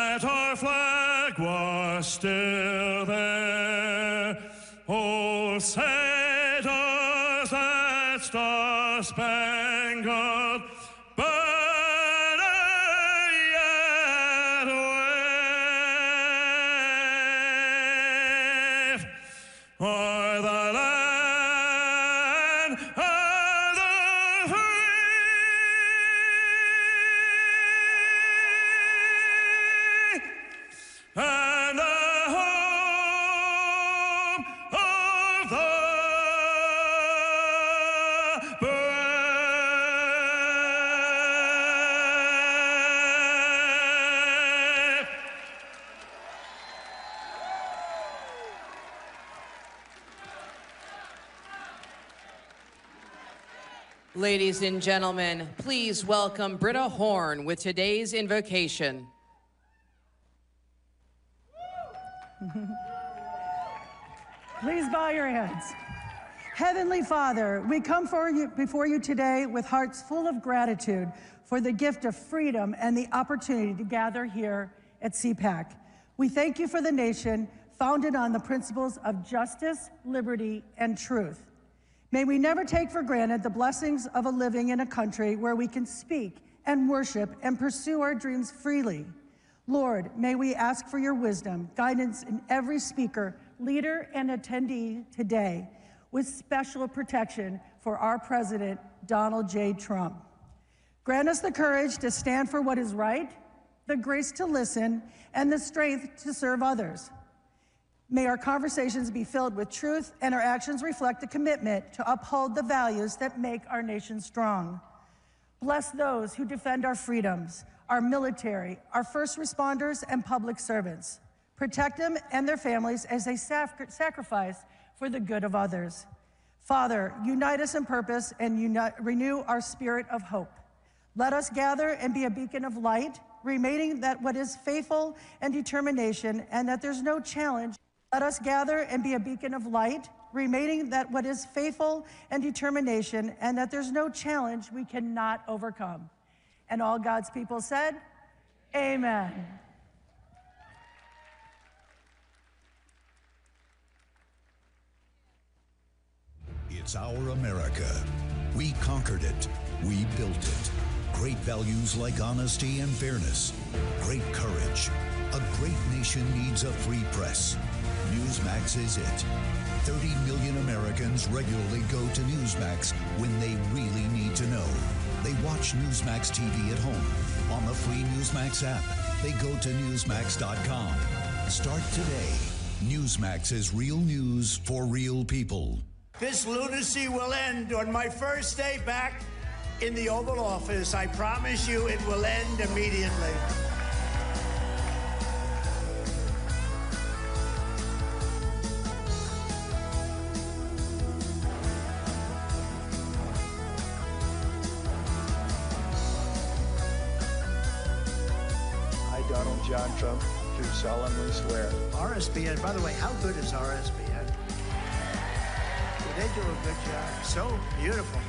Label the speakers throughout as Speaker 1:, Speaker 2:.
Speaker 1: that our flag was still there. Oh, say does that star-spangled banner yet wave o'er the land of the free and the home of the brave.
Speaker 2: Ladies and gentlemen, please welcome Britta Horn with today's invocation.
Speaker 3: Please bow your heads. Heavenly Father, we come before you today with hearts full of gratitude for the gift of freedom and the opportunity to gather here at CPAC. We thank you for the nation founded on the principles of justice, liberty, and truth. May we never take for granted the blessings of living in a country where we can speak and worship and pursue our dreams freely. Lord, may we ask for your wisdom, guidance in every speaker, leader, and attendee today, with special protection for our President, Donald J. Trump. Grant us the courage to stand for what is right, the grace to listen, and the strength to serve others. May our conversations be filled with truth and our actions reflect a commitment to uphold the values that make our nation strong. Bless those who defend our freedoms, our military, our first responders, and public servants. Protect them and their families as they sacrifice for the good of others. Father, unite us in purpose and renew our spirit of hope. Let us gather and be a beacon of light, remaining that what is faithful and determination, and that there's no challenge. Let us gather and be a beacon of light, remaining that what is faithful and determination, and that there's no challenge we cannot overcome. And all God's people said, amen.
Speaker 4: It's our America. We conquered it. We built it. Great values like honesty and fairness. Great courage. A great nation needs a free press. Newsmax is it. 30 million Americans regularly go to Newsmax when they really need to know. They watch Newsmax TV at home. On the free Newsmax app, they go to Newsmax.com. Start today. Newsmax is real news for real people.
Speaker 5: This lunacy will end on my first day back in the Oval Office. I promise you it will end immediately.
Speaker 6: Donald John Trump, do solemnly swear.
Speaker 5: RSBN, by the way, how good is RSBN? They do a good job. So beautiful.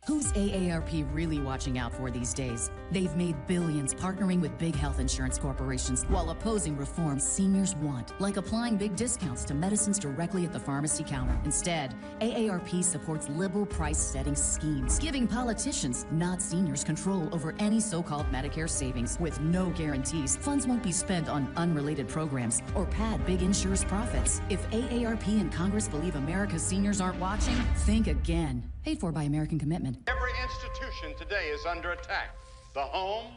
Speaker 7: Who's AARP really watching out for these days? They've made billions partnering with big health insurance corporations while opposing reforms seniors want, like applying big discounts to medicines directly at the pharmacy counter. Instead, AARP supports liberal price-setting schemes, giving politicians, not seniors, control over any so-called Medicare savings. With no guarantees, funds won't be spent on unrelated programs or pad big insurers' profits. If AARP and Congress believe America's seniors aren't watching, think again. Paid for by American Commitment.
Speaker 8: Every institution today is under attack. The home,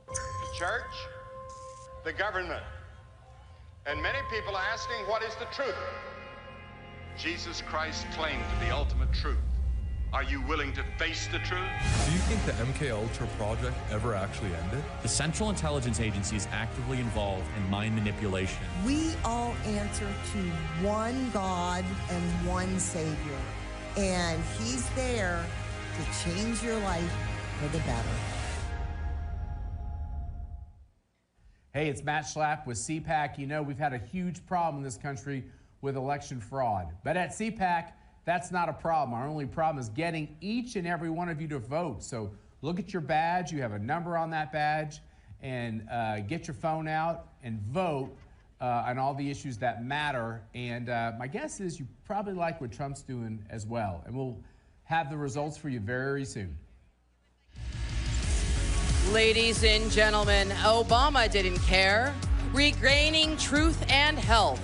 Speaker 8: the church, the government. And many people are asking, what is the truth? Jesus Christ claimed the ultimate truth. Are you willing to face the truth?
Speaker 9: Do you think the MKUltra project ever actually ended?
Speaker 10: The Central Intelligence Agency is actively involved in mind manipulation.
Speaker 11: We all answer to one God and one Savior. And he's there to change your life for the better.
Speaker 12: Hey, it's Matt Schlapp with CPAC. You know, we've had a huge problem in this country with election fraud. But at CPAC, that's not a problem. Our only problem is getting each and every one of you to vote. So look at your badge. You have a number on that badge. and get your phone out and vote on all the issues that matter. And my guess is you probably like what Trump's doing as well. And we'll have the results for you very soon.
Speaker 2: Ladies and gentlemen, Obama didn't care. Regaining truth and health.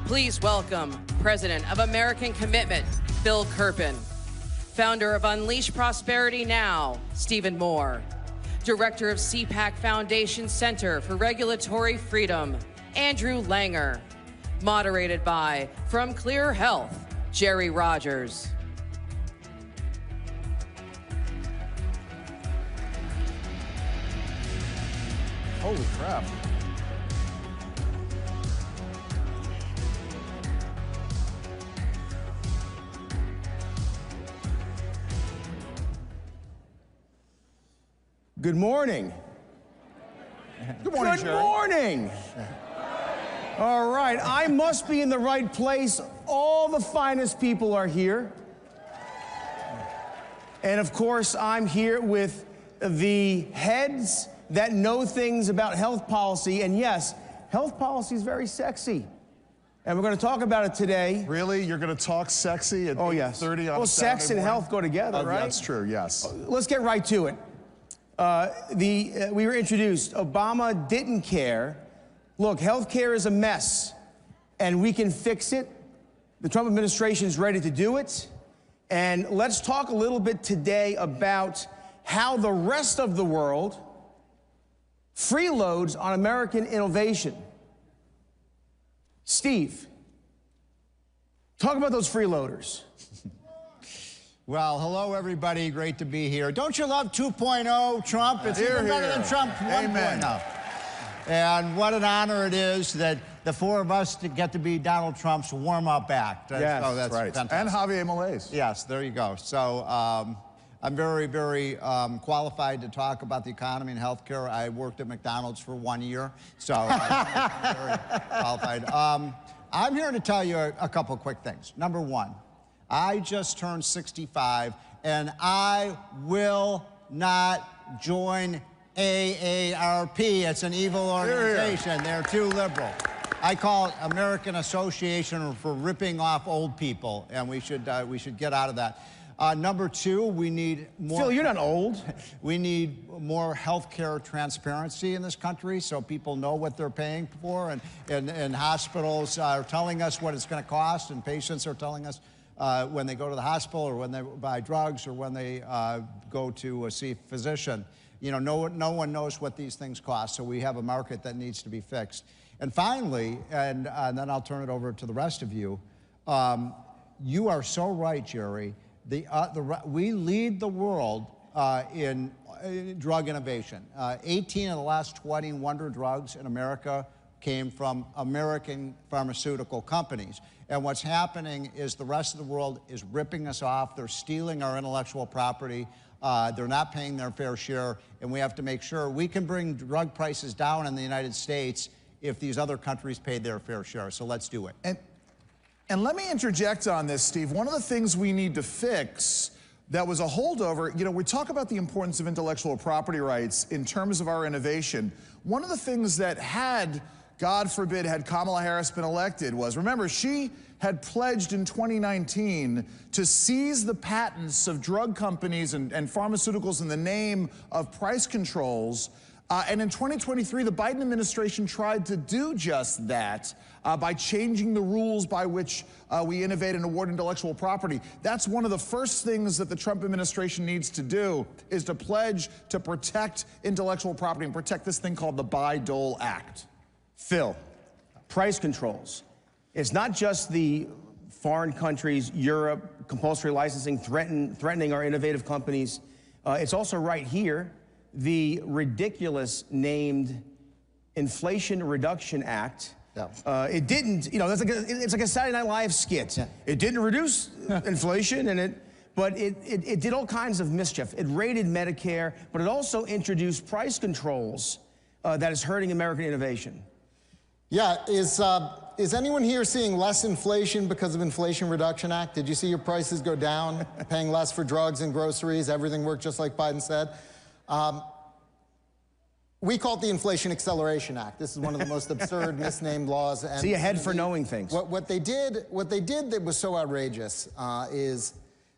Speaker 2: Please welcome President of American Commitment, Bill Kirpin. Founder of Unleash Prosperity Now, Stephen Moore. Director of CPAC Foundation Center for Regulatory Freedom, Andrew Langer. Moderated by From Clear Health, Jerry Rogers.
Speaker 13: Holy crap.
Speaker 14: Good morning.
Speaker 13: Good morning,
Speaker 14: Good
Speaker 13: Jerry.
Speaker 14: morning. All right, I must be in the right place. All the finest people are here. And of course, I'm here with the heads that know things about health policy. And yes, health policy is very sexy. And we're going to talk about it today.
Speaker 13: Really? You're going to talk sexy at 8:30 on
Speaker 14: yes.
Speaker 13: a Saturday
Speaker 14: Well, sex and
Speaker 13: morning?
Speaker 14: health go together, right?
Speaker 13: That's true, yes.
Speaker 14: Let's get right to it. We were introduced. Obama didn't care. Look, healthcare is a mess, and we can fix it. The Trump administration is ready to do it. And let's talk a little bit today about how the rest of the world freeloads on American innovation. Steve, talk about those freeloaders.
Speaker 15: Well, hello, everybody. Great to be here. Don't you love 2.0 Trump? It's
Speaker 13: Here,
Speaker 15: even better
Speaker 13: here.
Speaker 15: than Trump 1.0.
Speaker 13: Amen.
Speaker 15: And what an honor it is that the four of us get to be Donald Trump's warm-up act.
Speaker 13: Yes,
Speaker 15: so that's
Speaker 13: right.
Speaker 15: fantastic.
Speaker 13: And Javier Milei's.
Speaker 15: Yes, there you go. So I'm very, very qualified to talk about the economy and healthcare. I worked at McDonald's for 1 year, so I'm very qualified. I'm here to tell you a couple quick things. Number one, I just turned 65, and I will not join AARP. It's an evil organization. They're too liberal. I call it American Association for Ripping Off Old People, and we should get out of that. Number two, we need more...
Speaker 14: Phil, you're not old.
Speaker 15: We need more healthcare transparency in this country so people know what they're paying for, and hospitals are telling us what it's going to cost, and patients are telling us when they go to the hospital or when they buy drugs or when they go to see a physician. You know, no one knows what these things cost, so we have a market that needs to be fixed. And finally, and then I'll turn it over to the rest of you, you are so right, Jerry. We lead the world in drug innovation. 18 of the last 20 wonder drugs in America came from American pharmaceutical companies. And what's happening is the rest of the world is ripping us off. They're stealing our intellectual property. They're not paying their fair share. And we have to make sure we can bring drug prices down in the United States if these other countries pay their fair share. So let's do it.
Speaker 13: And let me interject on this, Steve. One of the things we need to fix that was a holdover, you know, we talk about the importance of intellectual property rights in terms of our innovation. One of the things that had, God forbid, had Kamala Harris been elected was, remember, she had pledged in 2019 to seize the patents of drug companies and pharmaceuticals in the name of price controls. And in 2023, the Biden administration tried to do just that by changing the rules by which we innovate and award intellectual property. That's one of the first things that the Trump administration needs to do, is to pledge to protect intellectual property and protect this thing called the Bayh-Dole Act.
Speaker 14: Phil, price controls. It's not just the foreign countries, Europe, compulsory licensing threatening our innovative companies. It's also right here, the ridiculous named Inflation Reduction Act. Yeah. It didn't, you know, it's like a Saturday Night Live skit. Yeah. It didn't reduce inflation, but it did all kinds of mischief. It raided Medicare, but it also introduced price controls that is hurting American innovation.
Speaker 16: Yeah, is anyone here seeing less inflation because of Inflation Reduction Act? Did you see your prices go down, paying less for drugs and groceries? Everything worked just like Biden said. We call it the Inflation Acceleration Act. This is one of the most absurd, misnamed laws. And
Speaker 14: see ahead for knowing things.
Speaker 16: What they did that was so outrageous is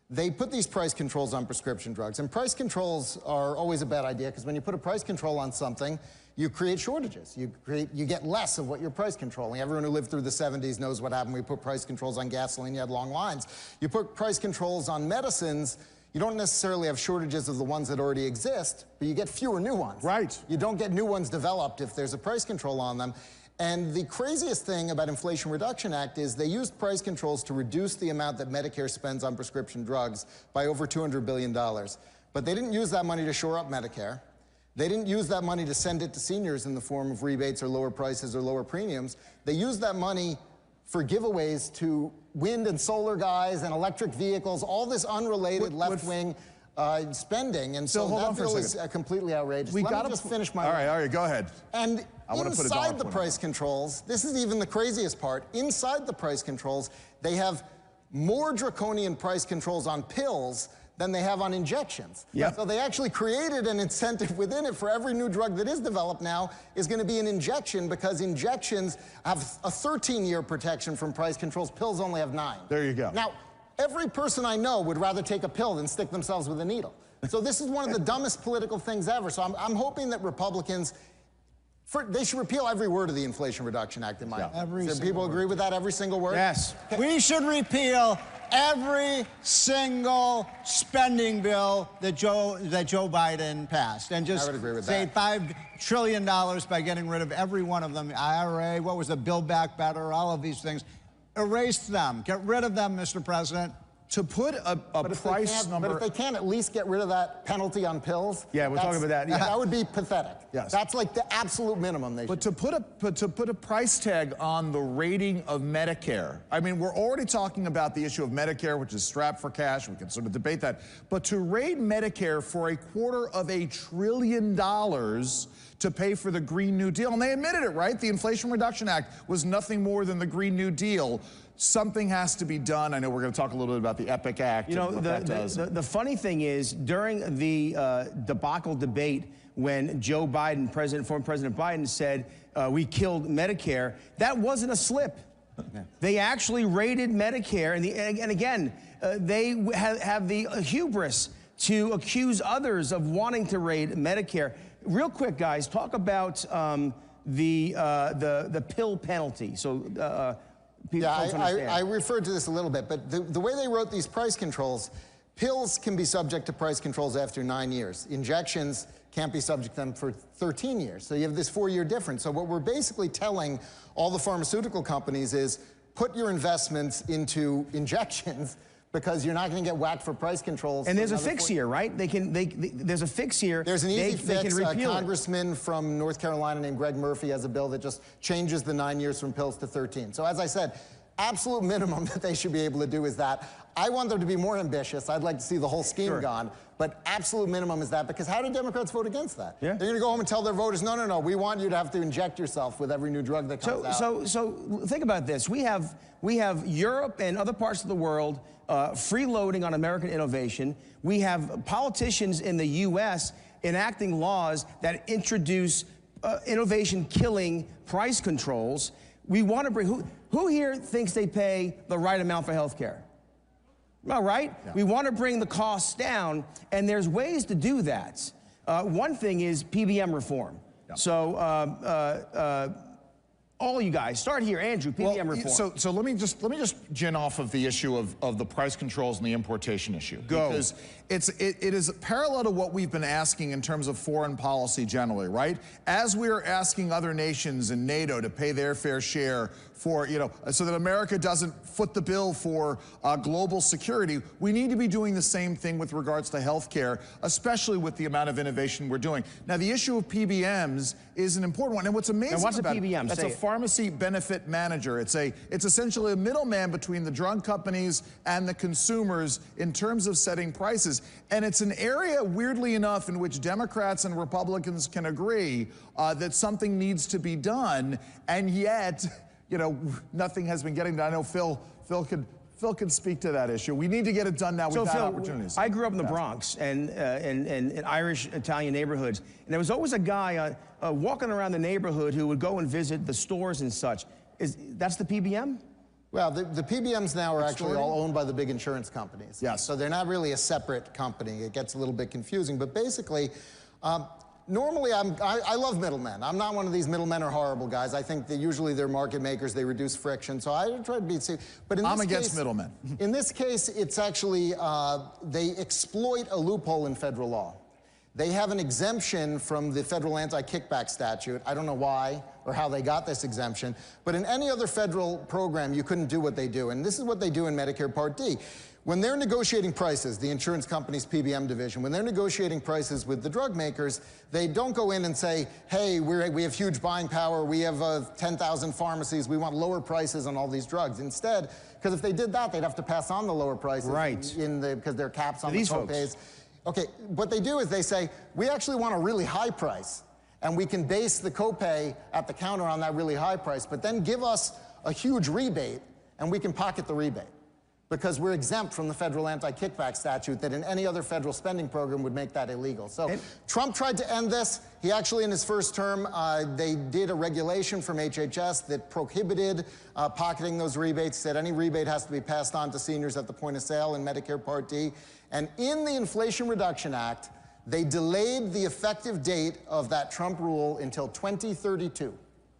Speaker 16: they put these price controls on prescription drugs. And price controls are always a bad idea because when you put a price control on something, you create shortages. You get less of what you're price controlling. Everyone who lived through the 70s knows what happened. We put price controls on gasoline, you had long lines. You put price controls on medicines, you don't necessarily have shortages of the ones that already exist, but you get fewer new ones.
Speaker 13: Right.
Speaker 16: You don't get new ones developed if there's a price control on them. And the craziest thing about Inflation Reduction Act is they used price controls to reduce the amount that Medicare spends on prescription drugs by over $200 billion. But they didn't use that money to shore up Medicare. They didn't use that money to send it to seniors in the form of rebates or lower prices or lower premiums. They used that money for giveaways to wind and solar guys and electric vehicles, all this unrelated left-wing spending. And so that bill is completely outrageous. Let me just finish my...
Speaker 13: All right, go ahead.
Speaker 16: And inside the price controls, this is even the craziest part, inside the price controls, they have more draconian price controls on pills than they have on injections.
Speaker 14: Yep.
Speaker 16: So they actually created an incentive within it for every new drug that is developed now is going to be an injection because injections have a 13-year protection from price controls. Pills only have 9.
Speaker 13: There you go.
Speaker 16: Now, every person I know would rather take a pill than stick themselves with a needle. So this is one of the dumbest political things ever. So I'm hoping that Republicans, they should repeal every word of the Inflation Reduction Act in my opinion. Do people agree with that, every single word?
Speaker 14: Yes.
Speaker 16: Okay.
Speaker 15: We should repeal every single spending bill that Joe Biden passed, and just save $5 trillion by getting rid of every one of them. IRA, what was the Build Back Better, all of these things. Erase them. Get rid of them, Mr. President.
Speaker 13: To put a price number...
Speaker 16: But if they can't at least get rid of that penalty on pills...
Speaker 14: Yeah, we're talking about that. Yeah.
Speaker 16: That would be pathetic.
Speaker 13: Yes.
Speaker 16: That's like the absolute minimum they should.
Speaker 13: But to put a price tag on the rating of Medicare, I mean, we're already talking about the issue of Medicare, which is strapped for cash. We can sort of debate that. But to rate Medicare for $250 billion to pay for the Green New Deal, and they admitted it, right? The Inflation Reduction Act was nothing more than the Green New Deal. Something has to be done. I know we're going to talk a little bit about the EPIC Act.
Speaker 14: You know,
Speaker 13: and what that does.
Speaker 14: The funny thing is, during the debacle debate, when Joe Biden, former President Biden, said we killed Medicare, that wasn't a slip. They actually raided Medicare, and again, they have the hubris to accuse others of wanting to raid Medicare. Real quick, guys, talk about the pill penalty. So.
Speaker 16: I referred to this a little bit, but the way they wrote these price controls, pills can be subject to price controls after 9 years. Injections can't be subject to them for 13 years. So you have this 4-year difference. So what we're basically telling all the pharmaceutical companies is put your investments into injections because you're not going to get whacked for price controls.
Speaker 14: And there's a fix here, right? There's a fix here.
Speaker 16: There's an easy fix. A congressman from North Carolina named Greg Murphy has a bill that just changes the 9 years from pills to 13. So as I said, absolute minimum that they should be able to do is that. I want them to be more ambitious. I'd like to see the whole scheme gone. But absolute minimum is that, because how do Democrats vote against that? Yeah. They're going to go home and tell their voters, no, we want you to have to inject yourself with every new drug that comes out.
Speaker 14: So think about this. We have Europe and other parts of the world freeloading on American innovation. We have politicians in the U.S. enacting laws that introduce innovation-killing price controls. We want to bring... Who here thinks they pay the right amount for health care? All right? Yeah. We want to bring the costs down, and there's ways to do that. One thing is PBM reform. Yeah. So, all you guys, start here, Andrew, PBM reform.
Speaker 13: So let me just gin off of the issue of the price controls and the importation issue.
Speaker 14: Go.
Speaker 13: Because it is parallel to what we've been asking in terms of foreign policy generally, right? As we are asking other nations in NATO to pay their fair share for, so that America doesn't foot the bill for global security, we need to be doing the same thing with regards to healthcare, especially with the amount of innovation we're doing. Now, the issue of PBMs is an important one, and what's amazing
Speaker 14: now, what's
Speaker 13: about
Speaker 14: a PBM?
Speaker 13: That's a pharmacy benefit manager. It's essentially a middleman between the drug companies and the consumers in terms of setting prices. And it's an area, weirdly enough, in which Democrats and Republicans can agree that something needs to be done, and yet, nothing has been getting done. I know Phil Phil can speak to that issue. We need to get it done now. We've had
Speaker 14: Phil,
Speaker 13: opportunities.
Speaker 14: I grew up in the Bronx and in Irish Italian neighborhoods, and there was always a guy walking around the neighborhood who would go and visit the stores and such. That's the PBM?
Speaker 16: Well, the PBMs now are actually all owned by the big insurance companies.
Speaker 13: Yes.
Speaker 16: So they're not really a separate company. It gets a little bit confusing. But basically, normally I love middlemen. I'm not one of these middlemen are horrible guys. I think that usually they're market makers. They reduce friction. So I try to be safe. But in
Speaker 13: I'm against middlemen.
Speaker 16: In this case, it's actually, they exploit a loophole in federal law. They have an exemption from the federal anti-kickback statute. I don't know why or how they got this exemption, but in any other federal program, you couldn't do what they do. And this is what they do in Medicare Part D. When they're negotiating prices, the insurance company's PBM division, when they're negotiating prices with the drug makers, they don't go in and say, hey, we have huge buying power, we have 10,000 pharmacies, we want lower prices on all these drugs. Instead, because if they did that, they'd have to pass on the lower prices because there are caps on the copays. Okay, what they do is they say, we actually want a really high price, and we can base the copay at the counter on that really high price, but then give us a huge rebate, and we can pocket the rebate, because we're exempt from the federal anti-kickback statute that in any other federal spending program would make that illegal. So Trump tried to end this. He actually, in his first term, they did a regulation from HHS that prohibited pocketing those rebates, said any rebate has to be passed on to seniors at the point of sale in Medicare Part D. And in the Inflation Reduction Act, they delayed the effective date of that Trump rule until 2032.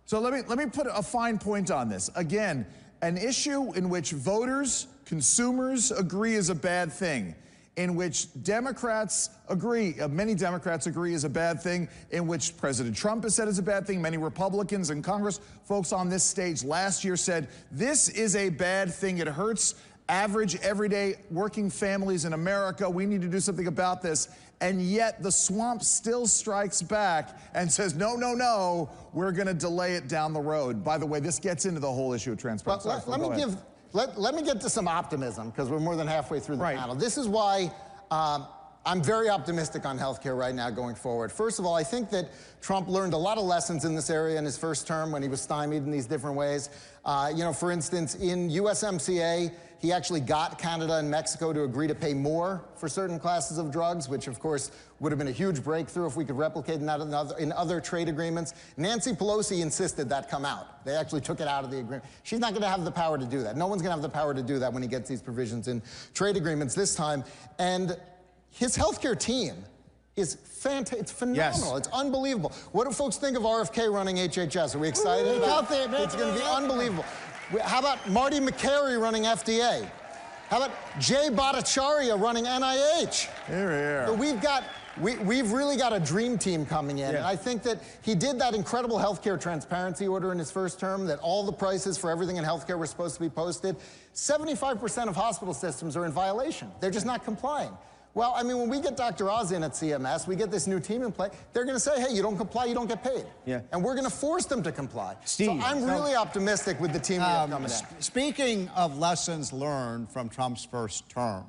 Speaker 13: So let me put a fine point on this. Again, an issue in which voters, consumers agree is a bad thing, in which Democrats agree, many Democrats agree is a bad thing, in which President Trump has said is a bad thing. Many Republicans and Congress folks on this stage last year said, this is a bad thing. It hurts average, everyday working families in America. We need to do something about this. And yet the swamp still strikes back and says, no, no, no, we're going to delay it down the road. By the way, this gets into the whole issue of transparency.
Speaker 16: Let me get to some optimism, because we're more than halfway through the panel. This is why I'm very optimistic on healthcare right now going forward. First of all, I think that Trump learned a lot of lessons in this area in his first term when he was stymied in these different ways. You know, for instance, in USMCA, he actually got Canada and Mexico to agree to pay more for certain classes of drugs, which of course would have been a huge breakthrough if we could replicate that in other trade agreements. Nancy Pelosi insisted that come out. They actually took it out of the agreement. She's not going to have the power to do that. No one's going to have the power to do that when he gets these provisions in trade agreements this time. And his healthcare team is fantastic. It's phenomenal. It's unbelievable. What do folks think of RFK running HHS? Are we excited about it? It's going to be unbelievable. How about Marty McCary running FDA? How about Jay Bhattacharya running NIH?
Speaker 13: Here.
Speaker 16: So we've really got a dream team coming in. And I think that he did that incredible healthcare transparency order in his first term, that all the prices for everything in healthcare were supposed to be posted. 75% of hospital systems are in violation. They're just not complying. Well, I mean, when we get Dr. Oz in at CMS, we get this new team in play, they're going to say, hey, you don't comply, you don't get paid. And we're going to force them to comply.
Speaker 15: Steve,
Speaker 16: so I'm really optimistic with the team we have coming in.
Speaker 15: Speaking of lessons learned from Trump's first term,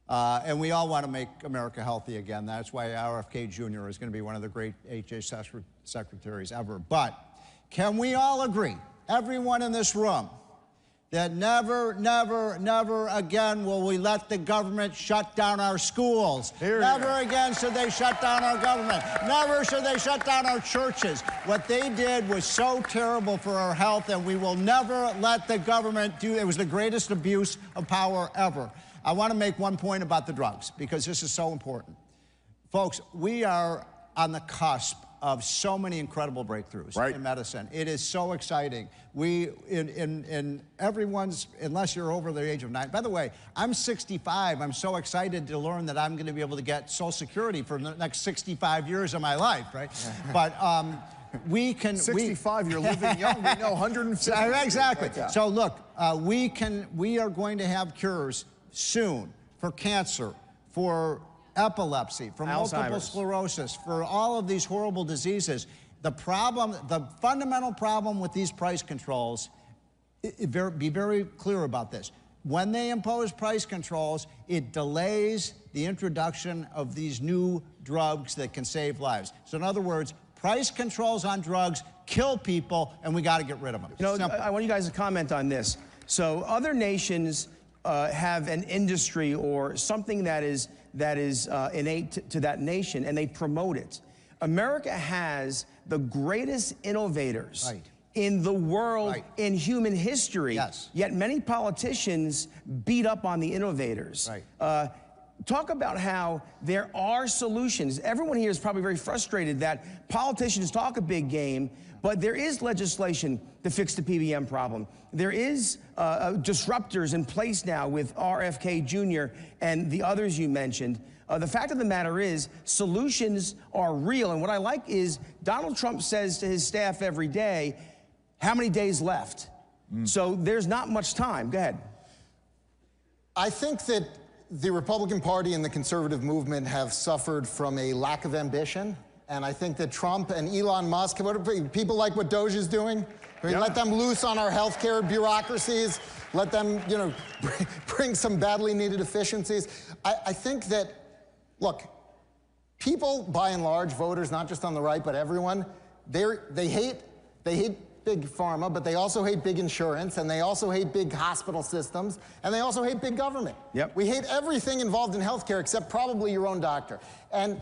Speaker 15: and we all want to make America healthy again. That's why RFK Jr. is going to be one of the great HHS secretaries ever. But can we all agree, everyone in this room, that never, never, never again will we let the government shut down our schools. Never again should they shut down our government. Never should they shut down our churches. What they did was so terrible for our health, and we will never let the government do it. It was the greatest abuse of power ever. I want to make one point about the drugs, because this is so important. Folks, we are on the cusp of so many incredible breakthroughs in medicine. It is so exciting. We, in everyone's, unless you're over the age of 9. By the way, I'm 65. I'm so excited to learn that I'm going to be able to get Social Security for the next 65 years of my life, right? But we can...
Speaker 13: 65, you're living young. We know 150.
Speaker 15: Exactly. So look, we are going to have cures soon for cancer, for epilepsy, for multiple sclerosis, for all of these horrible diseases. The fundamental problem with these price controls, be very clear about this. When they impose price controls, it delays the introduction of these new drugs that can save lives. So in other words, price controls on drugs kill people, and we got to get rid of them.
Speaker 14: You know, I want you guys to comment on this. So other nations have an industry or something that is innate to that nation, and they promote it. America has the greatest innovators in the world in human history, yet many politicians beat up on the innovators. Talk about how there are solutions. Everyone here is probably very frustrated that politicians talk a big game, but there is legislation to fix the PBM problem. There is disruptors in place now with RFK Jr. and the others you mentioned. The fact of the matter is, solutions are real. And what I like is Donald Trump says to his staff every day, how many days left? So there's not much time. Go ahead.
Speaker 16: I think that the Republican Party and the conservative movement have suffered from a lack of ambition. And I think that Trump and Elon Musk, people like what Doge is doing. Let them loose on our healthcare bureaucracies. Let them, you know, bring some badly needed efficiencies. I think that, look, people, by and large, voters, not just on the right, but everyone, they hate big pharma, but they also hate big insurance, and they also hate big hospital systems, and they also hate big government. We hate everything involved in healthcare except probably your own doctor. And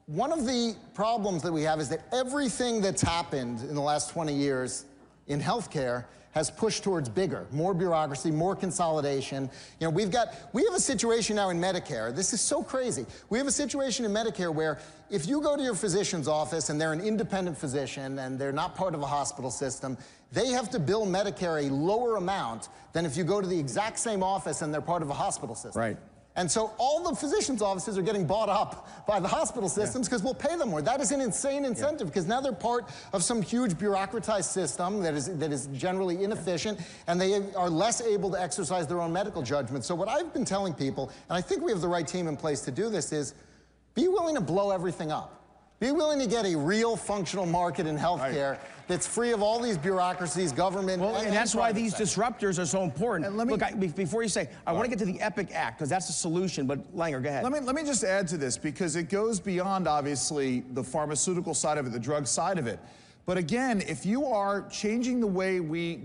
Speaker 16: one of the problems that we have is that everything that's happened in the last 20 years in healthcare has pushed towards bigger, more bureaucracy, more consolidation. You know, we have a situation now in Medicare. This is so crazy. We have a situation in Medicare where if you go to your physician's office and they're an independent physician and they're not part of a hospital system, they have to bill Medicare a lower amount than if you go to the exact same office and they're part of a hospital system. And so all the physicians' offices are getting bought up by the hospital systems because we'll pay them more. That is an insane incentive because now they're part of some huge bureaucratized system that is generally inefficient, and they are less able to exercise their own medical judgment. So what I've been telling people, and I think we have the right team in place to do this, is be willing to blow everything up. Be willing to get a real functional market in healthcare that's free of all these bureaucracies, government.
Speaker 14: Well, and that's why these disruptors are so important. Look, before you say, I want to get to the EPIC Act, because that's the solution, but Langer, go ahead.
Speaker 13: Let me just add to this, because it goes beyond, obviously, the pharmaceutical side of it, the drug side of it. But again, if you are changing the way we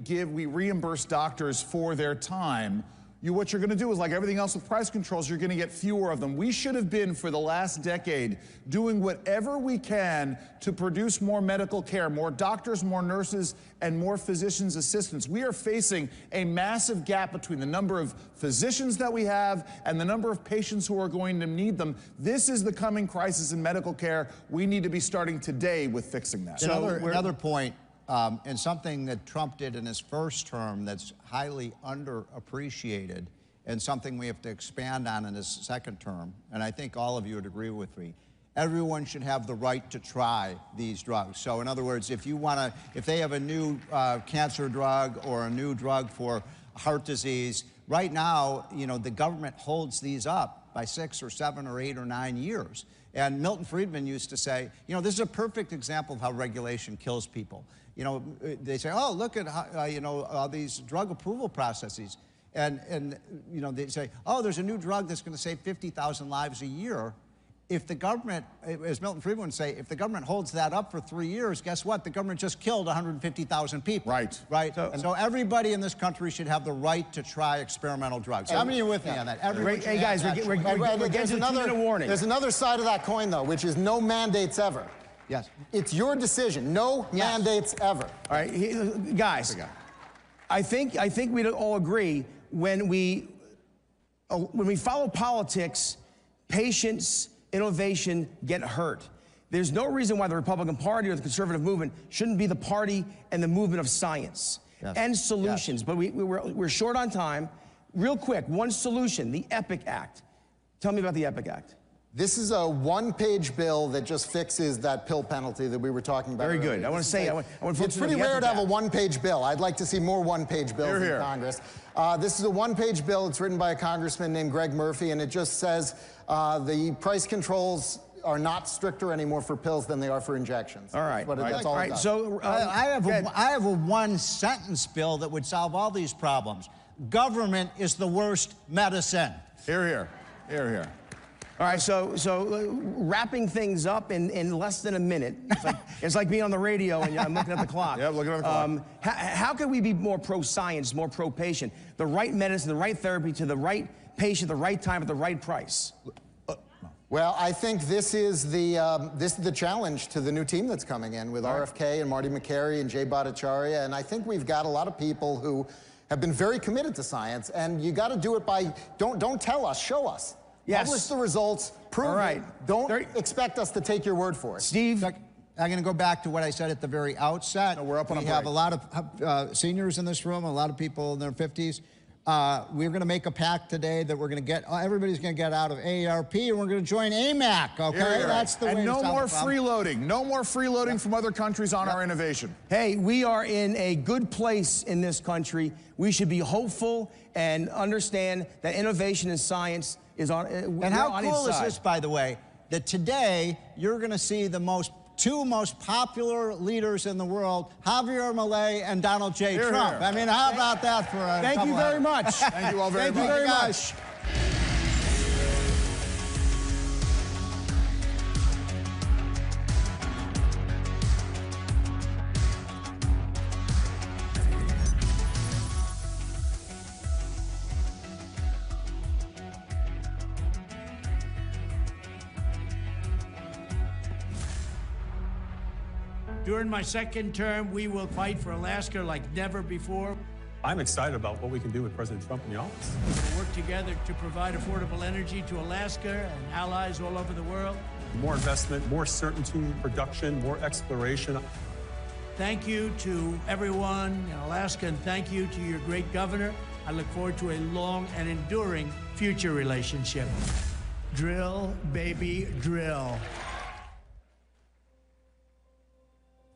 Speaker 13: reimburse doctors for their time, what you're going to do is, like everything else with price controls, you're going to get fewer of them. We should have been, for the last decade, doing whatever we can to produce more medical care, more doctors, more nurses, and more physicians' assistants. We are facing a massive gap between the number of physicians that we have and the number of patients who are going to need them. This is the coming crisis in medical care. We need to be starting today with fixing that.
Speaker 15: Another point. And something that Trump did in his first term that's highly underappreciated and something we have to expand on in his second term, and I think all of you would agree with me, everyone should have the right to try these drugs. So in other words, if they have a new cancer drug or a new drug for heart disease, right now, you know, the government holds these up by 6 or 7 or 8 or 9 years. And Milton Friedman used to say, you know, this is a perfect example of how regulation kills people. You know, they say, oh, look at how, you know, all these drug approval processes. And you know, they say, oh, there's a new drug that's going to save 50,000 lives a year. If the government, as Milton Friedman would say, if the government holds that up for 3 years, guess what? The government just killed 150,000 people. Right. So everybody in this country should have the right to try experimental drugs. How many of you with me on that?
Speaker 14: Hey guys, we're getting to the 2-minute warning.
Speaker 16: There's another side of that coin, though, which is no mandates ever.
Speaker 15: Yes.
Speaker 16: It's your decision. No mandates ever.
Speaker 14: All right, guys. I think we'd all agree when we follow politics, patience, innovation get hurt. There's no reason why the Republican Party or the conservative movement shouldn't be the party and the movement of science and solutions. But we're short on time. Real quick, one solution, the EPIC Act. Tell me about the EPIC Act.
Speaker 16: This is a one-page bill that just fixes that pill penalty that we were talking about.
Speaker 14: Very good. I want to say,
Speaker 16: it's pretty rare to have a one-page bill. I'd like to see more one-page bills in Congress. This is a one-page bill. It's written by a congressman named Greg Murphy, and it just says the price controls are not stricter anymore for pills than they are for injections.
Speaker 14: All right.
Speaker 16: That's all it does.
Speaker 15: So I have a one-sentence bill that would solve all these problems. Government is the worst medicine.
Speaker 13: Hear, hear. Hear, hear.
Speaker 14: All right, so wrapping things up in less than a minute. It's like being on the radio and I'm looking at the clock.
Speaker 13: Yeah, looking at the clock.
Speaker 14: How can we be more pro-science, more pro-patient? The right medicine, the right therapy to the right patient, the right time, at the right price.
Speaker 16: Well, I think this is the challenge to the new team that's coming in with RFK and Marty McCary and Jay Bhattacharya, and I think we've got a lot of people who have been very committed to science, and you got to do it by don't tell us, show us.
Speaker 14: Yes.
Speaker 16: Publish the results, prove it. Don't expect us to take your word for it.
Speaker 14: Steve?
Speaker 15: I'm going to go back to what I said at the very outset.
Speaker 13: No, we're up on
Speaker 15: we have a lot of seniors in this room, a lot of people in their 50s. We're going to make a pact today that we're going to get, everybody's going to get out of AARP and we're going to join AMAC, okay? That's the way
Speaker 13: and
Speaker 15: to
Speaker 13: no
Speaker 15: solve
Speaker 13: more
Speaker 15: the problem.
Speaker 13: freeloading. No more freeloading from other countries on our innovation.
Speaker 14: Hey, we are in a good place in this country. We should be hopeful and understand that innovation in science is on its side.
Speaker 15: And how cool is this, by the way, that today you're going to see the two most popular leaders in the world, Javier Milei and Donald J. Trump. I mean, how about that for a
Speaker 14: Thank you very much.
Speaker 13: Thank you all very much.
Speaker 14: Thank you very much.
Speaker 5: During my second term, we will fight for Alaska like never before.
Speaker 9: I'm excited about what we can do with President Trump in the office.
Speaker 5: We'll work together to provide affordable energy to Alaska and allies all over the world.
Speaker 9: More investment, more certainty, production, more exploration.
Speaker 5: Thank you to everyone in Alaska, and thank you to your great governor. I look forward to a long and enduring future relationship. Drill, baby, drill.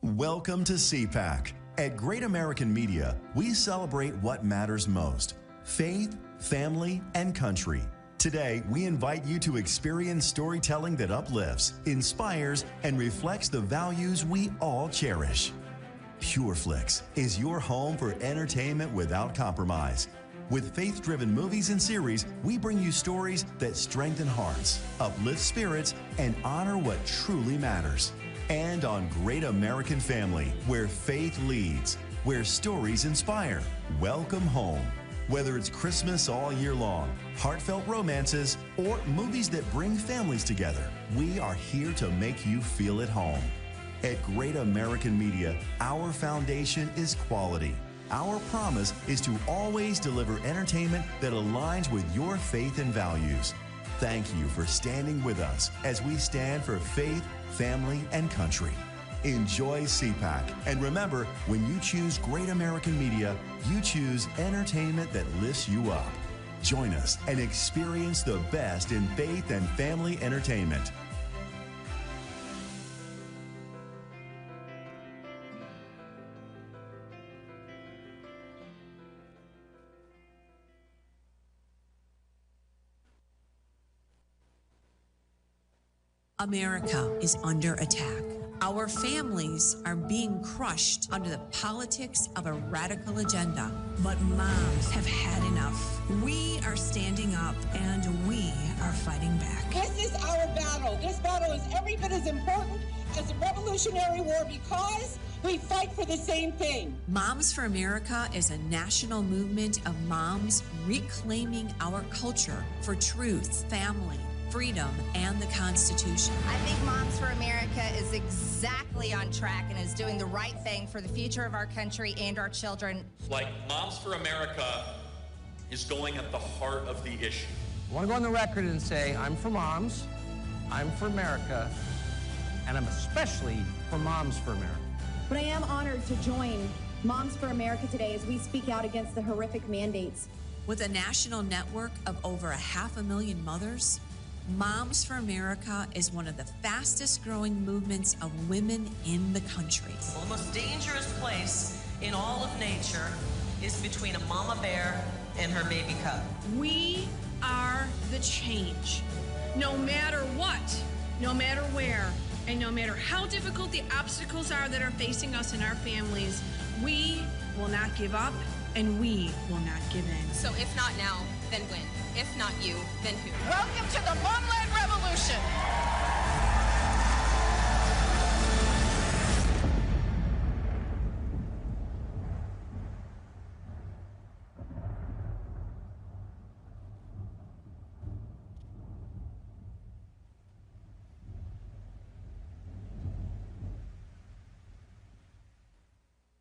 Speaker 17: Welcome to CPAC. At Great American Media, we celebrate what matters most: faith, family, and country. Today, we invite you to experience storytelling that uplifts, inspires, and reflects the values we all cherish. PureFlix is your home for entertainment without compromise. With faith-driven movies and series, we bring you stories that strengthen hearts, uplift spirits, and honor what truly matters. And on Great American Family, where faith leads, where stories inspire. Welcome home. Whether it's Christmas all year long, heartfelt romances, or movies that bring families together, we are here to make you feel at home. At Great American Media, our foundation is quality. Our promise is to always deliver entertainment that aligns with your faith and values. Thank you for standing with us as we stand for faith, family, and country. Enjoy CPAC. And remember, when you choose Great American Media, you choose entertainment that lifts you up. Join us and experience the best in faith and family entertainment.
Speaker 18: America is under attack. Our families are being crushed under the politics of a radical agenda. But moms have had enough. We are standing up and we are fighting back.
Speaker 19: This is our battle. This battle is every bit as important as the Revolutionary War because we fight for the same thing.
Speaker 18: Moms for America is a national movement of moms reclaiming our culture for truth, family, freedom, and the Constitution.
Speaker 20: I think Moms for America is exactly on track and is doing the right thing for the future of our country and our children.
Speaker 21: Like, Moms for America is going at the heart of the issue.
Speaker 22: I want to go on the record and say I'm for moms, I'm for America, and I'm especially for Moms for America.
Speaker 23: But I am honored to join Moms for America today as we speak out against the horrific mandates.
Speaker 18: With a national network of over 500,000 mothers, Moms for America is one of the fastest growing movements of women in the country.
Speaker 24: Well, the most dangerous place in all of nature is between a mama bear and her baby cub.
Speaker 25: We are the change. No matter what, no matter where, and no matter how difficult the obstacles are that are facing us and our families, we will not give up and we will not give in.
Speaker 26: So if not now,
Speaker 1: then when? If not you, then who?
Speaker 19: Welcome to the Momland Revolution.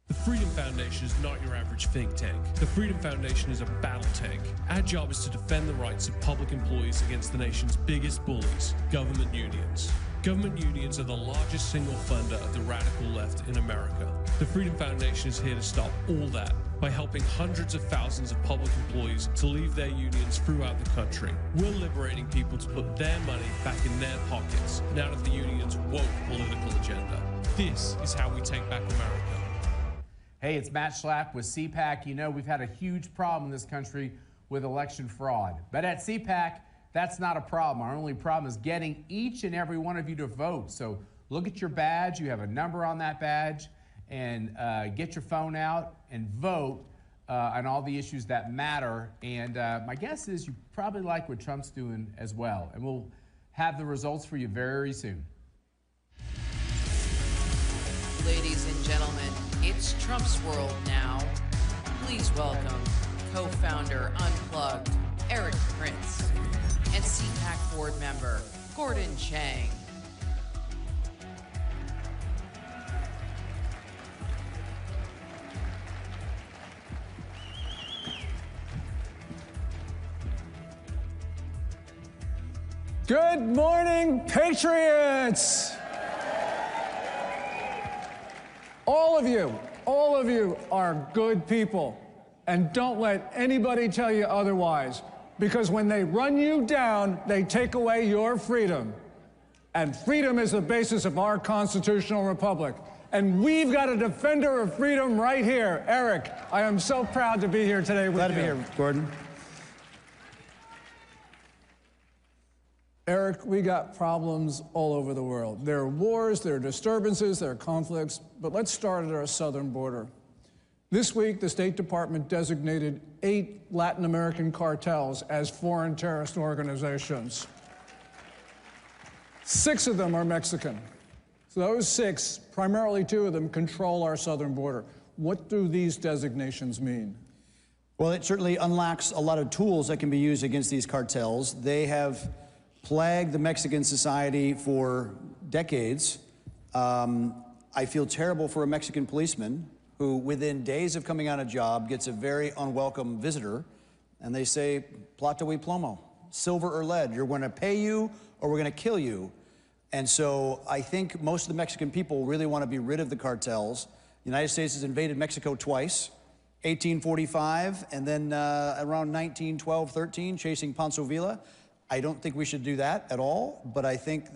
Speaker 3: The Freedom Foundation is not your average think tank. The Freedom Foundation is a battle tank. Our job is to defend the rights of public employees against the nation's biggest bullies, government unions. Government unions are the largest single funder of the radical left in America. The Freedom Foundation is here to stop all that by helping hundreds of thousands of public employees to leave their unions throughout the country. We're liberating people to put their money back in their pockets and out of the union's woke political agenda. This is how we take back America.
Speaker 12: Hey, it's Matt Schlapp with CPAC. You know, we've had a huge problem in this country with election fraud. But at CPAC, that's not a problem. Our only problem is getting each and every one of you to vote. So look at your badge. You have a number on that badge. And get your phone out and vote on all the issues that matter. And my guess is you probably like what Trump's doing as well. And we'll have the results for you very soon.
Speaker 2: Ladies and gentlemen, it's Trump's world now. Please welcome co-founder Unplugged, Eric Prince, and CPAC board member, Gordon Chang.
Speaker 4: Good morning, Patriots! All of you are good people. And don't let anybody tell you otherwise. Because when they run you down, they take away your freedom. And freedom is the basis of our constitutional republic. And we've got a defender of freedom right here. Eric, I am so proud to be here today with you.
Speaker 14: Glad to be here, Gordon.
Speaker 4: Eric, we got problems all over the world. There are wars, there are disturbances, there are conflicts, but let's start at our southern border. This week, the State Department designated 8 Latin American cartels as foreign terrorist organizations. 6 of them are Mexican. So those 6, primarily 2 of them, control our southern border. What do these designations mean?
Speaker 14: Well, it certainly unlocks a lot of tools that can be used against these cartels. They have plagued the Mexican society for decades. I feel terrible for a Mexican policeman who, within days of coming on a job, gets a very unwelcome visitor, and they say, plata y plomo, silver or lead, you're going to pay you or we're going to kill you. And so I think most of the Mexican people really want to be rid of the cartels. The United States has invaded Mexico twice, 1845 and then around 1912-13, chasing Pancho Villa. I don't think we should do that at all, but I think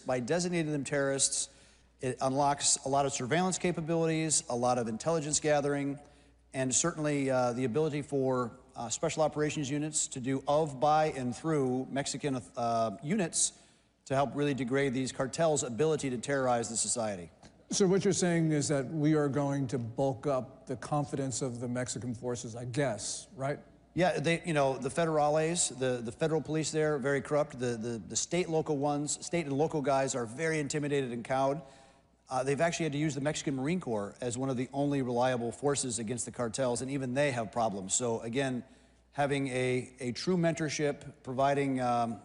Speaker 14: by designating them terrorists, it unlocks a lot of surveillance capabilities, a lot of intelligence gathering, and certainly the ability for special operations units to do of, by, and through Mexican units to help really degrade these cartels' ability to terrorize the society.
Speaker 4: So what you're saying is that we are going to bulk up the confidence of the Mexican forces, I guess, right?
Speaker 14: Yeah, the federales, the federal police there are very corrupt. The state and local guys are very intimidated and cowed. They've actually had to use the Mexican Marine Corps as one of the only reliable forces against the cartels, and even they have problems. So again, having a true mentorship, providing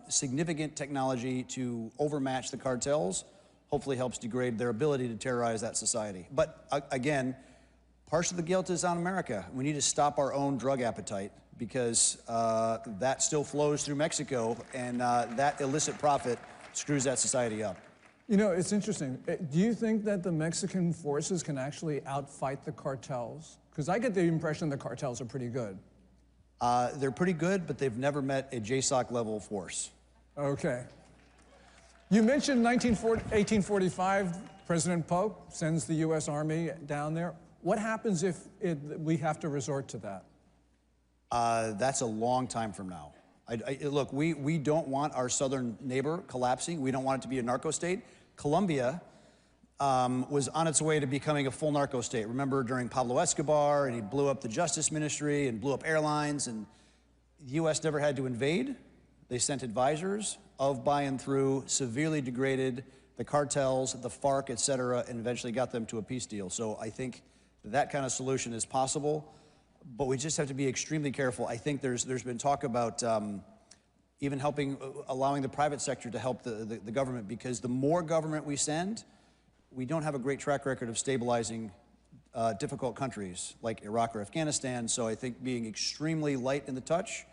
Speaker 14: significant technology to overmatch the cartels, hopefully helps degrade their ability to terrorize that society. But again, part of the guilt is on America. We need to stop our own drug appetite, because that still flows through Mexico, and that illicit profit screws that society up.
Speaker 4: You know, it's interesting. Do you think that the Mexican forces can actually outfight the cartels? Because I get the impression the cartels are pretty good.
Speaker 14: They're pretty good, but they've never met a JSOC level force.
Speaker 4: Okay. You mentioned 1845, President Polk sends the U.S. Army down there. What happens if we have to resort to that?
Speaker 14: That's a long time from now. Look, we don't want our southern neighbor collapsing. We don't want it to be a narco state. Colombia was on its way to becoming a full narco state. Remember during Pablo Escobar, and he blew up the Justice Ministry and blew up airlines, and
Speaker 6: The U.S. never had to invade. They sent advisors of, by, and through, severely degraded the cartels, the FARC, et cetera, and eventually got them to a peace deal. So I think that kind of solution is possible, but we just have to be extremely careful. I think there's been talk about even allowing the private sector to help the government, because the more government we send, we don't have a great track record of stabilizing difficult countries like Iraq or Afghanistan. So I think being extremely light in the touch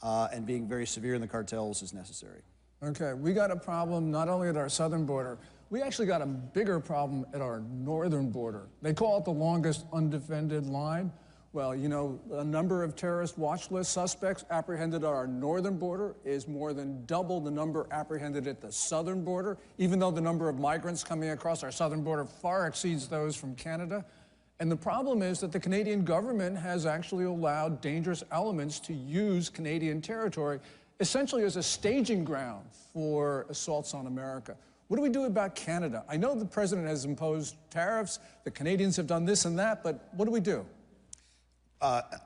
Speaker 6: and being very severe in the cartels is necessary.
Speaker 4: Okay, we got a problem not only at our southern border, we actually got a bigger problem at our northern border. They call it the longest undefended line. Well, you know, the number of terrorist watch list suspects apprehended at our northern border is more than double the number apprehended at the southern border, even though the number of migrants coming across our southern border far exceeds those from Canada. And the problem is that the Canadian government has actually allowed dangerous elements to use Canadian territory essentially as a staging ground for assaults on America. What do we do about Canada? I know the president has imposed tariffs, the Canadians have done this and that, but what do we do?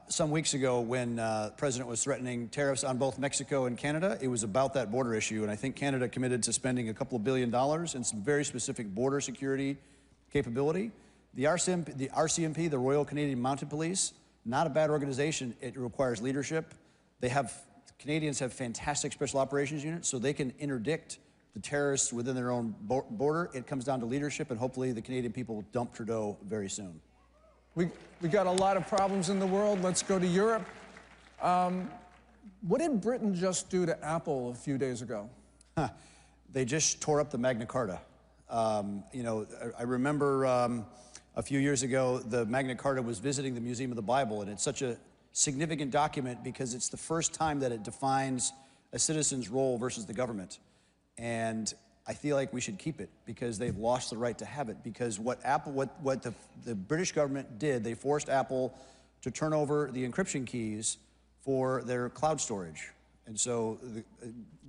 Speaker 6: Some weeks ago, when the president was threatening tariffs on both Mexico and Canada, it was about that border issue, and I think Canada committed to spending a couple of $2 billion in some very specific border security capability. The RCMP, the Royal Canadian Mounted Police, not a bad organization. It requires leadership. Canadians have fantastic special operations units, so they can interdict the terrorists within their own border. It comes down to leadership, and hopefully the Canadian people will dump Trudeau very soon.
Speaker 4: We got a lot of problems in the world. Let's go to Europe. What did Britain just do to Apple a few days ago?
Speaker 6: They just tore up the Magna Carta. You know, I remember a few years ago, the Magna Carta was visiting the Museum of the Bible, and it's such a significant document because it's the first time that it defines a citizen's role versus the government. And I feel like we should keep it because they've lost the right to have it. Because what the British government did, they forced Apple to turn over the encryption keys for their cloud storage. And so the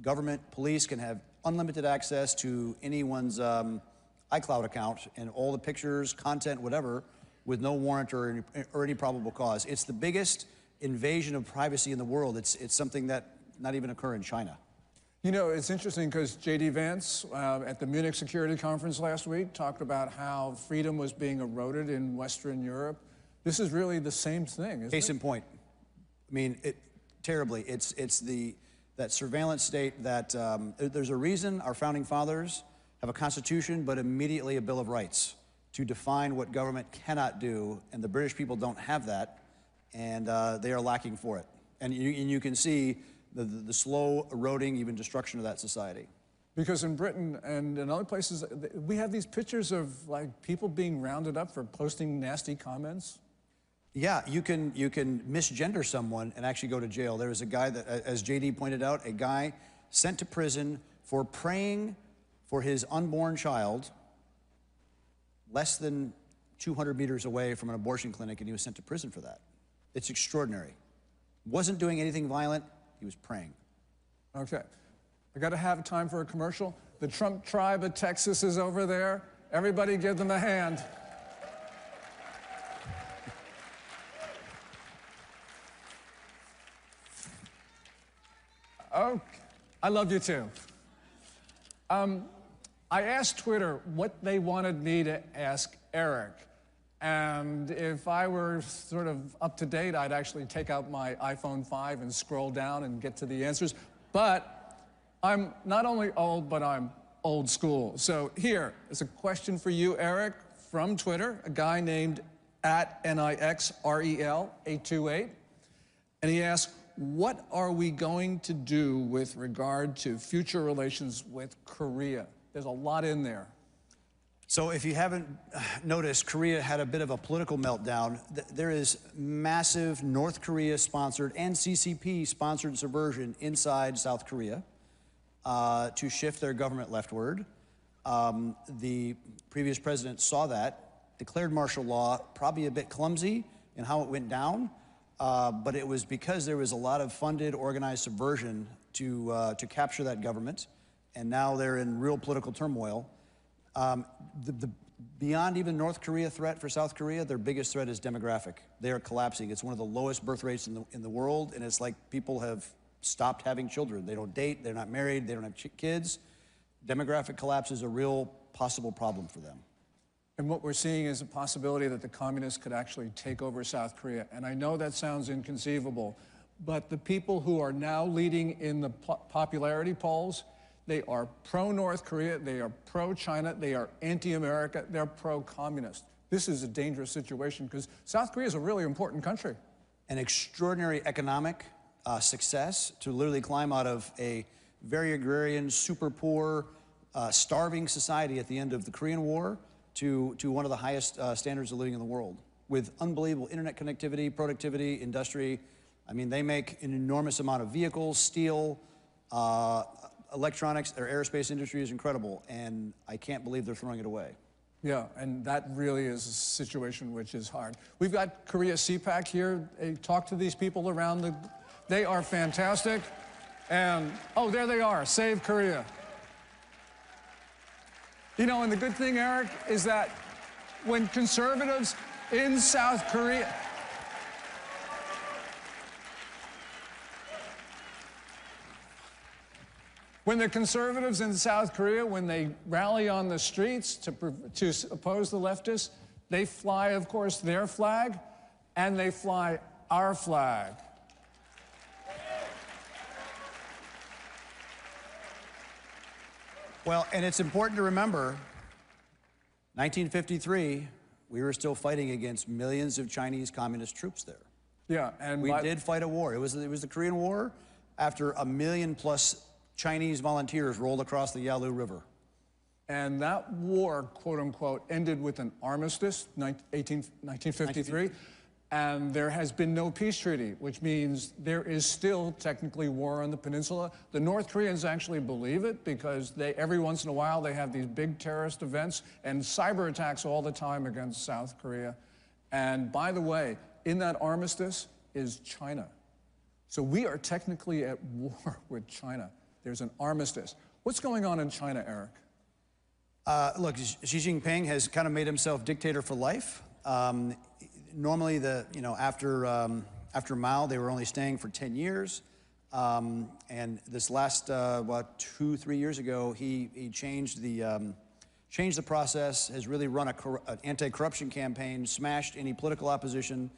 Speaker 6: government, police can have unlimited access to anyone's iCloud account and all the pictures, content, whatever, with no warrant or any probable cause. It's the biggest invasion of privacy in the world. It's something that not even occur in China.
Speaker 4: You know, it's interesting because J.D. Vance at the Munich Security Conference last week talked about how freedom was being eroded in Western Europe. This is really the same thing, isn't it?
Speaker 6: Case in point. I mean, terribly. It's that surveillance state that there's a reason our founding fathers have a constitution, but immediately a Bill of Rights to define what government cannot do, and the British people don't have that, and they are lacking for it. And you can see the slow eroding, even destruction of that society.
Speaker 4: Because in Britain and in other places, we have these pictures of like people being rounded up for posting nasty comments.
Speaker 6: Yeah, you can misgender someone and actually go to jail. There was a guy that, as JD pointed out, a guy sent to prison for praying for his unborn child less than 200 meters away from an abortion clinic, and he was sent to prison for that. It's extraordinary. Wasn't doing anything violent. He was praying.
Speaker 4: Okay. I got to have time for a commercial. The Trump tribe of Texas is over there. Everybody give them a hand. Oh, I love you too. I asked Twitter what they wanted me to ask Eric. And if I were sort of up to date, I'd actually take out my iPhone 5 and scroll down and get to the answers. But I'm not only old, but I'm old school. So here is a question for you, Eric, from Twitter, a guy named @NIXREL828. And he asked, what are we going to do with regard to future relations with Korea? There's a lot in there.
Speaker 6: So if you haven't noticed, Korea had a bit of a political meltdown. There is massive North Korea-sponsored and CCP-sponsored subversion inside South Korea to shift their government leftward. The previous president saw that, declared martial law, probably a bit clumsy in how it went down, but it was because there was a lot of funded, organized subversion to capture that government, and now they're in real political turmoil. The beyond even North Korea threat for South Korea, their biggest threat is demographic. They are collapsing. It's one of the lowest birth rates in the world, and it's like people have stopped having children. They don't date, they're not married, they don't have kids. Demographic collapse is a real possible problem for them.
Speaker 4: And what we're seeing is a possibility that the communists could actually take over South Korea. And I know that sounds inconceivable, but the people who are now leading in the popularity polls, they are pro-North Korea, they are pro-China, they are anti-America, they're pro-communist. This is a dangerous situation because South Korea is a really important country.
Speaker 6: An extraordinary economic success to literally climb out of a very agrarian, super poor, starving society at the end of the Korean War to one of the highest standards of living in the world, with unbelievable internet connectivity, productivity, industry. I mean, they make an enormous amount of vehicles, steel, electronics. Their aerospace industry is incredible, and I can't believe they're throwing it away.
Speaker 4: Yeah, and that really is a situation which is hard. We've got Korea CPAC here. Talk to these people around the... They are fantastic. And, oh, there they are. Save Korea. You know, and the good thing, Eric, is that when conservatives in South Korea... When the conservatives in South Korea, when they rally on the streets to oppose the leftists, they fly, of course, their flag, and they fly our flag.
Speaker 6: Well, and it's important to remember, 1953, we were still fighting against millions of Chinese communist troops there.
Speaker 4: Yeah, and
Speaker 6: we did fight a war. It was the Korean War after 1 million plus Chinese volunteers rolled across the Yalu River.
Speaker 4: And that war, quote unquote, ended with an armistice, 1953. And there has been no peace treaty, which means there is still technically war on the peninsula. The North Koreans actually believe it because every once in a while they have these big terrorist events and cyber attacks all the time against South Korea. And by the way, in that armistice is China. So we are technically at war with China. There's an armistice. What's going on in China, Eric?
Speaker 6: Look, Xi Jinping has kind of made himself dictator for life. Normally, after Mao, they were only staying for 10 years. And this last, 2-3 years ago, he changed the process, has really run an anti-corruption campaign, smashed any political opposition.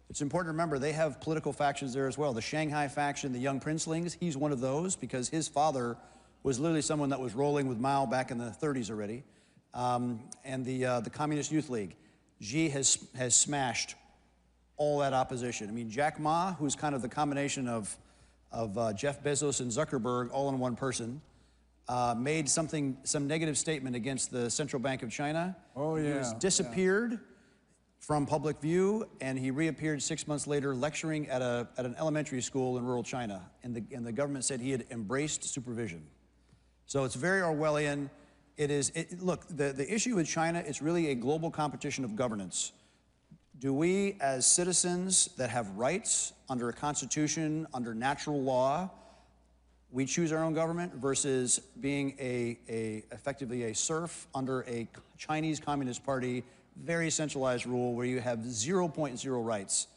Speaker 6: It's important to remember they have political factions there as well. The Shanghai faction, the Young Princelings, he's one of those because his father was literally someone that was rolling with Mao back in the 30s already. And the Communist Youth League. Xi has smashed all that opposition. I mean, Jack Ma, who's kind of the combination of Jeff Bezos and Zuckerberg all in one person, made some negative statement against the Central Bank of China.
Speaker 4: Oh, yeah.
Speaker 6: He was disappeared from public view, and he reappeared 6 months later lecturing at an elementary school in rural China. And the government said he had embraced supervision. So it's very Orwellian. Look, the issue with China, it's really a global competition of governance. Do we, as citizens that have rights under a constitution, under natural law, we choose our own government versus being effectively a serf under a Chinese Communist Party, very centralized rule where you have 0.0 rights.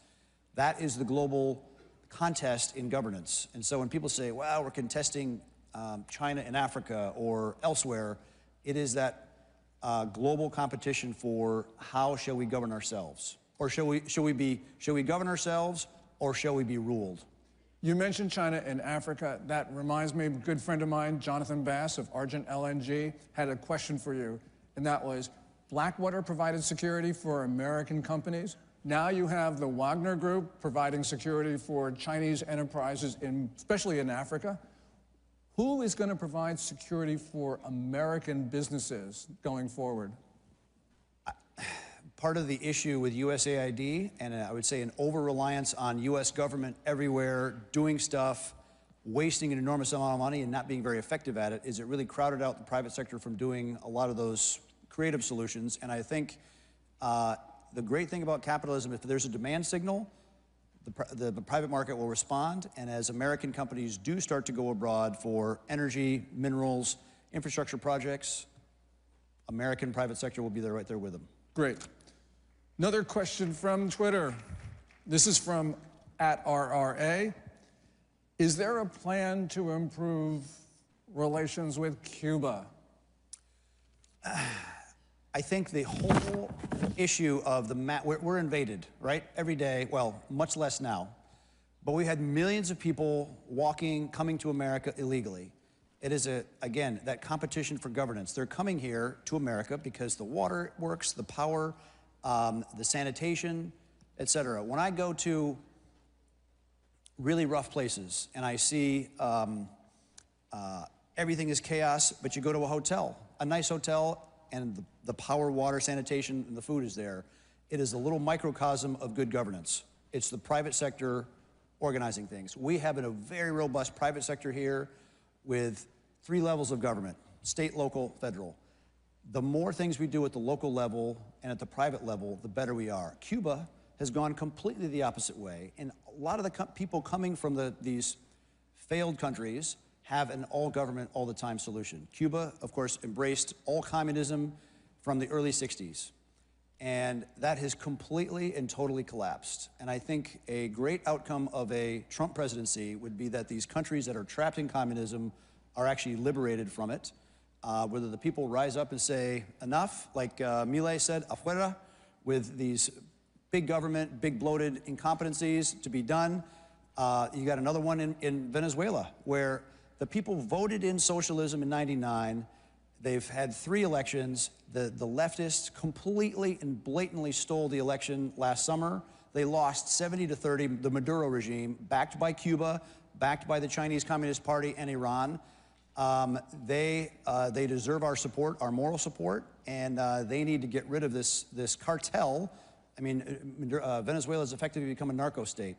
Speaker 6: That is the global contest in governance. And so when people say, well, we're contesting China in Africa or elsewhere, it is that global competition for how shall we govern ourselves? Or shall we govern ourselves, or shall we be ruled?
Speaker 4: You mentioned China and Africa. That reminds me, a good friend of mine, Jonathan Bass of Argent LNG, had a question for you, and that was, Blackwater provided security for American companies. Now you have the Wagner Group providing security for Chinese enterprises, especially in Africa. Who is going to provide security for American businesses going forward?
Speaker 6: Part of the issue with USAID, and I would say an over-reliance on U.S. government everywhere, doing stuff, wasting an enormous amount of money and not being very effective at it, is it really crowded out the private sector from doing a lot of those creative solutions. And I think the great thing about capitalism, if there's a demand signal, the private market will respond. And as American companies do start to go abroad for energy, minerals, infrastructure projects, American private sector will be there right there with them.
Speaker 4: Great. Another question from Twitter. This is from @RRA. Is there a plan to improve relations with Cuba?
Speaker 6: I think the whole issue of we're invaded, right? Every day, well, much less now. But we had millions of people coming to America illegally. It is, again, that competition for governance. They're coming here to America because the water works, the power, the sanitation, et cetera. When I go to really rough places and I see everything is chaos, but you go to a hotel, a nice hotel, and the power, water, sanitation, and the food is there, it is a little microcosm of good governance. It's the private sector organizing things. We have a very robust private sector here with 3 levels of government: state, local, federal. The more things we do at the local level and at the private level, the better we are. Cuba has gone completely the opposite way, and a lot of the people coming from these failed countries have an all-government, all-the-time solution. Cuba, of course, embraced all communism from the early 60s, and that has completely and totally collapsed. And I think a great outcome of a Trump presidency would be that these countries that are trapped in communism are actually liberated from it, whether the people rise up and say enough, like Milei said, afuera, with these big government, big bloated incompetencies to be done. You got another one in Venezuela, where the people voted in socialism in '99. They've had 3 elections. The leftists completely and blatantly stole the election last summer. They lost 70-30, the Maduro regime, backed by Cuba, backed by the Chinese Communist Party and Iran. They deserve our support, our moral support, and they need to get rid of this cartel. I mean, Venezuela has effectively become a narco state.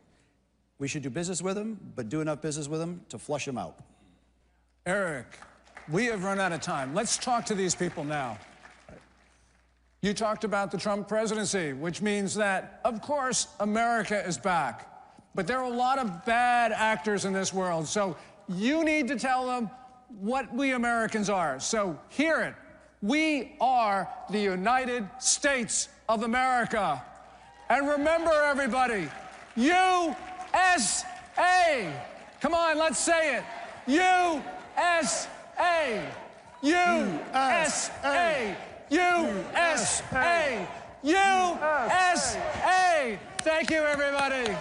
Speaker 6: We should do business with them, but do enough business with them to flush them out.
Speaker 4: Eric, we have run out of time. Let's talk to these people now. You talked about the Trump presidency, which means that, of course, America is back. But there are a lot of bad actors in this world, so you need to tell them what we Americans are. So hear it. We are the United States of America. And remember, everybody, USA. Come on, let's say it. USA. USA. USA. USA. Thank you, everybody.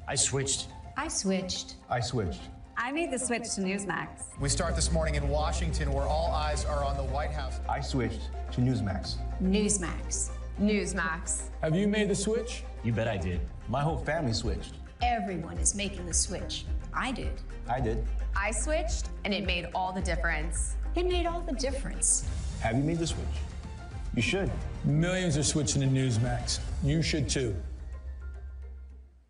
Speaker 7: I switched.
Speaker 8: I switched.
Speaker 7: I switched.
Speaker 8: I made the switch to Newsmax.
Speaker 7: We start this morning in Washington, where all eyes are on the White House. I switched to Newsmax.
Speaker 8: Newsmax.
Speaker 10: Newsmax.
Speaker 7: Have you made the switch? You bet I did. My whole family switched.
Speaker 8: Everyone is making the switch. I did.
Speaker 7: I did.
Speaker 10: I switched, and it made all the difference.
Speaker 8: It made all the difference.
Speaker 7: Have you made the switch? You should.
Speaker 11: Millions are switching to Newsmax. You should too.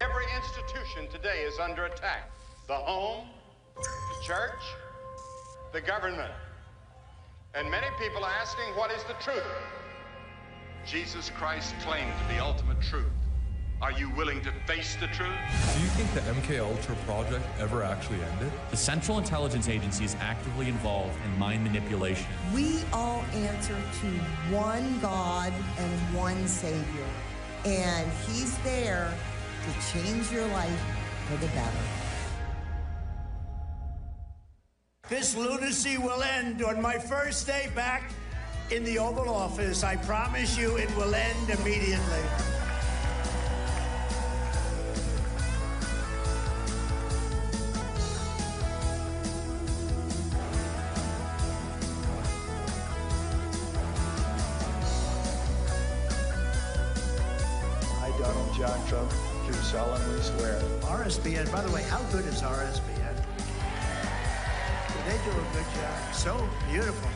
Speaker 16: Every institution today is under attack. The home, the church, the government. And many people are asking, what is the truth? Jesus Christ claimed the ultimate truth. Are you willing to face the truth?
Speaker 9: Do you think the MKUltra project ever actually ended?
Speaker 26: The Central Intelligence Agency is actively involved in mind manipulation.
Speaker 27: We all answer to one God and one Savior, and He's there to change your life for the better.
Speaker 5: This lunacy will end on my first day back in the Oval Office. I promise you it will end immediately.
Speaker 28: I, Donald John Trump, do solemnly swear.
Speaker 5: RSBN, by the way, how good is RSBN? They do a good job. So beautiful.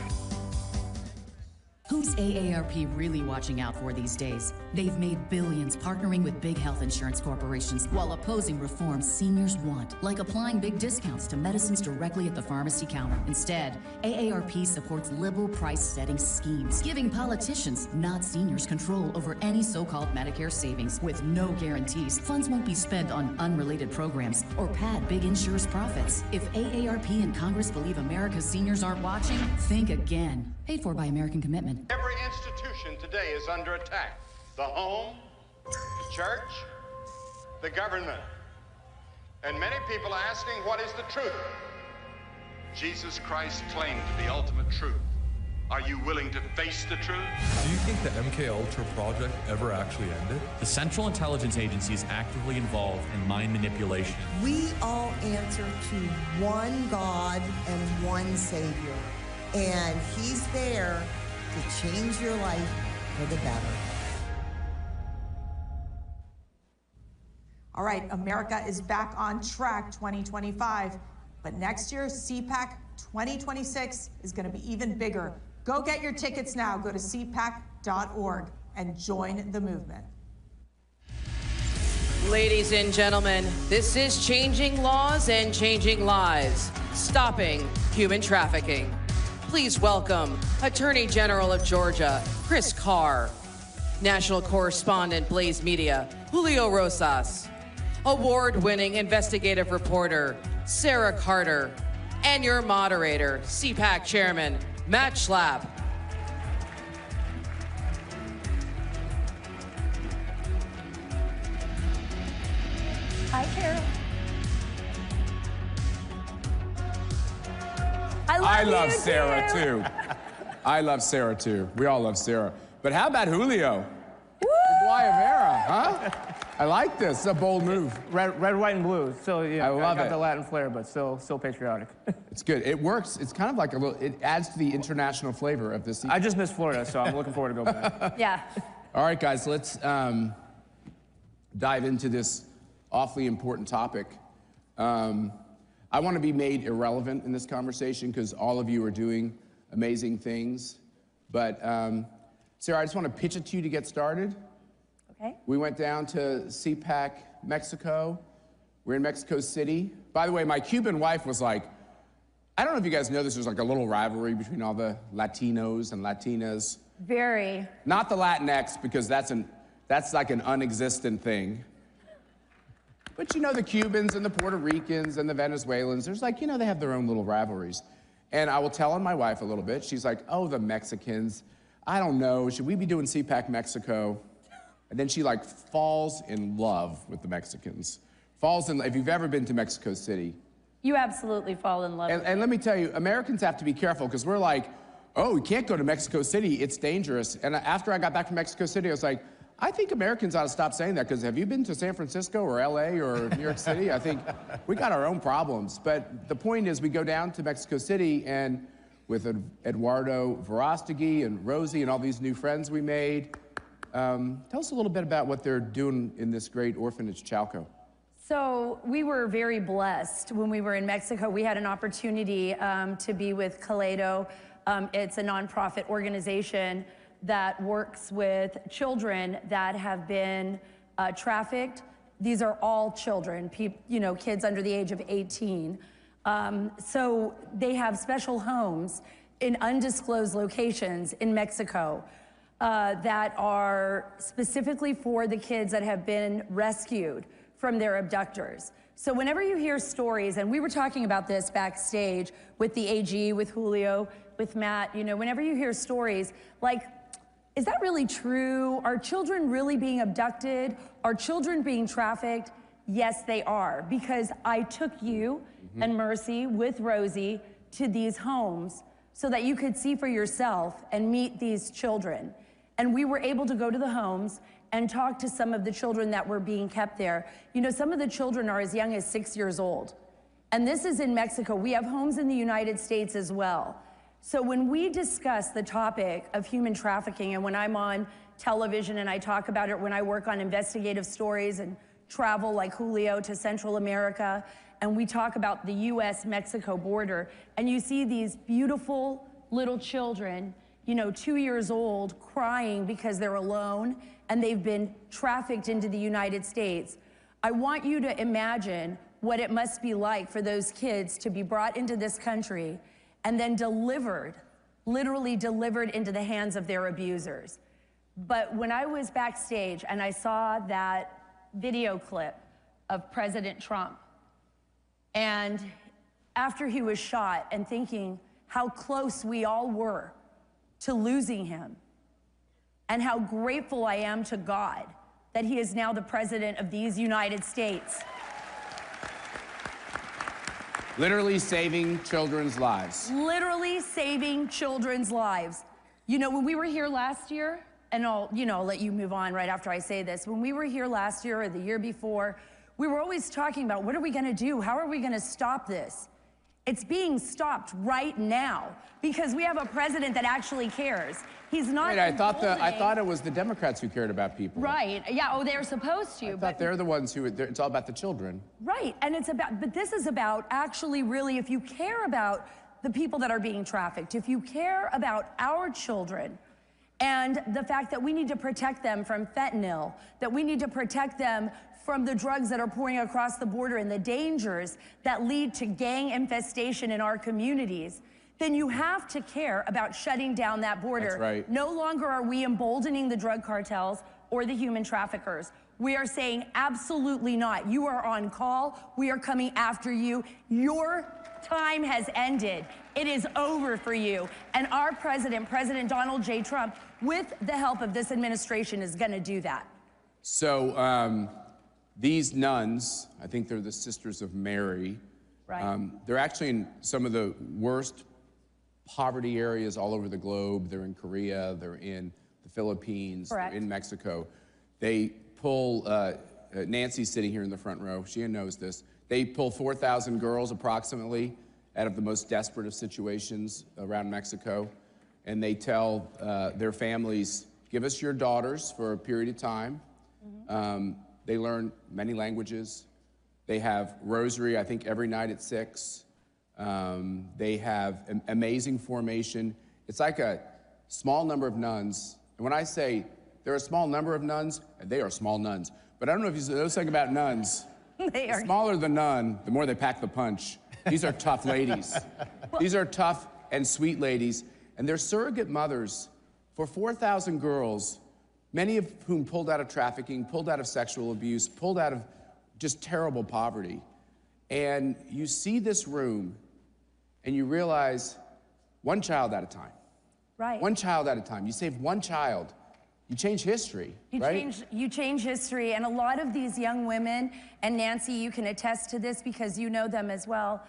Speaker 13: Who's AARP really watching out for these days? They've made billions partnering with big health insurance corporations while opposing reforms seniors want, like applying big discounts to medicines directly at the pharmacy counter. Instead, AARP supports liberal price-setting schemes, giving politicians, not seniors, control over any so-called Medicare savings with no guarantees. Funds won't be spent on unrelated programs or pad big insurers' profits. If AARP and Congress believe America's seniors aren't watching, think again. Paid for by American Commitment.
Speaker 16: Every institution today is under attack. The home, the church, the government. And many people are asking, what is the truth? Jesus Christ claimed the ultimate truth. Are you willing to face the truth?
Speaker 9: Do you think the MK Ultra project ever actually ended?
Speaker 26: The Central Intelligence Agency is actively involved in mind manipulation.
Speaker 27: We all answer to one God and one Savior. And He's there to change your life for the better.
Speaker 15: All right, America is back on track 2025. But next year, CPAC 2026 is going to be even bigger. Go get your tickets now. Go to cpac.org and join the movement.
Speaker 2: Ladies and gentlemen, this is Changing Laws and Changing Lives, Stopping Human Trafficking. Please welcome Attorney General of Georgia, Chris Carr, National Correspondent, Blaze Media, Julio Rosas, award-winning investigative reporter, Sarah Carter, and your moderator, CPAC Chairman, Matt Schlapp.
Speaker 17: Hi, Carol.
Speaker 18: I love Sarah too. I love Sarah too. We all love Sarah. But how about Julio?
Speaker 17: Woo!
Speaker 18: Guayavera, huh? I like this. It's a bold move.
Speaker 20: Red, white, and blue. Still, yeah,
Speaker 18: I love
Speaker 20: got
Speaker 18: it.
Speaker 20: the Latin flair, but still patriotic.
Speaker 18: It's good. It works. It's kind of like a little. It adds to the international flavor of this.
Speaker 20: I just missed Florida, so I'm looking forward to going back.
Speaker 17: Yeah.
Speaker 18: All right, guys. Let's dive into this awfully important topic. I want to be made irrelevant in this conversation because all of you are doing amazing things. But Sarah, I just want to pitch it to you to get started.
Speaker 17: Okay.
Speaker 18: We went down to CPAC, Mexico. We're in Mexico City. By the way, my Cuban wife was like, I don't know if you guys know this, there's like a little rivalry between all the Latinos and Latinas.
Speaker 17: Very.
Speaker 18: Not the Latinx, because that's like an unexistent thing. But you know, the Cubans and the Puerto Ricans and the Venezuelans, there's like, you know, they have their own little rivalries. And I will tell on my wife a little bit. She's like, oh, the Mexicans. I don't know, should we be doing CPAC Mexico? And then she like falls in love with the Mexicans. If you've ever been to Mexico City.
Speaker 17: You absolutely fall in love with
Speaker 18: And let me tell you, Americans have to be careful because we're like, oh, we can't go to Mexico City, it's dangerous. And after I got back from Mexico City, I was like, I think Americans ought to stop saying that because have you been to San Francisco or LA or New York City? I think we got our own problems. But the point is we go down to Mexico City and with Eduardo Verostegui and Rosie and all these new friends we made, tell us a little bit about what they're doing in this great orphanage, Chalco.
Speaker 17: So we were very blessed when we were in Mexico. We had an opportunity to be with Coledo. It's a nonprofit organization that works with children that have been trafficked. These are all children, kids under the age of 18. So they have special homes in undisclosed locations in Mexico that are specifically for the kids that have been rescued from their abductors. So whenever you hear stories, and we were talking about this backstage with the AG, with Julio, with Matt, whenever you hear stories like, is that really true? Are children really being abducted? Are children being trafficked? Yes, they are, because I took you and Mercy with Rosie to these homes so that you could see for yourself and meet these children. And we were able to go to the homes and talk to some of the children that were being kept there. Some of the children are as young as 6 years old. And this is in Mexico. We have homes in the United States as well. So when we discuss the topic of human trafficking, and when I'm on television and I talk about it, when I work on investigative stories and travel like Julio to Central America, and we talk about the US-Mexico border, and you see these beautiful little children, 2 years old, crying because they're alone and they've been trafficked into the United States. I want you to imagine what it must be like for those kids to be brought into this country and then delivered, literally delivered into the hands of their abusers. But when I was backstage and I saw that video clip of President Trump, and after he was shot, and thinking how close we all were to losing him, and how grateful I am to God that he is now the president of these United States.
Speaker 18: Literally saving children's lives.
Speaker 17: Literally saving children's lives. When we were here last year, and I'll let you move on right after I say this. When we were here last year or the year before, we were always talking about, what are we gonna do? How are we gonna stop this? It's being stopped right now because we have a president that actually cares. He's not.
Speaker 18: Wait, I thought it was the Democrats who cared about people.
Speaker 17: Right. Yeah. Oh, they're supposed to.
Speaker 18: I thought they're the ones who. It's all about the children.
Speaker 17: Right. And but this is about actually, really, if you care about the people that are being trafficked, if you care about our children, and the fact that we need to protect them from fentanyl, that we need to protect them from the drugs that are pouring across the border and the dangers that lead to gang infestation in our communities, then you have to care about shutting down that border.
Speaker 18: That's right.
Speaker 17: No longer are we emboldening the drug cartels or the human traffickers. We are saying absolutely not. You are on call. We are coming after you. Your time has ended. It is over for you. And our president, President Donald J. Trump, with the help of this administration, is going to do that.
Speaker 18: So these nuns, I think they're the Sisters of Mary.
Speaker 17: Right.
Speaker 18: They're actually in some of the worst poverty areas all over the globe. They're in Korea, they're in the Philippines,
Speaker 17: Correct.
Speaker 18: They're in Mexico. They pull, Nancy's sitting here in the front row, she knows this. They pull 4,000 girls approximately out of the most desperate of situations around Mexico. And they tell their families, give us your daughters for a period of time. Mm-hmm. They learn many languages. They have rosary, I think, every night at 6. They have amazing formation. It's like a small number of nuns. And when I say they're a small number of nuns, they are small nuns. But I don't know if you know something about nuns.
Speaker 17: They are.
Speaker 18: The smaller the nun, the more they pack the punch. These are tough ladies. These are tough and sweet ladies. And they're surrogate mothers for 4,000 girls, many of whom pulled out of trafficking, pulled out of sexual abuse, pulled out of just terrible poverty. And you see this room and you realize one child at a time.
Speaker 17: Right.
Speaker 18: One child at a time. You save one child, you change history, right?
Speaker 17: You change history. And a lot of these young women, and Nancy, you can attest to this because you know them as well,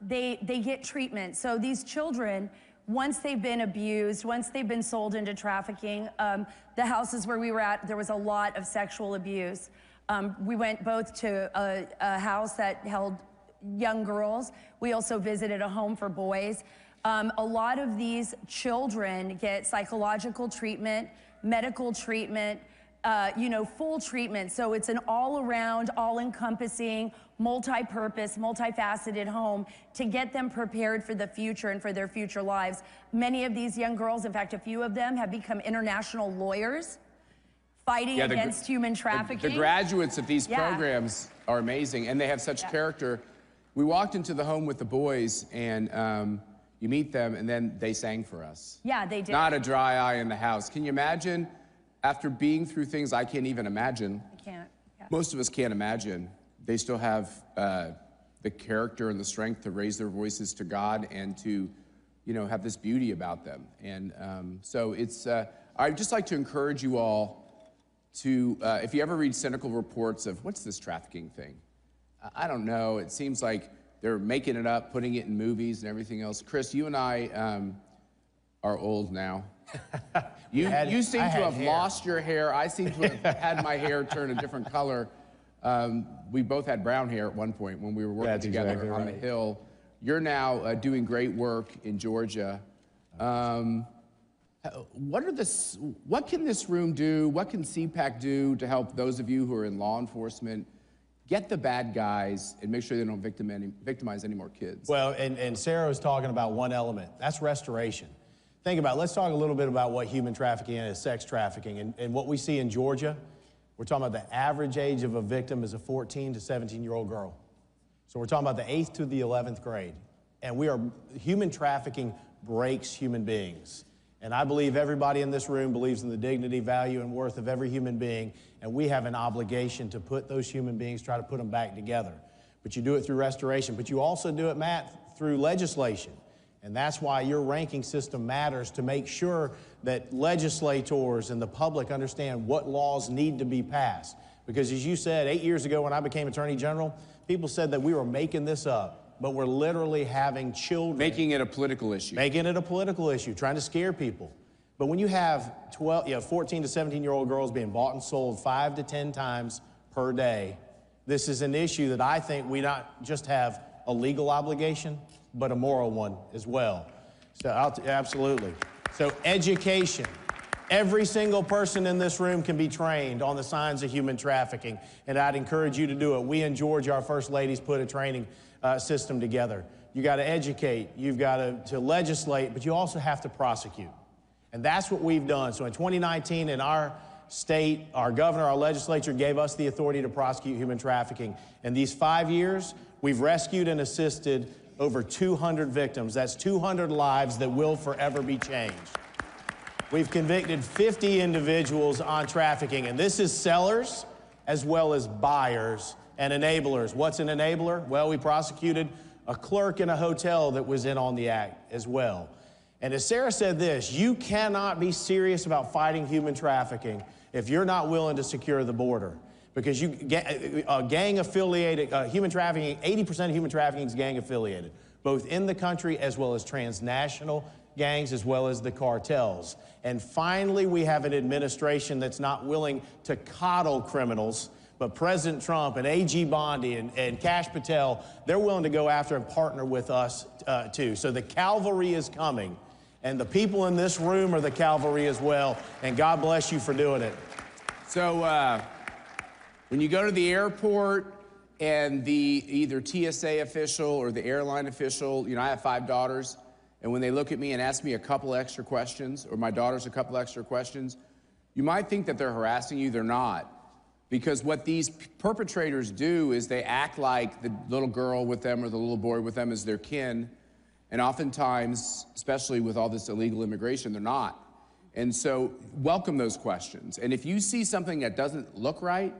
Speaker 17: they get treatment. So these children, once they've been abused, once they've been sold into trafficking, the houses where we were at, there was a lot of sexual abuse. We went both to a house that held young girls. We also visited a home for boys. A lot of these children get psychological treatment, medical treatment, full treatment. So it's an all-around, all-encompassing, multi-purpose, multifaceted home to get them prepared for the future and for their future lives. Many of these young girls, in fact, a few of them have become international lawyers fighting against human trafficking.
Speaker 18: The graduates of these programs are amazing, and they have such character. We walked into the home with the boys, and you meet them, and then they sang for us.
Speaker 17: Yeah, they did.
Speaker 18: Not a dry eye in the house. Can you imagine, after being through things I can't even imagine?
Speaker 17: I can't. Yeah.
Speaker 18: Most of us can't imagine. They still have the character and the strength to raise their voices to God and to, have this beauty about them. And so it's, I'd just like to encourage you all to, if you ever read cynical reports of, what's this trafficking thing? I don't know. It seems like they're making it up, putting it in movies and everything else. Chris, you and I are old now. You seem to have lost your hair. I seem to have had my hair turn a different color. We both had brown hair at one point when we were working together on the Hill. You're now doing great work in Georgia. What can this room do? What can CPAC do to help those of you who are in law enforcement get the bad guys and make sure they don't victimize any more kids?
Speaker 1: Well, and Sarah was talking about one element. That's restoration. think about it. Let's talk a little bit about what human trafficking is, sex trafficking. And what we see in Georgia, we're talking about the average age of a victim is a 14 to 17-year-old girl. So we're talking about the 8th to the 11th grade. And human trafficking breaks human beings. And I believe everybody in this room believes in the dignity, value, and worth of every human being, and we have an obligation to put those human beings, try to put them back together. But you do it through restoration, but you also do it, Matt, through legislation. And that's why your ranking system matters, to make sure that legislators and the public understand what laws need to be passed. Because as you said, 8 years ago when I became Attorney General, people said that we were making this up. But we're literally having children.
Speaker 18: Making it a political issue.
Speaker 1: Making it a political issue, trying to scare people. But when you have 14 to 17-year-old girls being bought and sold 5 to 10 times per day, this is an issue that I think we not just have a legal obligation, but a moral one as well. So absolutely. So education. Every single person in this room can be trained on the signs of human trafficking, and I'd encourage you to do it. We in Georgia, our First Ladies, put a training system together. You got to educate, you've got to legislate, but you also have to prosecute. And that's what we've done. So in 2019, in our state, our governor, our legislature gave us the authority to prosecute human trafficking. In these 5 years, we've rescued and assisted over 200 victims. That's 200 lives that will forever be changed. We've convicted 50 individuals on trafficking, and this is sellers as well as buyers and enablers. What's an enabler? Well, we prosecuted a clerk in a hotel that was in on the act as well. And as Sarah said this, you cannot be serious about fighting human trafficking if you're not willing to secure the border. Because gang-affiliated, human trafficking, 80% of human trafficking is gang-affiliated, both in the country as well as transnational gangs as well as the cartels. And finally, we have an administration that's not willing to coddle criminals, but President Trump and A.G. Bondi and Kash Patel, they're willing to go after and partner with us too. So the cavalry is coming, and the people in this room are the cavalry as well, and God bless you for doing it.
Speaker 18: So when you go to the airport and the either TSA official or the airline official, you know, I have 5 daughters, and when they look at me and ask me a couple extra questions, or my daughters a couple extra questions, you might think that they're harassing you. They're not. Because what these perpetrators do is they act like the little girl with them or the little boy with them is their kin. And oftentimes, especially with all this illegal immigration, they're not. And so welcome those questions. And if you see something that doesn't look right,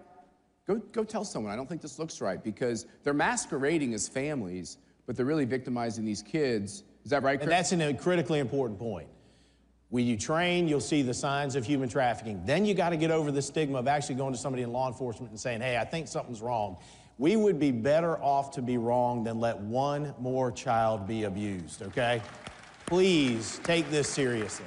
Speaker 18: go tell someone, I don't think this looks right, because they're masquerading as families, but they're really victimizing these kids. Is that right, Chris?
Speaker 1: And that's a critically important point. When you train, you'll see the signs of human trafficking. Then you got to get over the stigma of actually going to somebody in law enforcement and saying, hey, I think something's wrong. We would be better off to be wrong than let one more child be abused, okay? Please take this seriously.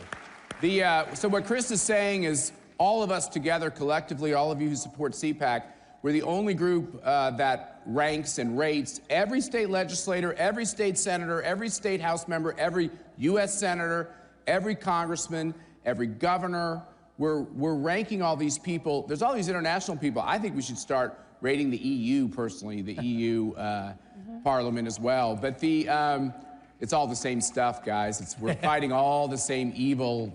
Speaker 18: So what Chris is saying is all of us together collectively, all of you who support CPAC, we're the only group that ranks and rates every state legislator, every state senator, every state House member, every U.S. senator, every congressman, every governor. We're ranking all these people. There's all these international people. I think we should start rating the EU personally, the EU Parliament as well. But it's all the same stuff, guys. We're fighting all the same evil,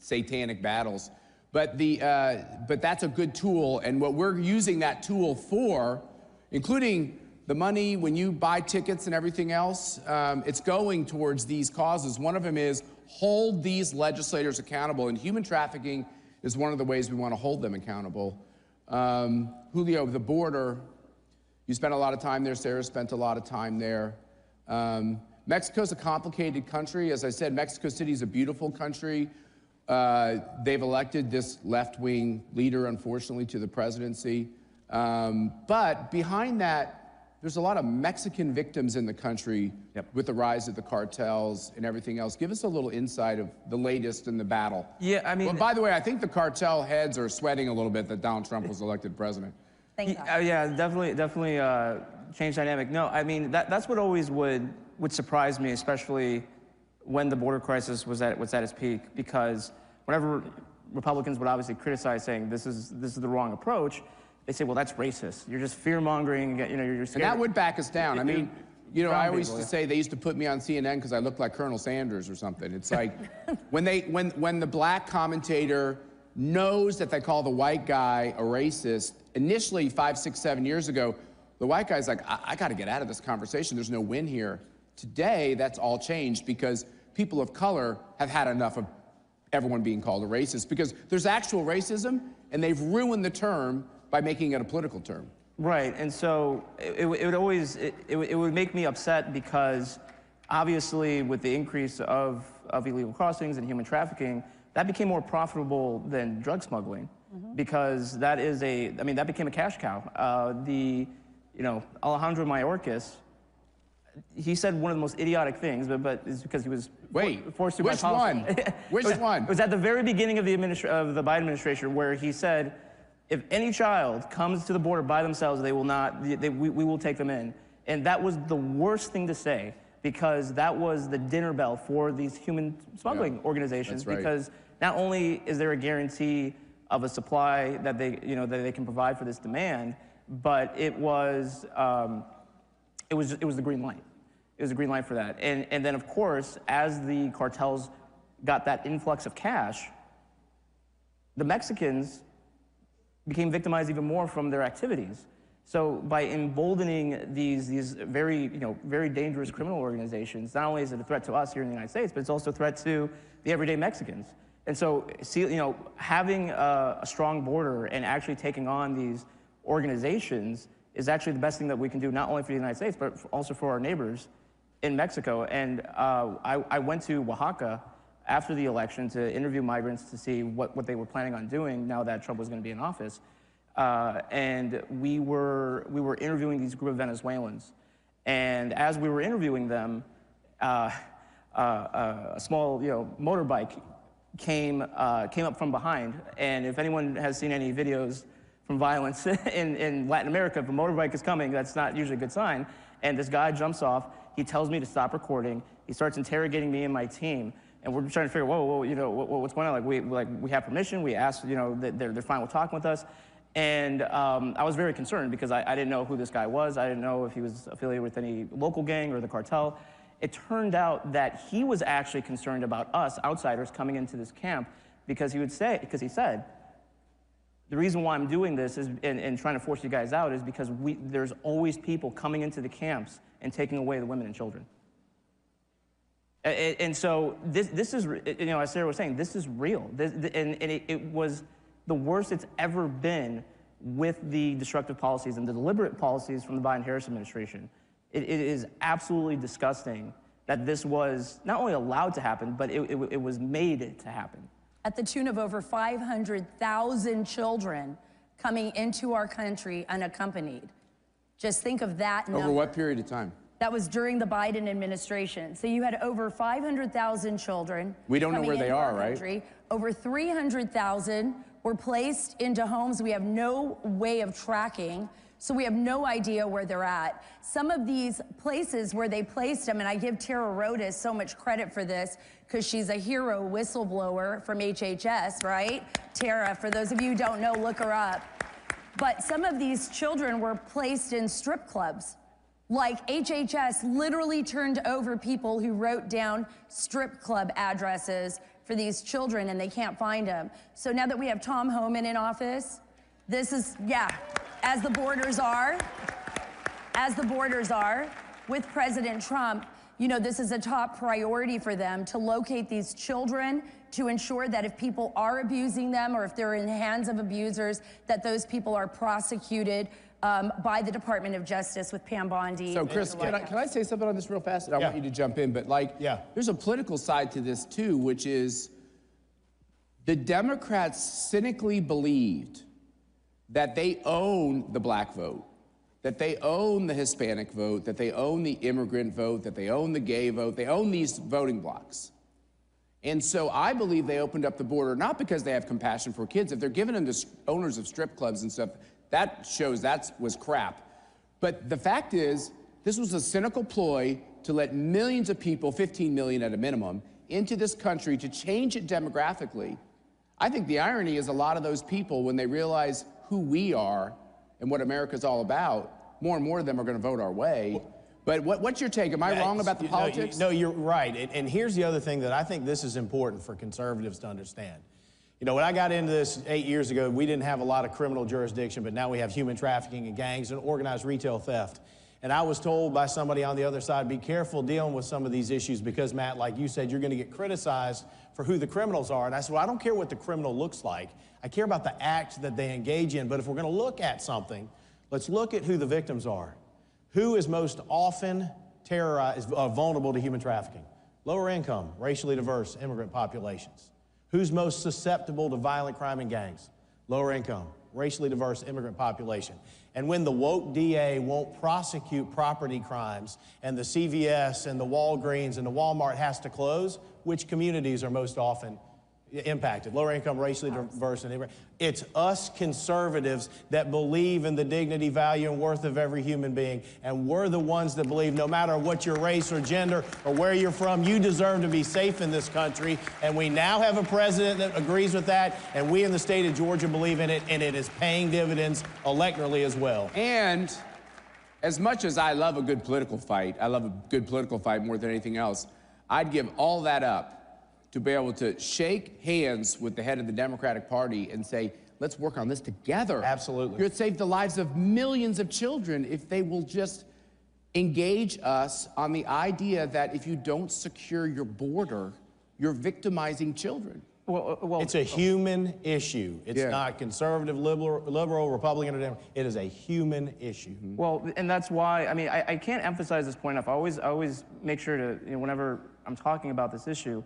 Speaker 18: satanic battles. But that's a good tool, and what we're using that tool for, including the money when you buy tickets and everything else, it's going towards these causes. One of them is hold these legislators accountable, and human trafficking is one of the ways we want to hold them accountable. Julio, the border, you spent a lot of time there. Sarah spent a lot of time there. Mexico's a complicated country. As I said, Mexico City is a beautiful country. They've elected this left-wing leader, unfortunately, to the presidency. But behind that, there's a lot of Mexican victims in the country with the rise of the cartels and everything else. Give us a little insight of the latest in the battle.
Speaker 20: Yeah, I mean...
Speaker 18: Well, by the way, I think the cartel heads are sweating a little bit that Donald Trump was elected president.
Speaker 20: Thank God. Yeah, definitely change dynamic. No, I mean, that's what always would surprise me, especially when the border crisis was at its peak, because whenever Republicans would obviously criticize saying this is the wrong approach, they say, well, that's racist. You're just fear-mongering, you know, you're scared.
Speaker 18: And that would back us down. I mean, You know, I always used to say they used to put me on CNN because I looked like Colonel Sanders or something. It's like when the black commentator knows that they call the white guy a racist, initially 5, 6, 7 years ago, the white guy's like, I got to get out of this conversation. There's no win here. Today, that's all changed because people of color have had enough of everyone being called a racist because there's actual racism and they've ruined the term by making it a political term.
Speaker 20: Right, and so it would make me upset because obviously with the increase of illegal crossings and human trafficking, that became more profitable than drug smuggling because that became a cash cow. Alejandro Mayorkas, he said one of the most idiotic things, but it's because he was forced to by policy.
Speaker 18: Which one?
Speaker 20: It was at the very beginning of the Biden administration where he said, if any child comes to the border by themselves, we will take them in. And that was the worst thing to say because that was the dinner bell for these human smuggling organizations.
Speaker 18: That's right.
Speaker 20: Because not only is there a guarantee of a supply that they can provide for this demand, but it was the green light. It was a green light for that. And then of course, as the cartels got that influx of cash, the Mexicans became victimized even more from their activities. So by emboldening these very dangerous criminal organizations, not only is it a threat to us here in the United States, but it's also a threat to the everyday Mexicans. And so, having a strong border and actually taking on these organizations is actually the best thing that we can do, not only for the United States, but also for our neighbors in Mexico. And I went to Oaxaca after the election to interview migrants to see what they were planning on doing now that Trump was going to be in office. And we were interviewing these group of Venezuelans. And as we were interviewing them, a small motorbike came up from behind. And if anyone has seen any videos from violence in Latin America, if a motorbike is coming, that's not usually a good sign. And this guy jumps off. He tells me to stop recording. He starts interrogating me and my team. And we're trying to figure, whoa, what's going on? We have permission. We asked, that they're fine with talking with us. And I was very concerned because I didn't know who this guy was. I didn't know if he was affiliated with any local gang or the cartel. It turned out that he was actually concerned about us outsiders coming into this camp because he said, the reason why I'm doing this is, and trying to force you guys out is because there's always people coming into the camps and taking away the women and children. And so this is, as Sarah was saying, this is real. It was the worst it's ever been with the destructive policies and the deliberate policies from the Biden-Harris administration. It is absolutely disgusting that this was not only allowed to happen, but it was made to happen.
Speaker 17: At the tune of over 500,000 children coming into our country unaccompanied. Just think of that number.
Speaker 18: Over what period of time?
Speaker 17: That was during the Biden administration. So you had over 500,000 children.
Speaker 18: We don't know where they are, right?
Speaker 17: Over 300,000 were placed into homes we have no way of tracking. So we have no idea where they're at. Some of these places where they placed them, and I give Tara Rodas so much credit for this because she's a hero whistleblower from HHS, right? Tara, for those of you who don't know, look her up. But some of these children were placed in strip clubs. Like HHS literally turned over people who wrote down strip club addresses for these children and they can't find them. So now that we have Tom Homan in office, this is, as the borders are, with President Trump, this is a top priority for them to locate these children, to ensure that if people are abusing them or if they're in the hands of abusers, that those people are prosecuted by the Department of Justice with Pam Bondi.
Speaker 18: So Chris, can I say something on this real fast? I want you to jump in, but there's a political side to this too, which is the Democrats cynically believed that they own the black vote, that they own the Hispanic vote, that they own the immigrant vote, that they own the gay vote, they own these voting blocks. And so I believe they opened up the border, not because they have compassion for kids. If they're giving them to owners of strip clubs and stuff, that shows that was crap. But the fact is, this was a cynical ploy to let millions of people, 15 million at a minimum, into this country to change it demographically. I think the irony is a lot of those people, when they realize who we are and what America's all about, more and more of them are going to vote our way. But what's your take? Am I wrong about the politics?
Speaker 1: No, you're right. And here's the other thing that I think this is important for conservatives to understand. You know, when I got into this 8 years ago, we didn't have a lot of criminal jurisdiction, but now we have human trafficking and gangs and organized retail theft. And I was told by somebody on the other side, be careful dealing with some of these issues because, Matt, like you said, you're going to get criticized for who the criminals are. And I said, well, I don't care what the criminal looks like. I care about the act that they engage in. But if we're going to look at something, let's look at who the victims are. Who is most often terrorized, vulnerable to human trafficking? Lower income, racially diverse immigrant populations. Who's most susceptible to violent crime and gangs? Lower income, racially diverse immigrant population. And when the woke DA won't prosecute property crimes and the CVS and the Walgreens and the Walmart has to close, which communities are most often impacted? Lower income, racially diverse, and immigrant. It's us conservatives that believe in the dignity, value, and worth of every human being. And we're the ones that believe no matter what your race or gender or where you're from, you deserve to be safe in this country. And we now have a president that agrees with that. And we in the state of Georgia believe in it. And it is paying dividends electorally as well.
Speaker 18: And as much as I love a good political fight, I love a good political fight more than anything else, I'd give all that up to be able to shake hands with the head of the Democratic Party and say, let's work on this together.
Speaker 1: Absolutely.
Speaker 18: It would save the lives of millions of children if they will just engage us on the idea that if you don't secure your border, you're victimizing children.
Speaker 1: Well, it's a human issue. It's not conservative, liberal, Republican, or Democrat. It is a human issue.
Speaker 20: Well, and that's why, I mean, I can't emphasize this point enough. I always make sure to, you know, whenever I'm talking about this issue,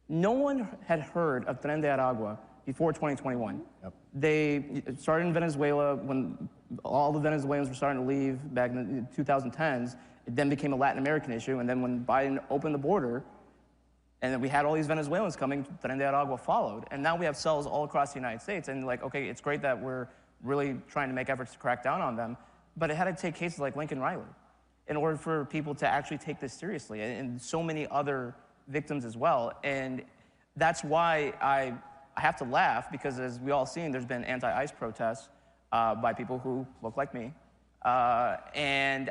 Speaker 20: no one had heard of Tren de Aragua before 2021.
Speaker 1: Yep.
Speaker 20: They started in Venezuela when all the Venezuelans were starting to leave back in the 2010s. It then became a Latin American issue, and then when Biden opened the border, and then we had all these Venezuelans coming, Tren de Aragua followed. And now we have cells all across the United States, and like, okay, it's great that we're really trying to make efforts to crack down on them, but it had to take cases like Lincoln Riley in order for people to actually take this seriously, and so many other victims as well. And that's why I have to laugh, because as we all seen, there's been anti-ICE protests by people who look like me. And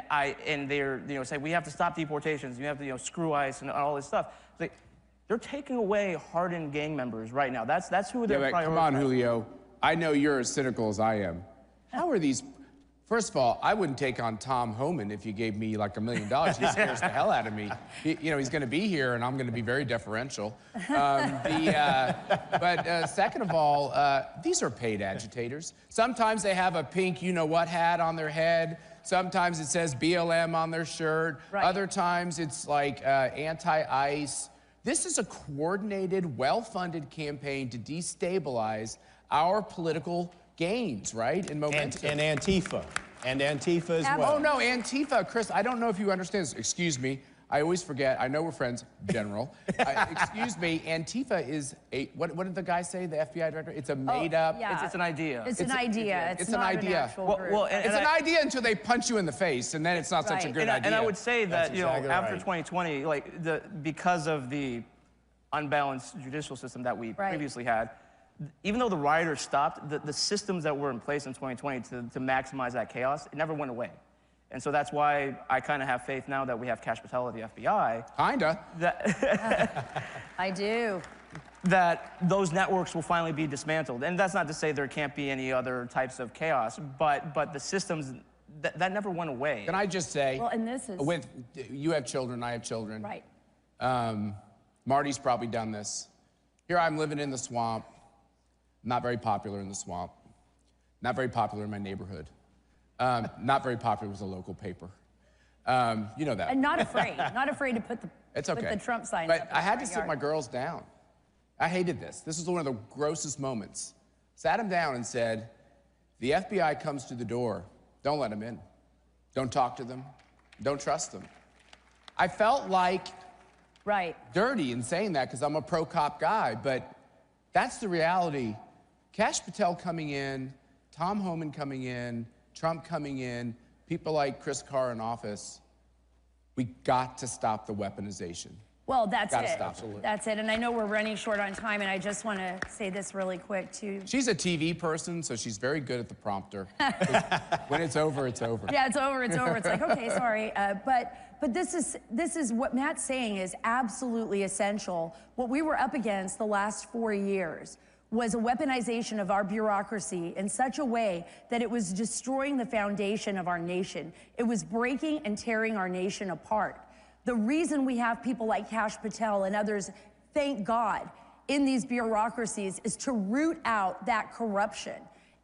Speaker 20: they're, you know, say, we have to stop deportations, you have to, you know, screw ICE and all this stuff. They're taking away hardened gang members right now. That's who they're prioritizing.
Speaker 18: Come on, Julio. I know you're as cynical as I am. How are these? First of all, I wouldn't take on Tom Homan if you gave me like $1 million. He scares the hell out of me. You know, he's going to be here, and I'm going to be very deferential. Second of all, these are paid agitators. Sometimes they have a pink you-know-what hat on their head. Sometimes it says BLM on their shirt. Right. Other times it's like anti-ICE. This is a coordinated, well-funded campaign to destabilize our political gains, right? And momentum.
Speaker 1: And Antifa. And Antifa as well.
Speaker 18: Oh, no, Antifa. Chris, I don't know if you understand this. Excuse me. I always forget. I know we're friends, General. Excuse me. Antifa is a, what did the guy say, the FBI director? It's a made-up.
Speaker 17: Yeah.
Speaker 20: It's an idea.
Speaker 17: It's an idea. It's not
Speaker 18: an idea.
Speaker 17: An actual group.
Speaker 18: It's an idea until they punch you in the face, and then it's not such a good idea.
Speaker 20: And I would say that,
Speaker 1: That's
Speaker 20: you know,
Speaker 1: exactly
Speaker 20: after
Speaker 1: right.
Speaker 20: 2020, like because of the unbalanced judicial system that we previously had, even though the rioters stopped, the systems that were in place in 2020 to maximize that chaos, it never went away. And so that's why I kind of have faith now that we have Kash Patel at the FBI.
Speaker 18: Kinda.
Speaker 17: I do.
Speaker 20: That those networks will finally be dismantled. And that's not to say there can't be any other types of chaos, but the systems, that never went away.
Speaker 18: Can I just say,
Speaker 17: well, and this is...
Speaker 18: you have children, I have children.
Speaker 17: Right.
Speaker 18: Marty's probably done this. Here I'm living in the swamp. Not very popular in the swamp. Not very popular in my neighborhood. Not very popular with a local paper. You know that.
Speaker 17: And not afraid to put the Trump signs up.
Speaker 18: But I had to sit my girls down. I hated this. This was one of the grossest moments. Sat them down and said, the FBI comes to the door. Don't let them in. Don't talk to them. Don't trust them. I felt like dirty in saying that because I'm a pro-cop guy, but that's the reality. Kash Patel coming in, Tom Homan coming in, Trump coming in, people like Chris Carr in office, we got to stop the weaponization.
Speaker 17: Well, that's
Speaker 18: Gotta
Speaker 17: it.
Speaker 18: stop. Absolutely.
Speaker 17: That's it. And I know we're running short on time, and I just want to say this really quick, too.
Speaker 18: She's a TV person, so she's very good at the prompter. When it's over, it's over.
Speaker 17: Yeah, it's over, it's over. It's like, okay, sorry. But this is what Matt's saying is absolutely essential. What we were up against the last 4 years was a weaponization of our bureaucracy in such a way that it was destroying the foundation of our nation. It was breaking and tearing our nation apart. The reason we have people like Kash Patel and others, thank God, in these bureaucracies is to root out that corruption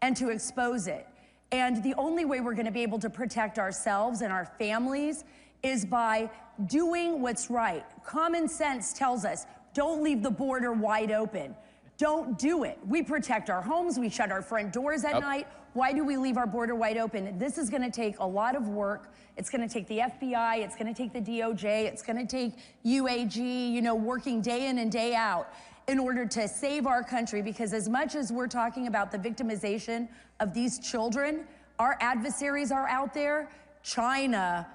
Speaker 17: and to expose it. And the only way we're going to be able to protect ourselves and our families is by doing what's right. Common sense tells us, don't leave the border wide open. Don't do it. We protect our homes, we shut our front doors at night. Why do we leave our border wide open? This is going to take a lot of work. It's going to take the FBI, it's going to take the DOJ, it's going to take UAG, you know, working day in and day out in order to save our country, because as much as we're talking about the victimization of these children, our adversaries are out there, China,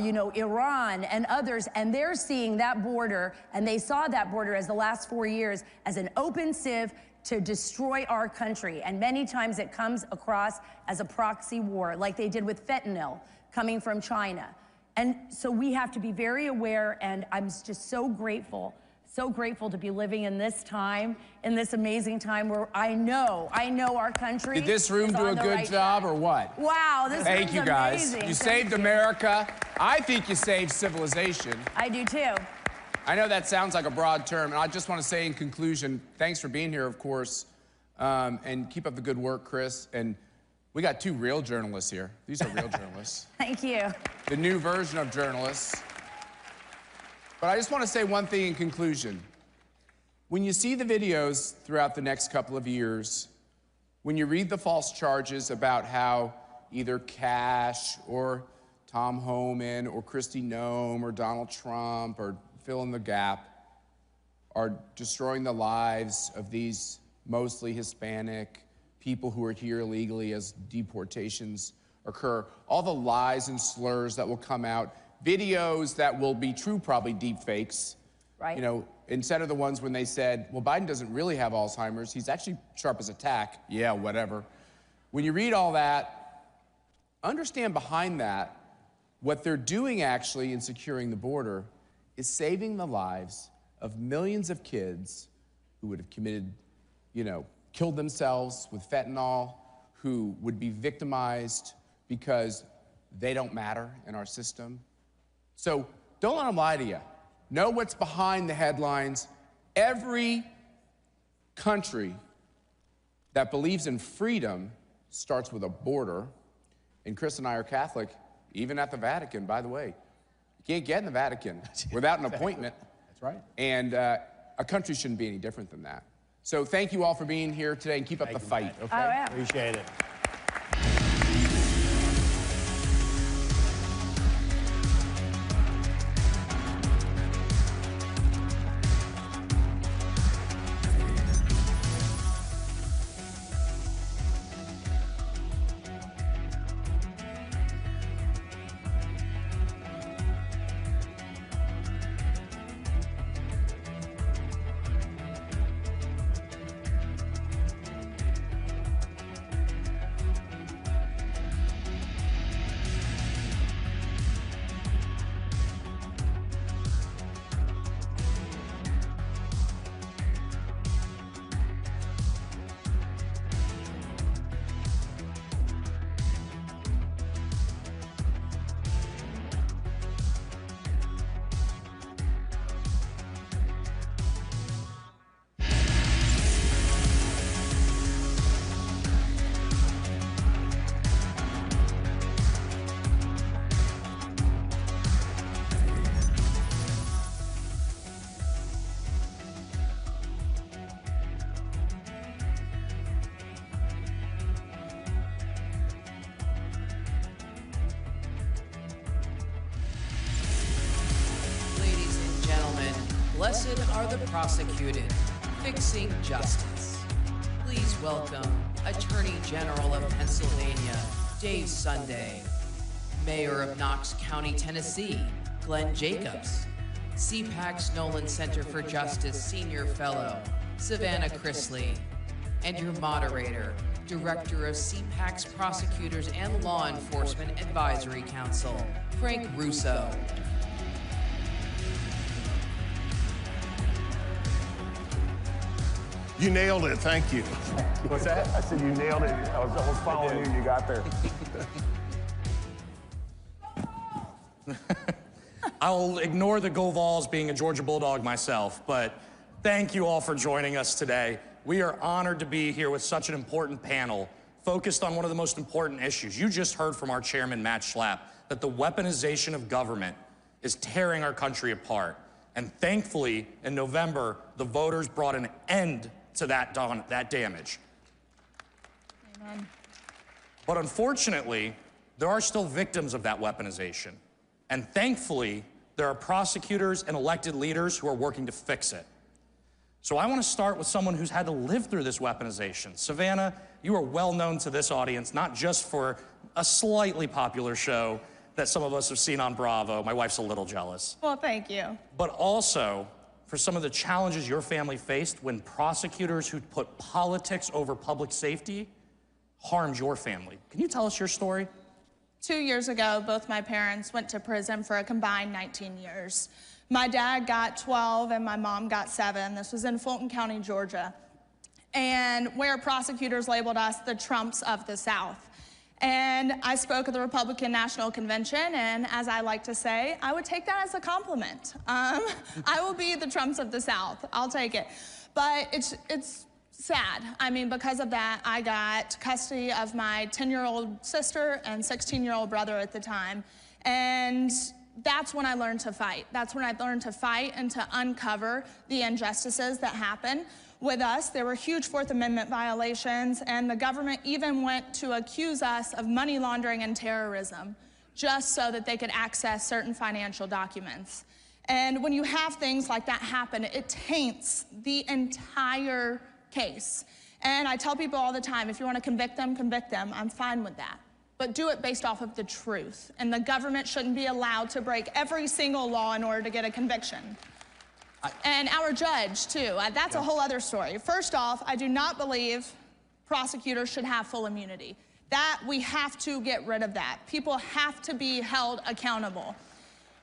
Speaker 17: you know, Iran and others, and they're seeing that border, and they saw that border as the last 4 years as an open sieve to destroy our country. And many times it comes across as a proxy war, like they did with fentanyl coming from China. And so we have to be very aware, and I'm just so grateful to be living in this time, in this amazing time where I know our country.
Speaker 18: Did this room do a good job or what?
Speaker 17: Wow, this
Speaker 18: Thank you guys.
Speaker 17: amazing.
Speaker 18: You saved America. I think you saved civilization.
Speaker 17: I do too.
Speaker 18: I know that sounds like a broad term, and I just want to say in conclusion, thanks for being here, of course, and keep up the good work, Chris. And we got two real journalists here. These are real journalists.
Speaker 17: Thank you.
Speaker 18: The new version of journalists. But I just want to say one thing in conclusion. When you see the videos throughout the next couple of years, when you read the false charges about how either Kash or Tom Homan or Kristi Noem or Donald Trump or fill in the gap are destroying the lives of these mostly Hispanic people who are here illegally as deportations occur, all the lies and slurs that will come out, videos that will be true, probably deep fakes.
Speaker 17: Right.
Speaker 18: You know, instead of the ones when they said, well, Biden doesn't really have Alzheimer's, he's actually sharp as a tack. Yeah, whatever. When you read all that, understand behind that, what they're doing actually in securing the border is saving the lives of millions of kids who would have committed, you know, killed themselves with fentanyl, who would be victimized because they don't matter in our system. So don't let them lie to you. Know what's behind the headlines. Every country that believes in freedom starts with a border. And Chris and I are Catholic, even at the Vatican, by the way. You can't get in the Vatican without an appointment.
Speaker 1: That's right.
Speaker 18: And a country shouldn't be any different than that. So thank you all for being here today, and keep up the fight, okay?
Speaker 17: Oh, yeah.
Speaker 1: Appreciate it.
Speaker 2: Blessed are the prosecuted, fixing justice. Please welcome Attorney General of Pennsylvania, Dave Sunday, Mayor of Knox County, Tennessee, Glenn Jacobs, CPAC's Nolan Center for Justice Senior Fellow, Savannah Chrisley, and your moderator, Director of CPAC's Prosecutors and Law Enforcement Advisory Council, Frank Russo.
Speaker 3: You nailed it, thank you.
Speaker 12: What's that?
Speaker 3: I said you nailed it. I was almost following you, you got there.
Speaker 19: I'll ignore the Go Vols being a Georgia Bulldog myself, but thank you all for joining us today. We are honored to be here with such an important panel focused on one of the most important issues. You just heard from our chairman, Matt Schlapp, that the weaponization of government is tearing our country apart. And thankfully, in November, the voters brought an end to that damage.
Speaker 21: Amen.
Speaker 19: But unfortunately, there are still victims of that weaponization. And thankfully, there are prosecutors and elected leaders who are working to fix it. So I want to start with someone who's had to live through this weaponization. Savannah, you are well known to this audience, not just for a slightly popular show that some of us have seen on Bravo. My wife's a little jealous.
Speaker 21: Well, thank you.
Speaker 19: But also for some of the challenges your family faced when prosecutors who put politics over public safety harmed your family. Can you tell us your story?
Speaker 21: 2 years ago, both my parents went to prison for a combined 19 years. My dad got 12 and my mom got 7. This was in Fulton County, Georgia, and where prosecutors labeled us the Trumps of the South. And I spoke at the Republican National Convention, and as I like to say, I would take that as a compliment. I will be the Trumps of the South. I'll take it. But it's sad. I mean, because of that, I got custody of my 10-year-old sister and 16-year-old brother at the time. And that's when I learned to fight. That's when I learned to fight and to uncover the injustices that happen with us. There were huge Fourth Amendment violations, and the government even went to accuse us of money laundering and terrorism just so that they could access certain financial documents. And when you have things like that happen, it taints the entire case. And I tell people all the time, if you want to convict them, I'm fine with that. But do it based off of the truth. And the government shouldn't be allowed to break every single law in order to get a conviction. And our judge, too. That's a whole other story. First off, I do not believe prosecutors should have full immunity. That, we have to get rid of that. People have to be held accountable.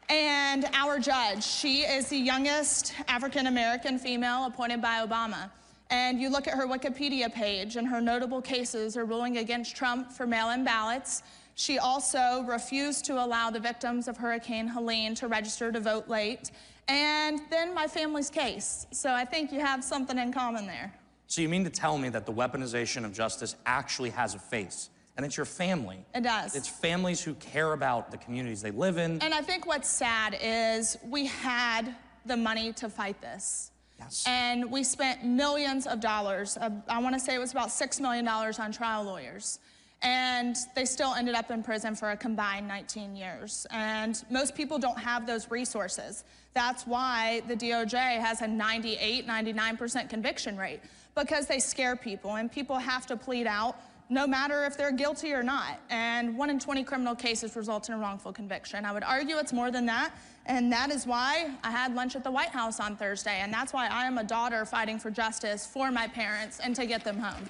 Speaker 21: And our judge, she is the youngest African-American female appointed by Obama. And you look at her Wikipedia page, and her notable cases are ruling against Trump for mail-in ballots. She also refused to allow the victims of Hurricane Helene to register to vote late. And then my family's case. So I think you have something in common there.
Speaker 19: So you mean to tell me that the weaponization of justice actually has a face? And it's your family.
Speaker 21: It does.
Speaker 19: It's families who care about the communities they live in.
Speaker 21: And I think what's sad is we had the money to fight this.
Speaker 19: Yes.
Speaker 21: And we spent millions of dollars. I want to say it was about $6 million on trial lawyers. And they still ended up in prison for a combined 19 years. And most people don't have those resources. That's why the DOJ has a 98, 99% conviction rate, because they scare people, and people have to plead out no matter if they're guilty or not. And 1 in 20 criminal cases result in a wrongful conviction. I would argue it's more than that, and that is why I had lunch at the White House on Thursday, and that's why I am a daughter fighting for justice for my parents and to get them home.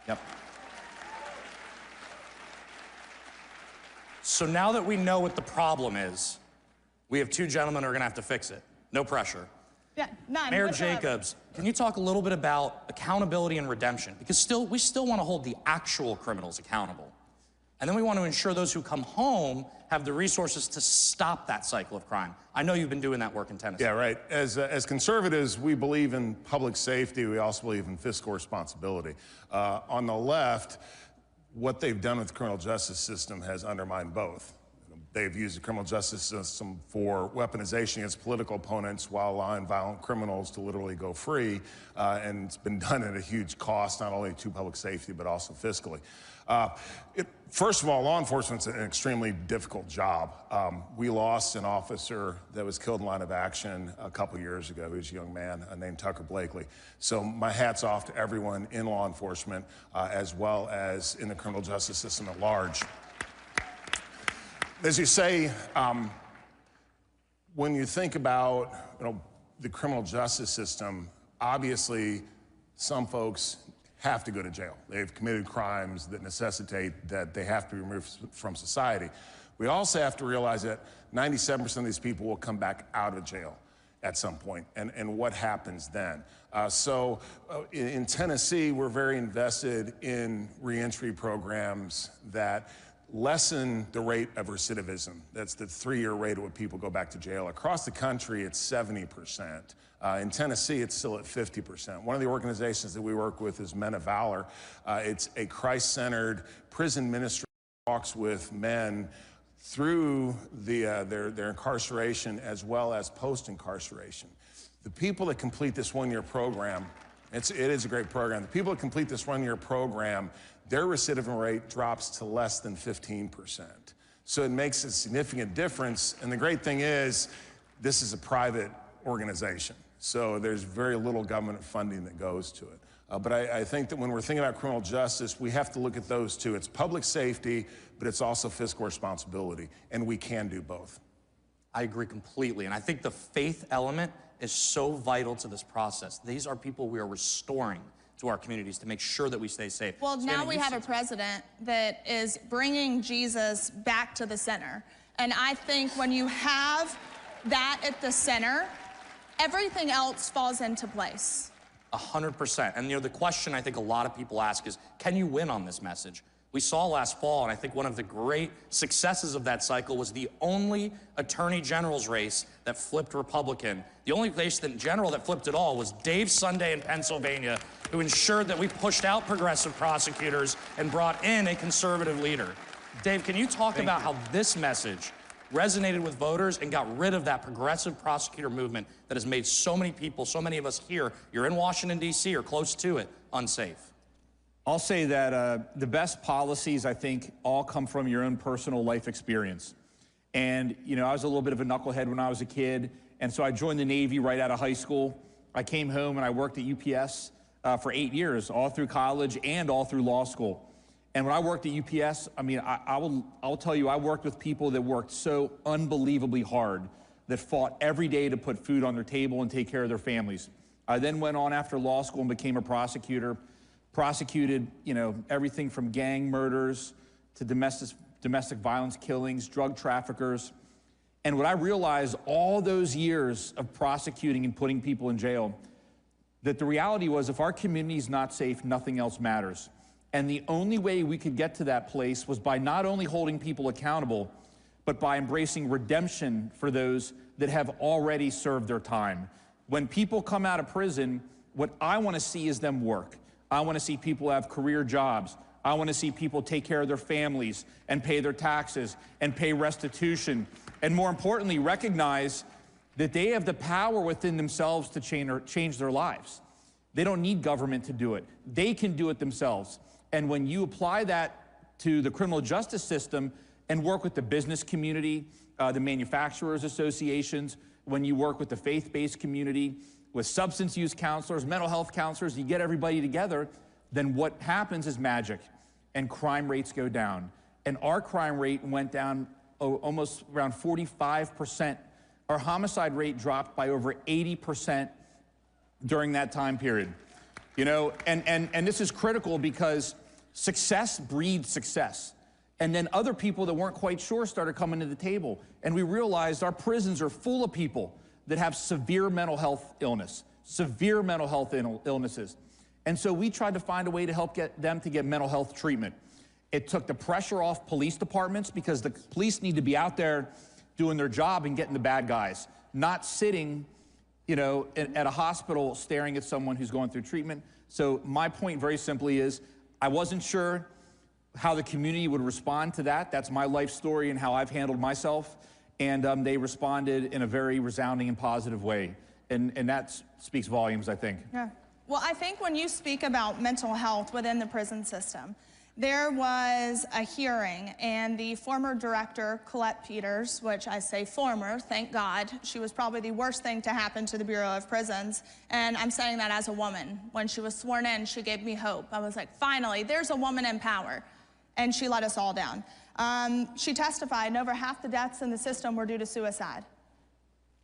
Speaker 19: Yep. So now that we know what the problem is, we have 2 gentlemen who are gonna have to fix it. No pressure.
Speaker 21: Yeah, none.
Speaker 19: Mayor
Speaker 21: whatsoever.
Speaker 19: Jacobs, can you talk a little bit about accountability and redemption? Because we still want to hold the actual criminals accountable. And then we want to ensure those who come home have the resources to stop that cycle of crime. I know you've been doing that work in Tennessee.
Speaker 3: Yeah, right. As conservatives, we believe in public safety. We also believe in fiscal responsibility. On the left, what they've done with the criminal justice system has undermined both. They've used the criminal justice system for weaponization against political opponents while allowing violent criminals to literally go free. And it's been done at a huge cost, not only to public safety, but also fiscally. First of all, law enforcement's an extremely difficult job. We lost an officer that was killed in line of action a couple years ago. He was a young man named Tucker Blakely. So my hat's off to everyone in law enforcement, as well as in the criminal justice system at large. As you say, When you think about, the criminal justice system, obviously some folks have to go to jail. They've committed crimes that necessitate that they have to be removed from society. We also have to realize that 97% of these people will come back out of jail at some point, and what happens then? In Tennessee, we're very invested in reentry programs that lessen the rate of recidivism. That's the 3-year rate at which people go back to jail. Across the country, it's 70%. In Tennessee, it's still at 50%. One of the organizations that we work with is Men of Valor. It's a Christ-centered prison ministry that walks with men through their incarceration as well as post-incarceration. The people that complete this 1-year program, it is a great program. The people that complete this 1-year program, their recidivism rate drops to less than 15%. So it makes a significant difference. And the great thing is, this is a private organization. So there's very little government funding that goes to it. But I think that when we're thinking about criminal justice, we have to look at those two. It's public safety, but it's also fiscal responsibility. And we can do both.
Speaker 19: I agree completely. And I think the faith element is so vital to this process. These are people we are restoring to our communities to make sure that we stay safe.
Speaker 21: Well, now we have a president that is bringing Jesus back to the center. And I think when you have that at the center, everything else falls into place.
Speaker 19: 100%. And the question I think a lot of people ask is, can you win on this message? We saw last fall, and I think one of the great successes of that cycle was the only attorney general's race that flipped Republican. The only race in general that flipped at all was Dave Sunday in Pennsylvania, who ensured that we pushed out progressive prosecutors and brought in a conservative leader. Dave, can you talk about how this message resonated with voters and got rid of that progressive prosecutor movement that has made so many people, so many of us here, you're in Washington, D.C. or close to it, unsafe?
Speaker 4: I'll say that the best policies, I think, all come from your own personal life experience. And, I was a little bit of a knucklehead when I was a kid, and so I joined the Navy right out of high school. I came home and I worked at UPS for 8 years, all through college and all through law school. And when I worked at UPS, I will tell you, I worked with people that worked so unbelievably hard, that fought every day to put food on their table and take care of their families. I then went on after law school and became a prosecutor. Prosecuted, everything from gang murders to domestic violence killings, drug traffickers. And what I realized all those years of prosecuting and putting people in jail, that the reality was if our community is not safe, nothing else matters. And the only way we could get to that place was by not only holding people accountable, but by embracing redemption for those that have already served their time. When people come out of prison, what I want to see is them work. I want to see people have career jobs. I want to see people take care of their families and pay their taxes and pay restitution. And more importantly, recognize that they have the power within themselves to change their lives. They don't need government to do it. They can do it themselves. And when you apply that to the criminal justice system and work with the business community, the manufacturers associations, when you work with the faith-based community, with substance use counselors, mental health counselors, you get everybody together, then what happens is magic, and crime rates go down. And our crime rate went down almost around 45%. Our homicide rate dropped by over 80% during that time period. And this is critical because success breeds success. And then other people that weren't quite sure started coming to the table. And we realized our prisons are full of people that have severe mental health illness, severe mental health illnesses. And so we tried to find a way to help get them to get mental health treatment. It took the pressure off police departments because the police need to be out there doing their job and getting the bad guys, not sitting, at a hospital staring at someone who's going through treatment. So my point very simply is, I wasn't sure how the community would respond to that. That's my life story and how I've handled myself. And they responded in a very resounding and positive way. And that speaks volumes, I think.
Speaker 21: Yeah. Well, I think when you speak about mental health within the prison system, there was a hearing, and the former director, Colette Peters, which I say former, thank God, she was probably the worst thing to happen to the Bureau of Prisons, and I'm saying that as a woman. When she was sworn in, she gave me hope. I was like, finally, there's a woman in power, and she let us all down. She testified, and over half the deaths in the system were due to suicide.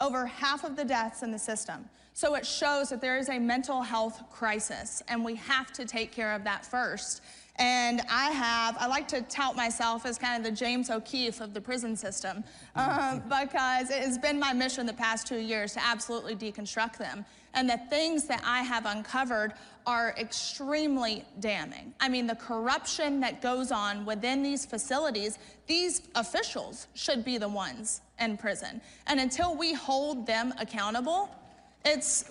Speaker 21: over half of the deaths in the system. So it shows that there is a mental health crisis, and we have to take care of that first. And I like to tout myself as kind of the James O'Keefe of the prison system, because it has been my mission the past 2 years to absolutely deconstruct them. And the things that I have uncovered are extremely damning. I mean, the corruption that goes on within these facilities, these officials should be the ones in prison. And until we hold them accountable,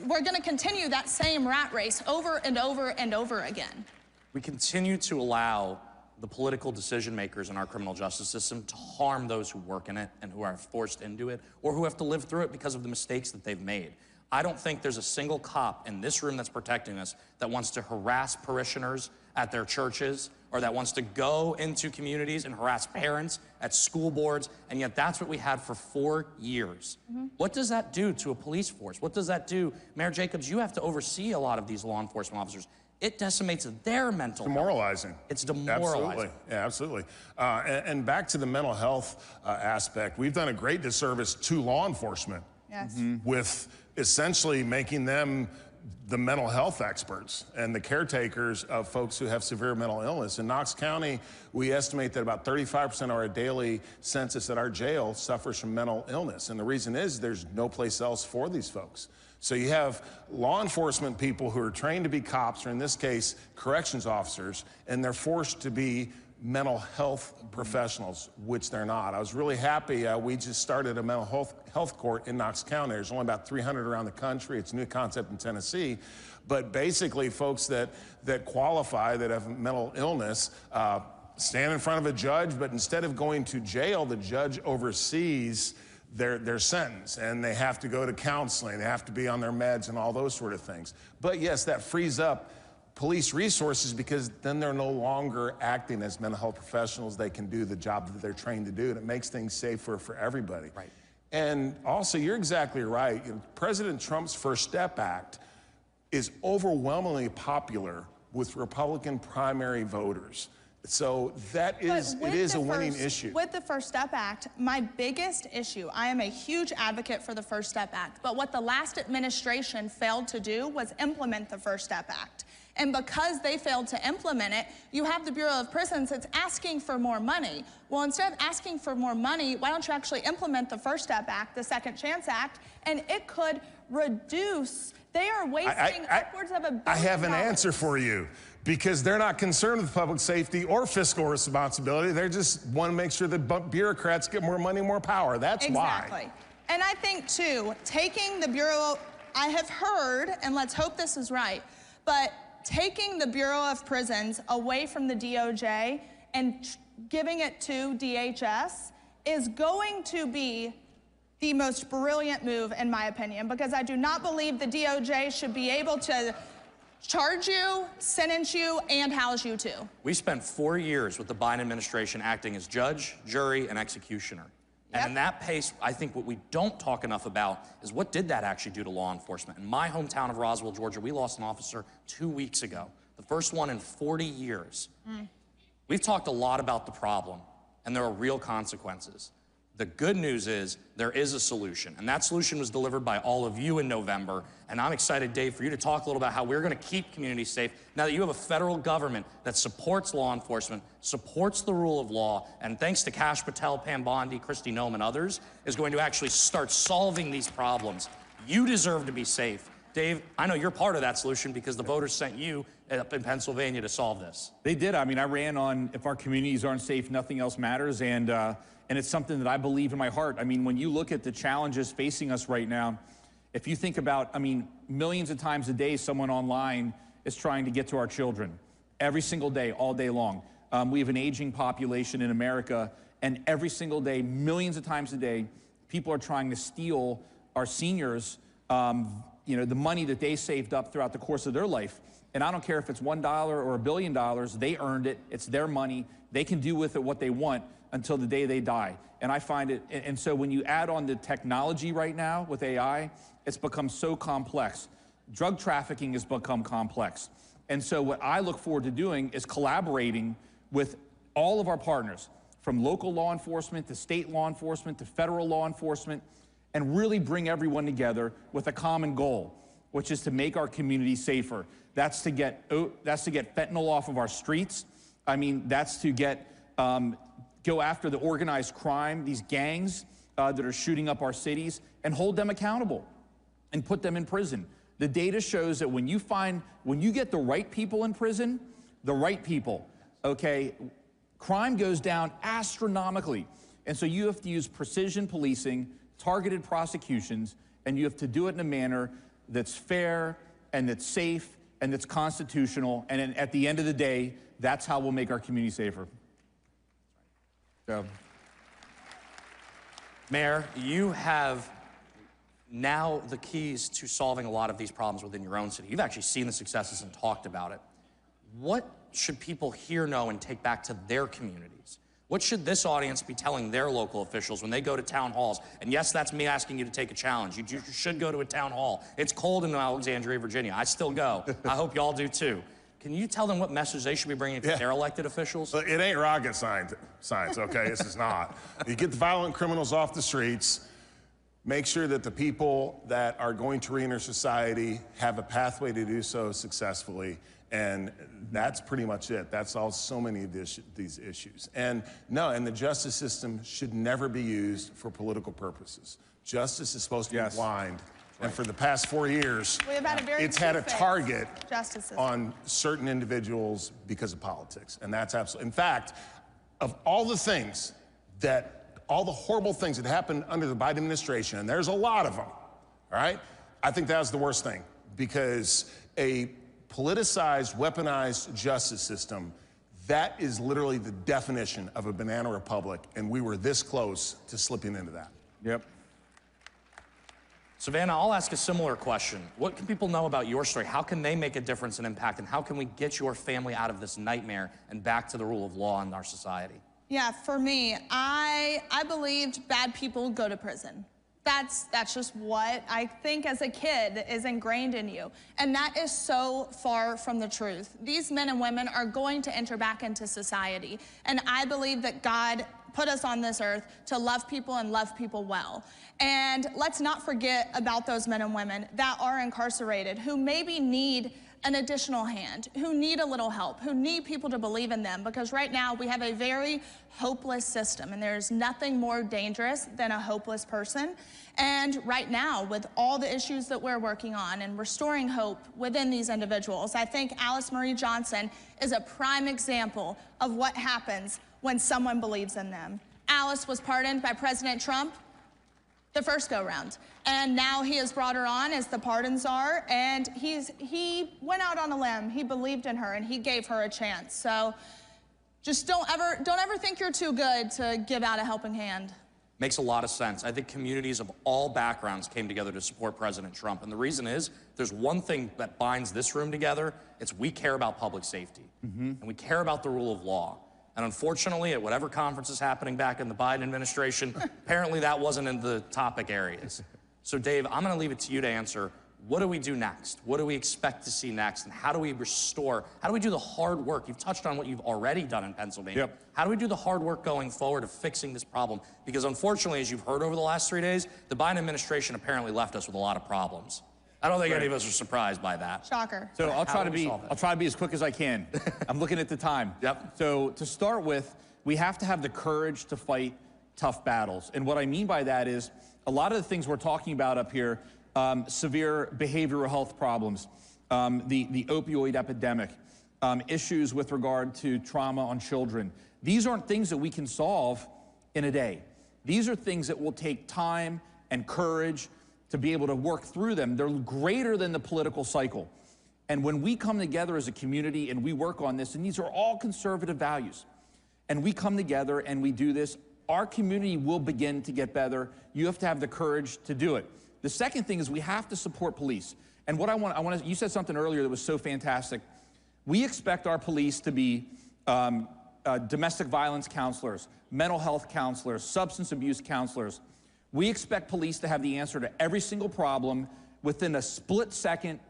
Speaker 21: we're gonna continue that same rat race over and over and over again.
Speaker 19: We continue to allow the political decision makers in our criminal justice system to harm those who work in it and who are forced into it or who have to live through it because of the mistakes that they've made. I don't think there's a single cop in this room that's protecting us that wants to harass parishioners at their churches or that wants to go into communities and harass parents at school boards, and yet that's what we had for 4 years. What does that do to a police force? What does that do? Mayor Jacobs, you have to oversee a lot of these law enforcement officers. It decimates their mental health.
Speaker 3: Demoralizing.
Speaker 19: It's demoralizing.
Speaker 3: Absolutely. Yeah, absolutely. And back to the mental health aspect, we've done a great disservice to law enforcement.
Speaker 21: Yes.
Speaker 3: With essentially making them the mental health experts and the caretakers of folks who have severe mental illness. In Knox County, we estimate that about 35% of our daily census at our jail suffers from mental illness. And the reason is there's no place else for these folks. So you have law enforcement people who are trained to be cops, or in this case, corrections officers, and they're forced to be mental health professionals, which they're not. I was really happy. We just started a mental health court in Knox County. There's only about 300 around the country. It's a new concept in Tennessee. But basically, folks that qualify, that have mental illness, stand in front of a judge, but instead of going to jail, the judge oversees their sentence, and they have to go to counseling, they have to be on their meds and all those sort of things. But yes, that frees up police resources because then they're no longer acting as mental health professionals. They can do the job that they're trained to do, and it makes things safer for everybody.
Speaker 19: Right.
Speaker 3: And also, you're exactly right. President Trump's First Step Act is overwhelmingly popular with Republican primary voters. So it is a winning issue.
Speaker 21: With the First Step Act, my biggest issue, I am a huge advocate for the First Step Act, but what the last administration failed to do was implement the First Step Act. And because they failed to implement it, you have the Bureau of Prisons that's asking for more money. Well, instead of asking for more money, why don't you actually implement the First Step Act, the Second Chance Act, and it could reduce, they are wasting upwards of $1 billion.
Speaker 3: I have an answer for you. Because they're not concerned with public safety or fiscal responsibility. They just want to make sure that bureaucrats get more money, more power. That's why.
Speaker 21: Exactly. And I think, too, taking the Bureau, I have heard, and let's hope this is right, but taking the Bureau of Prisons away from the DOJ and giving it to DHS is going to be the most brilliant move, in my opinion, because I do not believe the DOJ should be able to charge you, sentence you, and house you too.
Speaker 19: We spent 4 years with the Biden administration acting as judge, jury, and executioner.
Speaker 21: Yep.
Speaker 19: And in that pace, I think what we don't talk enough about is what did that actually do to law enforcement? In my hometown of Roswell, Georgia, we lost an officer 2 weeks ago, the first one in 40 years. We've talked a lot about the problem, and there are real consequences. The good news is there is a solution, and that solution was delivered by all of you in November, and I'm excited, Dave, for you to talk a little about how we're gonna keep communities safe now that you have a federal government that supports law enforcement, supports the rule of law, and thanks to Kash Patel, Pam Bondi, Kristi Noem, and others, is going to actually start solving these problems. You deserve to be safe. Dave, I know you're part of that solution because the voters sent you up in Pennsylvania to solve this.
Speaker 4: They did. I mean, I ran on, if our communities aren't safe, nothing else matters, and it's something that I believe in my heart. I mean, when you look at the challenges facing us right now, if you think about, I mean, millions of times a day, someone online is trying to get to our children. Every single day, all day long. We have an aging population in America, and every single day, millions of times a day, people are trying to steal our seniors, the money that they saved up throughout the course of their life. And I don't care if it's $1 or $1 billion, they earned it, it's their money, they can do with it what they want until the day they die. And I find it, and so when you add on the technology right now with AI, it's become so complex. Drug trafficking has become complex. And so what I look forward to doing is collaborating with all of our partners, from local law enforcement to state law enforcement to federal law enforcement, and really bring everyone together with a common goal, which is to make our community safer. That's to get fentanyl off of our streets. I mean, that's to go after the organized crime, these gangs that are shooting up our cities, and hold them accountable and put them in prison. The data shows that when you get the right people in prison, the right people, okay, crime goes down astronomically. And so you have to use precision policing, targeted prosecutions, and you have to do it in a manner that's fair and that's safe and that's constitutional. And at the end of the day, that's how we'll make our community safer. So.
Speaker 19: Mayor, you have now the keys to solving a lot of these problems within your own city. You've actually seen the successes and talked about it. What should people here know and take back to their communities? What should this audience be telling their local officials when they go to town halls? And yes, that's me asking you to take a challenge. You should go to a town hall. It's cold in Alexandria, Virginia. I still go. I hope y'all do too. Can you tell them what message they should be bringing to their elected officials?
Speaker 3: It ain't rocket science, okay? This is not. You get the violent criminals off the streets, make sure that the people that are going to reenter society have a pathway to do so successfully, and that's pretty much it. That solves so many of these issues. And the justice system should never be used for political purposes. Justice is supposed to be blind. And for the past 4 years, it's had a target on certain individuals because of politics. And that's absolutely, in fact, of all the things all the horrible things that happened under the Biden administration, and there's a lot of them, all right? I think that was the worst thing, because a politicized, weaponized justice system, that is literally the definition of a banana republic, and we were this close to slipping into that.
Speaker 4: Yep.
Speaker 19: Savannah, I'll ask a similar question. What can people know about your story? How can they make a difference and impact, and how can we get your family out of this nightmare and back to the rule of law in our society?
Speaker 21: Yeah, for me, I believed bad people go to prison. That's just what I think as a kid is ingrained in you. And that is so far from the truth. These men and women are going to enter back into society. And I believe that God put us on this earth to love people and love people well. And let's not forget about those men and women that are incarcerated, who maybe need an additional hand, who need a little help, who need people to believe in them, because right now we have a very hopeless system, and there's nothing more dangerous than a hopeless person. And right now, with all the issues that we're working on and restoring hope within these individuals, I think Alice Marie Johnson is a prime example of what happens when someone believes in them. Alice was pardoned by President Trump the first go-round, and now he has brought her on as the pardon czar, and he went out on a limb. He believed in her, and he gave her a chance. So just don't ever think you're too good to give out a helping hand.
Speaker 19: Makes a lot of sense. I think communities of all backgrounds came together to support President Trump, and the reason is there's one thing that binds this room together. It's we care about public safety, and we care about the rule of law. And unfortunately, at whatever conference is happening back in the Biden administration, apparently that wasn't in the topic areas. So Dave, I'm gonna leave it to you to answer. What do we do next? What do we expect to see next? And how do we restore, how do we do the hard work? You've touched on what you've already done in Pennsylvania.
Speaker 4: Yep.
Speaker 19: How do we do the hard work going forward of fixing this problem? Because unfortunately, as you've heard over the last 3 days, the Biden administration apparently left us with a lot of problems. I don't think any of us are surprised by that.
Speaker 21: Shocker.
Speaker 4: So I'll try to be as quick as I can. I'm looking at the time.
Speaker 19: Yep.
Speaker 4: So to start with, we have to have the courage to fight tough battles. And what I mean by that is a lot of the things we're talking about up here, severe behavioral health problems, the opioid epidemic, issues with regard to trauma on children. These aren't things that we can solve in a day. These are things that will take time and courage to be able to work through them. They're greater than the political cycle. And when we come together as a community and we work on this, and these are all conservative values, and we come together and we do this, our community will begin to get better. You have to have the courage to do it. The second thing is we have to support police. And what you said something earlier that was so fantastic. We expect our police to be domestic violence counselors, mental health counselors, substance abuse counselors. We expect police to have the answer to every single problem within a split second,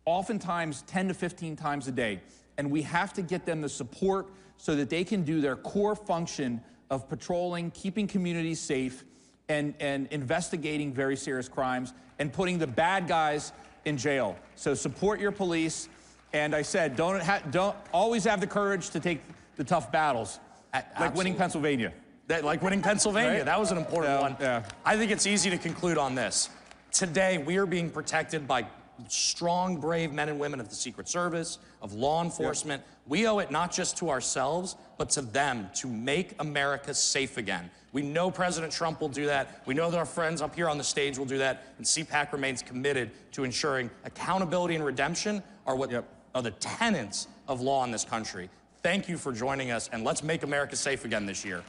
Speaker 4: oftentimes 10 to 15 times a day. And we have to get them the support so that they can do their core function of patrolling, keeping communities safe, and investigating very serious crimes and putting the bad guys in jail. So support your police. And I said, don't always have the courage to take the tough battles, like winning Pennsylvania.
Speaker 19: Like winning Pennsylvania,
Speaker 4: Right?
Speaker 19: that was an important one.
Speaker 4: Yeah.
Speaker 19: I think it's easy to conclude on this. Today, we are being protected by strong, brave men and women of the Secret Service, of law enforcement. We owe it not just to ourselves, but to them to make America safe again. We know President Trump will do that. We know that our friends up here on the stage will do that. And CPAC remains committed to ensuring accountability and redemption are what are the tenets of law in this country. Thank you for joining us, and let's make America safe again this year.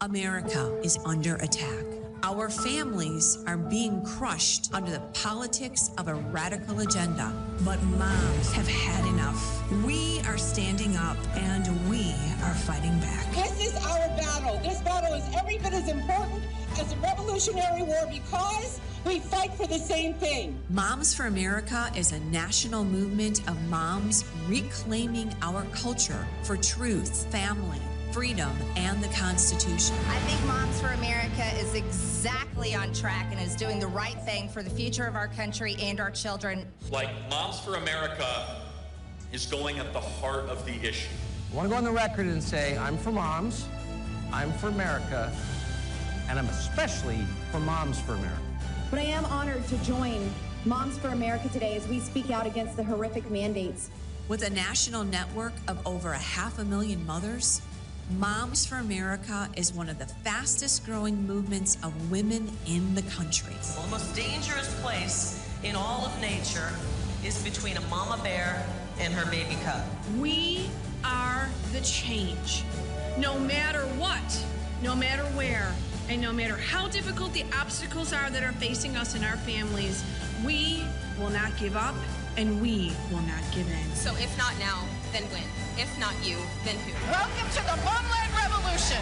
Speaker 6: America is under attack. Our families are being crushed under the politics of a radical agenda. But moms have had enough. We are standing up and we are fighting back.
Speaker 10: This is our battle. This battle is every bit as important as the Revolutionary War because we fight for the same thing.
Speaker 6: Moms for America is a national movement of moms reclaiming our culture for truth, family, freedom, and the Constitution.
Speaker 12: I think Moms for America is exactly on track and is doing the right thing for the future of our country and our children.
Speaker 14: Like, Moms for America is going at the heart of the issue.
Speaker 22: I want to go on the record and say I'm for moms, I'm for America, and I'm especially for Moms for America.
Speaker 23: But I am honored to join Moms for America today as we speak out against the horrific mandates.
Speaker 6: With a national network of over 500,000 mothers, Moms for America is one of the fastest growing movements of women in the country.
Speaker 24: Well, the most dangerous place in all of nature is between a mama bear and her baby cub.
Speaker 25: We are the change. No matter what, no matter where, and no matter how difficult the obstacles are that are facing us and our families, we will not give up and we will not give in.
Speaker 12: So if not now, then when? If not you, then who?
Speaker 24: Welcome to the Momland Revolution.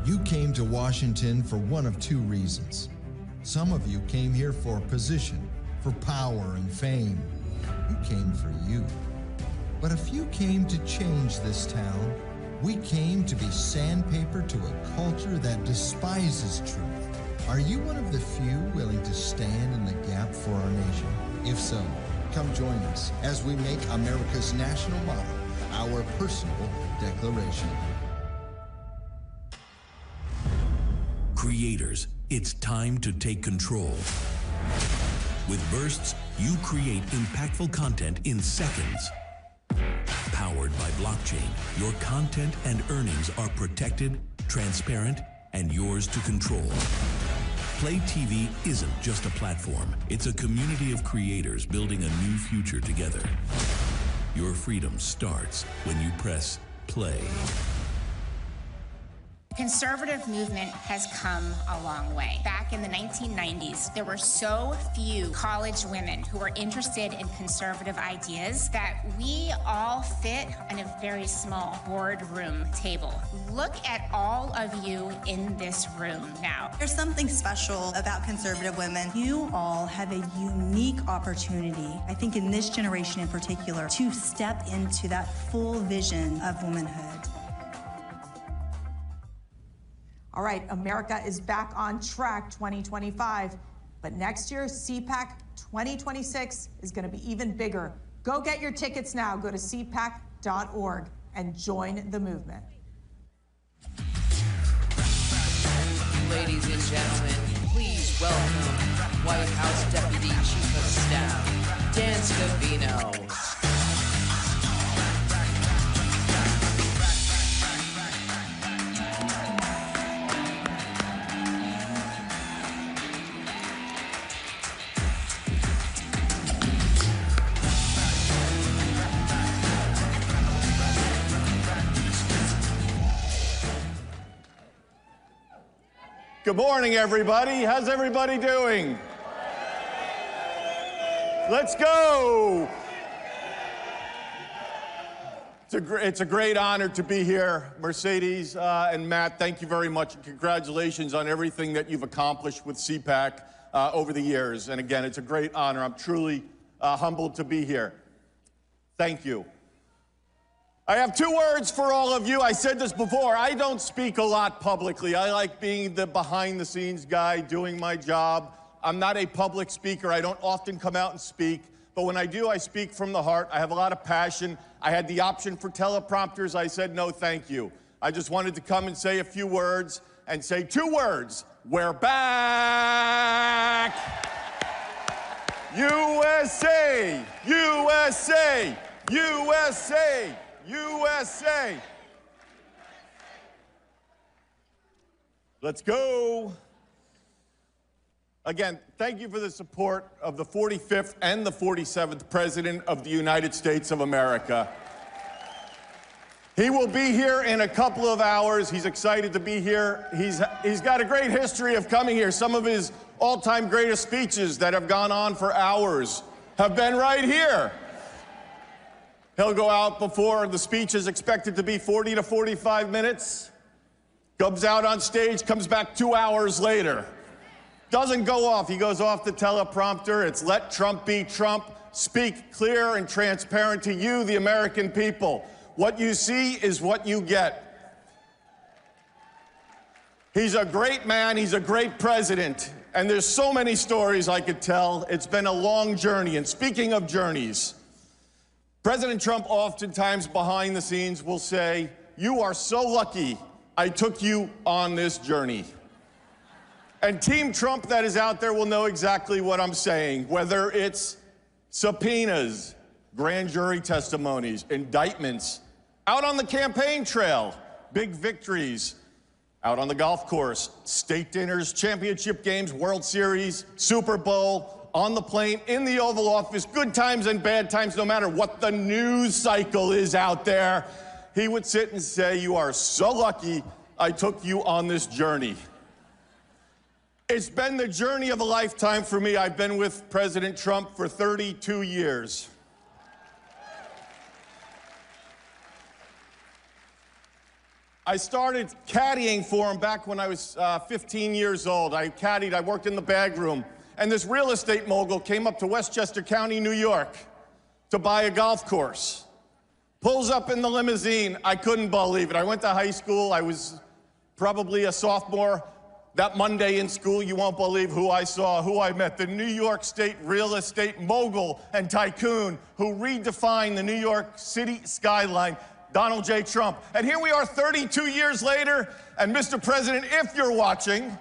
Speaker 29: You came to Washington for one of two reasons. Some of you came here for position, for power and fame. You came for you. But a few came to change this town. We came to be sandpaper to a culture that despises truth. Are you one of the few willing to stand in the gap for our nation? If so, come join us as we make America's national motto our personal declaration.
Speaker 30: Creators, it's time to take control. With Bursts, you create impactful content in seconds. Powered by blockchain, your content and earnings are protected, transparent, and yours to control. Play TV isn't just a platform. It's a community of creators building a new future together. Your freedom starts when you press play.
Speaker 31: Conservative movement has come a long way. Back in the 1990s, there were so few college women who were interested in conservative ideas that we all fit in a very small boardroom table. Look at all of you in this room now.
Speaker 32: There's something special about conservative women. You all have a unique opportunity, I think in this generation in particular, to step into that full vision of womanhood.
Speaker 15: All right, America is back on track 2025, but next year, CPAC 2026 is going to be even bigger. Go get your tickets now. Go to cpac.org and join the movement.
Speaker 2: Ladies and gentlemen, please welcome White House Deputy Chief of Staff, Dan Scavino.
Speaker 5: Good morning, everybody. How's everybody doing? Let's go. It's a great honor to be here. Mercedes and Matt, thank you very much. And congratulations on everything that you've accomplished with CPAC over the years. And again, it's a great honor. I'm truly humbled to be here. Thank you. I have 2 words for all of you. I said this before. I don't speak a lot publicly. I like being the behind-the-scenes guy, doing my job. I'm not a public speaker. I don't often come out and speak. But when I do, I speak from the heart. I have a lot of passion. I had the option for teleprompters. I said, no, thank you. I just wanted to come and say a few words and say 2 words. We're back! USA! USA! USA! USA! Let's go. Again, thank you for the support of the 45th and the 47th President of the United States of America. He will be here in a couple of hours. He's excited to be here. He's got a great history of coming here. Some of his all-time greatest speeches that have gone on for hours have been right here. He'll go out before the speech is expected to be 40 to 45 minutes. Comes out on stage, comes back 2 hours later. Doesn't go off. He goes off the teleprompter. It's let Trump be Trump. Speak clear and transparent to you, the American people. What you see is what you get. He's a great man. He's a great president. And there's so many stories I could tell. It's been a long journey. And speaking of journeys, President Trump oftentimes behind the scenes will say, "You are so lucky I took you on this journey." And Team Trump that is out there will know exactly what I'm saying, whether it's subpoenas, grand jury testimonies, indictments, out on the campaign trail, big victories, out on the golf course, state dinners, championship games, World Series, Super Bowl, on the plane, in the Oval Office, good times and bad times, no matter what the news cycle is out there, he would sit and say, "You are so lucky I took you on this journey." It's been the journey of a lifetime for me. I've been with President Trump for 32 years. I started caddying for him back when I was 15 years old. I caddied, I worked in the bag room, and this real estate mogul came up to Westchester County, New York, to buy a golf course. Pulls up in the limousine. I couldn't believe it. I went to high school. I was probably a sophomore. That Monday in school, you won't believe who I saw, who I met. The New York State real estate mogul and tycoon who redefined the New York City skyline, Donald J. Trump. And here we are 32 years later, and Mr. President, if you're watching,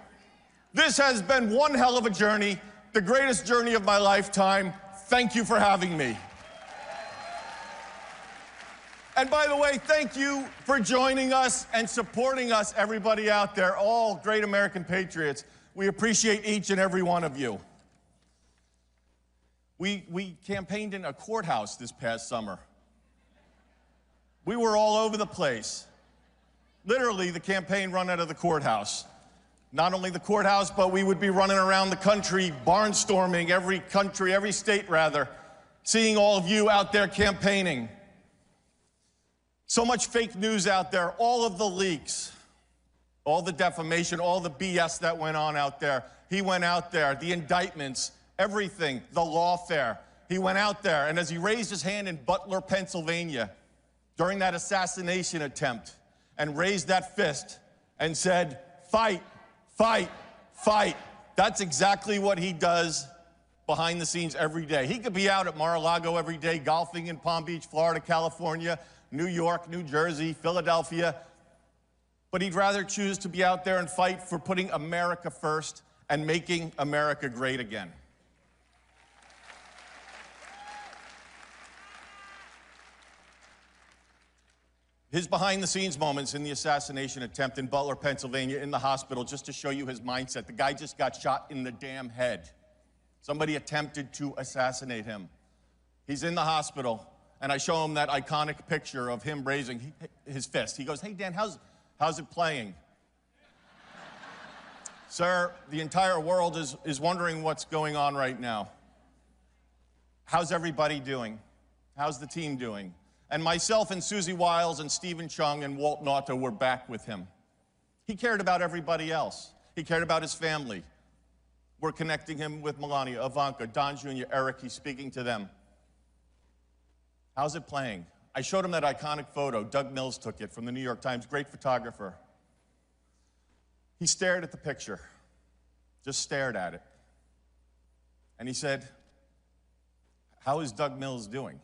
Speaker 5: this has been one hell of a journey, the greatest journey of my lifetime. Thank you for having me. And by the way, thank you for joining us and supporting us, everybody out there, all great American patriots. We appreciate each and every one of you. We campaigned in a courthouse this past summer. We were all over the place. Literally, the campaign run out of the courthouse. Not only the courthouse, but we would be running around the country, barnstorming every state rather, seeing all of you out there campaigning. So much fake news out there, all of the leaks, all the defamation, all the BS that went on out there. He went out there, the indictments, everything, the lawfare. He went out there, and as he raised his hand in Butler, Pennsylvania, during that assassination attempt, and raised that fist and said, "Fight, fight, fight." That's exactly what he does behind the scenes every day. He could be out at Mar-a-Lago every day, golfing in Palm Beach, Florida, California, New York, New Jersey, Philadelphia, but he'd rather choose to be out there and fight for putting America first and making America great again. His behind-the-scenes moments in the assassination attempt in Butler, Pennsylvania, in the hospital, just to show you his mindset. The guy just got shot in the damn head. Somebody attempted to assassinate him. He's in the hospital. And I show him that iconic picture of him raising his fist. He goes, "Hey, Dan, how's it playing?" Sir, the entire world is wondering what's going on right now. How's everybody doing? How's the team doing? And myself and Susie Wiles and Stephen Chung and Walt Nauta were back with him. He cared about everybody else. He cared about his family. We're connecting him with Meloni, Ivanka, Don Jr., Eric. He's speaking to them. How's it playing? I showed him that iconic photo. Doug Mills took it from the New York Times, great photographer. He stared at the picture, just stared at it. And he said, how is Doug Mills doing?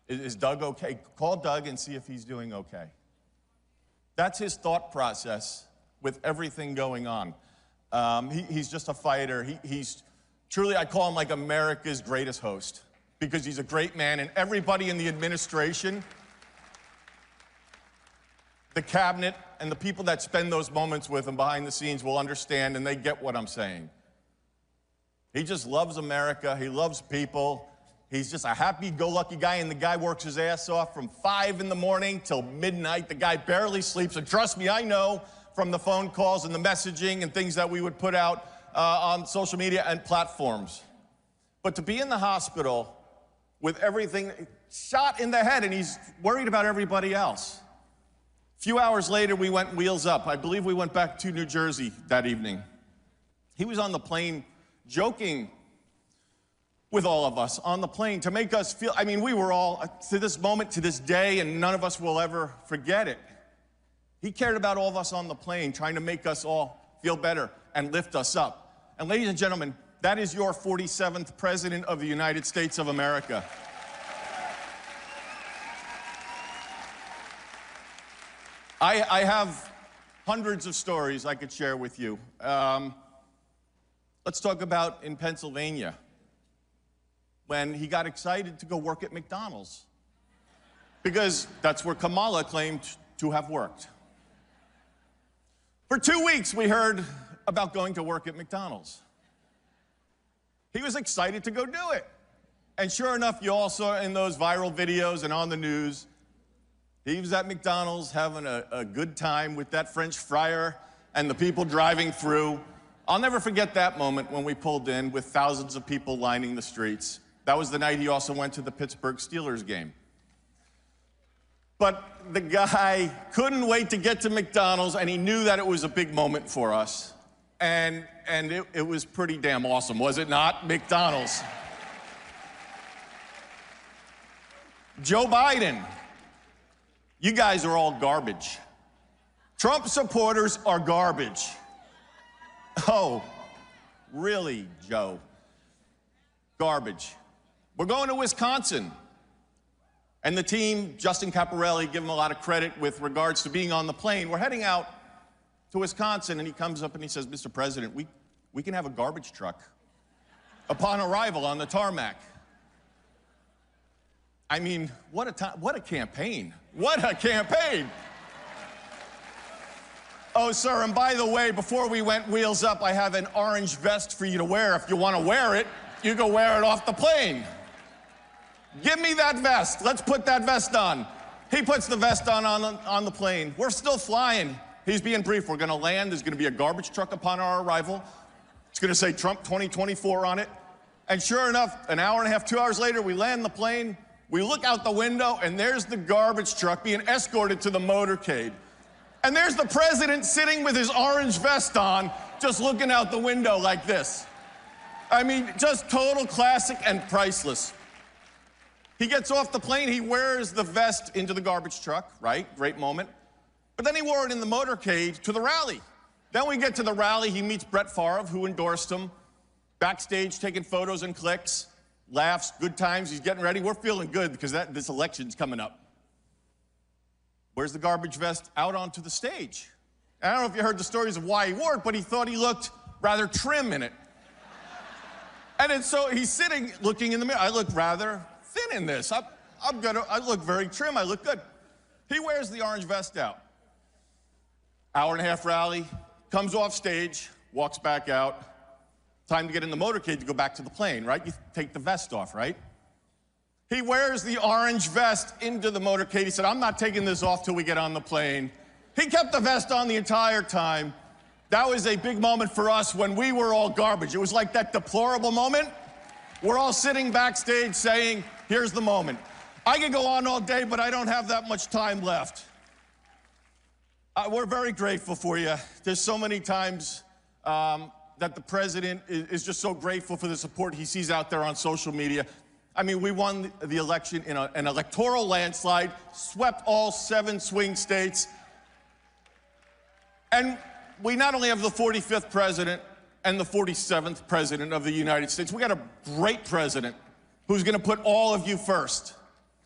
Speaker 5: Is Doug okay? Call Doug and see if he's doing okay. That's his thought process with everything going on. He's just a fighter. He's truly, I call him like America's greatest host because he's a great man, and everybody in the administration, the cabinet, and the people that spend those moments with him behind the scenes will understand, and they get what I'm saying. He just loves America. He loves people. He's just a happy-go-lucky guy, and the guy works his ass off from 5 in the morning till midnight. The guy barely sleeps, and trust me, I know from the phone calls and the messaging and things that we would put out on social media and platforms. But to be in the hospital with everything shot in the head, and he's worried about everybody else. A few hours later, we went wheels up. I believe we went back to New Jersey that evening. He was on the plane joking with all of us on the plane to make us feel, I mean, we were all, to this moment, to this day, and none of us will ever forget it. He cared about all of us on the plane, trying to make us all feel better and lift us up. And ladies and gentlemen, that is your 47th President of the United States of America. I have hundreds of stories I could share with you. Let's talk about in Pennsylvania, when he got excited to go work at McDonald's, because that's where Kamala claimed to have worked. For 2 weeks, we heard about going to work at McDonald's. He was excited to go do it. And sure enough, you all saw in those viral videos and on the news, he was at McDonald's having a good time with that French fryer and the people driving through. I'll never forget that moment when we pulled in with thousands of people lining the streets. That was the night he also went to the Pittsburgh Steelers game. But the guy couldn't wait to get to McDonald's, and he knew that it was a big moment for us. And it was pretty damn awesome, was it not? McDonald's. Joe Biden, you guys are all garbage. Trump supporters are garbage. Oh, really, Joe? Garbage. We're going to Wisconsin. And the team, Justin Caparelli, give him a lot of credit with regards to being on the plane. We're heading out to Wisconsin, and he comes up and he says, Mr. President, we can have a garbage truck upon arrival on the tarmac. I mean, what a time, what a campaign. What a campaign. Oh, sir, and by the way, before we went wheels up, I have an orange vest for you to wear. If you want to wear it, you go wear it off the plane. Give me that vest. Let's put that vest on. He puts the vest on the plane. We're still flying. He's being brief. We're going to land. There's going to be a garbage truck upon our arrival. It's going to say Trump 2024 on it. And sure enough, an hour and a half, 2 hours later, we land the plane. We look out the window, and there's the garbage truck being escorted to the motorcade. And there's the president sitting with his orange vest on, just looking out the window like this. I mean, just total classic and priceless. He gets off the plane, he wears the vest into the garbage truck, right? Great moment. But then he wore it in the motorcade to the rally. Then we get to the rally, he meets Brett Favre, who endorsed him. Backstage, taking photos and clicks, laughs, good times, he's getting ready. We're feeling good because this election's coming up. Where's the garbage vest? Out onto the stage. I don't know if you heard the stories of why he wore it, but he thought he looked rather trim in it. And so he's sitting, looking in the mirror. I look rather thin in this. I look very trim, I look good. He wears the orange vest out. Hour and a half rally, comes off stage, walks back out. Time to get in the motorcade to go back to the plane, right? You take the vest off, right? He wears the orange vest into the motorcade. He said, I'm not taking this off till we get on the plane. He kept the vest on the entire time. That was a big moment for us when we were all garbage. It was like that deplorable moment. We're all sitting backstage saying, here's the moment. I could go on all day, but I don't have that much time left. We're very grateful for you. There's so many times that the president is just so grateful for the support he sees out there on social media. I mean, we won the election in an electoral landslide, swept all 7 swing states. And we not only have the 45th president and the 47th president of the United States, we got a great president who's gonna put all of you first.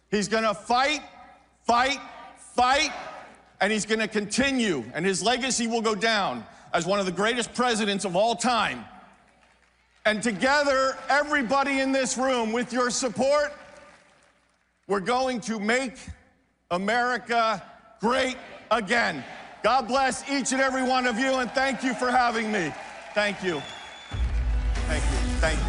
Speaker 5: He's gonna fight, fight, fight, and he's gonna continue, and his legacy will go down as one of the greatest presidents of all time. And together, everybody in this room, with your support, we're going to make America great again. God bless each and every one of you, and thank you for having me. Thank you. Thank you. Thank you.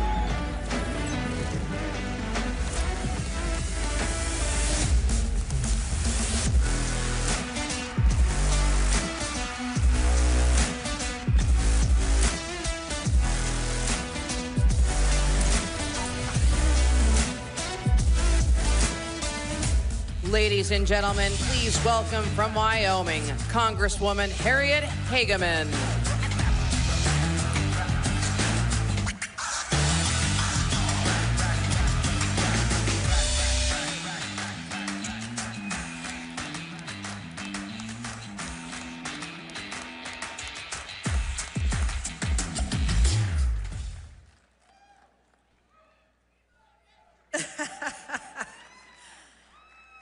Speaker 2: Ladies and gentlemen, please welcome from Wyoming, Congresswoman Harriet Hageman.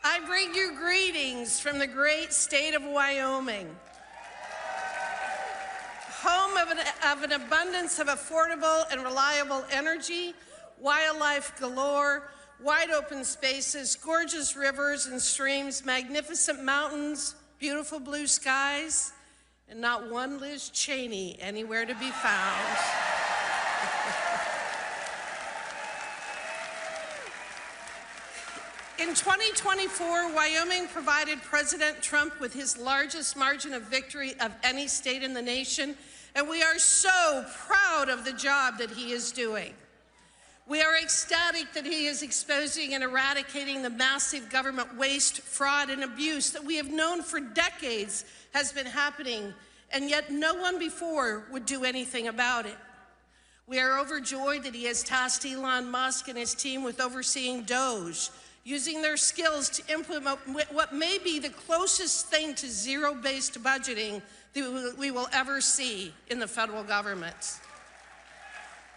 Speaker 7: I bring you greetings from the great state of Wyoming, home of an abundance of affordable and reliable energy, wildlife galore, wide open spaces, gorgeous rivers and streams, magnificent mountains, beautiful blue skies, and not one Liz Cheney anywhere to be found. In 2024, Wyoming provided President Trump with his largest margin of victory of any state in the nation, and we are so proud of the job that he is doing. We are ecstatic that he is exposing and eradicating the massive government waste, fraud, and abuse that we have known for decades has been happening, and yet no one before would do anything about it. We are overjoyed that he has tasked Elon Musk and his team with overseeing DOGE, using their skills to implement what may be the closest thing to zero-based budgeting that we will ever see in the federal government.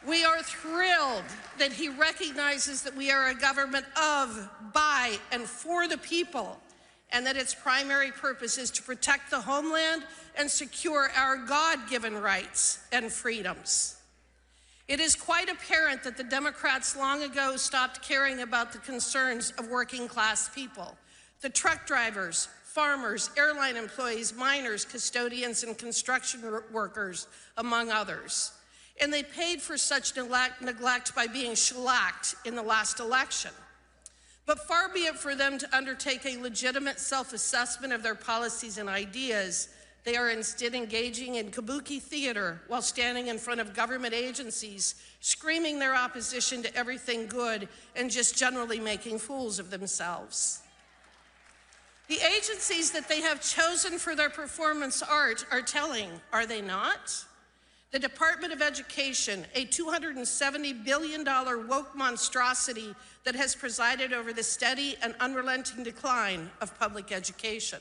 Speaker 7: We are thrilled that he recognizes that we are a government of, by, and for the people, and that its primary purpose is to protect the homeland and secure our God-given rights and freedoms. It is quite apparent that the Democrats long ago stopped caring about the concerns of working class people, the truck drivers, farmers, airline employees, miners, custodians, and construction workers, among others. And they paid for such neglect by being shellacked in the last election. But far be it for them to undertake a legitimate self-assessment of their policies and ideas. They are instead engaging in kabuki theater while standing in front of government agencies, screaming their opposition to everything good and just generally making fools of themselves. The agencies that they have chosen for their performance art are telling, are they not? The Department of Education, a $270 billion woke monstrosity that has presided over the steady and unrelenting decline of public education.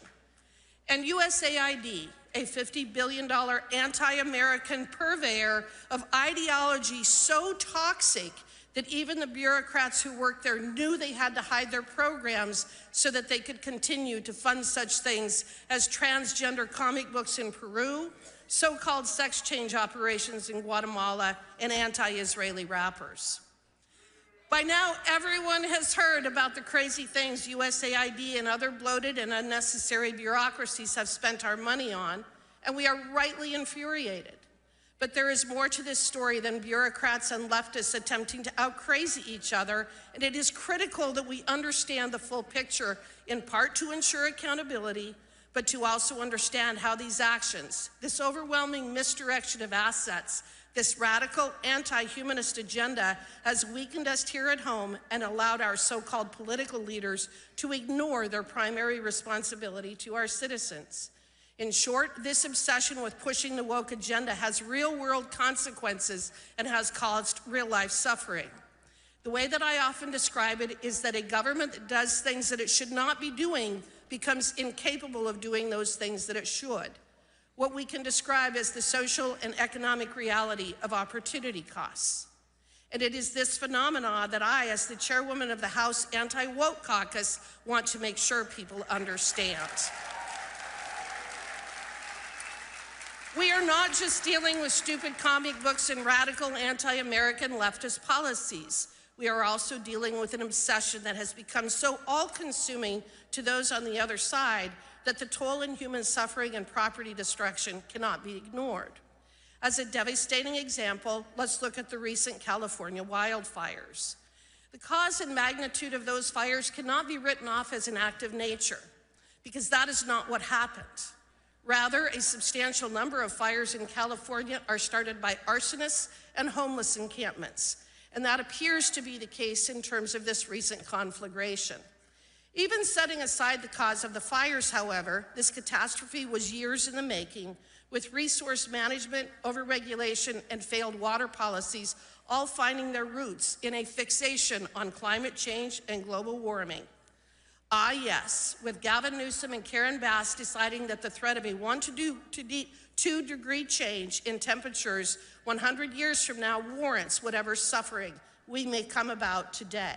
Speaker 7: And USAID, a $50 billion anti-American purveyor of ideology so toxic that even the bureaucrats who worked there knew they had to hide their programs so that they could continue to fund such things as transgender comic books in Peru, so-called sex change operations in Guatemala, and anti-Israeli rappers. By now, everyone has heard about the crazy things USAID and other bloated and unnecessary bureaucracies have spent our money on, and we are rightly infuriated. But there is more to this story than bureaucrats and leftists attempting to out-crazy each other, and it is critical that we understand the full picture, in part to ensure accountability, but to also understand how these actions, this overwhelming misdirection of assets, this radical anti-humanist agenda has weakened us here at home and allowed our so-called political leaders to ignore their primary responsibility to our citizens. In short, this obsession with pushing the woke agenda has real-world consequences and has caused real-life suffering. The way that I often describe it is that a government that does things that it should not be doing becomes incapable of doing those things that it should. What we can describe as the social and economic reality of opportunity costs. And it is this phenomena that I, as the chairwoman of the House Anti-Woke Caucus, want to make sure people understand. We are not just dealing with stupid comic books and radical anti-American leftist policies. We are also dealing with an obsession that has become so all-consuming to those on the other side that the toll in human suffering and property destruction cannot be ignored. As a devastating example, let's look at the recent California wildfires. The cause and magnitude of those fires cannot be written off as an act of nature, because that is not what happened. Rather, a substantial number of fires in California are started by arsonists and homeless encampments, and that appears to be the case in terms of this recent conflagration. Even setting aside the cause of the fires, however, this catastrophe was years in the making, with resource management, overregulation, and failed water policies all finding their roots in a fixation on climate change and global warming. Ah, yes, with Gavin Newsom and Karen Bass deciding that the threat of a 1 to 2 degree change in temperatures 100 years from now warrants whatever suffering we may come about today.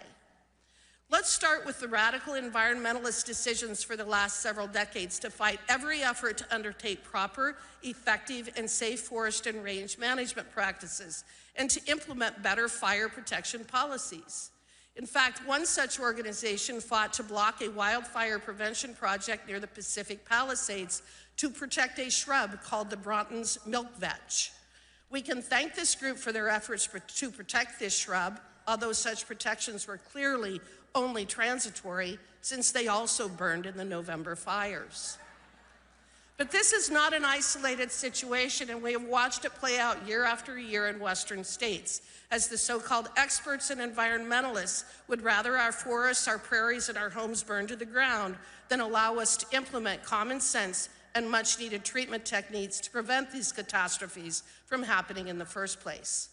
Speaker 7: Let's start with the radical environmentalist decisions for the last several decades to fight every effort to undertake proper, effective, and safe forest and range management practices and to implement better fire protection policies. In fact, one such organization fought to block a wildfire prevention project near the Pacific Palisades to protect a shrub called the Broughton's milkvetch. We can thank this group for their efforts to protect this shrub, although such protections were clearly only transitory since they also burned in the November fires. But this is not an isolated situation, and we have watched it play out year after year in Western states, as the so-called experts and environmentalists would rather our forests, our prairies, and our homes burn to the ground than allow us to implement common sense and much-needed treatment techniques to prevent these catastrophes from happening in the first place.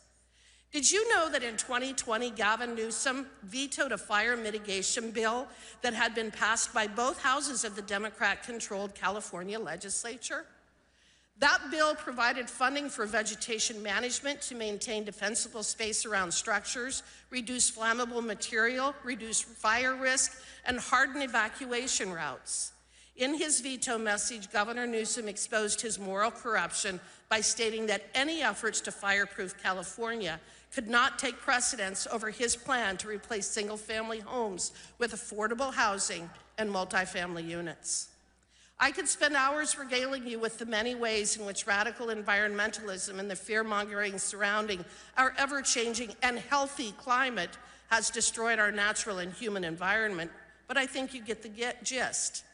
Speaker 7: Did you know that in 2020, Gavin Newsom vetoed a fire mitigation bill that had been passed by both houses of the Democrat-controlled California legislature? That bill provided funding for vegetation management to maintain defensible space around structures, reduce flammable material, reduce fire risk, and harden evacuation routes. In his veto message, Governor Newsom exposed his moral corruption by stating that any efforts to fireproof California could not take precedence over his plan to replace single-family homes with affordable housing and multifamily units. I could spend hours regaling you with the many ways in which radical environmentalism and the fear-mongering surrounding our ever-changing and healthy climate has destroyed our natural and human environment, but I think you get the gist.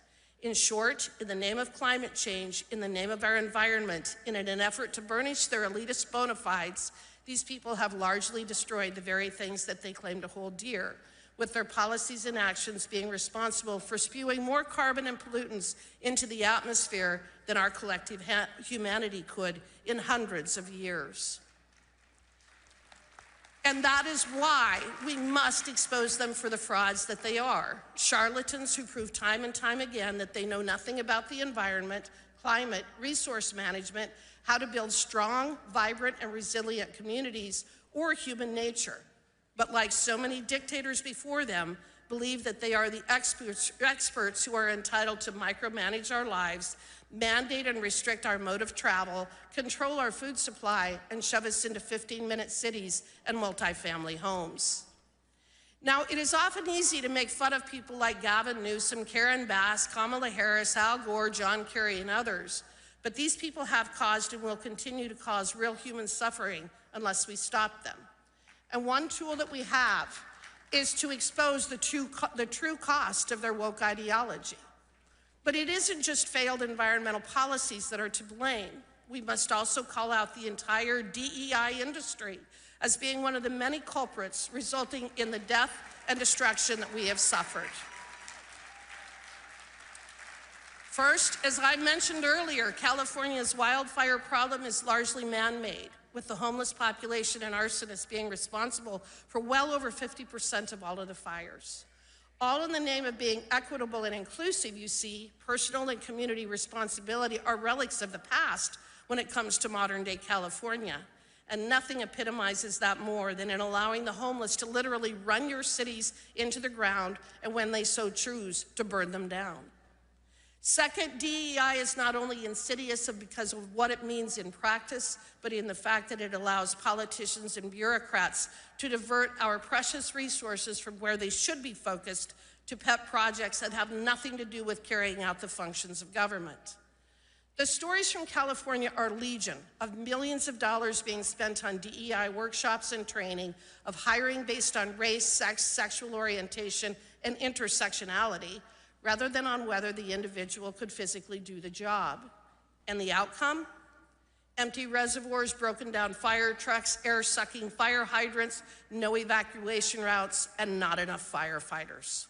Speaker 7: In short, in the name of climate change, in the name of our environment, in an effort to burnish their elitist bona fides, these people have largely destroyed the very things that they claim to hold dear, with their policies and actions being responsible for spewing more carbon and pollutants into the atmosphere than our collective humanity could in hundreds of years. And that is why we must expose them for the frauds that they are. Charlatans who prove time and time again that they know nothing about the environment, climate, resource management, how to build strong, vibrant, and resilient communities, or human nature. But like so many dictators before them, believe that they are the experts who are entitled to micromanage our lives, mandate and restrict our mode of travel, control our food supply, and shove us into 15-minute cities and multifamily homes. Now, it is often easy to make fun of people like Gavin Newsom, Karen Bass, Kamala Harris, Al Gore, John Kerry, and others, but these people have caused and will continue to cause real human suffering unless we stop them. And one tool that we have is to expose the true cost of their woke ideology. But it isn't just failed environmental policies that are to blame. We must also call out the entire DEI industry as being one of the many culprits resulting in the death and destruction that we have suffered. First, as I mentioned earlier, California's wildfire problem is largely man-made, with the homeless population and arsonists being responsible for well over 50% of all of the fires. All in the name of being equitable and inclusive, you see, personal and community responsibility are relics of the past when it comes to modern-day California. And nothing epitomizes that more than in allowing the homeless to literally run your cities into the ground and, when they so choose, to burn them down. Second, DEI is not only insidious because of what it means in practice, but in the fact that it allows politicians and bureaucrats to divert our precious resources from where they should be focused to pet projects that have nothing to do with carrying out the functions of government. The stories from California are legion, of millions of dollars being spent on DEI workshops and training, of hiring based on race, sex, sexual orientation, and intersectionality, rather than on whether the individual could physically do the job. And the outcome? Empty reservoirs, broken down fire trucks, air-sucking fire hydrants, no evacuation routes, and not enough firefighters.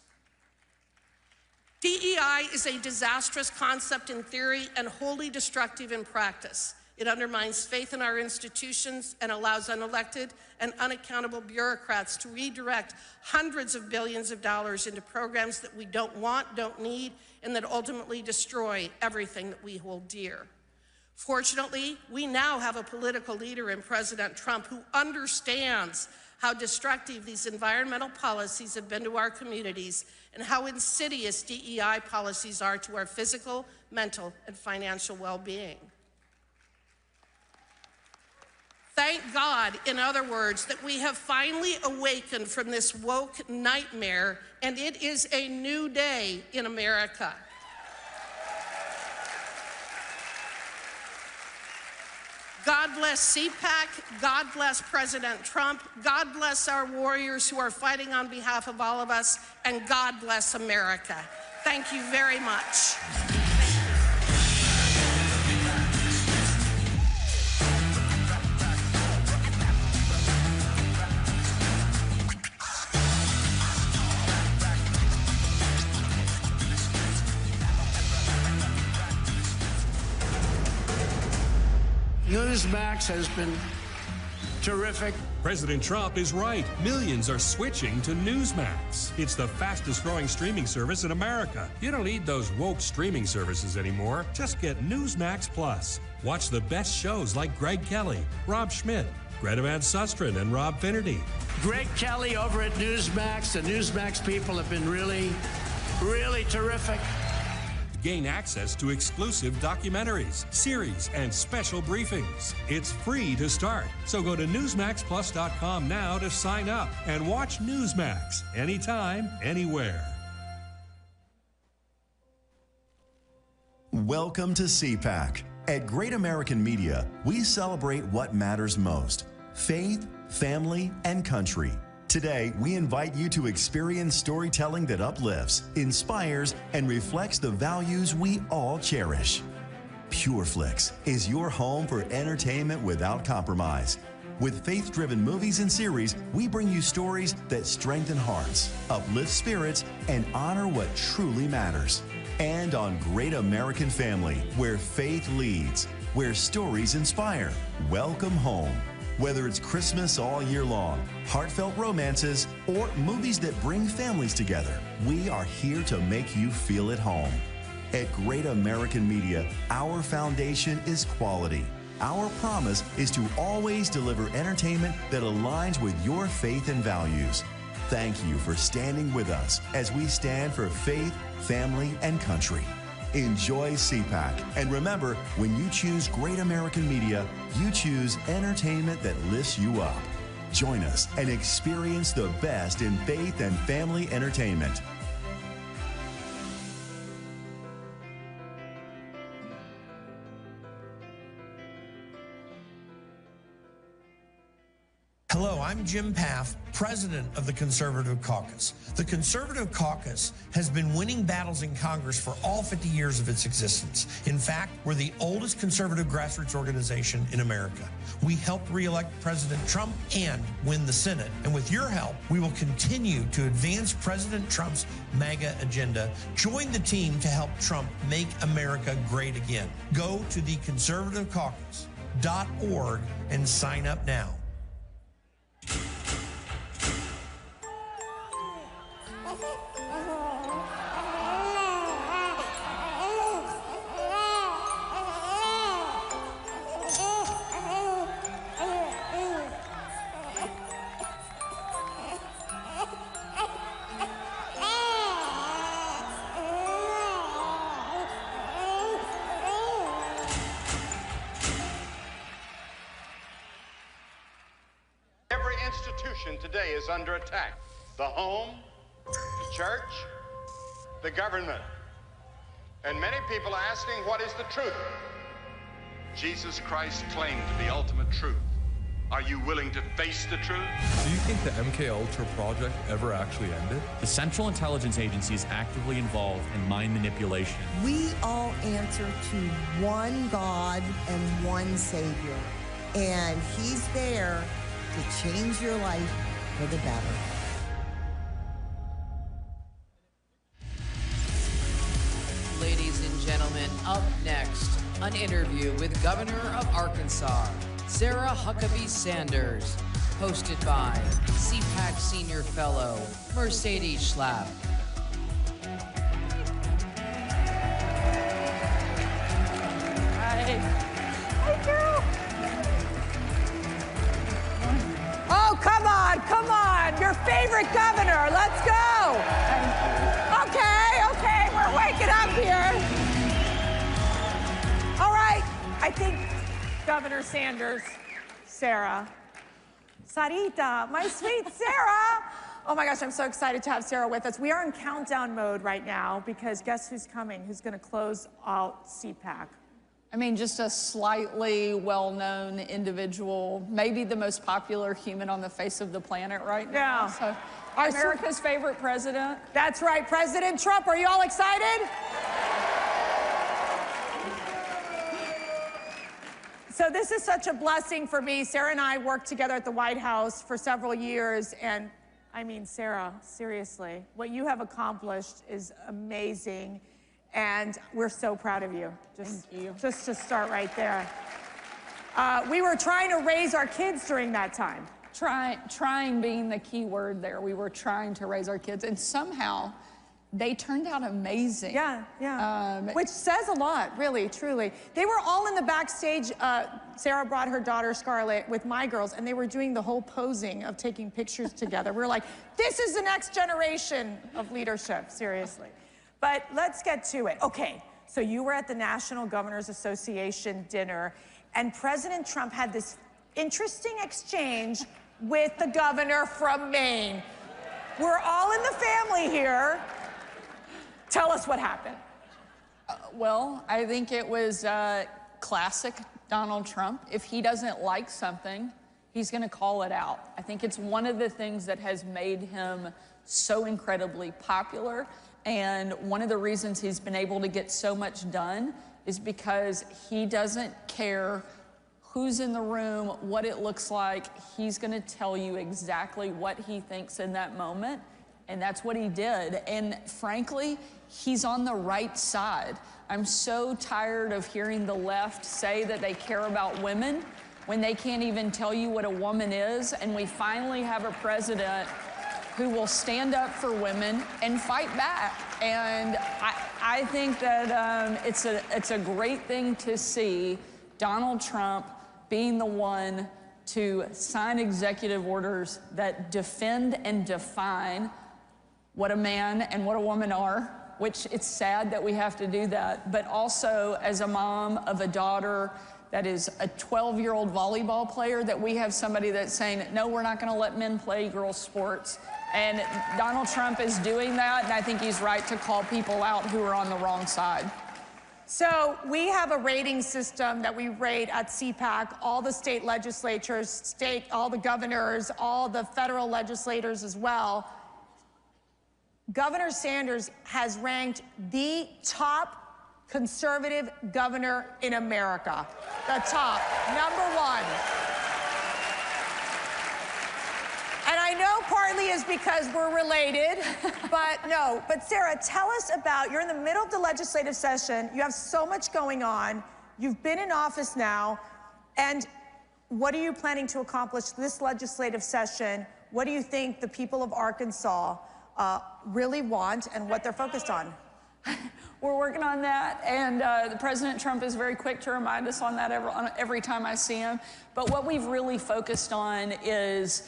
Speaker 7: DEI is a disastrous concept in theory and wholly destructive in practice. It undermines faith in our institutions and allows unelected and unaccountable bureaucrats to redirect hundreds of billions of dollars into programs that we don't want, don't need, and that ultimately destroy everything that we hold dear. Fortunately, we now have a political leader in President Trump who understands how destructive these environmental policies have been to our communities and how insidious DEI policies are to our physical, mental, and financial well-being. Thank God, in other words, that we have finally awakened from this woke nightmare, and it is a new day in America. God bless CPAC, God bless President Trump, God bless our warriors who are fighting on behalf of all of us, and God bless America. Thank you very much.
Speaker 1: Newsmax has been terrific.
Speaker 8: President Trump is right. Millions are switching to Newsmax. It's the fastest growing streaming service in America. You don't need those woke streaming services anymore. Just get Newsmax Plus. Watch the best shows like Greg Kelly, Rob Schmidt, Greta Van Susteren, and Rob Finnerty.
Speaker 1: Greg Kelly over at Newsmax. The Newsmax people have been really terrific.
Speaker 8: Gain access to exclusive documentaries, series, and special briefings. It's free to start. So go to NewsmaxPlus.com now to sign up and watch Newsmax anytime, anywhere.
Speaker 9: Welcome to CPAC. At Great American Media, we celebrate what matters most: faith, family, and country. Today, we invite you to experience storytelling that uplifts, inspires, and reflects the values we all cherish. PureFlix is your home for entertainment without compromise. With faith-driven movies and series, we bring you stories that strengthen hearts, uplift spirits, and honor what truly matters. And on Great American Family, where faith leads, where stories inspire. Welcome home. Whether it's Christmas all year long, heartfelt romances, or movies that bring families together, we are here to make you feel at home. At Great American Media, our foundation is quality. Our promise is to always deliver entertainment that aligns with your faith and values. Thank you for standing with us as we stand for faith, family, and country. Enjoy CPAC. And remember, when you choose Great American Media, you choose entertainment that lifts you up. Join us and experience the best in faith and family entertainment.
Speaker 3: Hello, I'm Jim Paff, president of the Conservative Caucus. The Conservative Caucus has been winning battles in Congress for all 50 years of its existence. In fact, we're the oldest conservative grassroots organization in America. We helped re-elect President Trump and win the Senate. And with your help, we will continue to advance President Trump's MAGA agenda. Join the team to help Trump make America great again. Go to theconservativecaucus.org and sign up now.
Speaker 4: Today is under attack. The home, the church, the government. And many people are asking, what is the truth? Jesus Christ claimed the ultimate truth. Are you willing to face the truth?
Speaker 11: Do you think the MKUltra project ever actually ended?
Speaker 13: The Central Intelligence Agency is actively involved in mind manipulation.
Speaker 16: We all answer to one God and one Savior. And He's there to change your life for the better.
Speaker 2: Ladies and gentlemen, up next, an interview with Governor of Arkansas, Sarah Huckabee Sanders, hosted by CPAC Senior Fellow, Mercedes Schlapp.
Speaker 17: Hi, girl. Oh, come on, your favorite governor, let's go. Okay, we're waking up here. All right, I think Governor Sanders, Sarah, Sarita, my sweet Sarah. Oh my gosh, I'm so excited to have Sarah with us. We are in countdown mode right now because guess who's coming? Who's gonna close out CPAC?
Speaker 18: I mean, just a slightly well-known individual, maybe the most popular human on the face of the planet right now.
Speaker 17: Yeah.
Speaker 18: So, America's favorite president.
Speaker 17: That's right, President Trump. Are you all excited? So this is such a blessing for me. Sarah and I worked together at the White House for several years, and I mean, Sarah, seriously, what you have accomplished is amazing. And we're so proud of you. Thank you. Just to start right there. We were trying to raise our kids during that time.
Speaker 18: Trying being the key word there. We were trying to raise our kids, and somehow they turned out amazing.
Speaker 17: Yeah. Which says a lot, really, truly. They were all in the backstage. Sarah brought her daughter Scarlett with my girls, and they were doing the whole posing of taking pictures together. We were like, this is the next generation of leadership, seriously. But let's get to it. Okay, so you were at the National Governors Association dinner, and President Trump had this interesting exchange with the governor from Maine. We're all in the family here. Tell us what happened.
Speaker 18: Well, I think it was classic Donald Trump. If he doesn't like something, he's gonna call it out. I think it's one of the things that has made him so incredibly popular. And one of the reasons he's been able to get so much done is because he doesn't care who's in the room, what it looks like. He's gonna tell you exactly what he thinks in that moment. And that's what he did. And frankly, he's on the right side. I'm so tired of hearing the left say that they care about women when they can't even tell you what a woman is. And we finally have a president who will stand up for women and fight back. And I think that it's a great thing to see Donald Trump being the one to sign executive orders that defend and define what a man and what a woman are, which it's sad that we have to do that, but also as a mom of a daughter that is a 12-year-old volleyball player, that we have somebody that's saying, no, we're not gonna let men play girls' sports. And Donald Trump is doing that, and I think he's right to call people out who are on the wrong side.
Speaker 17: So we have a rating system that we rate at CPAC, all the state legislatures, all the governors, all the federal legislators as well. Governor Sanders has ranked the top conservative governor in America. The top, #1. And I know partly is because we're related, but no. But Sarah, tell us about, you're in the middle of the legislative session. You have so much going on. You've been in office now. And what are you planning to accomplish this legislative session? What do you think the people of Arkansas really want and what they're focused on?
Speaker 18: We're working on that, and President Trump is very quick to remind us on that every time I see him. But what we've really focused on is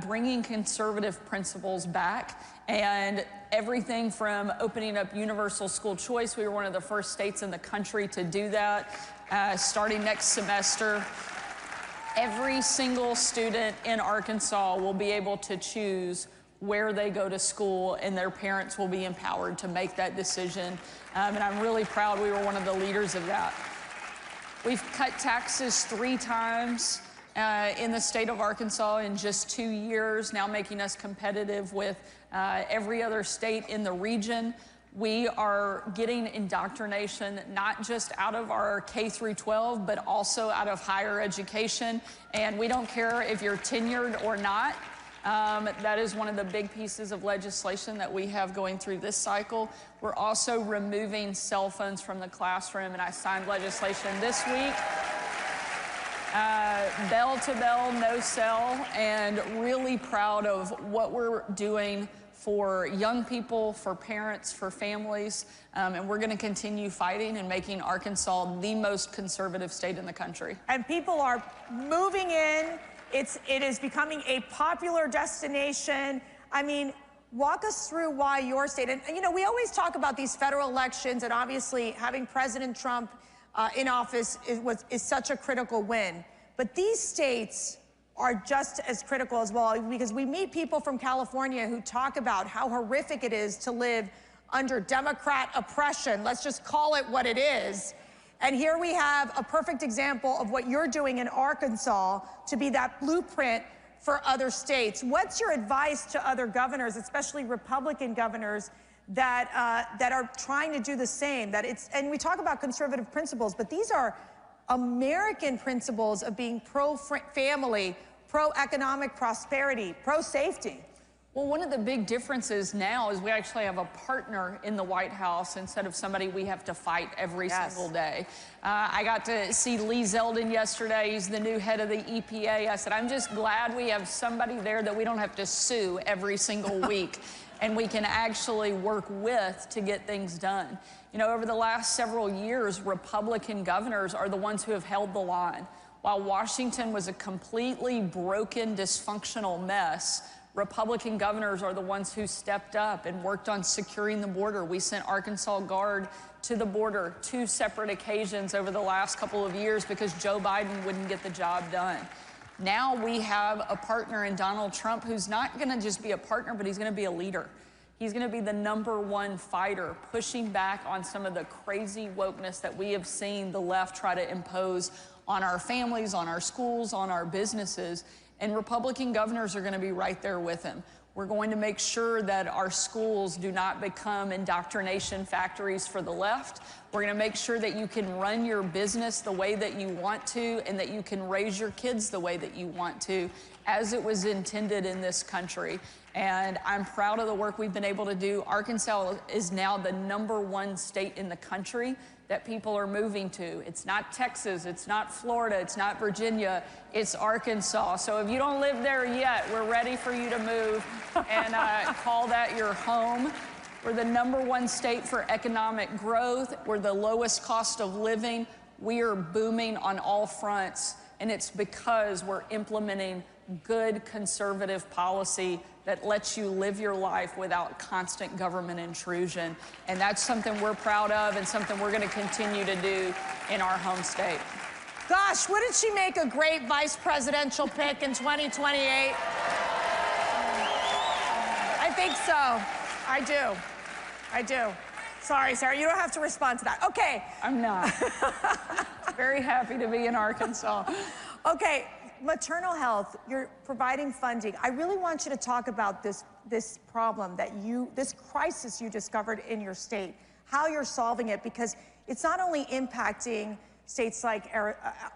Speaker 18: bringing conservative principles back, and everything from opening up universal school choice. We were one of the first states in the country to do that. Starting next semester, every single student in Arkansas will be able to choose where they go to school, and their parents will be empowered to make that decision. And I'm really proud we were one of the leaders of that. We've cut taxes 3 times in the state of Arkansas in just 2 years, now making us competitive with every other state in the region. We are getting indoctrination not just out of our K through 12, but also out of higher education. And we don't care if you're tenured or not. That is one of the big pieces of legislation that we have going through this cycle. We're also removing cell phones from the classroom, and I signed legislation this week. Bell to bell, no cell, and really proud of what we're doing for young people, for parents, for families, and we're going to continue fighting and making Arkansas the most conservative state in the country.
Speaker 17: And people are moving in. It is becoming a popular destination. I mean, walk us through why your state, and you know, we always talk about these federal elections, and obviously having President Trump in office is such a critical win. But these states are just as critical as well, because we meet people from California who talk about how horrific it is to live under Democrat oppression. Let's just call it what it is. And here we have a perfect example of what you're doing in Arkansas to be that blueprint for other states. What's your advice to other governors, especially Republican governors, that are trying to do the same? And we talk about conservative principles, but these are American principles of being pro-family, pro-economic prosperity, pro-safety.
Speaker 18: Well, one of the big differences now is we actually have a partner in the White House instead of somebody we have to fight every single day. I got to see Lee Zeldin yesterday. He's the new head of the EPA. I said, I'm just glad we have somebody there that we don't have to sue every single week and we can actually work with to get things done. You know, over the last several years, Republican governors are the ones who have held the line. While Washington was a completely broken, dysfunctional mess, Republican governors are the ones who stepped up and worked on securing the border. We sent Arkansas Guard to the border 2 separate occasions over the last couple of years because Joe Biden wouldn't get the job done. Now we have a partner in Donald Trump who's not going to just be a partner, but he's going to be a leader. He's going to be the #1 fighter, pushing back on some of the crazy wokeness that we have seen the left try to impose on our families, on our schools, on our businesses. And Republican governors are going to be right there with him. We're going to make sure that our schools do not become indoctrination factories for the left. We're going to make sure that you can run your business the way that you want to and that you can raise your kids the way that you want to, as it was intended in this country. And I'm proud of the work we've been able to do. Arkansas is now the #1 state in the country that people are moving to. It's not Texas, it's not Florida, it's not Virginia, it's Arkansas. So if you don't live there yet, we're ready for you to move and call that your home. We're the #1 state for economic growth. We're the lowest cost of living. We are booming on all fronts, and it's because we're implementing good conservative policy that lets you live your life without constant government intrusion. And that's something we're proud of and something we're going to continue to do in our home state.
Speaker 17: Gosh, wouldn't she make a great vice presidential pick in 2028? I think so. I do. Sorry, Sarah, you don't have to respond to that. Okay.
Speaker 18: I'm not. Very happy to be in Arkansas.
Speaker 17: Okay, maternal health, you're providing funding. I really want you to talk about this problem that this crisis you discovered in your state, how you're solving it, because it's not only impacting states like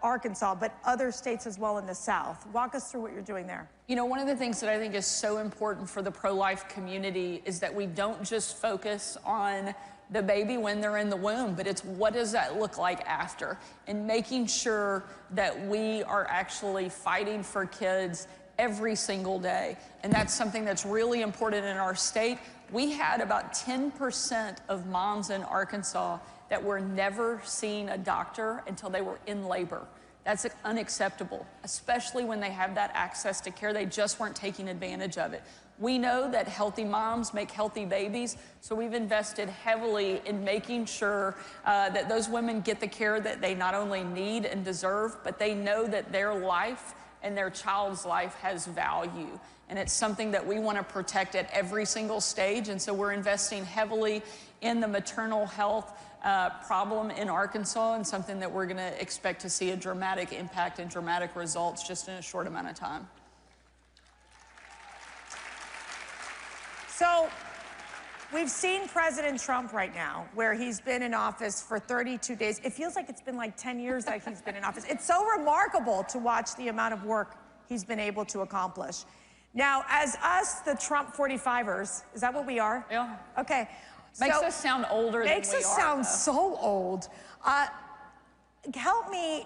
Speaker 17: Arkansas, but other states as well in the South. Walk us through what you're doing there.
Speaker 18: You know, one of the things that I think is so important for the pro-life community is that we don't just focus on the baby when they're in the womb, but it's what does that look like after, and making sure that we are actually fighting for kids every single day. And that's something that's really important in our state. We had about 10% of moms in Arkansas that were never seeing a doctor until they were in labor. That's unacceptable, especially when they have that access to care. They just weren't taking advantage of it. We know that healthy moms make healthy babies, so we've invested heavily in making sure that those women get the care that they not only need and deserve, but they know that their life and their child's life has value. And it's something that we want to protect at every single stage, and so we're investing heavily in the maternal health problem in Arkansas, and something that we're going to expect to see a dramatic impact and dramatic results just in a short amount of time.
Speaker 17: So we've seen President Trump right now, where he's been in office for 32 days. It feels like it's been like 10 years that he's been in office. It's so remarkable to watch the amount of work he's been able to accomplish. Now, as us, the Trump 45ers, is that what we are?
Speaker 18: Yeah.
Speaker 17: Okay.
Speaker 18: Makes us sound older than we are.
Speaker 17: Makes us sound so old. Help me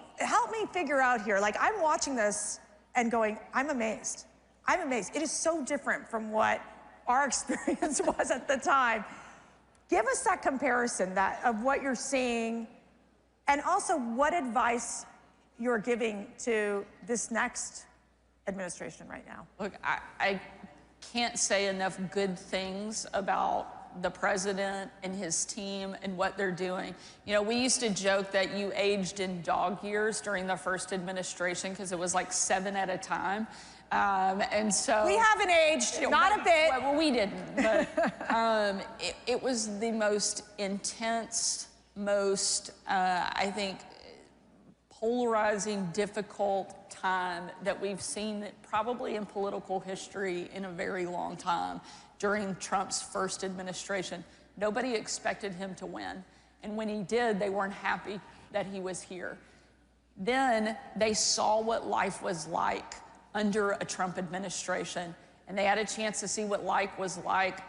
Speaker 17: figure out here. Like, I'm watching this and going, I'm amazed. I'm amazed. It is so different from what our experience was at the time. Give us that comparison of what you're seeing, and also what advice you're giving to this next administration right now.
Speaker 18: Look, I can't say enough good things about the president and his team and what they're doing. You know, we used to joke that you aged in dog years during the first administration because it was like 7 at a time. And so
Speaker 17: we haven't aged, not a bit.
Speaker 18: Well, we didn't, but it was the most intense, most, I think, polarizing, difficult time that we've seen probably in political history in a very long time during Trump's first administration. Nobody expected him to win. And when he did, they weren't happy that he was here. Then they saw what life was like under a Trump administration, and they had a chance to see what life was like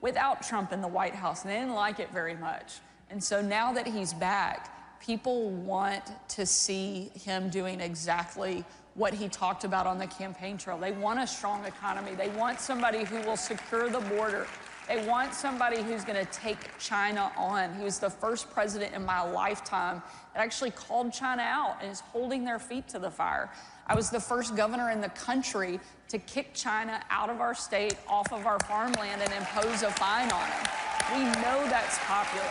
Speaker 18: without Trump in the White House, and they didn't like it very much. And so now that he's back, people want to see him doing exactly what he talked about on the campaign trail. They want a strong economy. They want somebody who will secure the border. They want somebody who's going to take China on. He was the first president in my lifetime that actually called China out and is holding their feet to the fire. I was the first governor in the country to kick China out of our state, off of our farmland, and impose a fine on them. We know that's popular.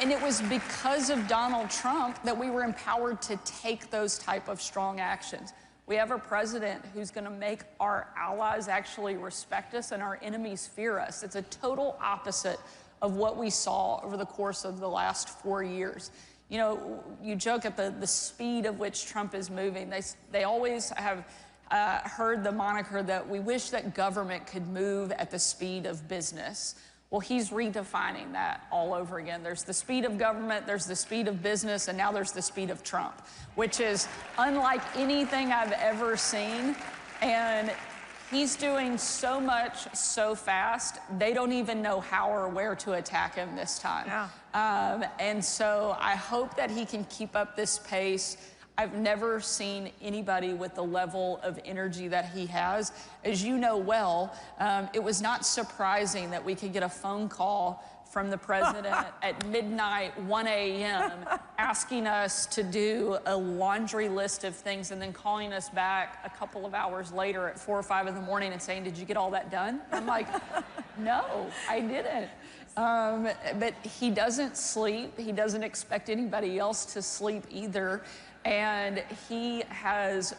Speaker 18: And it was because of Donald Trump that we were empowered to take those type of strong actions. We have a president who's going to make our allies actually respect us and our enemies fear us. It's a total opposite of what we saw over the course of the last 4 years. You know, you joke at the speed of which Trump is moving. They always have heard the moniker that we wish that government could move at the speed of business. Well, he's redefining that all over again. There's the speed of government, there's the speed of business, and now there's the speed of Trump, which is unlike anything I've ever seen. And he's doing so much so fast, they don't even know how or where to attack him this time. Yeah. And so I hope that he can keep up this pace. I've never seen anybody with the level of energy that he has. As you know well, it was not surprising that we could get a phone call from the president at midnight, 1 a.m., asking us to do a laundry list of things and then calling us back a couple of hours later at 4 or 5 in the morning and saying, "Did you get all that done?" I'm like, "No, I didn't." But he doesn't sleep. He doesn't expect anybody else to sleep either. And he has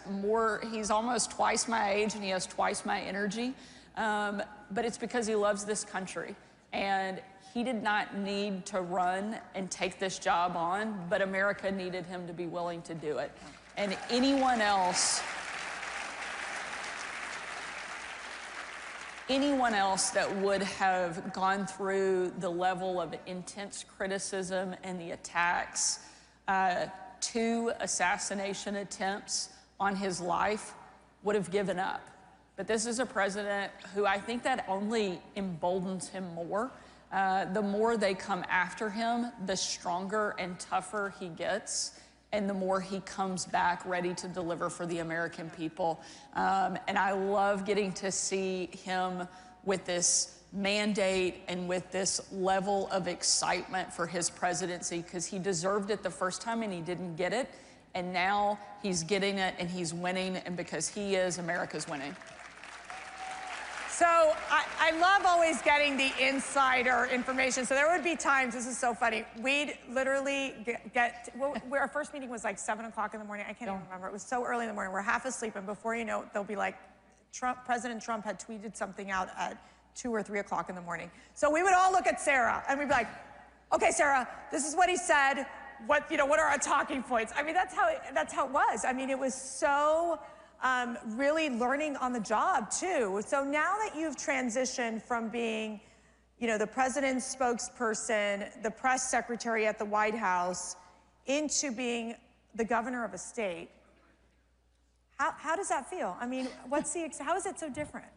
Speaker 18: he's almost twice my age and he has twice my energy. but it's because he loves this country. And he did not need to run and take this job on, but America needed him to be willing to do it. And anyone else that would have gone through the level of intense criticism and the attacks, 2 assassination attempts on his life, would have given up. But this is a president who I think that only emboldens him more. The more they come after him, the stronger and tougher he gets, and the more he comes back ready to deliver for the American people. And I love getting to see him with this mandate and with this level of excitement for his presidency, because he deserved it the first time and he didn't get it. And now he's getting it and he's winning, and because he is, America's winning.
Speaker 17: So I love always getting the insider information. So there would be times, this is so funny, we'd literally our first meeting was like 7 o'clock in the morning. I can't even remember. It was so early in the morning. We're half asleep, and before you know it, they'll be like, President Trump had tweeted something out at 2 or 3 o'clock in the morning. So we would all look at Sarah, and we'd be like, okay, Sarah, this is what he said. What are our talking points? I mean, that's how it was. I mean, it was so really learning on the job too. So now that you've transitioned from being, the president's spokesperson, the press secretary at the White House, into being the governor of a state, how does that feel? I mean, how is it so different?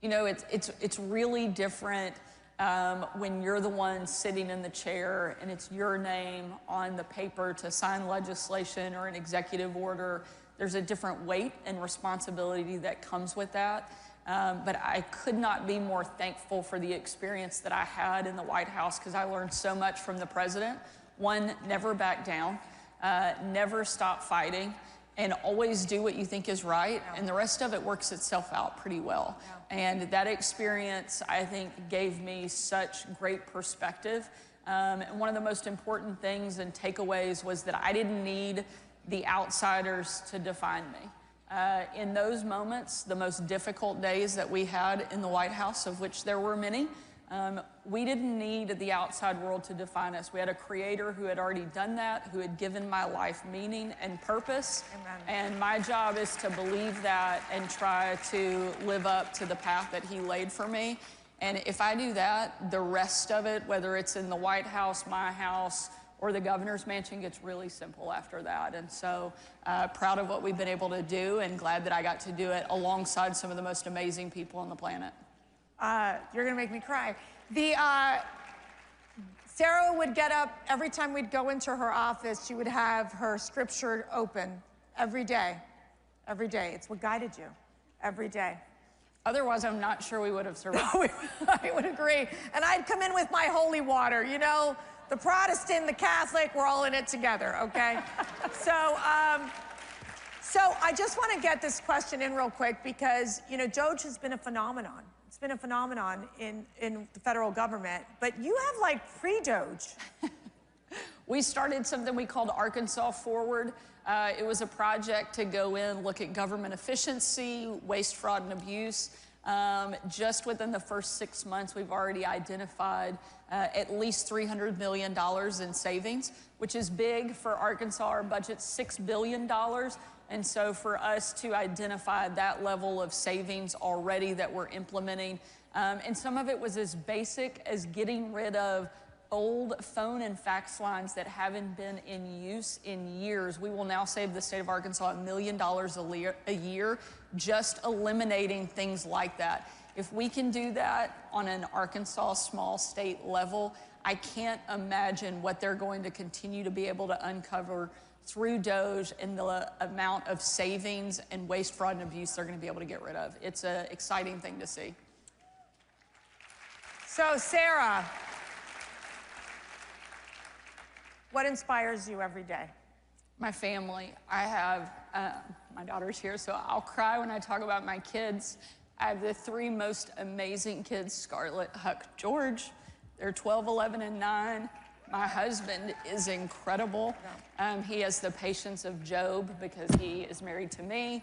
Speaker 18: It's really different when you're the one sitting in the chair and it's your name on the paper to sign legislation or an executive order. There's a different weight and responsibility that comes with that. But I could not be more thankful for the experience that I had in the White House, because I learned so much from the president. One, never back down, never stop fighting, and always do what you think is right. And the rest of it works itself out pretty well. And that experience, I think, gave me such great perspective. And one of the most important things and takeaways was that I didn't need the outsiders to define me. In those moments, the most difficult days that we had in the White House, of which there were many, we didn't need the outside world to define us. We had a creator who had already done that, who had given my life meaning and purpose. Amen. And my job is to believe that and try to live up to the path that he laid for me. And if I do that, the rest of it, whether it's in the White House, my house, or the governor's mansion, gets really simple after that. And so proud of what we've been able to do, and glad that I got to do it alongside some of the most amazing people on the planet.
Speaker 17: You're gonna make me cry. Sarah would get up every time we'd go into her office. She would have her scripture open every day. Every day. It's what guided you. Every day.
Speaker 18: Otherwise, I'm not sure we would have survived.
Speaker 17: I would agree. And I'd come in with my holy water, the Protestant, the Catholic, we're all in it together, okay? So I just want to get this question in real quick, because, Doge has been a phenomenon. It's been a phenomenon in the federal government, but you have like pre-Doge.
Speaker 18: We started something we called Arkansas Forward. It was a project to go in, look at government efficiency, waste, fraud, and abuse. Just within the first 6 months, we've already identified at least $300 million in savings, which is big for Arkansas. Our budget's $6 billion. And so for us to identify that level of savings already that we're implementing, and some of it was as basic as getting rid of old phone and fax lines that haven't been in use in years. We will now save the state of Arkansas $1 million a year, just eliminating things like that. If we can do that on an Arkansas small state level, I can't imagine what they're going to continue to be able to uncover through Doge and the amount of savings and waste, fraud, and abuse they're going to be able to get rid of. It's an exciting thing to see.
Speaker 17: So, Sarah, what inspires you every day?
Speaker 18: My family. I have, my daughter's here, so I'll cry when I talk about my kids. I have the 3 most amazing kids, Scarlett, Huck, George. They're 12, 11, and 9. My husband is incredible. He has the patience of Job because he is married to me.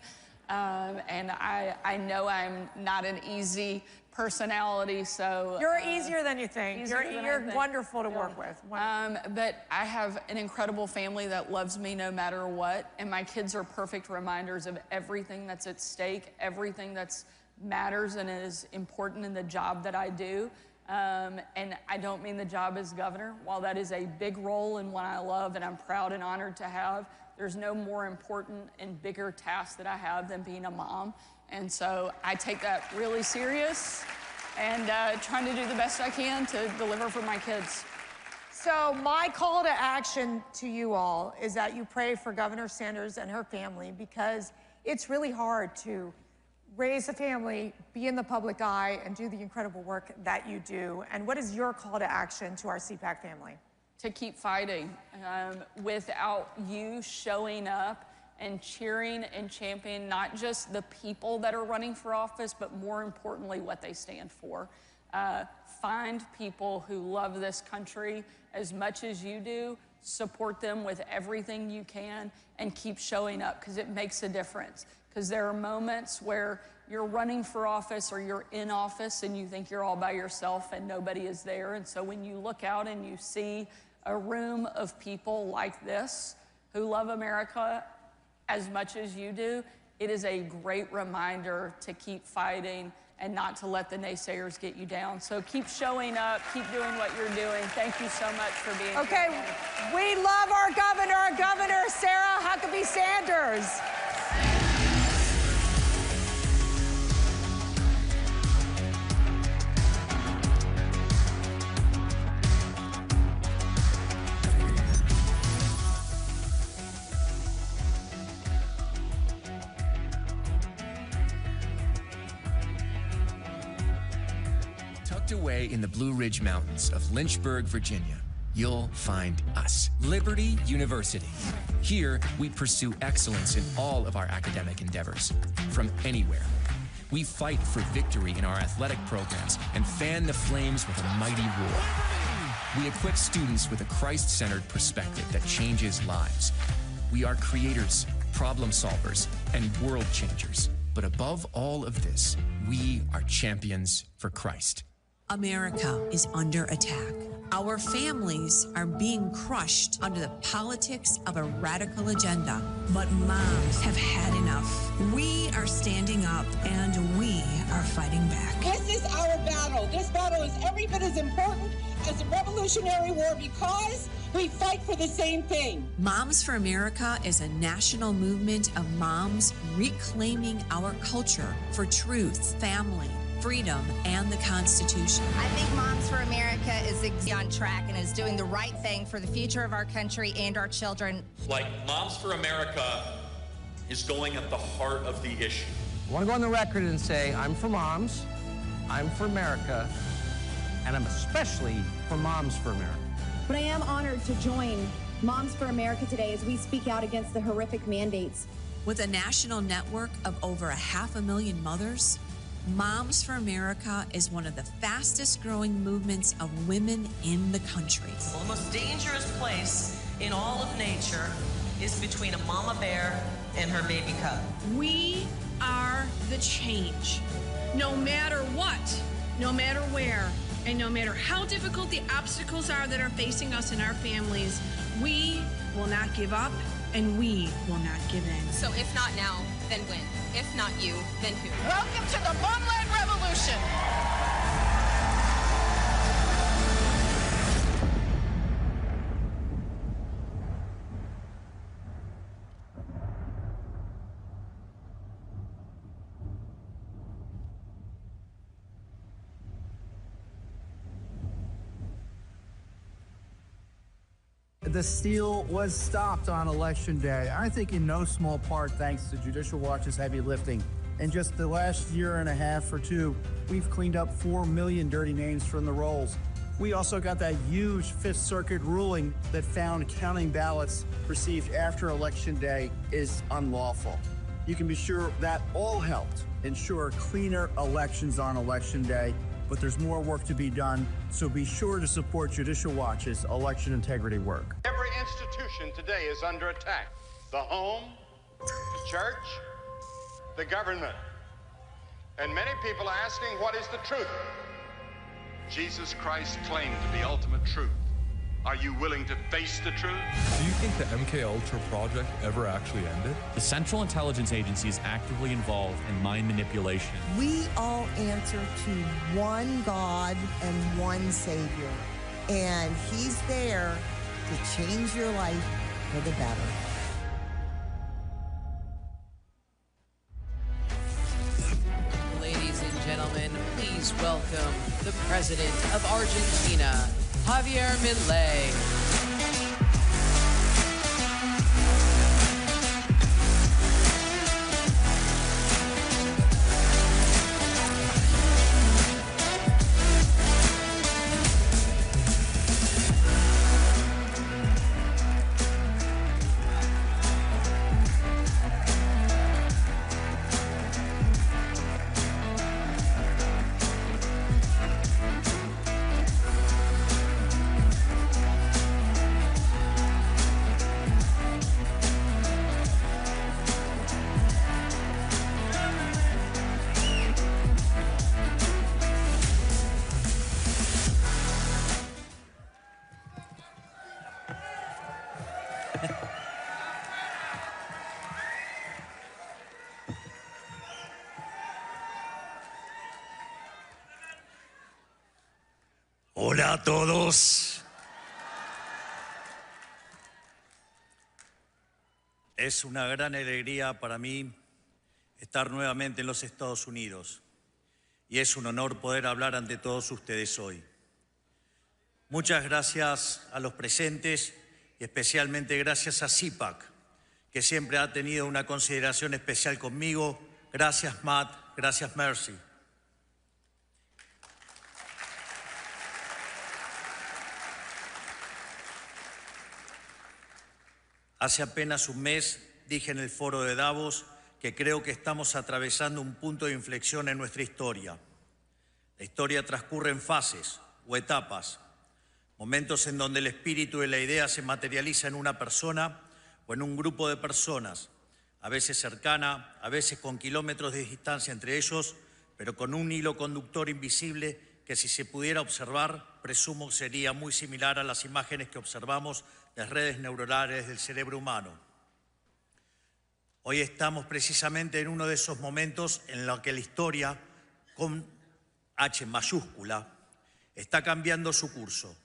Speaker 18: And I know I'm not an easy personality, so...
Speaker 17: You're easier than you think. You're wonderful to work with.
Speaker 18: But I have an incredible family that loves me no matter what, and my kids are perfect reminders of everything that's at stake, everything that matters and is important in the job that I do. And I don't mean the job as governor. While that is a big role and one I love and I'm proud and honored to have, there's no more important and bigger task that I have than being a mom. And so I take that really serious and trying to do the best I can to deliver for my kids.
Speaker 17: So my call to action to you all is that you pray for Governor Sanders and her family, because it's really hard to raise a family, be in the public eye, and do the incredible work that you do. And what is your call to action to our CPAC family?
Speaker 18: To keep fighting. Without you showing up and cheering and championing not just the people that are running for office, but more importantly, what they stand for. Find people who love this country as much as you do, support them with everything you can, and keep showing up, because it makes a difference. Because there are moments where you're running for office or you're in office and you think you're all by yourself and nobody is there. And so when you look out and you see a room of people like this who love America as much as you do, it is a great reminder to keep fighting and not to let the naysayers get you down. So keep showing up, keep doing what you're doing. Thank you so much for being here.
Speaker 17: Okay, we love our Governor Sarah Huckabee Sanders.
Speaker 6: Away in the Blue Ridge Mountains of Lynchburg, Virginia, you'll find us, Liberty University. Here, we pursue excellence in all of our academic endeavors, from anywhere. We fight for victory in our athletic programs and fan the flames with a mighty roar. We equip students with a Christ-centered perspective that changes lives. We are creators, problem solvers, and world changers. But above all of this, we are champions for Christ.
Speaker 10: America is under attack. Our families are being crushed under the politics of a radical agenda. But moms have had enough. We are standing up and we are fighting back.
Speaker 14: This is our battle. This battle is every bit as important as the Revolutionary War because we fight for the same thing.
Speaker 10: Moms for America is a national movement of moms reclaiming our culture for truth, family, freedom, and the Constitution.
Speaker 12: I think Moms for America is on track and is doing the right thing for the future of our country and our children.
Speaker 19: Like Moms for America is going at the heart of the issue.
Speaker 20: I want to go on the record and say I'm for moms, I'm for America, and I'm especially for Moms for America.
Speaker 19: But I am honored to join Moms for America today as we speak out against the horrific mandates.
Speaker 10: With a national network of over 500,000 mothers, Moms for America is one of the fastest growing movements of women in the country.
Speaker 24: Well, the most dangerous place in all of nature is between a mama bear and her baby cub.
Speaker 21: We are the change. No matter what, no matter where, and no matter how difficult the obstacles are that are facing us and our families, we will not give up and we will not give in.
Speaker 20: So if not now, then when? If not you, then who?
Speaker 14: Welcome to the Momland Revolution.
Speaker 22: The steal was stopped on Election Day, I think in no small part thanks to Judicial Watch's heavy lifting. In just the last year and a half or two, we've cleaned up 4 million dirty names from the rolls. We also got that huge Fifth Circuit ruling that found counting ballots received after Election Day is unlawful. You can be sure that all helped ensure cleaner elections on Election Day, but there's more work to be done, so be sure to support Judicial Watch's election integrity work.
Speaker 4: Every institution today is under attack. The home, the church, the government, And many people are asking, what is the truth? Jesus Christ claimed the ultimate truth. Are you willing to face the truth?
Speaker 11: Do you think the MKUltra project ever actually ended?
Speaker 13: The Central Intelligence Agency is actively involved in mind manipulation.
Speaker 16: We all answer to one God and one Savior, and He's there to change your life for the better.
Speaker 2: Ladies and gentlemen, please welcome the President of Argentina, Javier Milei.
Speaker 5: Hola a todos. Es una gran alegría para mí estar nuevamente en los Estados Unidos y es un honor poder hablar ante todos ustedes hoy. Muchas gracias a los presentes y especialmente gracias a CPAC, que siempre ha tenido una consideración especial conmigo. Gracias, Matt. Gracias, Mercy. Hace apenas un mes dije en el foro de Davos que creo que estamos atravesando un punto de inflexión en nuestra historia. La historia transcurre en fases o etapas, momentos en donde el espíritu y la idea se materializa en una persona o en un grupo de personas, a veces cercana, a veces con kilómetros de distancia entre ellos, pero con un hilo conductor invisible que, si se pudiera observar, presumo sería muy similar a las imágenes que observamos de las redes neuronales del cerebro humano. Hoy estamos precisamente en uno de esos momentos en los que la historia, con H mayúscula, está cambiando su curso.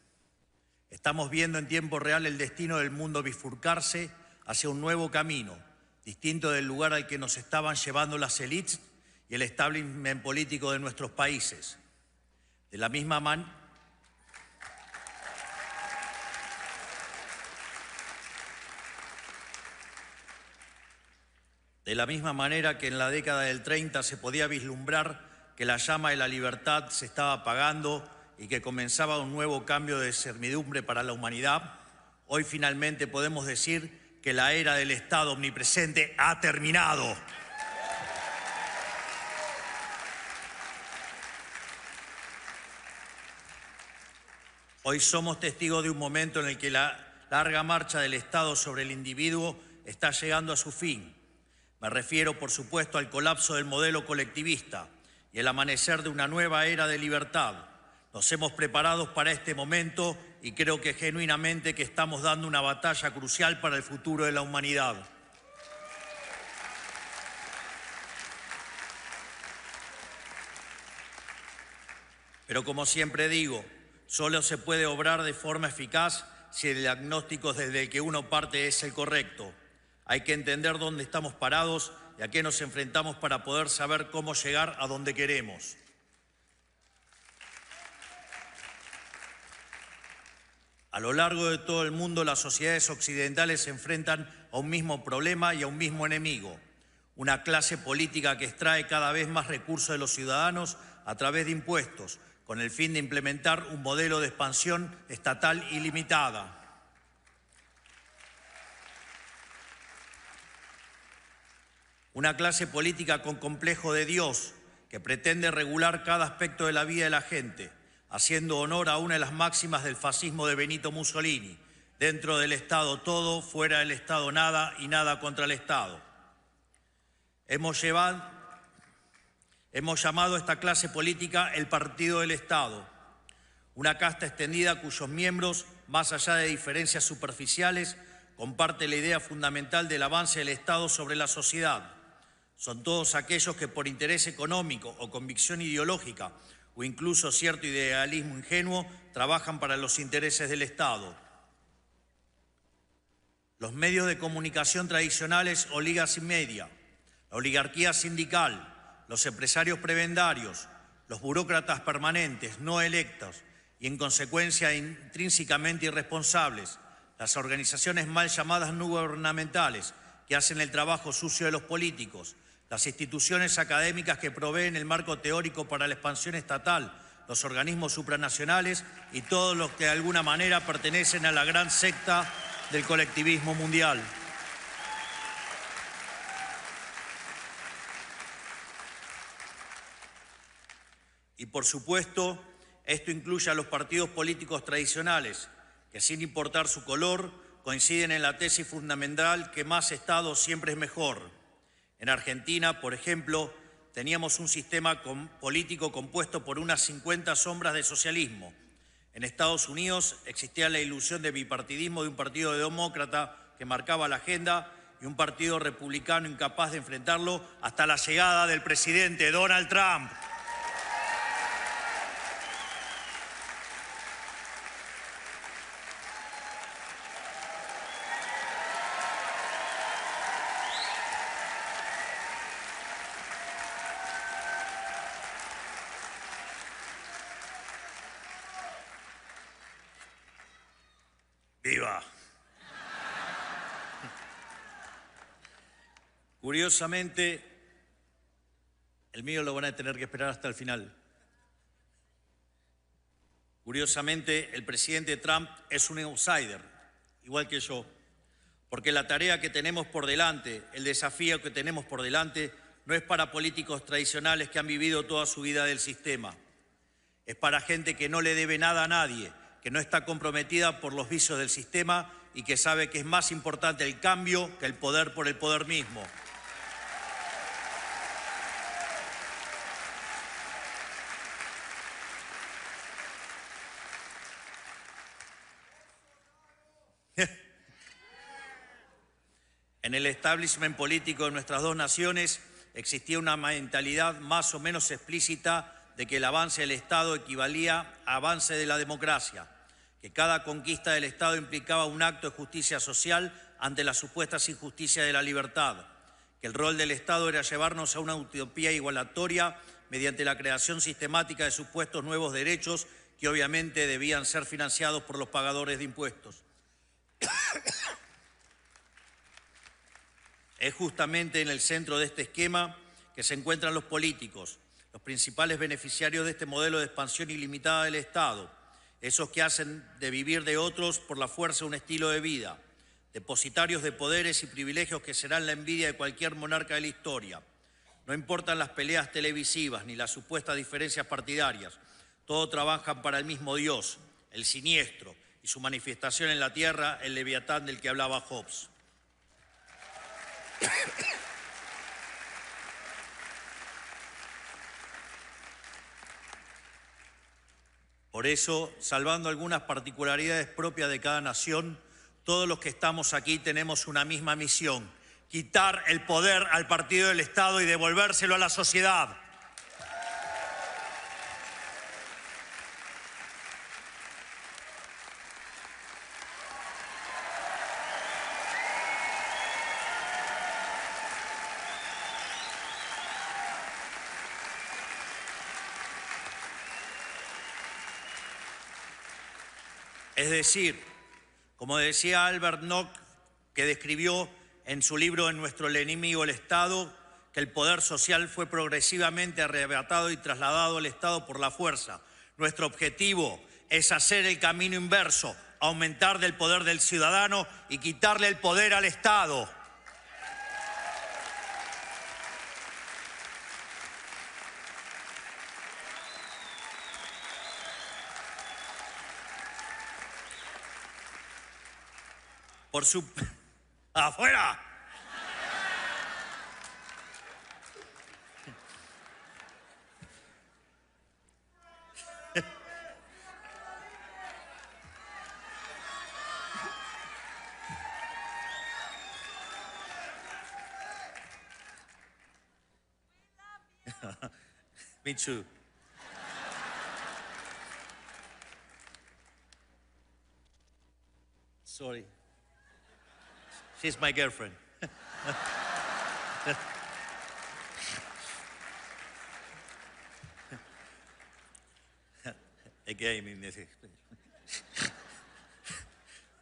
Speaker 5: Estamos viendo en tiempo real el destino del mundo bifurcarse hacia un nuevo camino, distinto del lugar al que nos estaban llevando las élites y el establishment político de nuestros países. De la misma manera que en la década del 30 se podía vislumbrar que la llama de la libertad se estaba apagando y que comenzaba un nuevo cambio de servidumbre para la humanidad, hoy finalmente podemos decir que la era del Estado omnipresente ha terminado. Hoy somos testigos de un momento en el que la larga marcha del Estado sobre el individuo está llegando a su fin. Me refiero, por supuesto, al colapso del modelo colectivista y el amanecer de una nueva era de libertad. Nos hemos preparado para este momento y creo que genuinamente que estamos dando una batalla crucial para el futuro de la humanidad. Pero como siempre digo, solo se puede obrar de forma eficaz si el diagnóstico desde el que uno parte es el correcto. Hay que entender dónde estamos parados y a qué nos enfrentamos para poder saber cómo llegar a donde queremos. A lo largo de todo el mundo, las sociedades occidentales se enfrentan a un mismo problema y a un mismo enemigo. Una clase política que extrae cada vez más recursos de los ciudadanos a través de impuestos, con el fin de implementar un modelo de expansión estatal ilimitada. Una clase política con complejo de Dios, que pretende regular cada aspecto de la vida de la gente, haciendo honor a una de las máximas del fascismo de Benito Mussolini: dentro del Estado todo, fuera del Estado nada y nada contra el Estado. Hemos Hemos llamado a esta clase política el partido del Estado, una casta extendida cuyos miembros, más allá de diferencias superficiales, comparte la idea fundamental del avance del Estado sobre la sociedad. Son todos aquellos que por interés económico o convicción ideológica o incluso cierto idealismo ingenuo trabajan para los intereses del Estado. Los medios de comunicación tradicionales o ligas y media, la oligarquía sindical, los empresarios prebendarios, los burócratas permanentes no electos y en consecuencia intrínsecamente irresponsables, las organizaciones mal llamadas no gubernamentales que hacen el trabajo sucio de los políticos, las instituciones académicas que proveen el marco teórico para la expansión estatal, los organismos supranacionales y todos los que de alguna manera pertenecen a la gran secta del colectivismo mundial. Y por supuesto, esto incluye a los partidos políticos tradicionales, que sin importar su color, coinciden en la tesis fundamental que más Estado siempre es mejor. En Argentina, por ejemplo, teníamos un sistema político compuesto por unas 50 sombras de socialismo. En Estados Unidos existía la ilusión de bipartidismo de un partido demócrata que marcaba la agenda y un partido republicano incapaz de enfrentarlo hasta la llegada del presidente Donald Trump. ¡Viva! Curiosamente, el mío lo van a tener que esperar hasta el final. Curiosamente, el presidente Trump es un outsider, igual que yo, porque la tarea que tenemos por delante, el desafío que tenemos por delante, no es para políticos tradicionales que han vivido toda su vida del sistema. Es para gente que no le debe nada a nadie, que no está comprometida por los vicios del sistema y que sabe que es más importante el cambio que el poder por el poder mismo. En el establishment político de nuestras dos naciones existía una mentalidad más o menos explícita de que el avance del Estado equivalía a avance de la democracia, que cada conquista del Estado implicaba un acto de justicia social ante las supuestas injusticias de la libertad, que el rol del Estado era llevarnos a una utopía igualatoria mediante la creación sistemática de supuestos nuevos derechos que obviamente debían ser financiados por los pagadores de impuestos. Es justamente en el centro de este esquema que se encuentran los políticos, los principales beneficiarios de este modelo de expansión ilimitada del Estado, esos que hacen de vivir de otros por la fuerza un estilo de vida, depositarios de poderes y privilegios que serán la envidia de cualquier monarca de la historia. No importan las peleas televisivas ni las supuestas diferencias partidarias, todos trabajan para el mismo Dios, el siniestro, y su manifestación en la tierra, el leviatán del que hablaba Hobbes. Por eso, salvando algunas particularidades propias de cada nación, todos los que estamos aquí tenemos una misma misión: quitar el poder al partido del Estado y devolvérselo a la sociedad. Es decir, como decía Albert Nock, que describió en su libro En nuestro enemigo el Estado, que el poder social fue progresivamente arrebatado y trasladado al Estado por la fuerza. Nuestro objetivo es hacer el camino inverso, aumentar del poder del ciudadano y quitarle el poder al Estado. Por su... ¡Afuera! Me too. Sorry. She's my girlfriend.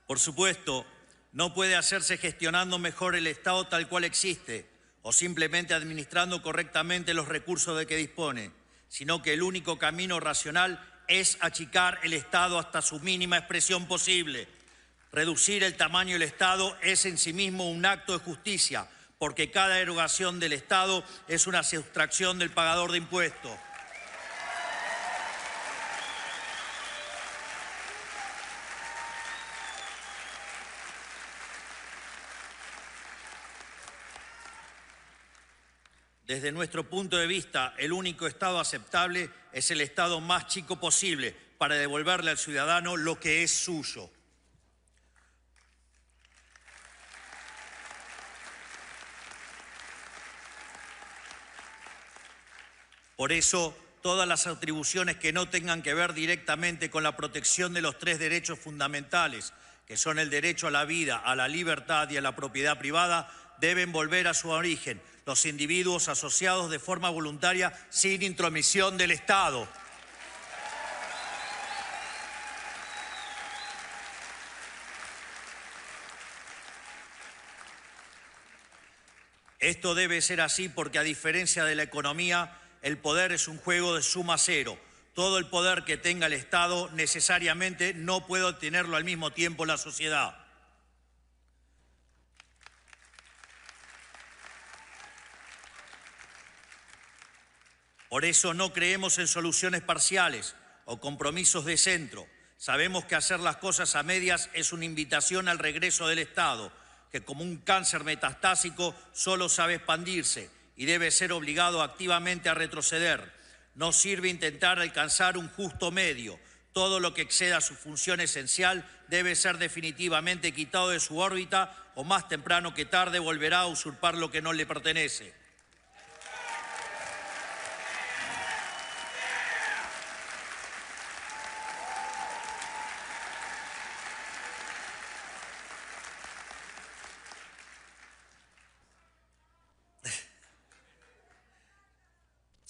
Speaker 5: Por supuesto, no puede hacerse gestionando mejor el Estado tal cual existe o simplemente administrando correctamente los recursos de que dispone, sino que el único camino racional es achicar el Estado hasta su mínima expresión posible. Reducir el tamaño del Estado es en sí mismo un acto de justicia, porque cada erogación del Estado es una sustracción del pagador de impuestos. Desde nuestro punto de vista, el único Estado aceptable es el Estado más chico posible para devolverle al ciudadano lo que es suyo. Por eso, todas las atribuciones que no tengan que ver directamente con la protección de los tres derechos fundamentales, que son el derecho a la vida, a la libertad y a la propiedad privada, deben volver a su origen, los individuos asociados de forma voluntaria sin intromisión del Estado. Esto debe ser así porque, a diferencia de la economía, el poder es un juego de suma cero. Todo el poder que tenga el Estado necesariamente no puede obtenerlo al mismo tiempo la sociedad. Por eso no creemos en soluciones parciales o compromisos de centro. Sabemos que hacer las cosas a medias es una invitación al regreso del Estado, que como un cáncer metastásico solo sabe expandirse y debe ser obligado activamente a retroceder. No sirve intentar alcanzar un justo medio. Todo lo que exceda su función esencial debe ser definitivamente quitado de su órbita o más temprano que tarde volverá a usurpar lo que no le pertenece.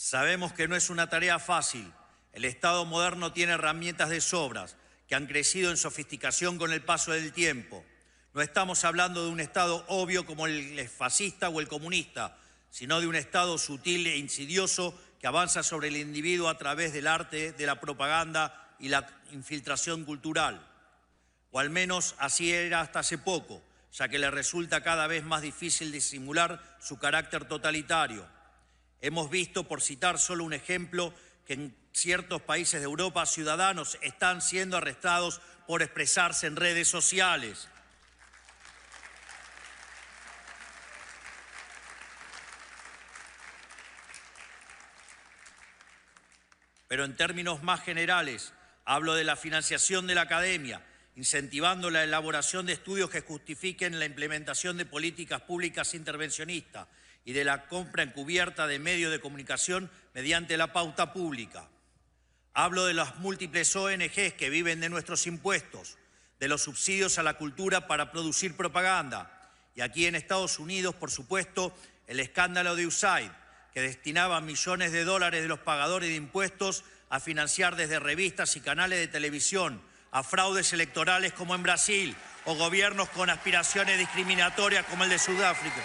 Speaker 5: Sabemos que no es una tarea fácil. El Estado moderno tiene herramientas de sobras que han crecido en sofisticación con el paso del tiempo. No estamos hablando de un Estado obvio como el fascista o el comunista, sino de un Estado sutil e insidioso que avanza sobre el individuo a través del arte, de la propaganda y la infiltración cultural. O al menos así era hasta hace poco, ya que le resulta cada vez más difícil disimular su carácter totalitario. Hemos visto, por citar solo un ejemplo, que en ciertos países de Europa ciudadanos están siendo arrestados por expresarse en redes sociales. Pero en términos más generales, hablo de la financiación de la academia, incentivando la elaboración de estudios que justifiquen la implementación de políticas públicas intervencionistas y de la compra encubierta de medios de comunicación mediante la pauta pública. Hablo de las múltiples ONGs que viven de nuestros impuestos, de los subsidios a la cultura para producir propaganda. Y aquí en Estados Unidos, por supuesto, el escándalo de USAID, que destinaba millones de dólares de los pagadores de impuestos a financiar desde revistas y canales de televisión, a fraudes electorales como en Brasil, o gobiernos con aspiraciones discriminatorias como el de Sudáfrica.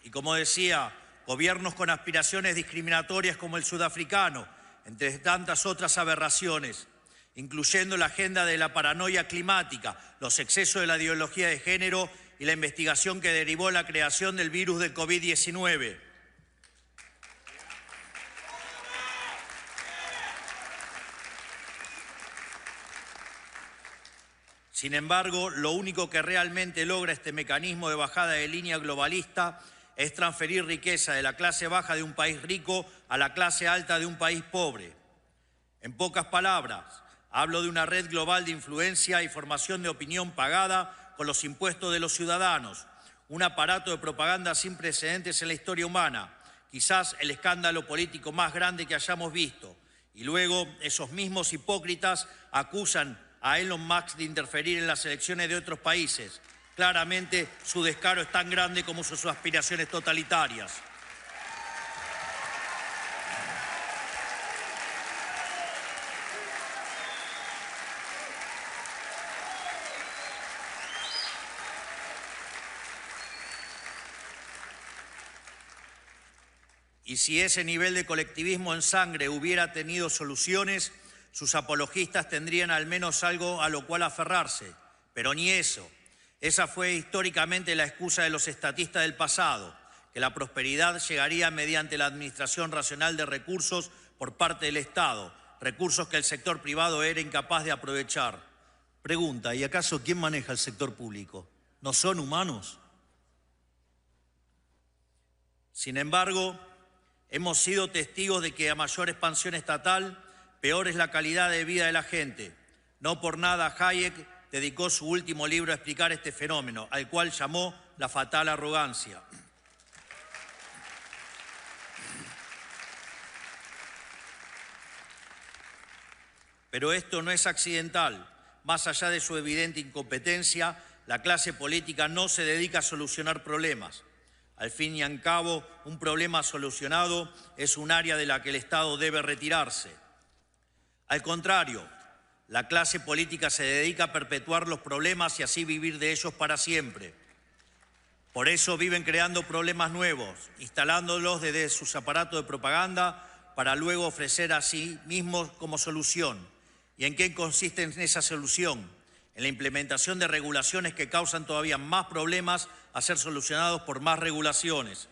Speaker 5: Y como decía, gobiernos con aspiraciones discriminatorias como el sudafricano, entre tantas otras aberraciones, incluyendo la agenda de la paranoia climática, los excesos de la ideología de género y la investigación que derivó la creación del virus del COVID-19. Sin embargo, lo único que realmente logra este mecanismo de bajada de línea globalista es transferir riqueza de la clase baja de un país rico a la clase alta de un país pobre. En pocas palabras, Hablo de una red global de influencia y formación de opinión pagada con los impuestos de los ciudadanos, un aparato de propaganda sin precedentes en la historia humana, quizás el escándalo político más grande que hayamos visto. Y luego esos mismos hipócritas acusan a Elon Musk de interferir en las elecciones de otros países. Claramente su descaro es tan grande como sus aspiraciones totalitarias. Y si ese nivel de colectivismo en sangre hubiera tenido soluciones, sus apologistas tendrían al menos algo a lo cual aferrarse. Pero ni eso. Esa fue históricamente la excusa de los estatistas del pasado, que la prosperidad llegaría mediante la administración racional de recursos por parte del Estado, recursos que el sector privado era incapaz de aprovechar. Pregunta, ¿y acaso quién maneja el sector público? ¿No son humanos? Sin embargo, hemos sido testigos de que a mayor expansión estatal, peor es la calidad de vida de la gente. No por nada Hayek dedicó su último libro a explicar este fenómeno, al cual llamó la fatal arrogancia. Pero esto no es accidental. Más allá de su evidente incompetencia, la clase política no se dedica a solucionar problemas. Al fin y al cabo, un problema solucionado es un área de la que el Estado debe retirarse. Al contrario, la clase política se dedica a perpetuar los problemas y así vivir de ellos para siempre. Por eso viven creando problemas nuevos, instalándolos desde sus aparatos de propaganda para luego ofrecer a sí mismos como solución. ¿Y en qué consiste esa solución? En la implementación de regulaciones que causan todavía más problemas a ser solucionados por más regulaciones.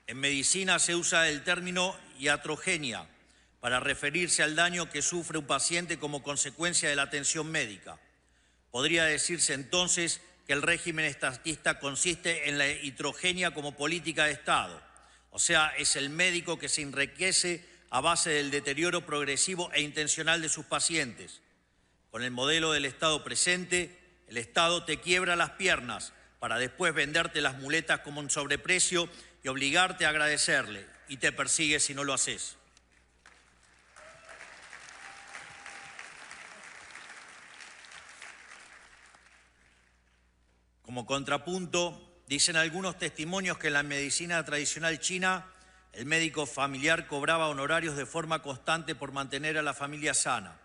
Speaker 5: En medicina se usa el término iatrogenia para referirse al daño que sufre un paciente como consecuencia de la atención médica. Podría decirse entonces que el régimen estatista consiste en la iatrogenia como política de Estado. O sea, es el médico que se enriquece a base del deterioro progresivo e intencional de sus pacientes. Con el modelo del Estado presente, el Estado te quiebra las piernas para después venderte las muletas como un sobreprecio y obligarte a agradecerle, y te persigue si no lo haces. Como contrapunto, dicen algunos testimonios que en la medicina tradicional china, el médico familiar cobraba honorarios de forma constante por mantener a la familia sana.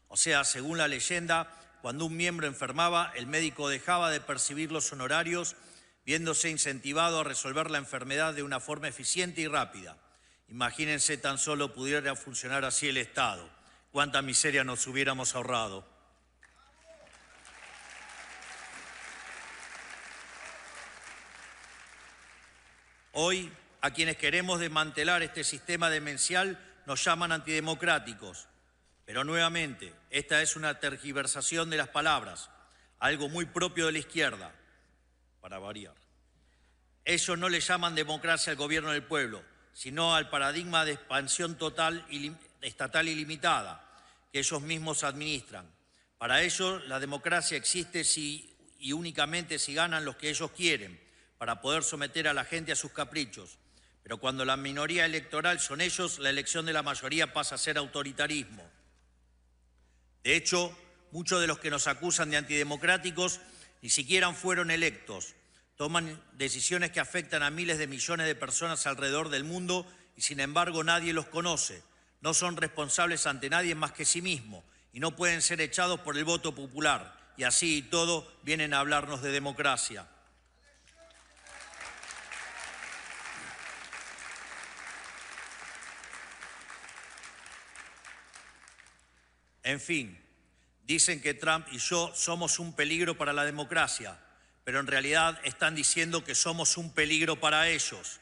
Speaker 5: O sea, según la leyenda, cuando un miembro enfermaba, el médico dejaba de percibir los honorarios, viéndose incentivado a resolver la enfermedad de una forma eficiente y rápida. Imagínense tan solo pudiera funcionar así el Estado. Cuánta miseria nos hubiéramos ahorrado. Hoy, a quienes queremos desmantelar este sistema demencial nos llaman antidemocráticos. Pero nuevamente, esta es una tergiversación de las palabras, algo muy propio de la izquierda, para variar. Ellos no le llaman democracia al gobierno del pueblo, sino al paradigma de expansión estatal ilimitada que ellos mismos administran. Para ellos, la democracia existe si y únicamente si ganan los que ellos quieren, para poder someter a la gente a sus caprichos. Pero cuando la minoría electoral son ellos, la elección de la mayoría pasa a ser autoritarismo. De hecho, muchos de los que nos acusan de antidemocráticos ni siquiera fueron electos. Toman decisiones que afectan a miles de millones de personas alrededor del mundo y sin embargo nadie los conoce. No son responsables ante nadie más que sí mismos y no pueden ser echados por el voto popular. Y así y todo vienen a hablarnos de democracia. En fin, dicen que Trump y yo somos un peligro para la democracia, pero en realidad están diciendo que somos un peligro para ellos.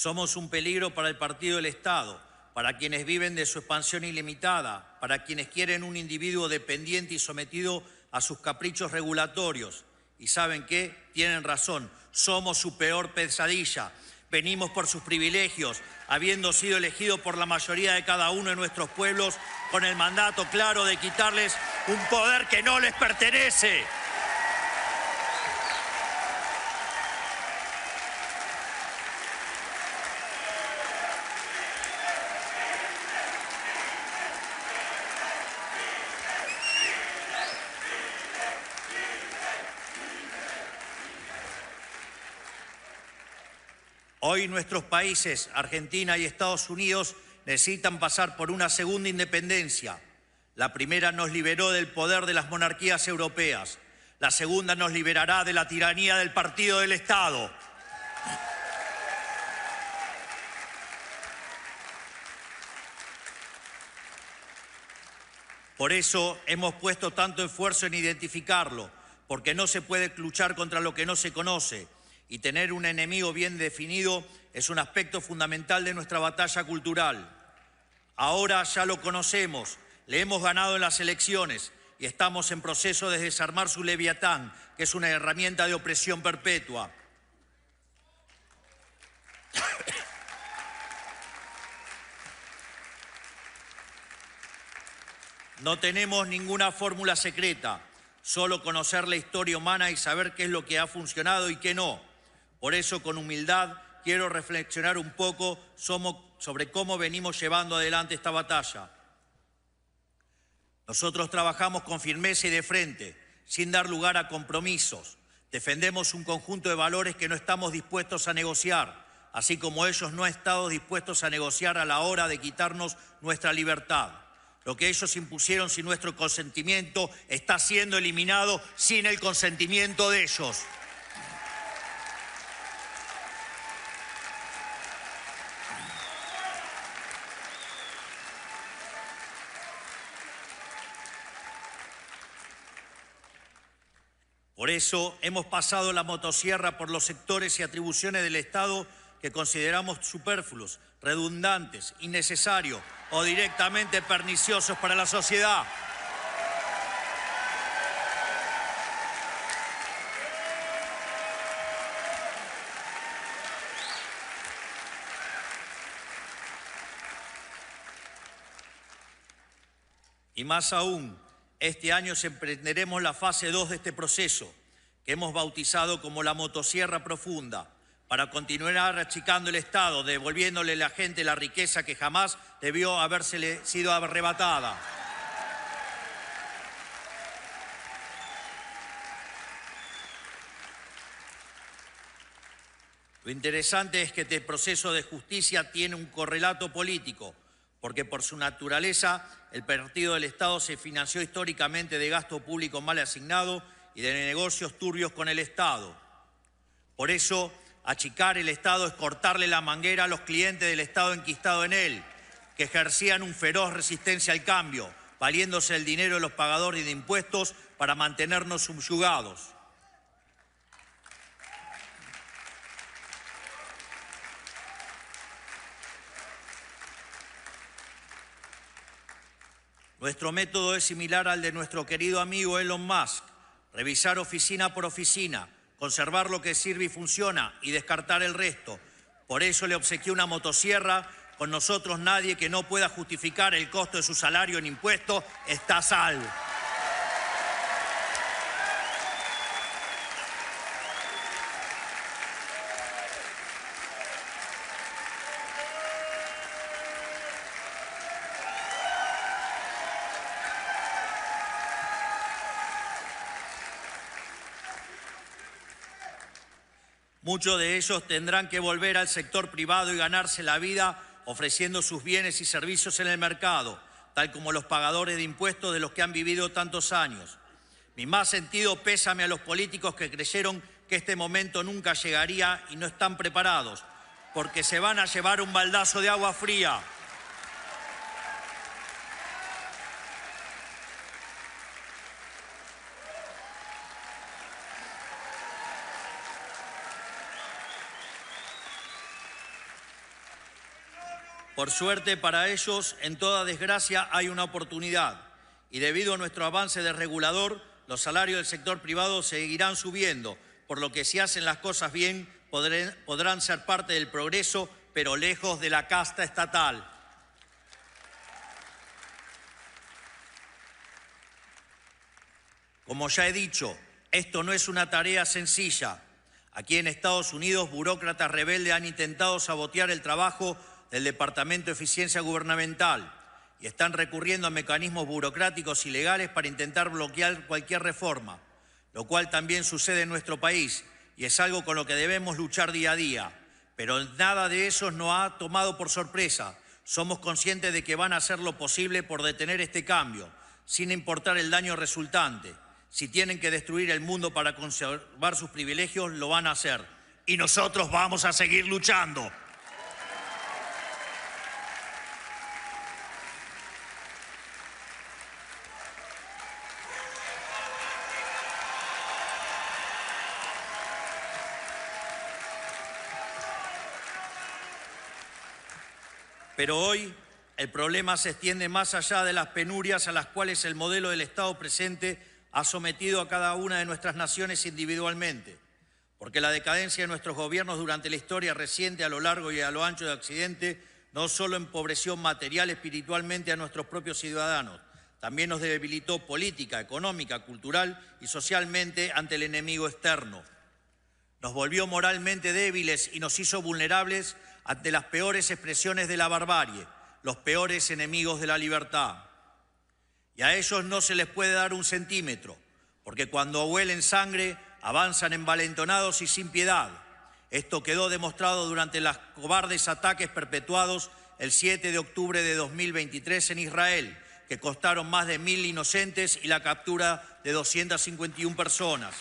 Speaker 5: Somos un peligro para el partido del Estado, para quienes viven de su expansión ilimitada, para quienes quieren un individuo dependiente y sometido a sus caprichos regulatorios. ¿Y saben qué? Tienen razón, somos su peor pesadilla. Venimos por sus privilegios, habiendo sido elegidos por la mayoría de cada uno de nuestros pueblos, con el mandato claro de quitarles un poder que no les pertenece. Hoy nuestros países, Argentina y Estados Unidos, necesitan pasar por una segunda independencia. La primera nos liberó del poder de las monarquías europeas. La segunda nos liberará de la tiranía del partido del Estado. Por eso hemos puesto tanto esfuerzo en identificarlo, porque no se puede luchar contra lo que no se conoce. Y tener un enemigo bien definido es un aspecto fundamental de nuestra batalla cultural. Ahora ya lo conocemos, le hemos ganado en las elecciones y estamos en proceso de desarmar su leviatán, que es una herramienta de opresión perpetua. No tenemos ninguna fórmula secreta, solo conocer la historia humana y saber qué es lo que ha funcionado y qué no. Por eso, con humildad, quiero reflexionar un poco sobre cómo venimos llevando adelante esta batalla. Nosotros trabajamos con firmeza y de frente, sin dar lugar a compromisos. Defendemos un conjunto de valores que no estamos dispuestos a negociar, así como ellos no han estado dispuestos a negociar a la hora de quitarnos nuestra libertad. Lo que ellos impusieron sin nuestro consentimiento está siendo eliminado sin el consentimiento de ellos. Por eso hemos pasado la motosierra por los sectores y atribuciones del Estado que consideramos superfluos, redundantes, innecesarios o directamente perniciosos para la sociedad. Y más aún, este año emprenderemos la fase 2 de este proceso, que hemos bautizado como la motosierra profunda, para continuar achicando el Estado, devolviéndole a la gente la riqueza que jamás debió habérsele sido arrebatada. Lo interesante es que este proceso de justicia tiene un correlato político, porque por su naturaleza el partido del Estado se financió históricamente de gasto público mal asignado y de negocios turbios con el Estado. Por eso, achicar el Estado es cortarle la manguera a los clientes del Estado enquistado en él, que ejercían un feroz resistencia al cambio, valiéndose el dinero de los pagadores de impuestos para mantenernos subyugados. Nuestro método es similar al de nuestro querido amigo Elon Musk: revisar oficina por oficina, conservar lo que sirve y funciona y descartar el resto. Por eso le obsequié una motosierra. Con nosotros nadie que no pueda justificar el costo de su salario en impuestos está a salvo. Muchos de ellos tendrán que volver al sector privado y ganarse la vida ofreciendo sus bienes y servicios en el mercado, tal como los pagadores de impuestos de los que han vivido tantos años. Mi más sentido pésame a los políticos que creyeron que este momento nunca llegaría y no están preparados, porque se van a llevar un baldazo de agua fría. Por suerte para ellos, en toda desgracia hay una oportunidad. Y debido a nuestro avance desregulador, los salarios del sector privado seguirán subiendo, por lo que si hacen las cosas bien, podrán ser parte del progreso, pero lejos de la casta estatal. Como ya he dicho, esto no es una tarea sencilla. Aquí en Estados Unidos, burócratas rebeldes han intentado sabotear el trabajo del Departamento de Eficiencia Gubernamental y están recurriendo a mecanismos burocráticos ilegales para intentar bloquear cualquier reforma, lo cual también sucede en nuestro país y es algo con lo que debemos luchar día a día. Pero nada de eso nos ha tomado por sorpresa. Somos conscientes de que van a hacer lo posible por detener este cambio, sin importar el daño resultante. Si tienen que destruir el mundo para conservar sus privilegios, lo van a hacer. Y nosotros vamos a seguir luchando. Pero hoy el problema se extiende más allá de las penurias a las cuales el modelo del Estado presente ha sometido a cada una de nuestras naciones individualmente, porque la decadencia de nuestros gobiernos durante la historia reciente a lo largo y a lo ancho de Occidente no solo empobreció material y espiritualmente a nuestros propios ciudadanos, también nos debilitó política, económica, cultural y socialmente ante el enemigo externo. Nos volvió moralmente débiles y nos hizo vulnerables ante las peores expresiones de la barbarie, los peores enemigos de la libertad. Y a ellos no se les puede dar un centímetro, porque cuando huelen sangre avanzan envalentonados y sin piedad. Esto quedó demostrado durante los cobardes ataques perpetuados el 7 de octubre de 2023 en Israel, que costaron más de 1.000 inocentes y la captura de 251 personas.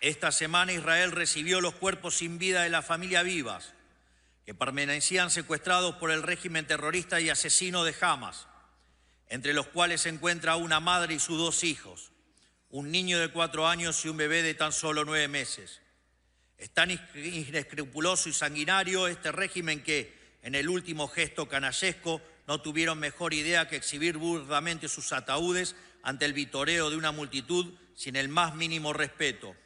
Speaker 5: Esta semana Israel recibió los cuerpos sin vida de la familia Vivas, que permanecían secuestrados por el régimen terrorista y asesino de Hamas, entre los cuales se encuentra una madre y sus 2 hijos, un niño de 4 años y un bebé de tan solo 9 meses. Es tan inescrupuloso y sanguinario este régimen que, en el último gesto canallesco, no tuvieron mejor idea que exhibir burdamente sus ataúdes ante el vitoreo de una multitud sin el más mínimo respeto.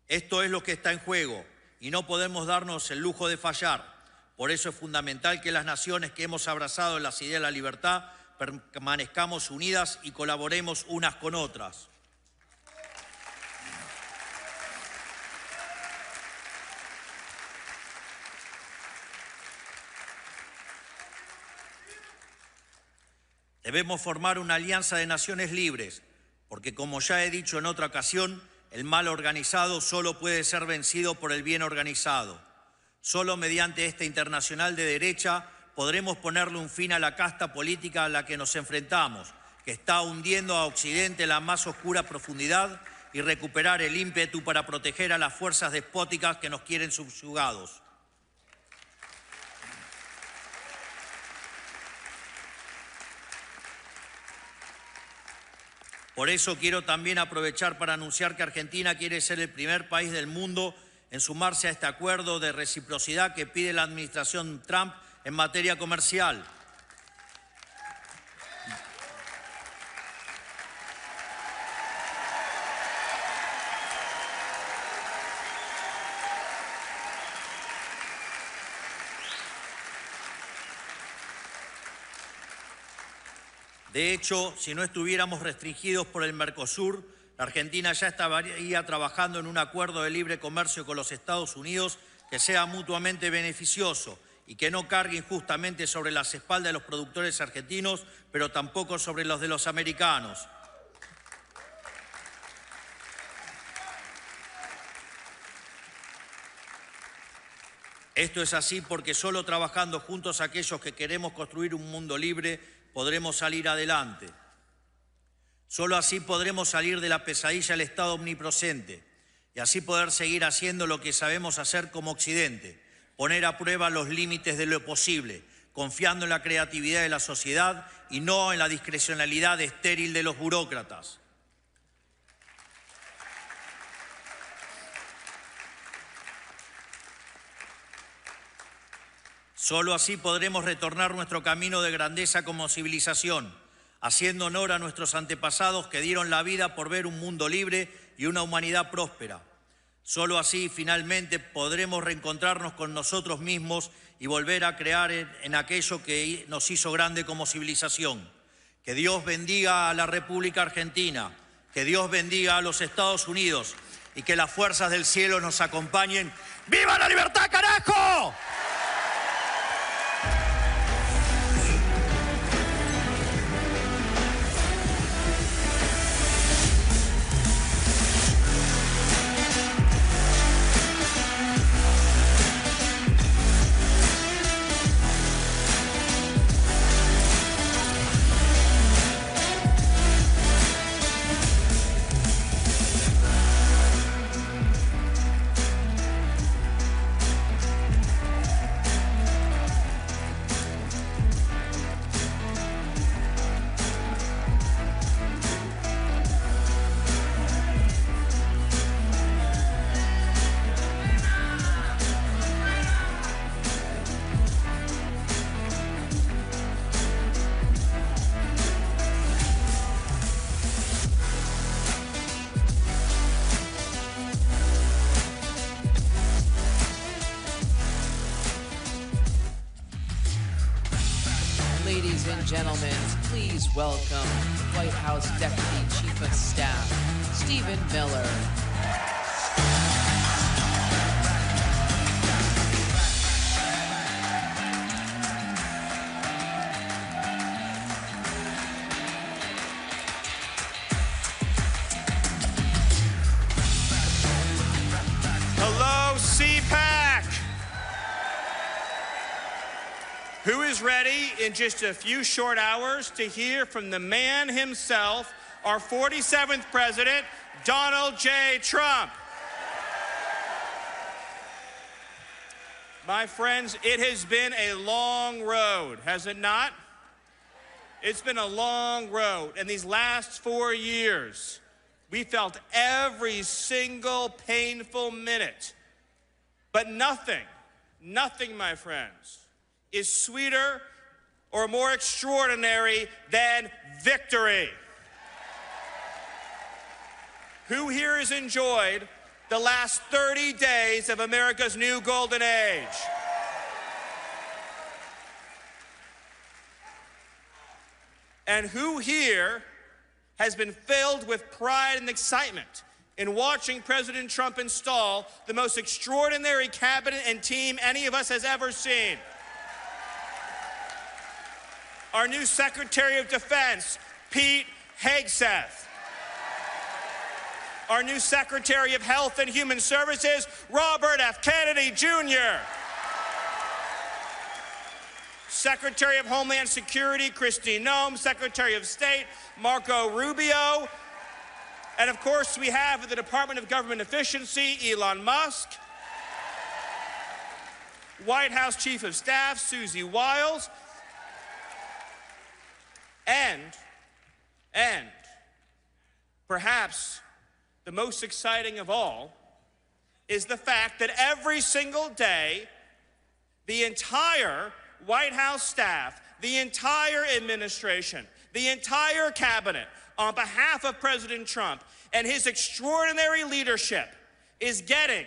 Speaker 5: Esto es lo que está en juego y no podemos darnos el lujo de fallar. Por eso es fundamental que las naciones que hemos abrazado en las ideas de la libertad permanezcamos unidas y colaboremos unas con otras. Debemos formar una alianza de naciones libres, porque como ya he dicho en otra ocasión, el mal organizado solo puede ser vencido por el bien organizado. Solo mediante esta internacional de derecha podremos ponerle un fin a la casta política a la que nos enfrentamos, que está hundiendo a Occidente en la más oscura profundidad, y recuperar el ímpetu para proteger a las fuerzas despóticas que nos quieren subyugados. Por eso quiero también aprovechar para anunciar que Argentina quiere ser el primer país del mundo en sumarse a este acuerdo de reciprocidad que pide la administración Trump en materia comercial. De hecho, si no estuviéramos restringidos por el Mercosur, la Argentina ya estaría trabajando en un acuerdo de libre comercio con los Estados Unidos que sea mutuamente beneficioso y que no cargue injustamente sobre las espaldas de los productores argentinos, pero tampoco sobre los de los americanos. Esto es así porque solo trabajando juntos aquellos que queremos construir un mundo libre podremos salir adelante. Solo así podremos salir de la pesadilla del Estado omnipresente y así poder seguir haciendo lo que sabemos hacer como Occidente, poner a prueba los límites de lo posible, confiando en la creatividad de la sociedad y no en la discrecionalidad estéril de los burócratas. Solo así podremos retornar nuestro camino de grandeza como civilización, haciendo honor a nuestros antepasados que dieron la vida por ver un mundo libre y una humanidad próspera. Solo así, finalmente, podremos reencontrarnos con nosotros mismos y volver a crear en aquello que nos hizo grande como civilización. Que Dios bendiga a la República Argentina, que Dios bendiga a los Estados Unidos y que las fuerzas del cielo nos acompañen. ¡Viva la libertad, carajo!
Speaker 2: Ladies and gentlemen, please welcome White House Deputy Chief of Staff, Stephen Miller.
Speaker 1: Hello, CPAC. Who is ready in just a few short hours to hear from the man himself, our 47th president, Donald J. Trump? My friends, it has been a long road, has it not? It's been a long road. And these last 4 years, we felt every single painful minute. But nothing, my friends, is sweeter or more extraordinary than victory. Who here has enjoyed the last 30 days of America's new golden age? And who here has been filled with pride and excitement in watching President Trump install the most extraordinary cabinet and team any of us has ever seen? Our new Secretary of Defense, Pete Hegseth. Our new Secretary of Health and Human Services, Robert F. Kennedy Jr. Secretary of Homeland Security, Kristi Noem. Secretary of State, Marco Rubio. And of course, we have at the Department of Government Efficiency, Elon Musk. White House Chief of Staff, Susie Wiles. And perhaps the most exciting of all is the fact that every single day, the entire White House staff, the entire administration, the entire cabinet, on behalf of President Trump and his extraordinary leadership, is getting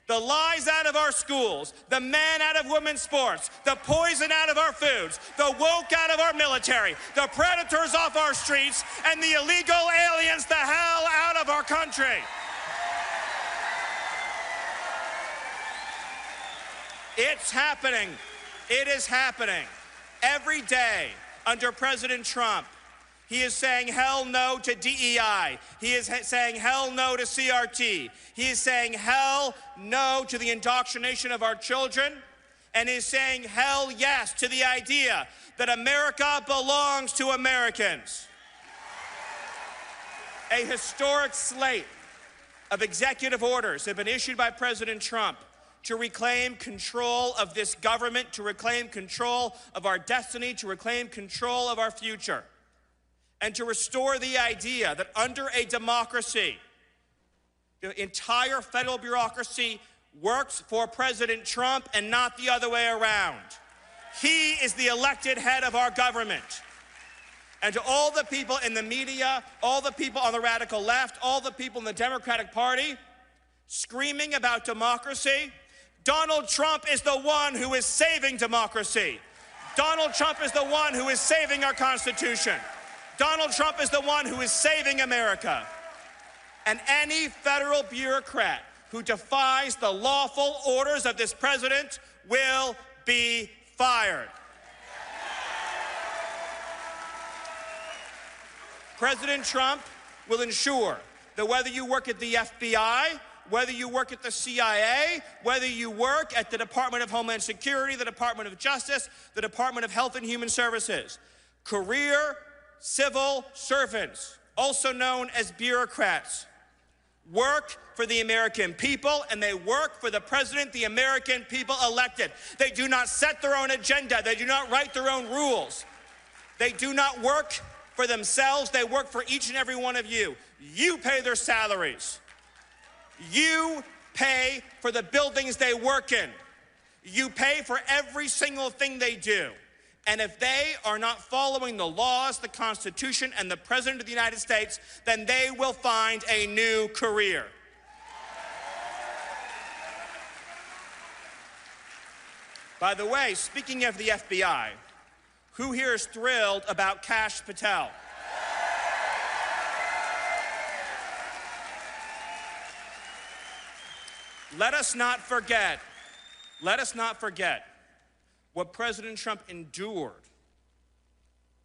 Speaker 1: the lies out of our schools, the men out of women's sports, the poison out of our foods, the woke out of our military, the predators off our streets, and the illegal aliens the hell out of our country. It's happening. It is happening. Every day under President Trump, he is saying hell no to DEI. He is saying hell no to CRT. He is saying hell no to the indoctrination of our children. And is saying hell yes to the idea that America belongs to Americans. A historic slate of executive orders have been issued by President Trump to reclaim control of this government, to reclaim control of our destiny, to reclaim control of our future, and to restore the idea that under a democracy, the entire federal bureaucracy works for President Trump and not the other way around. He is the elected head of our government. And to all the people in the media, all the people on the radical left, all the people in the Democratic Party screaming about democracy, Donald Trump is the one who is saving democracy. Donald Trump is the one who is saving our Constitution. Donald Trump is the one who is saving America. And any federal bureaucrat who defies the lawful orders of this president will be fired. President Trump will ensure that whether you work at the FBI, whether you work at the CIA, whether you work at the Department of Homeland Security, the Department of Justice, the Department of Health and Human Services, career civil servants, also known as bureaucrats, work for the American people, and they work for the president the American people elected. They do not set their own agenda. They do not write their own rules. They do not work for themselves. They work for each and every one of you. You pay their salaries. You pay for the buildings they work in. You pay for every single thing they do. And if they are not following the laws, the Constitution, and the President of the United States, then they will find a new career. By the way, speaking of the FBI, who here is thrilled about Kash Patel? Let us not forget what President Trump endured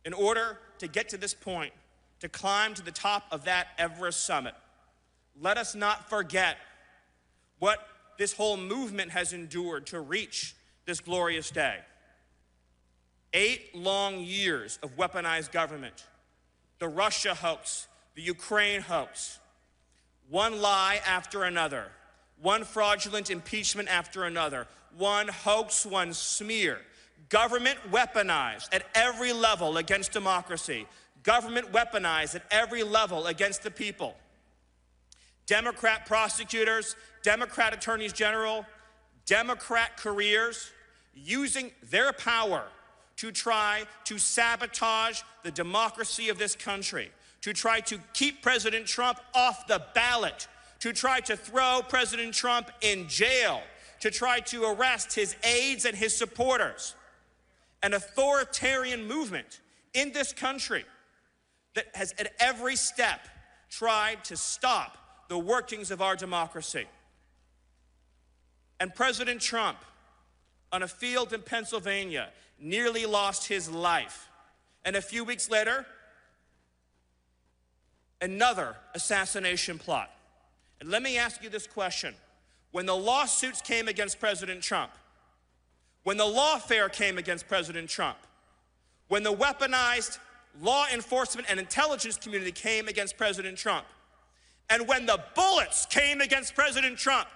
Speaker 1: in order to get to this point, to climb to the top of that Everest summit. Let us not forget what this whole movement has endured to reach this glorious day. 8 long years of weaponized government, the Russia hoax, the Ukraine hoax, one lie after another, one fraudulent impeachment after another, one hoax, one smear. Government weaponized at every level against democracy. Government weaponized at every level against the people. Democrat prosecutors, Democrat attorneys general, Democrat careers using their power to try to sabotage the democracy of this country, to try to keep President Trump off the ballot, to try to throw President Trump in jail, to try to arrest his aides and his supporters. An authoritarian movement in this country that has at every step tried to stop the workings of our democracy. And President Trump, on a field in Pennsylvania, nearly lost his life. And a few weeks later, another assassination plot. And let me ask you this question. When the lawsuits came against President Trump, when the lawfare came against President Trump, when the weaponized law enforcement and intelligence community came against President Trump, and when the bullets came against President Trump,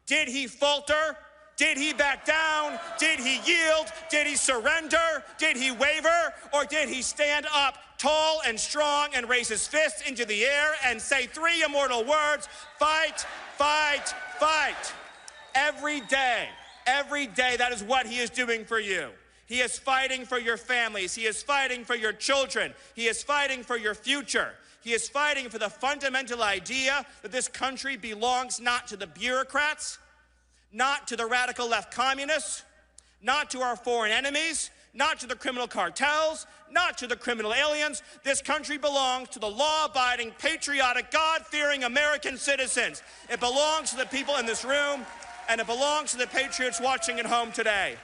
Speaker 1: did he falter? Did he back down? Did he yield? Did he surrender? Did he waver? Or did he stand up tall and strong and raise his fists into the air and say 3 immortal words, fight, fight, fight? Every day, that is what he is doing for you. He is fighting for your families. He is fighting for your children. He is fighting for your future. He is fighting for the fundamental idea that this country belongs not to the bureaucrats, not to the radical left communists, not to our foreign enemies, not to the criminal cartels, not to the criminal aliens. This country belongs to the law-abiding, patriotic, God-fearing American citizens. It belongs to the people in this room, and it belongs to the patriots watching at home today.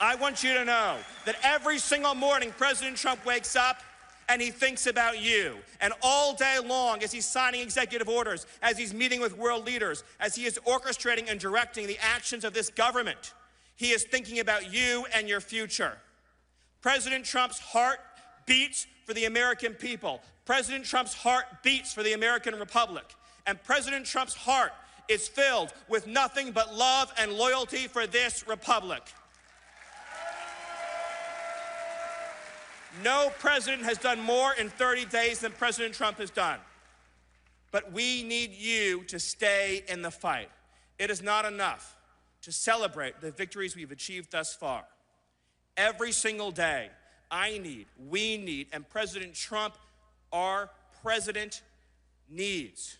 Speaker 1: I want you to know that every single morning President Trump wakes up and he thinks about you. And all day long, as he's signing executive orders, as he's meeting with world leaders, as he is orchestrating and directing the actions of this government, he is thinking about you and your future. President Trump's heart beats for the American people. President Trump's heart beats for the American Republic. And President Trump's heart is filled with nothing but love and loyalty for this republic. No president has done more in 30 days than President Trump has done. But we need you to stay in the fight. It is not enough to celebrate the victories we've achieved thus far. Every single day, we need, and President Trump, our president, needs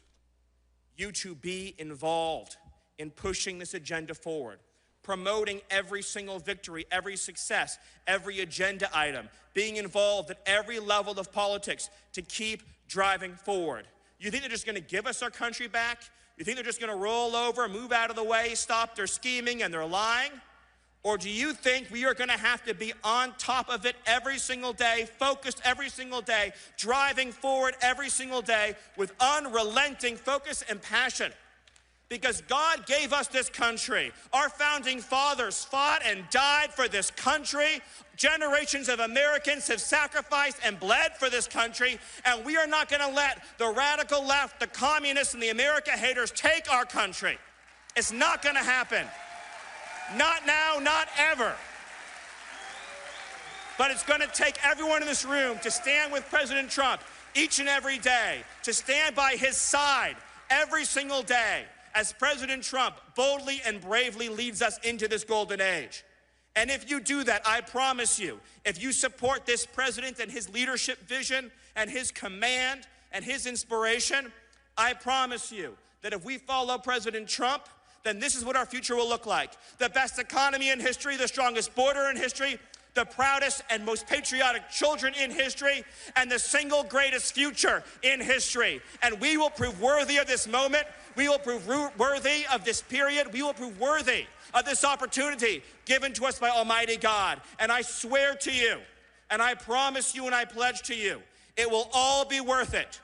Speaker 1: you to be involved in pushing this agenda forward, promoting every single victory, every success, every agenda item, being involved at every level of politics to keep driving forward. You think they're just going to give us our country back? You think they're just going to roll over, move out of the way, stop their scheming and their lying? Or do you think we are going to have to be on top of it every single day, focused every single day, driving forward every single day with unrelenting focus and passion? Because God gave us this country. Our founding fathers fought and died for this country. Generations of Americans have sacrificed and bled for this country, and we are not going to let the radical left, the communists, and the America haters take our country. It's not going to happen. Not now, not ever. But it's going to take everyone in this room to stand with President Trump each and every day, to stand by his side every single day as President Trump boldly and bravely leads us into this golden age. And if you do that, I promise you, if you support this president and his leadership vision and his command and his inspiration, I promise you that if we follow President Trump, then this is what our future will look like. The best economy in history, the strongest border in history, the proudest and most patriotic children in history, and the single greatest future in history. And we will prove worthy of this moment. We will prove worthy of this period. We will prove worthy of this opportunity given to us by Almighty God. And I swear to you, and I promise you, and I pledge to you, it will all be worth it.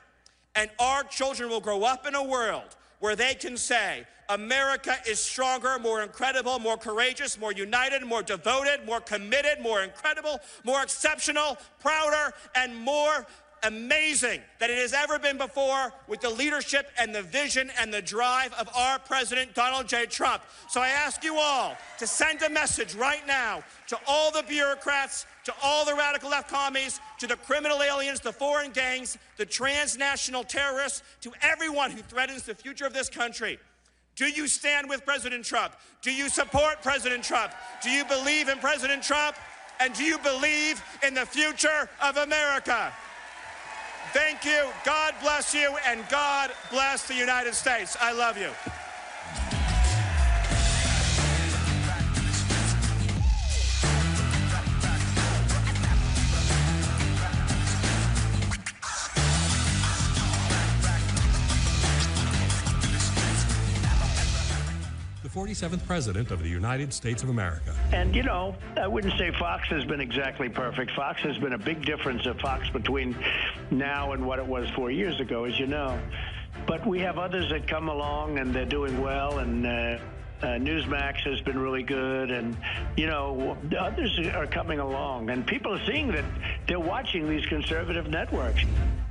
Speaker 1: And our children will grow up in a world where they can say, America is stronger, more incredible, more courageous, more united, more devoted, more committed, more incredible, more exceptional, prouder, and more amazing than it has ever been before, with the leadership and the vision and the drive of our President Donald J. Trump. So I ask you all to send a message right now to all the bureaucrats, to all the radical left commies, to the criminal aliens, the foreign gangs, the transnational terrorists, to everyone who threatens the future of this country. Do you stand with President Trump? Do you support President Trump? Do you believe in President Trump? And do you believe in the future of America? Thank you. God bless you, and God bless the United States. I love you.
Speaker 7: The 47th President of the United States of America.
Speaker 8: And, you know, I wouldn't say Fox has been exactly perfect. Fox has been a big difference of Fox between now and what it was 4 years ago, as you know. But we have others that come along, and they're doing well, and Newsmax has been really good, and, you know, others are coming along, and people are seeing that they're watching these conservative networks.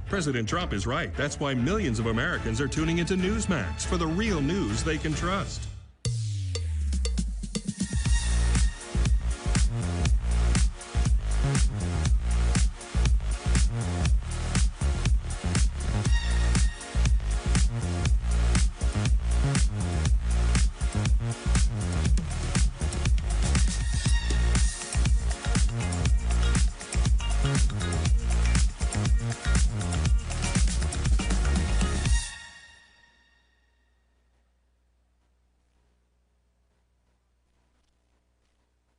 Speaker 7: President Trump is right. That's why millions of Americans are tuning into Newsmax for the real news they can trust.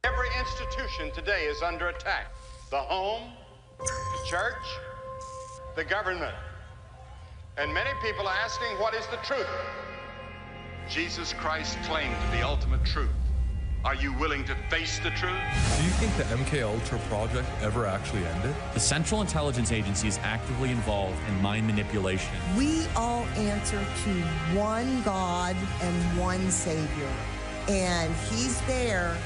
Speaker 4: Every institution today is under attack. The home, the church, the government. And many people are asking, what is the truth? Jesus Christ claimed the ultimate truth. Are you willing to face the truth?
Speaker 11: Do you think the MK Ultra project ever actually ended?
Speaker 13: The Central Intelligence Agency is actively involved in mind manipulation.
Speaker 16: We all answer to one God and one Savior. And He's there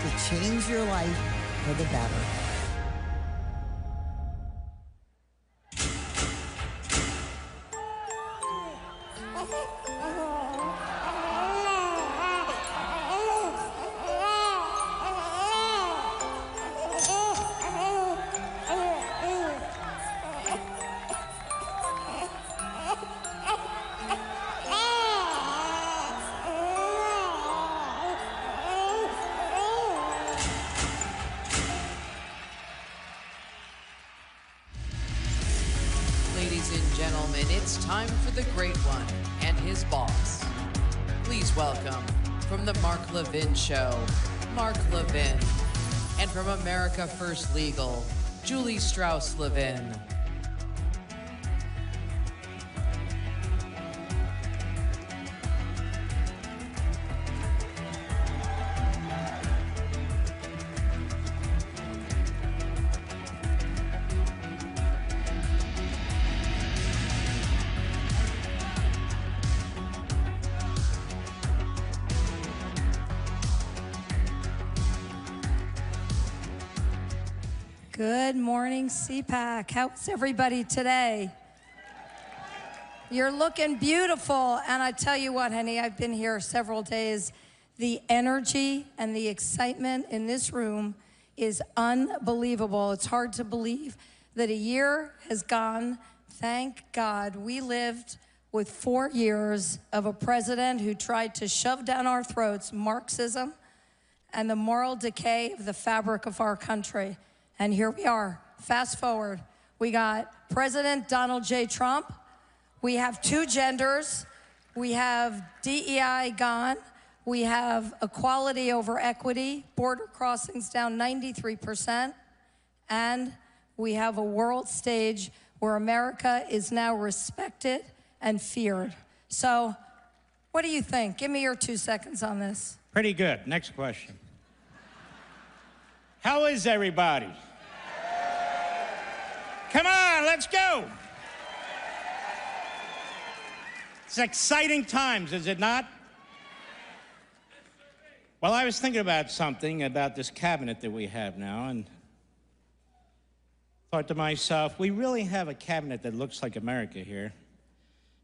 Speaker 16: to change your life for the better.
Speaker 2: and gentlemen, it's time for the great one and his boss. Please welcome, from the Mark Levin Show, Mark Levin. And from America First Legal, Julie Strauss-Levin.
Speaker 3: Good morning, CPAC. How's everybody today? You're looking beautiful. And I tell you what, honey, I've been here several days. The energy and the excitement in this room is unbelievable. It's hard to believe that a year has gone. Thank God we lived with 4 years of a president who tried to shove down our throats Marxism and the moral decay of the fabric of our country. And here we are. Fast forward. We got President Donald J. Trump. We have 2 genders. We have DEI gone. We have equality over equity, border crossings down 93%. And we have a world stage where America is now respected and feared. So what do you think? Give me your 2 seconds on this.
Speaker 9: Pretty good. Next question. How is everybody? Come on, let's go. It's exciting times, is it not? Well, I was thinking about something about this cabinet that we have now, and thought to myself, we really have a cabinet that looks like America here.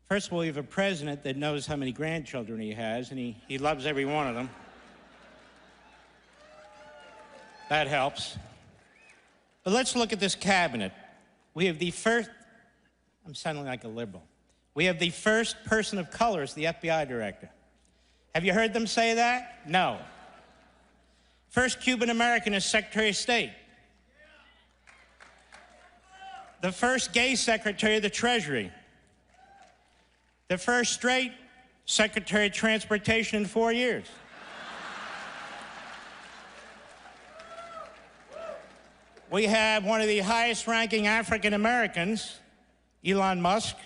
Speaker 9: First of all, we have a president that knows how many grandchildren he has, and he loves every one of them. That helps. But let's look at this cabinet. We have the first, I'm sounding like a liberal. We have the first person of color as the FBI director. Have you heard them say that? No. First Cuban American as Secretary of State. The first gay Secretary of the Treasury. The first straight Secretary of Transportation in 4 years. We have one of the highest ranking African Americans, Elon Musk.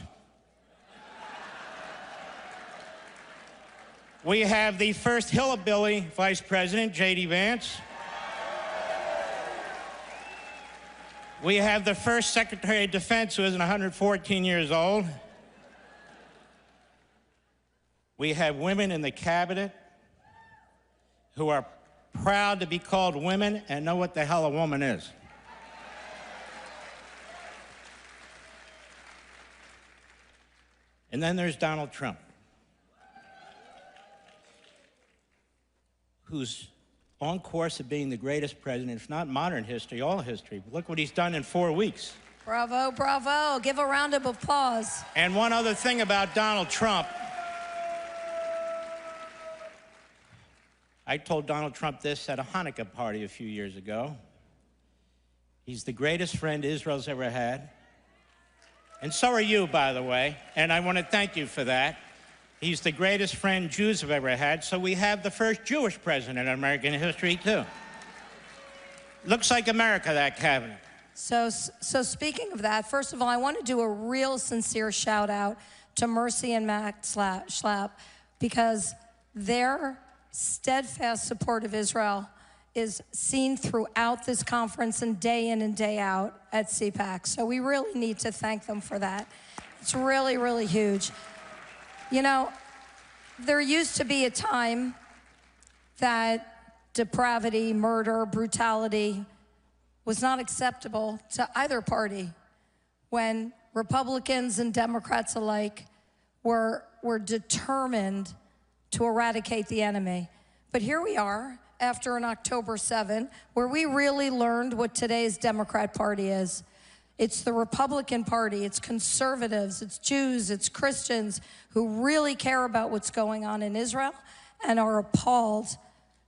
Speaker 9: We have the first hillbilly vice president, J.D. Vance. We have the first Secretary of Defense who isn't 114 years old. We have women in the cabinet who are proud to be called women and know what the hell a woman is. And then there's Donald Trump, who's on course of being the greatest president, if not modern history, all history. Look what he's done in 4 weeks.
Speaker 3: Bravo, bravo. Give a round of applause.
Speaker 9: And one other thing about Donald Trump. I told Donald Trump this at a Hanukkah party a few years ago. He's the greatest friend Israel's ever had. And so are you, by the way, and I want to thank you for that. He's the greatest friend Jews have ever had, so we have the first Jewish president in American history, too. Looks like America, that cabinet.
Speaker 3: So speaking of that, first of all, I want to do a real sincere shout out to Mercy and Matt Schlapp, because their steadfast support of Israel is seen throughout this conference and day in and day out at CPAC. So we really need to thank them for that. It's really, really huge. You know, there used to be a time that depravity, murder, brutality was not acceptable to either party, when Republicans and Democrats alike were determined to eradicate the enemy. But here we are, after an October 7, where we really learned what today's Democrat Party is. It's the Republican Party, it's conservatives, it's Jews, it's Christians who really care about what's going on in Israel and are appalled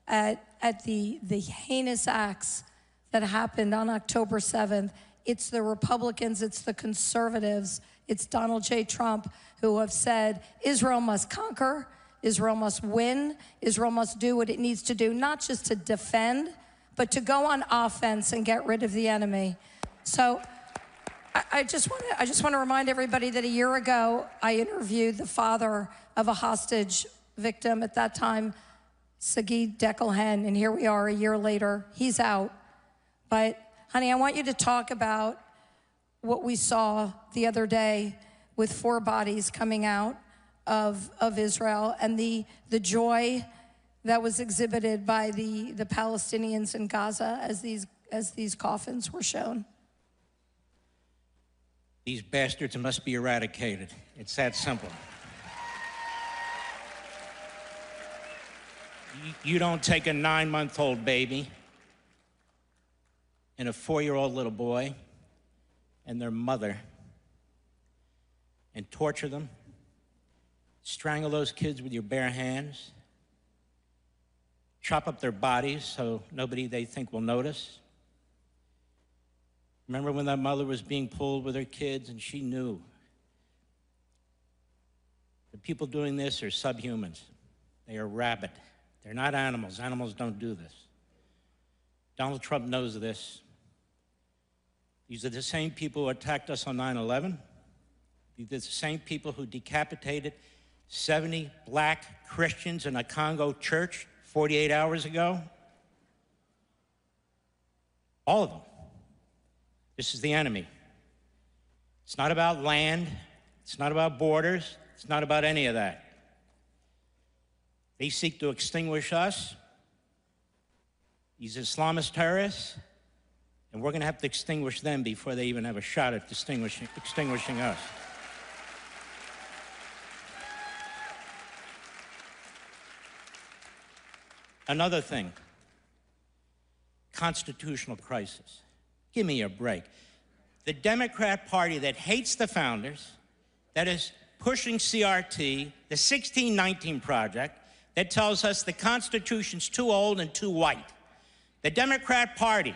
Speaker 3: at the heinous acts that happened on October 7th. It's the Republicans, it's the conservatives, It's Donald J. Trump who have said Israel must conquer, Israel must win, Israel must do what it needs to do, not just to defend, but to go on offense and get rid of the enemy. So I just want to remind everybody that a year ago, I interviewed the father of a hostage victim at that time, Sagid Dekelhen, and here we are a year later. He's out. But, honey, I want you to talk about what we saw the other day with 4 bodies coming out of Israel and the joy that was exhibited by the Palestinians in Gaza as these coffins were shown.
Speaker 9: These bastards must be eradicated. It's that simple. You don't take a 9-month-old baby and a 4-year-old little boy and their mother and torture them, strangle those kids with your bare hands, chop up their bodies so nobody they think will notice. Remember when that mother was being pulled with her kids and she knew the people doing this are subhumans. They are rabid. They're not animals. Animals don't do this. Donald Trump knows this. These are the same people who attacked us on 9/11. These are the same people who decapitated 70 black Christians in a Congo church 48 hours ago. All of them. This is the enemy. It's not about land. It's not about borders. It's not about any of that. They seek to extinguish us, these Islamist terrorists, and we're going to have to extinguish them before they even have a shot at extinguishing us. Another thing, constitutional crisis. Give me a break. The Democrat Party that hates the founders, that is pushing CRT, the 1619 Project, that tells us the Constitution's too old and too white. The Democrat Party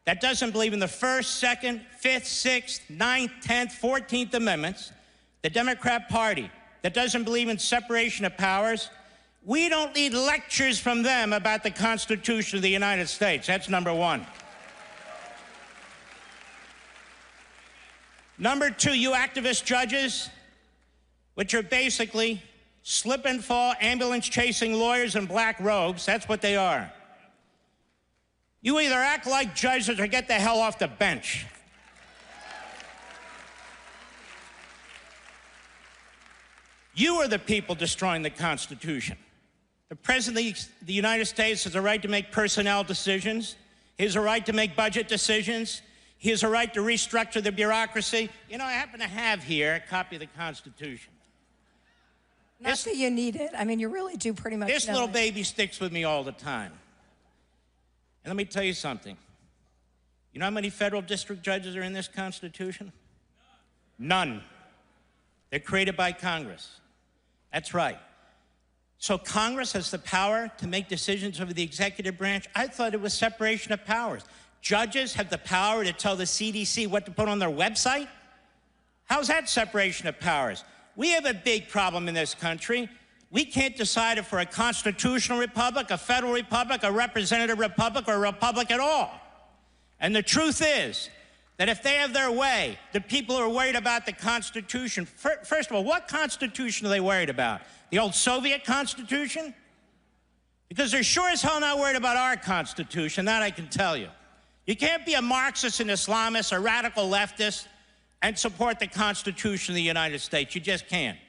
Speaker 9: that doesn't believe in the First, Second, Fifth, Sixth, Ninth, 10th, 14th Amendments. The Democrat Party that doesn't believe in separation of powers. We don't need lectures from them about the Constitution of the United States. That's number one. Number two, you activist judges, which are basically slip and fall, ambulance-chasing lawyers in black robes. That's what they are. You either act like judges or get the hell off the bench. You are the people destroying the Constitution. The President of the United States has a right to make personnel decisions. He has a right to make budget decisions. He has a right to restructure the bureaucracy. You know, I happen to have here a copy of the Constitution.
Speaker 3: Not that you need it. I mean, you really do pretty much
Speaker 9: This
Speaker 3: know
Speaker 9: little
Speaker 3: it.
Speaker 9: baby sticks with me all the time. And let me tell you something. You know how many federal district judges are in this Constitution? None. They're created by Congress. That's right. So Congress has the power to make decisions over the executive branch. I thought it was separation of powers. Judges have the power to tell the CDC what to put on their website? How's that separation of powers? We have a big problem in this country. We can't decide if we're a constitutional republic, a federal republic, a representative republic, or a republic at all. And the truth is that if they have their way, the people who are worried about the Constitution, first of all, what Constitution are they worried about? The old Soviet Constitution? Because they're sure as hell not worried about our Constitution, that I can tell you. You can't be a Marxist and Islamist, a radical leftist, and support the Constitution of the United States. You just can't.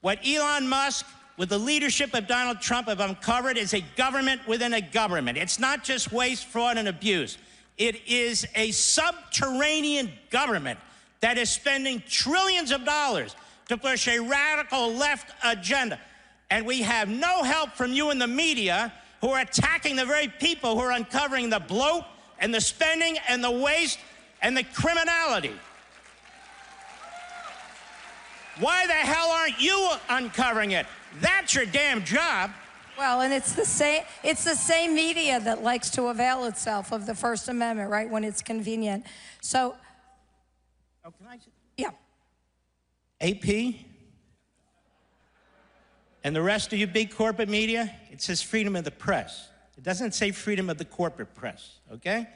Speaker 9: What Elon Musk, with the leadership of Donald Trump, have uncovered is a government within a government. It's not just waste, fraud, and abuse. It is a subterranean government that is spending trillions of dollars to push a radical left agenda. And we have no help from you in the media who are attacking the very people who are uncovering the bloat and the spending and the waste and the criminality. Why the hell aren't you uncovering it? That's your damn job.
Speaker 3: Well, and it's the same media that likes to avail itself of the First Amendment, right, when it's convenient. So,
Speaker 9: oh, can I?
Speaker 3: Yeah.
Speaker 9: AP, and the rest of you big corporate media, it says freedom of the press. It doesn't say freedom of the corporate press, okay?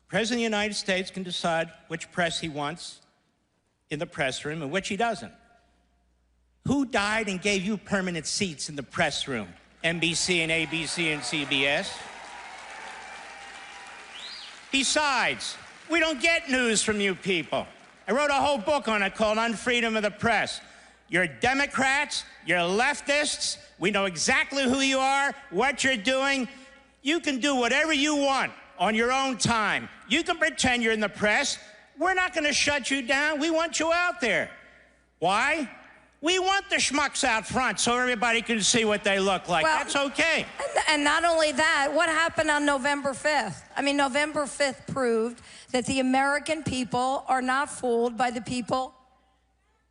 Speaker 9: President of the United States can decide which press he wants in the press room and which he doesn't. Who died and gave you permanent seats in the press room? NBC and ABC and CBS? Besides, we don't get news from you people. I wrote a whole book on it called Unfreedom of the Press. You're Democrats, you're leftists, we know exactly who you are, what you're doing. You can do whatever you want on your own time. You can pretend you're in the press. We're not going to shut you down. We want you out there. Why? We want the schmucks out front so everybody can see what they look like. Well, that's okay.
Speaker 3: And not only that, what happened on November 5th? I mean, November 5th proved that the American people are not fooled by the people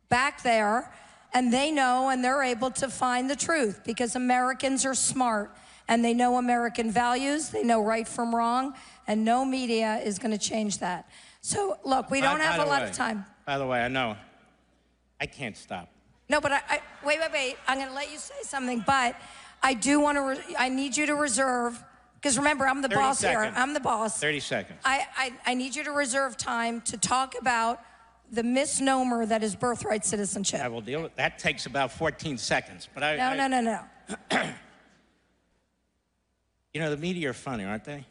Speaker 3: back there, and they know and they're able to find the truth because Americans are smart and they know American values, they know right from wrong, and no media is going to change that. So, look, we don't have a lot of time.
Speaker 9: By the way, I know I can't stop.
Speaker 3: No, but wait. I'm going to let you say something, but I do want to, I need you to reserve, because remember, I'm the boss here. I'm the boss.
Speaker 9: 30 seconds.
Speaker 3: I need you to reserve time to talk about the misnomer that is birthright citizenship.
Speaker 9: I will deal with that. Takes about 14 seconds. But
Speaker 3: No.
Speaker 9: You know, the media are funny, aren't they?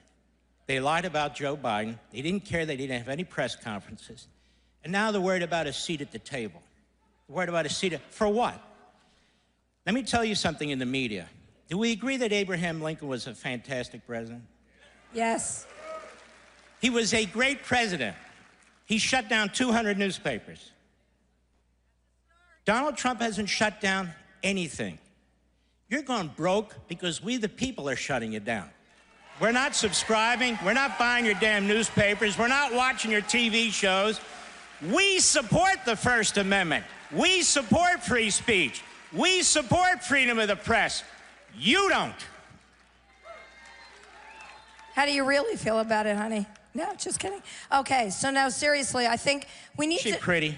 Speaker 9: They lied about Joe Biden. They didn't care. They didn't have any press conferences. And now they're worried about a seat at the table. They're worried about a seat for what? Let me tell you something in the media. Do we agree that Abraham Lincoln was a fantastic president?
Speaker 3: Yes.
Speaker 9: He was a great president. He shut down 200 newspapers. Donald Trump hasn't shut down anything. You're going broke because we, the people, are shutting you down. We're not subscribing. We're not buying your damn newspapers. We're not watching your TV shows. We support the First Amendment. We support free speech. We support freedom of the press. You don't.
Speaker 3: How do you really feel about it, honey? No, just kidding. Okay, so now seriously, I think we need
Speaker 9: She's pretty.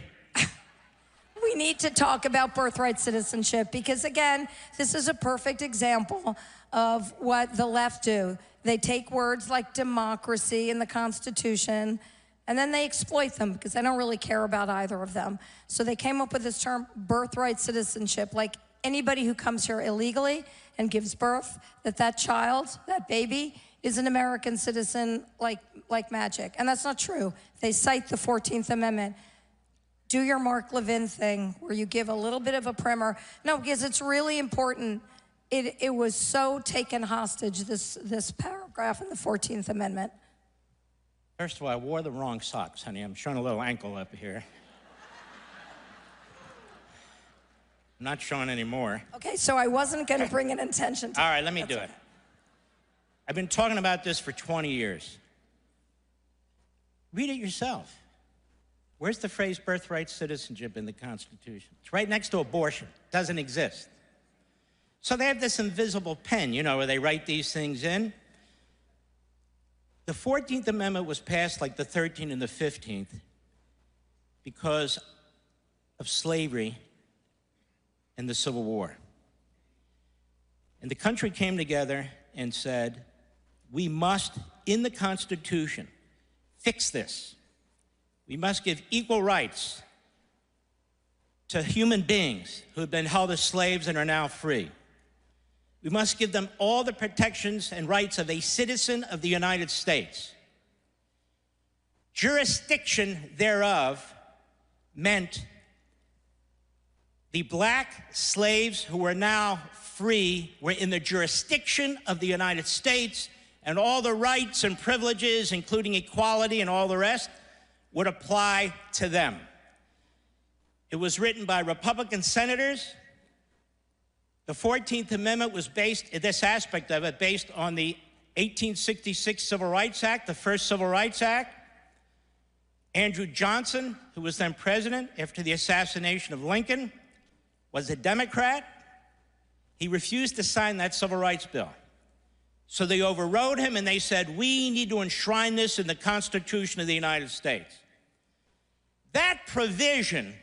Speaker 3: We need to talk about birthright citizenship because, again, this is a perfect example of what the left do. They take words like democracy and the Constitution, and then they exploit them because they don't really care about either of them. So they came up with this term, birthright citizenship, like anybody who comes here illegally and gives birth, that child, that baby, is an American citizen like magic. And that's not true. They cite the 14th Amendment. Do your Mark Levin thing where you give a little bit of a primer. No, because it's really important. It was so taken hostage, this paragraph in the 14th Amendment.
Speaker 9: First of all, I wore the wrong socks, honey. I'm showing a little ankle up here. I'm not showing any more.
Speaker 3: Okay, so I wasn't going to bring an intention to
Speaker 9: All right, let me do it. I've been talking about this for 20 years. Read it yourself. Where's the phrase birthright citizenship in the Constitution? It's right next to abortion. It doesn't exist. So they have this invisible pen, you know, where they write these things in. The 14th Amendment was passed like the 13th and the 15th because of slavery and the Civil War. And the country came together and said, we must, in the Constitution, fix this. We must give equal rights to human beings who have been held as slaves and are now free. We must give them all the protections and rights of a citizen of the United States. Jurisdiction thereof meant the black slaves who were now free were in the jurisdiction of the United States, and all the rights and privileges, including equality and all the rest, would apply to them. It was written by Republican senators. The 14th Amendment was based, this aspect of it, based on the 1866 Civil Rights Act, the first Civil Rights Act. Andrew Johnson, who was then president after the assassination of Lincoln, was a Democrat. He refused to sign that civil rights bill. So they overrode him and they said, we need to enshrine this in the Constitution of the United States. That provision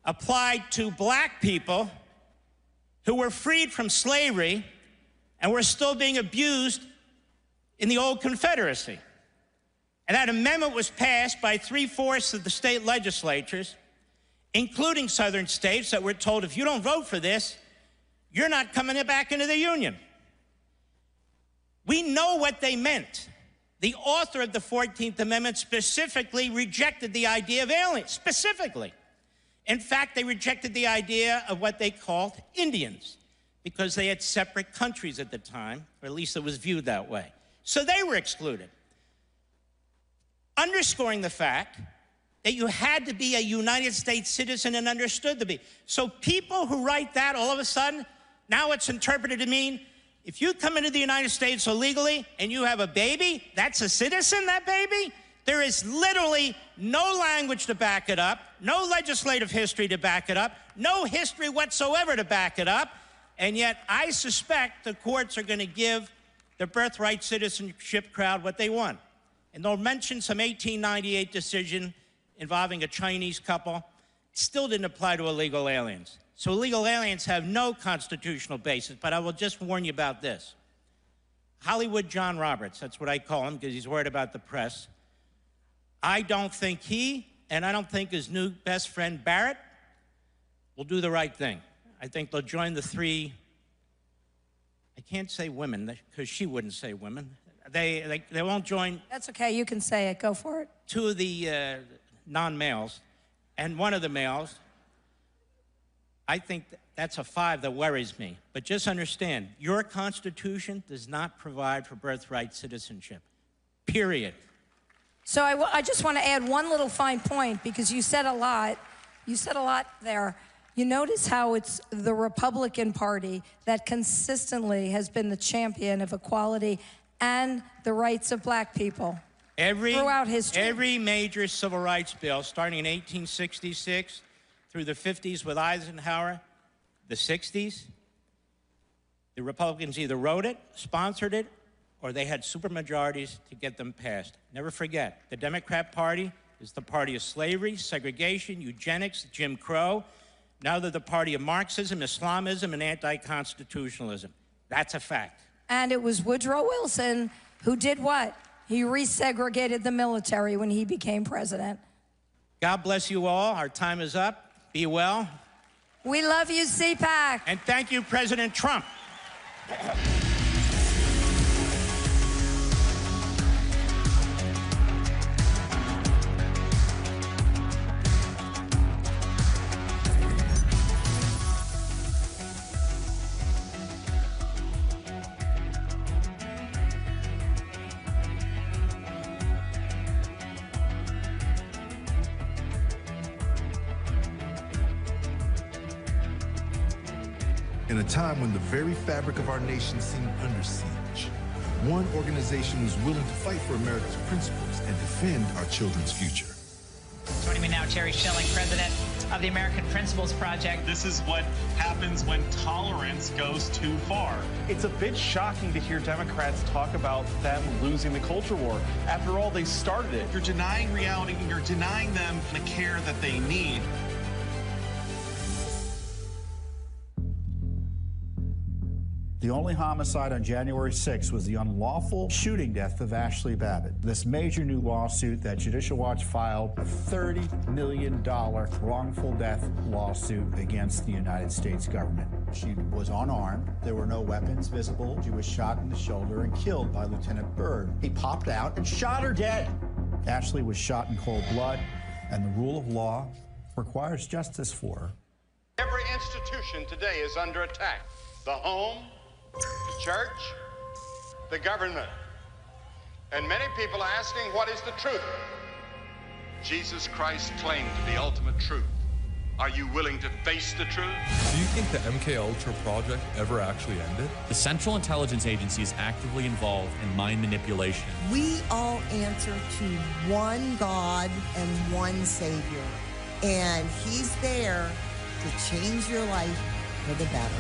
Speaker 9: applied to black people who were freed from slavery and were still being abused in the old Confederacy. And that amendment was passed by 3/4 of the state legislatures, including southern states that were told, if you don't vote for this, you're not coming back into the Union. We know what they meant. The author of the 14th Amendment specifically rejected the idea of aliens, specifically. In fact, they rejected the idea of what they called Indians, because they had separate countries at the time, or at least it was viewed that way. So they were excluded, underscoring the fact that you had to be a United States citizen and understood to be. So people who write that, all of a sudden, now it's interpreted to mean if you come into the United States illegally and you have a baby, that's a citizen, that baby? There is literally no language to back it up, no legislative history to back it up, no history whatsoever to back it up, and yet I suspect the courts are going to give the birthright citizenship crowd what they want. And they'll mention some 1898 decision involving a Chinese couple. It still didn't apply to illegal aliens. So illegal aliens have no constitutional basis, but I will just warn you about this. Hollywood John Roberts, that's what I call him because he's worried about the press. I don't think he, and I don't think his new best friend Barrett, will do the right thing. I think they'll join the three, I can't say women, because she wouldn't say women. They won't join.
Speaker 3: That's okay, you can say it, go for it.
Speaker 9: Two of the non-males, and one of the males. I think that's a 5 that worries me. But just understand, your Constitution does not provide for birthright citizenship, period.
Speaker 3: So I just want to add one little fine point, because you said a lot. You said a lot there. You notice how it's the Republican Party that consistently has been the champion of equality and the rights of black people throughout history.
Speaker 9: Every major civil rights bill, starting in 1866 through the 50s with Eisenhower, the 60s, the Republicans either wrote it, sponsored it, or they had supermajorities to get them passed. Never forget, the Democrat Party is the party of slavery, segregation, eugenics, Jim Crow. Now they're the party of Marxism, Islamism, and anti-constitutionalism. That's a fact.
Speaker 3: And it was Woodrow Wilson who did what? He resegregated the military when he became president.
Speaker 9: God bless you all. Our time is up. Be well.
Speaker 3: We love you, CPAC.
Speaker 9: And thank you, President Trump.
Speaker 15: In a time when the very fabric of our nation seemed under siege, one organization was willing to fight for America's principles and defend our children's future.
Speaker 17: Joining me now, Terry Schilling, president of the American Principles Project.
Speaker 18: This is what happens when tolerance goes too far.
Speaker 23: It's a bit shocking to hear Democrats talk about them losing the culture war. After all, they started it.
Speaker 18: You're denying reality, and you're denying them the care that they need.
Speaker 22: The only homicide on January 6th was the unlawful shooting death of Ashley Babbitt. This major new lawsuit that Judicial Watch filed, a $30 million wrongful death lawsuit against the United States government. She was unarmed. There were no weapons visible. She was shot in the shoulder and killed by Lieutenant Byrd. He popped out and shot her dead. Ashley was shot in cold blood, and the rule of law requires justice for her.
Speaker 4: Every institution today is under attack. The home, the church, the government. And many people are asking, what is the truth? Jesus Christ claimed the ultimate truth. Are you willing to face the truth?
Speaker 11: Do you think the MKUltra project ever actually ended?
Speaker 13: The Central Intelligence Agency is actively involved in mind manipulation.
Speaker 16: We all answer to one God and one Savior. And He's there to change your life for the better.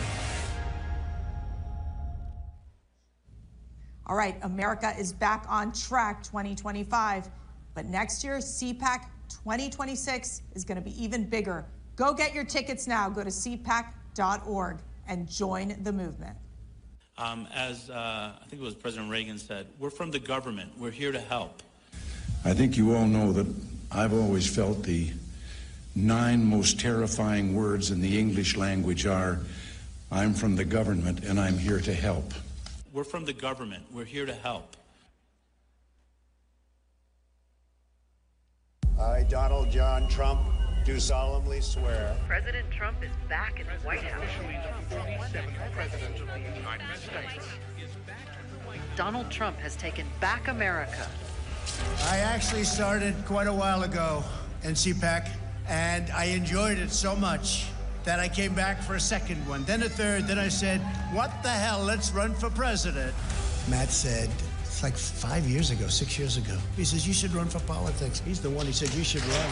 Speaker 25: All right, America is back on track 2025, but next year, CPAC 2026 is going to be even bigger. Go get your tickets now. Go to cpac.org and join the movement.
Speaker 6: As I think it was President Reagan said, we're from the government. We're here to help.
Speaker 10: I think you all know that I've always felt the 9 most terrifying words in the English language are, I'm from the government and I'm here to help.
Speaker 6: We're from the government. We're here to help.
Speaker 12: I, Donald John Trump, do solemnly swear.
Speaker 2: President Trump is back in the White House.
Speaker 12: President of the United States.
Speaker 2: Donald Trump has taken back America.
Speaker 12: I actually started quite a while ago in CPAC, and I enjoyed it so much that I came back for a second one, then a third, then I said, what the hell, let's run for president. Matt said, it's like 5 years ago, 6 years ago. He says, you should run for politics. He's the one who said, you should run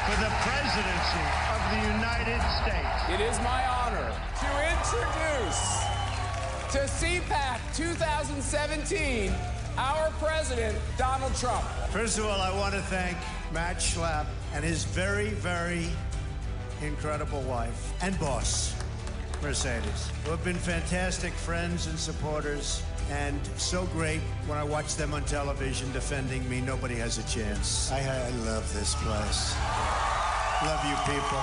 Speaker 12: for the presidency of the United States.
Speaker 19: It is my honor to introduce to CPAC 2017 our president, Donald Trump.
Speaker 12: First of all, I want to thank Matt Schlapp and his very, very incredible wife and boss, Mercedes, who have been fantastic friends and supporters, and so great when I watch them on television defending me. Nobody has a chance. I love this place. Love you people.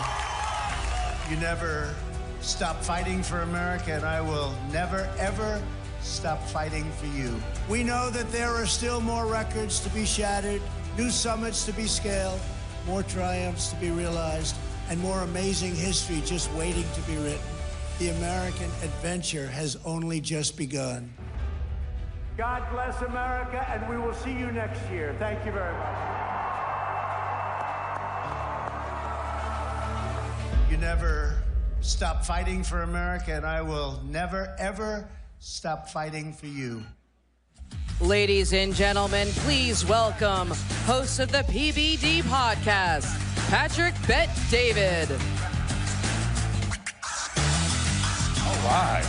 Speaker 12: You never stop fighting for America, and I will never, ever stop fighting for you. We know that there are still more records to be shattered, new summits to be scaled, more triumphs to be realized, and more amazing history just waiting to be written. The American adventure has only just begun. God bless America, and we will see you next year. Thank you very much. You never stop fighting for America, and I will never, ever stop fighting for you.
Speaker 2: Ladies and gentlemen, please welcome host of the PBD podcast, Patrick Bet David.
Speaker 24: All right.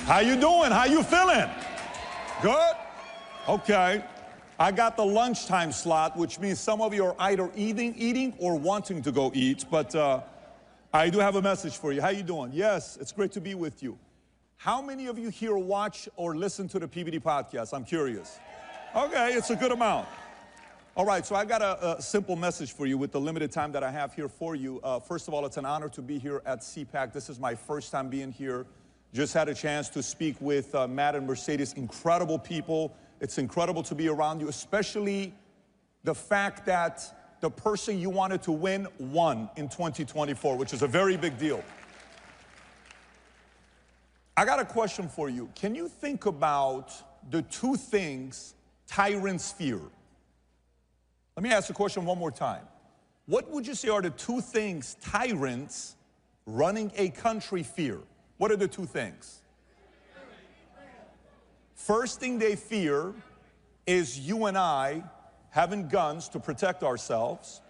Speaker 24: How you doing? How you feeling? Good? Okay. I got the lunchtime slot, which means some of you are either eating or wanting to go eat, but I do have a message for you. How you doing? Yes, it's great to be with you. How many of you here watch or listen to the PBD podcast? I'm curious. Okay, it's a good amount. All right, so I got a simple message for you with the limited time that I have here for you. First of all, it's an honor to be here at CPAC. This is my first time being here. Just had a chance to speak with Matt and Mercedes, incredible people. It's incredible to be around you, especially the fact that the person you wanted to win won in 2024, which is a very big deal. I got a question for you. Can you think about the 2 things tyrants fear? Let me ask the question one more time. What would you say are the 2 things tyrants running a country fear? What are the 2 things? First thing they fear is you and I having guns to protect ourselves.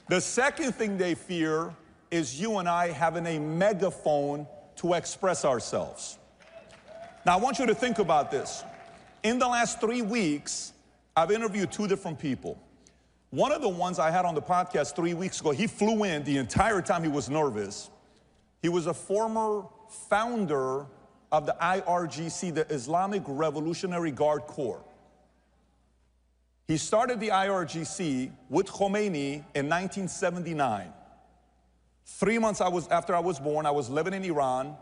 Speaker 24: The second thing they fear is you and I having a megaphone to express ourselves. Now, I want you to think about this. In the last 3 weeks, I've interviewed 2 different people. One of the ones I had on the podcast 3 weeks ago, he flew in the entire time he was nervous. He was a former founder of the IRGC, the Islamic Revolutionary Guard Corps. He started the IRGC with Khomeini in 1979. 3 months after I was born, I was living in Iran,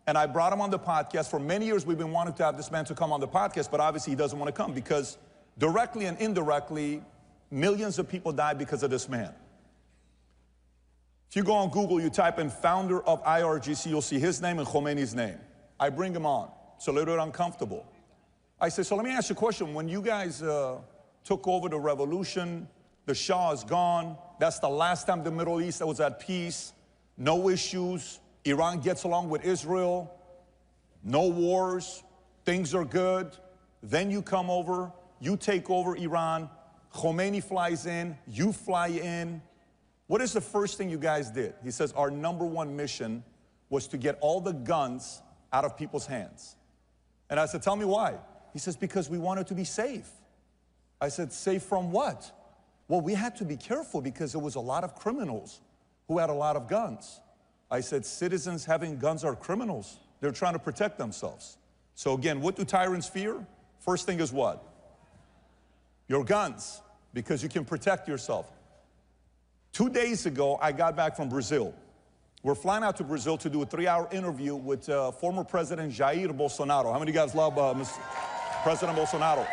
Speaker 24: and I brought him on the podcast. For many years, we've been wanting to have this man to come on the podcast, but obviously he doesn't want to come because directly and indirectly, millions of people died because of this man. If you go on Google, you type in founder of IRGC, you'll see his name and Khomeini's name. I bring him on. It's a little bit uncomfortable. I say, so let me ask you a question. When you guys took over the revolution, the Shah is gone. That's the last time the Middle East was at peace. No issues. Iran gets along with Israel. No wars. Things are good. Then you come over. You take over Iran. Khomeini flies in. You fly in. What is the first thing you guys did? He says, our #1 mission was to get all the guns out of people's hands. And I said, tell me why. He says, because we wanted to be safe. I said, safe from what? Well, we had to be careful because there was a lot of criminals who had a lot of guns. I said, citizens having guns are criminals. They're trying to protect themselves. So again, what do tyrants fear? First thing is what? Your guns, because you can protect yourself. 2 days ago, I got back from Brazil. We're flying out to Brazil to do a 3-hour interview with former President Jair Bolsonaro. How many of you guys love President Bolsonaro?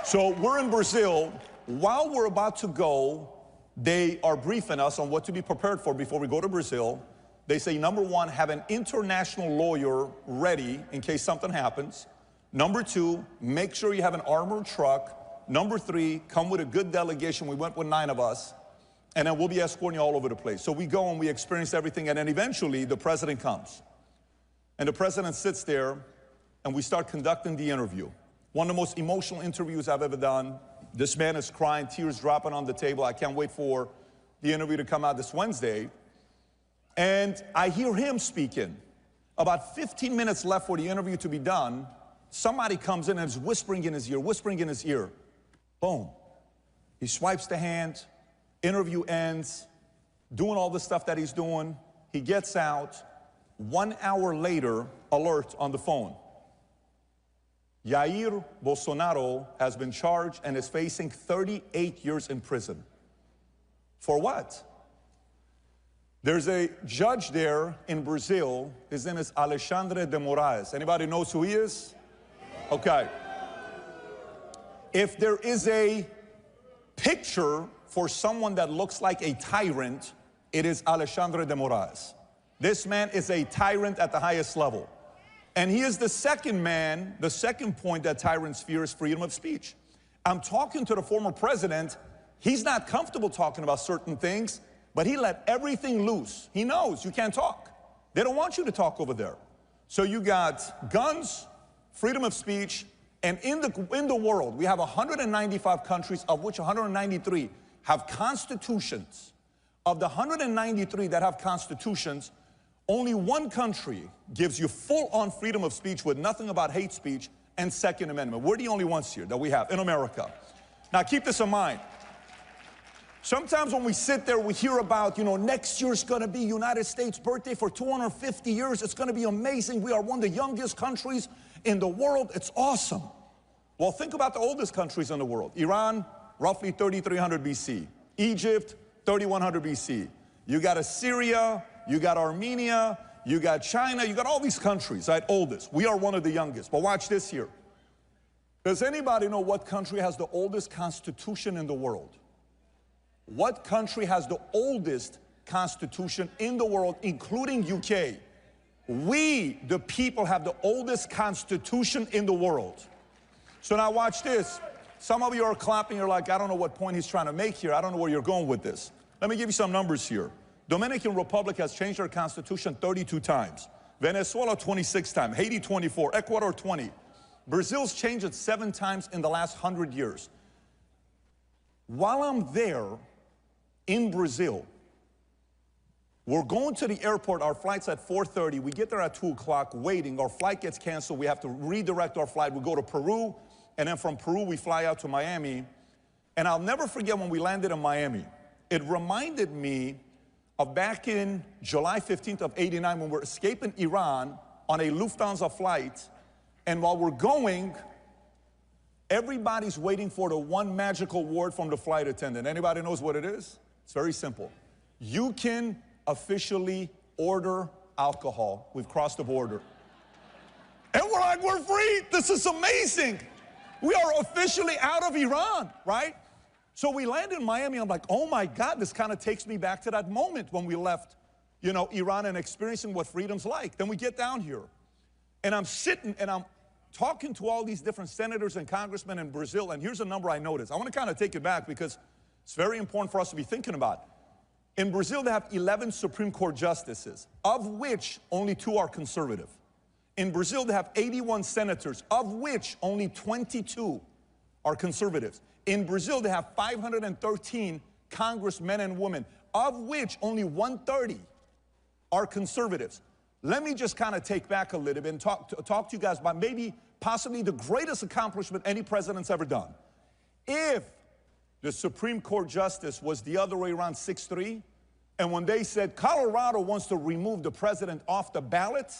Speaker 24: So we're in Brazil. While we're about to go, they are briefing us on what to be prepared for before we go to Brazil. They say, number one, have an international lawyer ready in case something happens. Number two, make sure you have an armored truck. Number three, come with a good delegation. We went with 9 of us. And then we'll be escorting you all over the place. So we go and we experience everything. And then eventually the president comes. And the president sits there and we start conducting the interview. One of the most emotional interviews I've ever done. This man is crying, tears dropping on the table. I can't wait for the interview to come out this Wednesday. And I hear him speaking. About 15 minutes left for the interview to be done. Somebody comes in and is whispering in his ear, whispering in his ear. Boom. He swipes the hand. Interview ends. Doing all the stuff that he's doing. He gets out. 1 hour later, alert on the phone. Jair Bolsonaro has been charged and is facing 38 years in prison. For what? There's a judge there in Brazil. His name is Alexandre de Moraes. Anybody knows who he is? Okay. If there is a picture for someone that looks like a tyrant, it is Alexandre de Moraes. This man is a tyrant at the highest level. And he is the second man, the second point that tyrants fear is freedom of speech. I'm talking to the former president. He's not comfortable talking about certain things, but he let everything loose. He knows you can't talk. They don't want you to talk over there. So you got guns, freedom of speech, and in the world, we have 195 countries, of which 193 have constitutions. Of the 193 that have constitutions, only one country gives you full-on freedom of speech with nothing about hate speech and Second Amendment. We're the only ones here that we have in America. Now keep this in mind. Sometimes when we sit there, we hear about, next year's gonna be United States birthday for 250 years. It's gonna be amazing. We are one of the youngest countries in the world. It's awesome. Well, think about the oldest countries in the world. Iran, roughly 3300 BC. Egypt, 3100 BC. You got Assyria, you got Armenia, you got China, you got all these countries, right? Oldest. We are one of the youngest. But watch this here. Does anybody know what country has the oldest constitution in the world? What country has the oldest constitution in the world, including UK? We, the people, have the oldest constitution in the world. So now watch this. Some of you are clapping. You're like, I don't know what point he's trying to make here. I don't know where you're going with this. Let me give you some numbers here. Dominican Republic has changed their constitution 32 times. Venezuela 26 times. Haiti 24. Ecuador 20. Brazil's changed it 7 times in the last 100 years. While I'm there in Brazil, we're going to the airport. Our flight's at 4:30. We get there at 2 o'clock waiting. Our flight gets canceled. We have to redirect our flight. We go to Peru, and then from Peru we fly out to Miami. And I'll never forget when we landed in Miami. It reminded me of back in July 15th of '89 when we're escaping Iran on a Lufthansa flight. And while we're going, everybody's waiting for the one magical word from the flight attendant. Anybody knows what it is? It's very simple. You can officially order alcohol. We've crossed the border. And we're like, we're free. This is amazing. We are officially out of Iran, right? So we landed in Miami. I'm like, oh my God, this kind of takes me back to that moment when we left, Iran and experiencing what freedom's like. Then we get down here. And I'm sitting and I'm talking to all these different senators and congressmen in Brazil. And here's a number I noticed. I want to kind of take it back because it's very important for us to be thinking about. In Brazil, they have 11 Supreme Court justices, of which only 2 are conservative. In Brazil, they have 81 senators, of which only 22 are conservatives. In Brazil, they have 513 congressmen and women, of which only 130 are conservatives. let me just kind of take back a little bit and talk to you guys about maybe possibly the greatest accomplishment any president's ever done. If the Supreme Court justice was the other way around, 6-3, and when they said Colorado wants to remove the president off the ballot,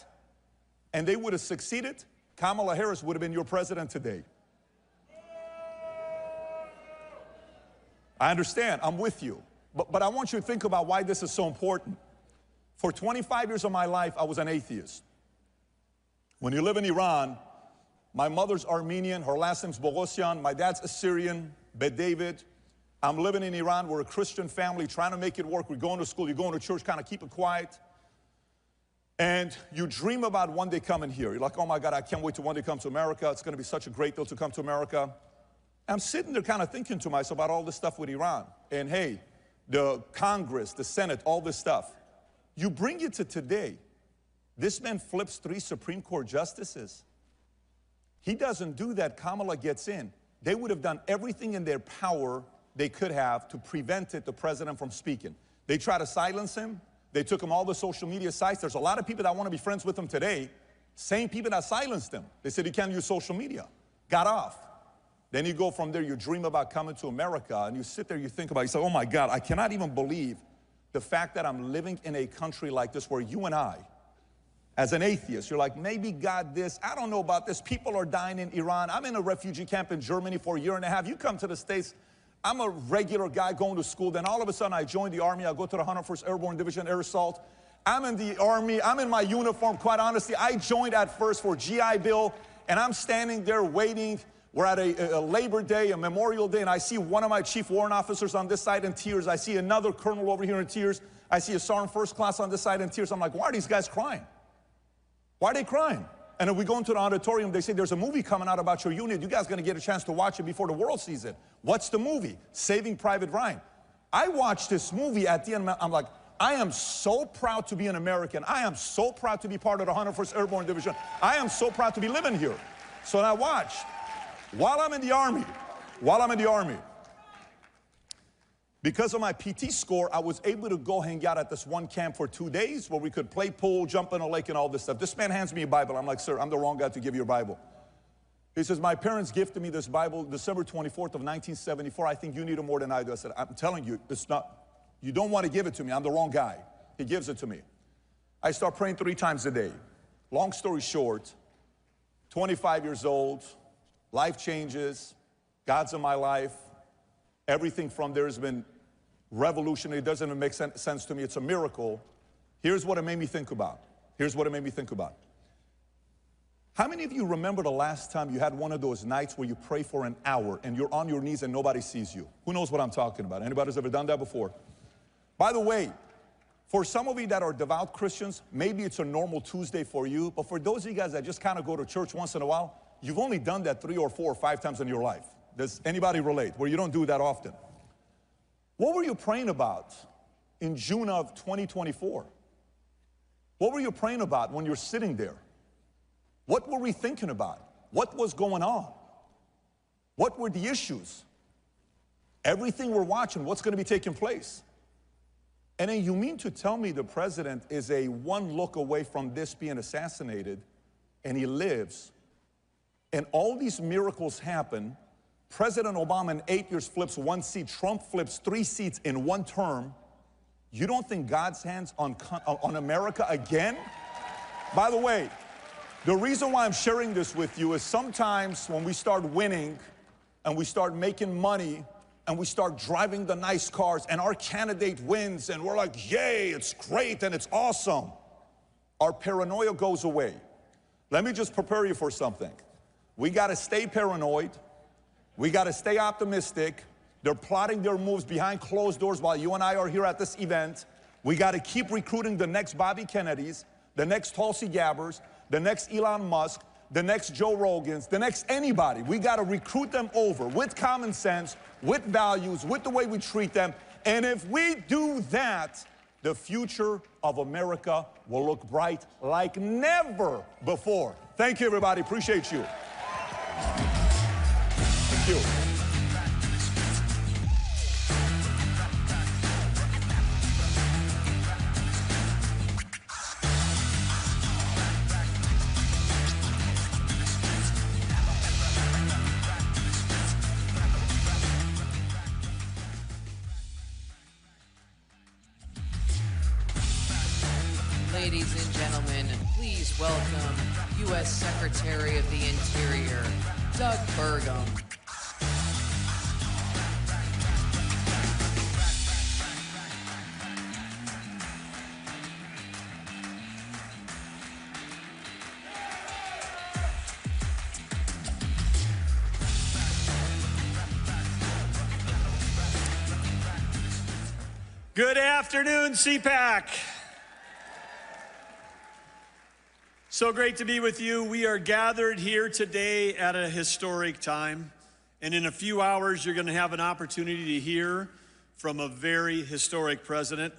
Speaker 24: and they would have succeeded, Kamala Harris would have been your president today. I understand, I'm with you. But I want you to think about why this is so important. For 25 years of my life, I was an atheist. When you live in Iran, my mother's Armenian, her last name's Bogosyan, my dad's Assyrian, Bet David. I'm living in Iran, we're a Christian family, trying to make it work. We're going to school, you're going to church, kind of keep it quiet. And you dream about one day coming here. You're like, oh my God, I can't wait to one day come to America. It's going to be such a great deal to come to America. I'm sitting there kind of thinking to myself about all this stuff with Iran. And hey, the Congress, the Senate, all this stuff. You bring it to today. This man flips 3 Supreme Court justices. He doesn't do that. Kamala gets in. They would have done everything in their power they could have to prevent the president from speaking. They try to silence him. They took him all the social media sites. There's a lot of people that want to be friends with him today. Same people that silenced him. They said, you can't use social media. Got off. Then you go from there, you dream about coming to America, and you sit there, you think about it, you say, oh my God, I cannot even believe the fact that I'm living in a country like this where you and I, as an atheist, you're like, maybe God this, I don't know about this. People are dying in Iran. I'm in a refugee camp in Germany for a year and a half. You come to the States, I'm a regular guy going to school. Then all of a sudden I join the Army. I go to the 101st Airborne Division Air Assault. I'm in the Army. I'm in my uniform. Quite honestly, I joined at first for GI Bill, and I'm standing there waiting. We're at a Labor Day, a Memorial Day, and I see one of my chief warrant officers on this side in tears. I see another colonel over here in tears. I see a sergeant first class on this side in tears. I'm like, why are these guys crying? Why are they crying? And then we go into the auditorium, they say, there's a movie coming out about your unit. You guys are gonna get a chance to watch it before the world sees it. What's the movie? Saving Private Ryan. I watched this movie at the end, I'm like, I am so proud to be an American. I am so proud to be part of the 101st Airborne Division. I am so proud to be living here. So I watched. While I'm in the Army, because of my PT score, I was able to go hang out at this one camp for 2 days where we could play pool, jump in a lake, and all this stuff. This man hands me a Bible. I'm like, sir, I'm the wrong guy to give you a Bible. He says, my parents gifted me this Bible December 24th of 1974. I think you need it more than I do. I said, I'm telling you, it's not, you don't want to give it to me. I'm the wrong guy. He gives it to me. I start praying 3 times a day. Long story short, 25 years old, life changes, God's in my life. Everything from there has been revolutionary. It doesn't even make sense to me. It's a miracle. Here's what it made me think about. How many of you remember the last time you had one of those nights where you pray for an hour and you're on your knees and nobody sees you? Who knows what I'm talking about? Anybody's ever done that before? By the way, for some of you that are devout Christians, maybe it's a normal Tuesday for you, but for those of you guys that just kind of go to church once in a while, you've only done that 3 or 4 or 5 times in your life. Does anybody relate where you don't do that often? What were you praying about in June of 2024? What were you praying about when you're sitting there? What were we thinking about? What was going on? What were the issues? Everything we're watching, what's going to be taking place? And then you mean to tell me the president is a one look away from this being assassinated, and he lives, and all these miracles happen. President Obama in 8 years flips 1 seat. Trump flips 3 seats in 1 term. You don't think God's hands on America again? By the way, the reason why I'm sharing this with you is sometimes when we start winning and we start making money and we start driving the nice cars and our candidate wins and we're like, yay, it's great and it's awesome, our paranoia goes away. Let me just prepare you for something. We got to stay paranoid. We got to stay optimistic. They're plotting their moves behind closed doors while you and I are here at this event. We got to keep recruiting the next Bobby Kennedys, the next Tulsi Gabbers, the next Elon Musk, the next Joe Rogans, the next anybody. We got to recruit them over with common sense, with values, with the way we treat them. And if we do that, the future of America will look bright like never before. Thank you, everybody. Appreciate you. Thank you.
Speaker 2: Ladies and gentlemen, please welcome U.S. Secretary of the Interior, Doug Burgum.
Speaker 1: Good afternoon, CPAC. So great to be with you. We are gathered here today at a historic time, and in a few hours you're going to have an opportunity to hear from a very historic president.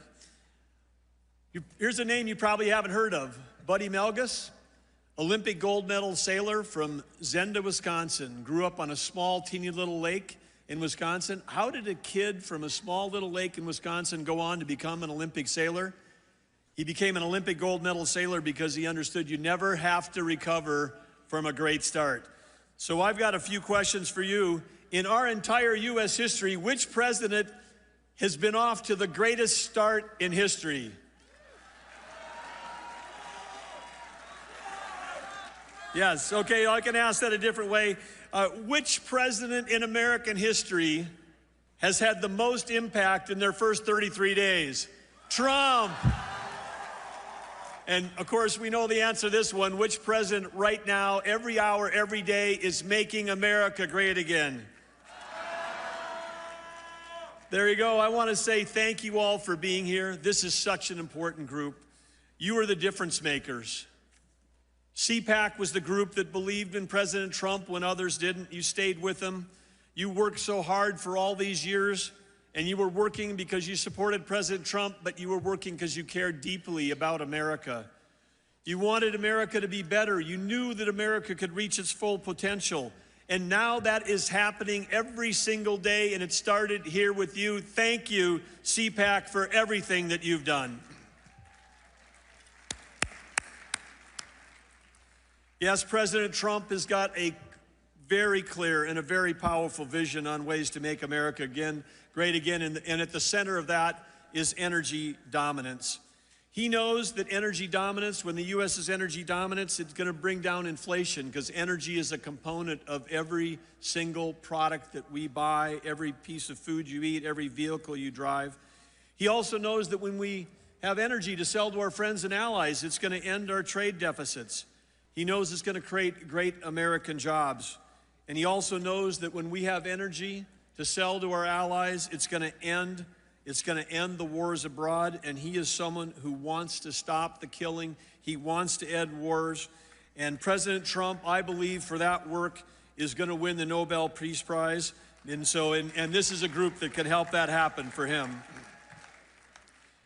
Speaker 1: Here's a name you probably haven't heard of, Buddy Melgus, Olympic gold medal sailor from Zenda, Wisconsin, grew up on a small, teeny little lake in Wisconsin. How did a kid from a small little lake in Wisconsin go on to become an Olympic sailor? He became an Olympic gold medal sailor because he understood you never have to recover from a great start. So I've got a few questions for you. In our entire U.S. history, which president has been off to the greatest start in history? Yes, okay, I can ask that a different way. Which president in American history has had the most impact in their first 33 days? Trump. And of course, we know the answer to this one. Which president right now, every hour, every day, is making America great again? There you go. I want to say thank you all for being here. This is such an important group. You are the difference makers. CPAC was the group that believed in President Trump when others didn't. You stayed with him. You worked so hard for all these years, and you were working because you supported President Trump, but you were working because you cared deeply about America. You wanted America to be better. You knew that America could reach its full potential. And now that is happening every single day, and it started here with you. Thank you, CPAC, for everything that you've done. Yes, President Trump has got a very clear and a very powerful vision on ways to make America great again, and at the center of that is energy dominance. He knows that energy dominance, when the U.S. is energy dominance, it's going to bring down inflation because energy is a component of every single product that we buy, every piece of food you eat, every vehicle you drive. He also knows that when we have energy to sell to our friends and allies, it's going to end our trade deficits. He knows it's going to create great American jobs. And he also knows that when we have energy to sell to our allies, it's going to end the wars abroad. And he is someone who wants to stop the killing. He wants to end wars. And President Trump, I believe, for that work, is going to win the Nobel Peace Prize. And this is a group that can help that happen for him.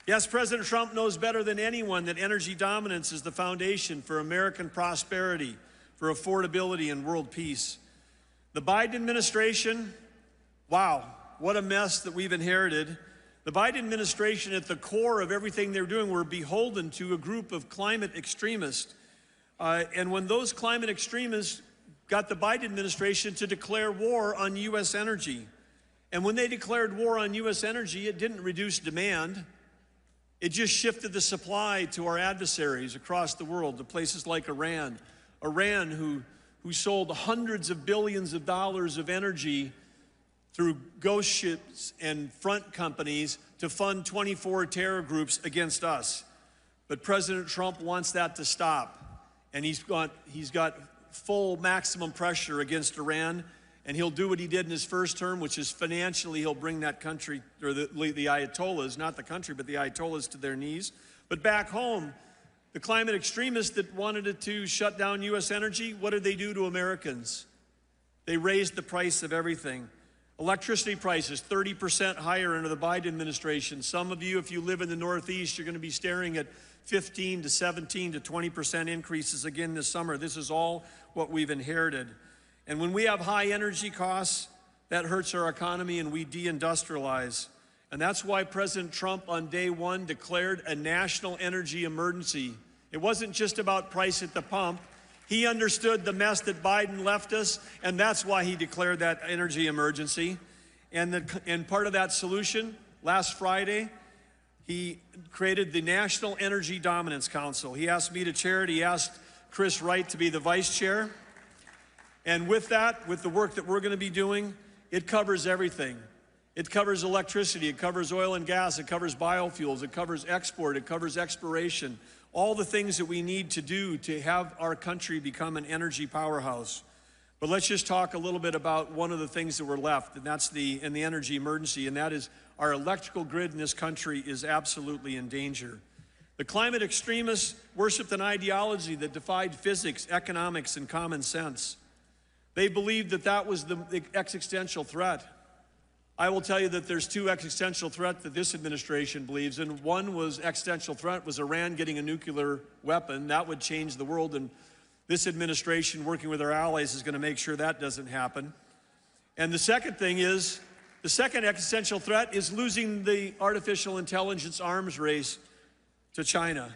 Speaker 1: Yes, President Trump knows better than anyone that energy dominance is the foundation for American prosperity, for affordability and world peace. The Biden administration, wow, what a mess that we've inherited. The Biden administration, at the core of everything they're doing, we're beholden to a group of climate extremists. And when those climate extremists got the Biden administration to declare war on U.S. energy, and when they declared war on U.S. energy, it didn't reduce demand. It just shifted the supply to our adversaries across the world, to places like Iran. Iran, who sold hundreds of billions of dollars of energy through ghost ships and front companies to fund 24 terror groups against us. But President Trump wants that to stop. And he's got full maximum pressure against Iran. And he'll do what he did in his first term, which is financially he'll bring that country, or the Ayatollahs, not the country, but the Ayatollahs to their knees. But back home, the climate extremists that wanted it to shut down U.S. energy, what did they do to Americans? They raised the price of everything. Electricity prices 30% higher under the Biden administration. Some of you, if you live in the Northeast, you're going to be staring at 15 to 17 to 20% increases again this summer. This is all what we've inherited. And when we have high energy costs, that hurts our economy and we deindustrialize. And that's why President Trump on day one declared a national energy emergency. It wasn't just about price at the pump. He understood the mess that Biden left us, and that's why he declared that energy emergency. And part of that solution, last Friday, He created the National Energy Dominance Council. He asked me to chair it. He asked Chris Wright to be the vice chair. And with that, with the work that we're going to be doing, it covers everything. It covers electricity, it covers oil and gas, it covers biofuels, it covers export, it covers exploration, all the things that we need to do to have our country become an energy powerhouse. But let's just talk a little bit about one of the things that were left, and that's the energy emergency, and that is our electrical grid in this country is absolutely in danger. The climate extremists worshiped an ideology that defied physics, economics, and common sense. They believed that that was the existential threat. I will tell you that there's two existential threats that this administration believes in. One was existential threat was Iran getting a nuclear weapon. That would change the world, and this administration, working with our allies, is going to make sure that doesn't happen. And the second thing is, the second existential threat is losing the artificial intelligence arms race to China.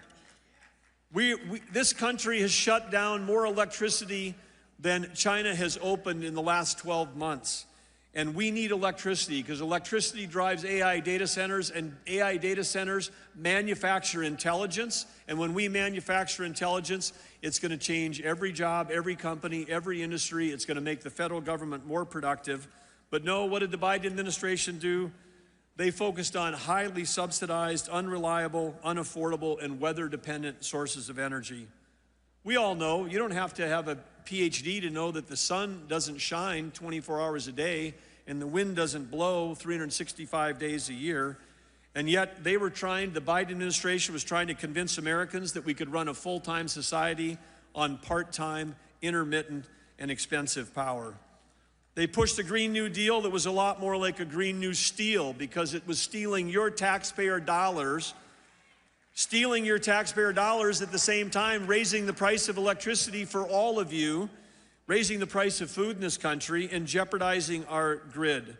Speaker 1: This country has shut down more electricity than China has opened in the last 12 months. And we need electricity because electricity drives AI data centers, and AI data centers manufacture intelligence. And when we manufacture intelligence, it's going to change every job, every company, every industry. It's going to make the federal government more productive. But no, what did the Biden administration do? They focused on highly subsidized, unreliable, unaffordable, and weather-dependent sources of energy. We all know, you don't have to have a PhD to know that the sun doesn't shine 24 hours a day and the wind doesn't blow 365 days a year. And yet the Biden administration was trying to convince Americans that we could run a full-time society on part-time, intermittent, and expensive power. They pushed a Green New Deal that was a lot more like a Green New Steel because it was stealing your taxpayer dollars at the same time, raising the price of electricity for all of you, raising the price of food in this country, and jeopardizing our grid.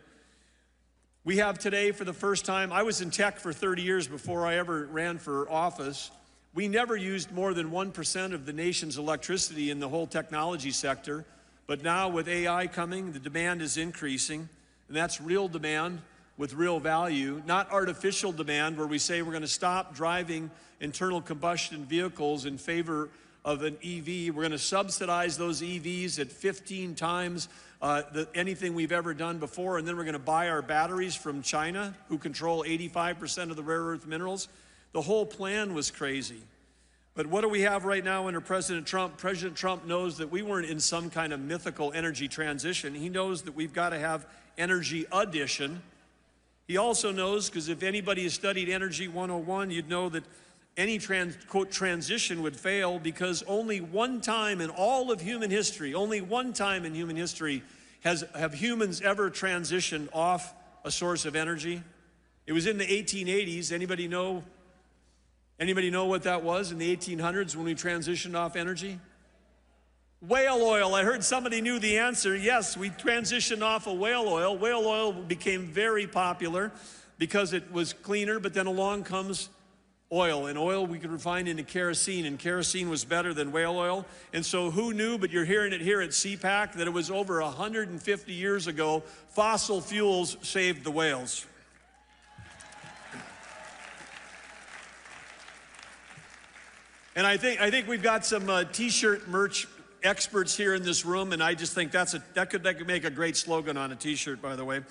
Speaker 1: We have today, for the first time, I was in tech for 30 years before I ever ran for office. We never used more than 1% of the nation's electricity in the whole technology sector. But now with AI coming, the demand is increasing, and that's real demand with real value, not artificial demand where we say we're going to stop driving internal combustion vehicles in favor of an EV. We're going to subsidize those EVs at 15 times anything we've ever done before, and then we're going to buy our batteries from China, who control 85% of the rare earth minerals. The whole plan was crazy. But what do we have right now under President Trump? President Trump knows that we weren't in some kind of mythical energy transition. He knows that we've got to have energy addition. He also knows, because if anybody has studied Energy 101, you'd know that any quote, transition would fail because only one time in all of human history, only one time in human history have humans ever transitioned off a source of energy. It was in the 1880s. Anybody know what that was in the 1800s when we transitioned off energy? Whale oil. I heard somebody knew the answer. Yes, we transitioned off of whale oil. Whale oil became very popular because it was cleaner, but then along comes oil, and oil we could refine into kerosene, and kerosene was better than whale oil. And so who knew, but you're hearing it here at CPAC, that it was over 150 years ago, fossil fuels saved the whales. And I think we've got some t-shirt merch experts here in this room, and I just think that could make a great slogan on a t-shirt, by the way.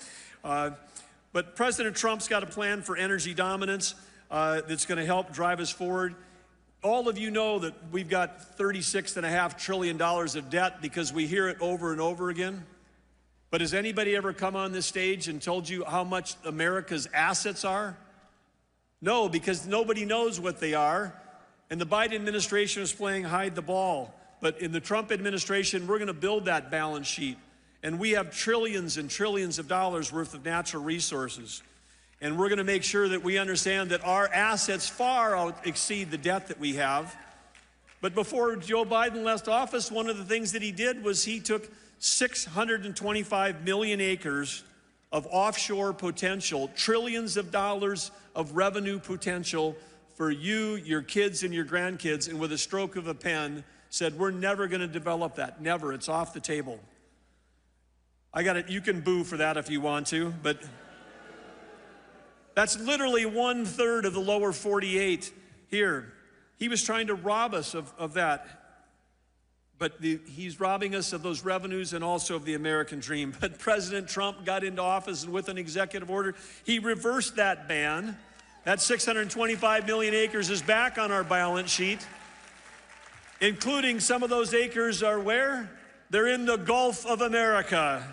Speaker 1: But President Trump's got a plan for energy dominance that's going to help drive us forward. All of you know that we've got $36.5 trillion of debt because we hear it over and over again. But has anybody ever come on this stage and told you how much America's assets are? No, because nobody knows what they are. And the Biden administration is playing hide the ball. But in the Trump administration, we're going to build that balance sheet. And we have trillions and trillions of dollars worth of natural resources. And we're going to make sure that we understand that our assets far exceed the debt that we have. But before Joe Biden left office, one of the things that he did was he took 625 million acres of offshore potential, trillions of dollars of revenue potential for you, your kids, and your grandkids, and with a stroke of a pen said, we're never going to develop that. Never. It's off the table. I got it. You can boo for that if you want to, but That's literally 1/3 of the lower 48 here. He was trying to rob us of that. But he's robbing us of those revenues and also of the American dream. But President Trump got into office, and with an executive order, he reversed that ban. That 625 million acres is back on our balance sheet, including some of those acres are where? They're in the Gulf of America.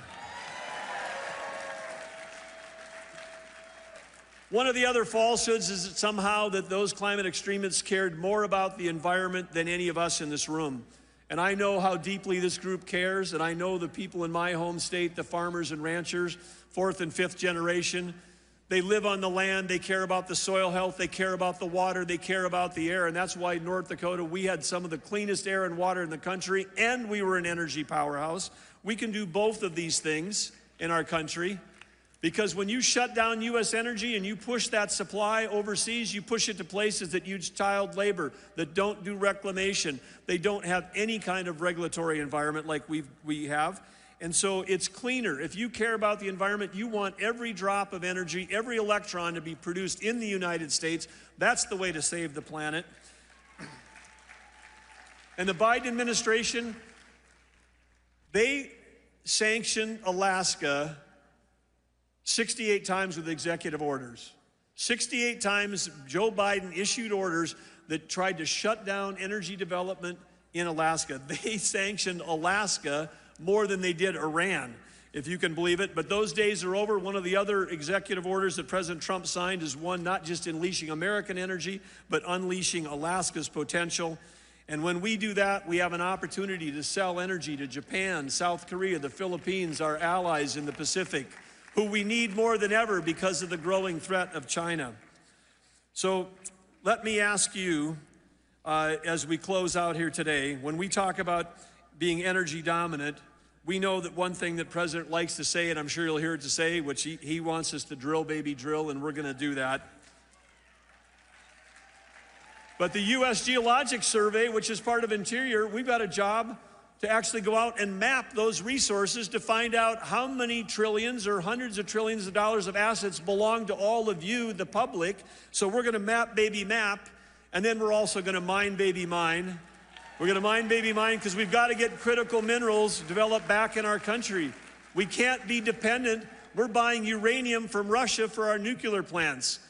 Speaker 1: One of the other falsehoods is that somehow that those climate extremists cared more about the environment than any of us in this room. And I know how deeply this group cares, and I know the people in my home state, the farmers and ranchers, 4th and 5th generation, they live on the land, they care about the soil health, they care about the water, they care about the air, and that's why in North Dakota, we had some of the cleanest air and water in the country, and we were an energy powerhouse. We can do both of these things in our country. Because when you shut down U.S. energy and you push that supply overseas, you push it to places that use child labor, that don't do reclamation. They don't have any kind of regulatory environment like we have. And so it's cleaner. If you care about the environment, you want every drop of energy, every electron to be produced in the United States. That's the way to save the planet. And the Biden administration, they sanctioned Alaska 68 times with executive orders. 68 times Joe Biden issued orders that tried to shut down energy development in Alaska. They sanctioned Alaska more than they did Iran, if you can believe it. But those days are over. One of the other executive orders that President Trump signed is one not just unleashing American energy, but unleashing Alaska's potential. And when we do that, we have an opportunity to sell energy to Japan, South Korea, the Philippines, our allies in the Pacific, who we need more than ever because of the growing threat of China. So let me ask you, as we close out here today, when we talk about being energy dominant, we know that one thing that President likes to say, and I'm sure you'll hear it to say, which he wants us to drill, baby, drill, and we're gonna do that. But the U.S. Geologic Survey, which is part of Interior, we've got a job to actually go out and map those resources to find out how many trillions or hundreds of trillions of dollars of assets belong to all of you, the public. So we're gonna map, baby, map, and then we're also gonna mine, baby, mine. We're gonna mine, baby, mine, because we've got to get critical minerals developed back in our country. We can't be dependent. We're buying uranium from Russia for our nuclear plants.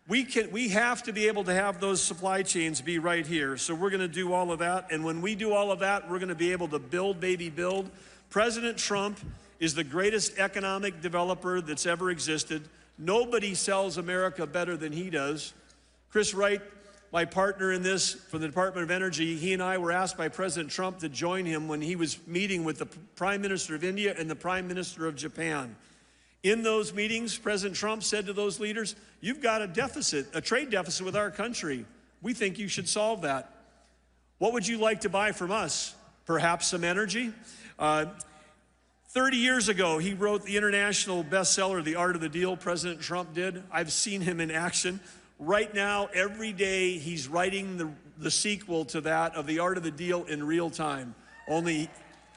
Speaker 1: We have to be able to have those supply chains be right here. So we're gonna do all of that. And when we do all of that, we're gonna be able to build, baby, build. President Trump is the greatest economic developer that's ever existed. Nobody sells America better than he does. Chris Wright, my partner in this from the Department of Energy, he and I were asked by President Trump to join him when he was meeting with the Prime Minister of India and the Prime Minister of Japan. In those meetings, President Trump said to those leaders, you've got a deficit, a trade deficit with our country. We think you should solve that. What would you like to buy from us? Perhaps some energy? 30 years ago, he wrote the international bestseller, The Art of the Deal, President Trump did. I've seen him in action. Right now, every day, he's writing the sequel to that of The Art of the Deal in real time. Only,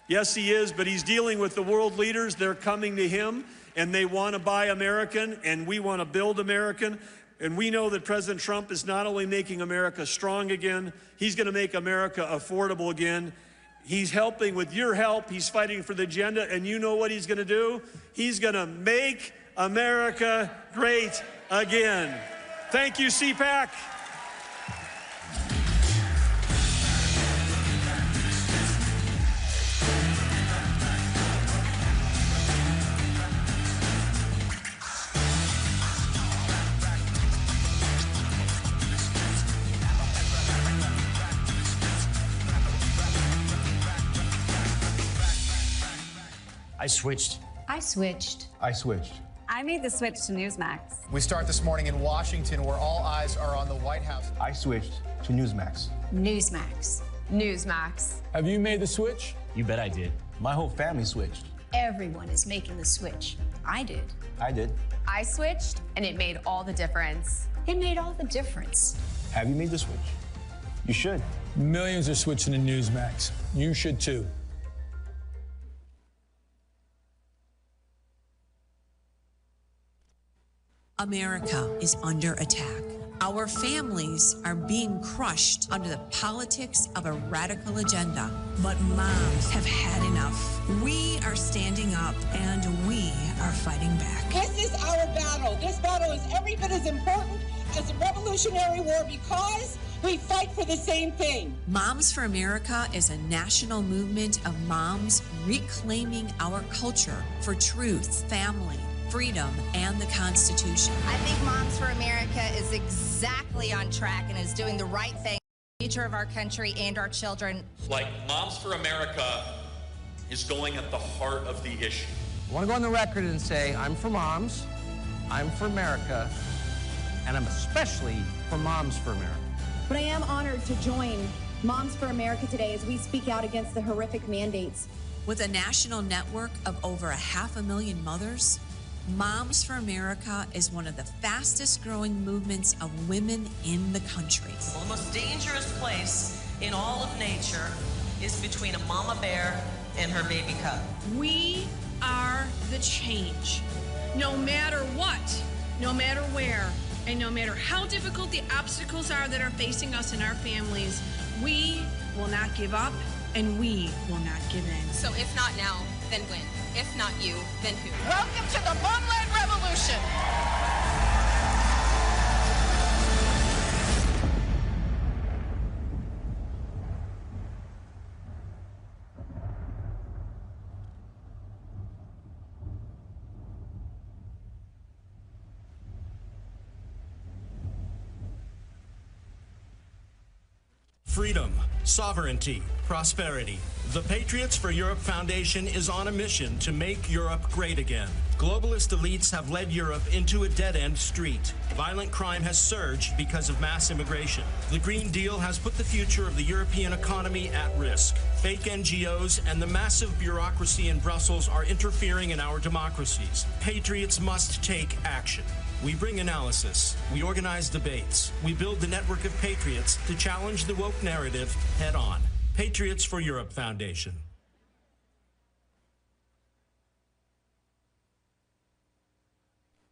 Speaker 1: yes, he is, but he's dealing with the world leaders. They're coming to him, and they want to buy American, and we want to build American. And we know that President Trump is not only making America strong again, he's going to make America affordable again. He's helping with your help. He's fighting for the agenda, and you know what he's going to do? He's going to make America great again. Thank you, CPAC.
Speaker 5: I switched.
Speaker 8: I switched.
Speaker 5: I switched.
Speaker 8: I made the switch to Newsmax.
Speaker 14: We start this morning in Washington, where all eyes are on the White House.
Speaker 5: I switched to Newsmax.
Speaker 8: Newsmax. Newsmax.
Speaker 5: Have you made the switch? You bet I did. My whole family switched.
Speaker 8: Everyone is making the switch. I did.
Speaker 5: I did.
Speaker 8: I switched, and it made all the difference. It made all the difference.
Speaker 5: Have you made the switch? You should.
Speaker 20: Millions are switching to Newsmax. You should too.
Speaker 3: America is under attack. Our families are being crushed under the politics of a radical agenda. But moms have had enough. We are standing up and we are fighting back.
Speaker 7: This is our battle. This battle is every bit as important as the Revolutionary War because we fight for the same thing.
Speaker 3: Moms for America is a national movement of moms reclaiming our culture for truth, family, freedom, and the Constitution.
Speaker 9: I think Moms for America is exactly on track and is doing the right thing for the future of our country and our children.
Speaker 15: Like, Moms for America is going at the heart of the issue.
Speaker 21: I want to go on the record and say I'm for moms, I'm for America, and I'm especially for Moms for America.
Speaker 26: But I am honored to join Moms for America today as we speak out against the horrific mandates.
Speaker 3: With a national network of over 500,000 mothers, Moms for America is one of the fastest growing movements of women in the country.
Speaker 27: Well, the most dangerous place in all of nature is between a mama bear and her baby cub.
Speaker 28: We are the change. No matter what, no matter where, and no matter how difficult the obstacles are that are facing us and our families, we will not give up and we will not give in.
Speaker 29: So if not now, then when? If not you, then who?
Speaker 9: Welcome to the Mom-Led Revolution.
Speaker 30: Freedom, sovereignty, prosperity. The Patriots for Europe Foundation is on a mission to make Europe great again. Globalist elites have led Europe into a dead-end street. Violent crime has surged because of mass immigration. The Green Deal has put the future of the European economy at risk. Fake NGOs and the massive bureaucracy in Brussels are interfering in our democracies. Patriots must take action. We bring analysis, we organize debates, we build the network of patriots to challenge the woke narrative head on. Patriots for Europe Foundation.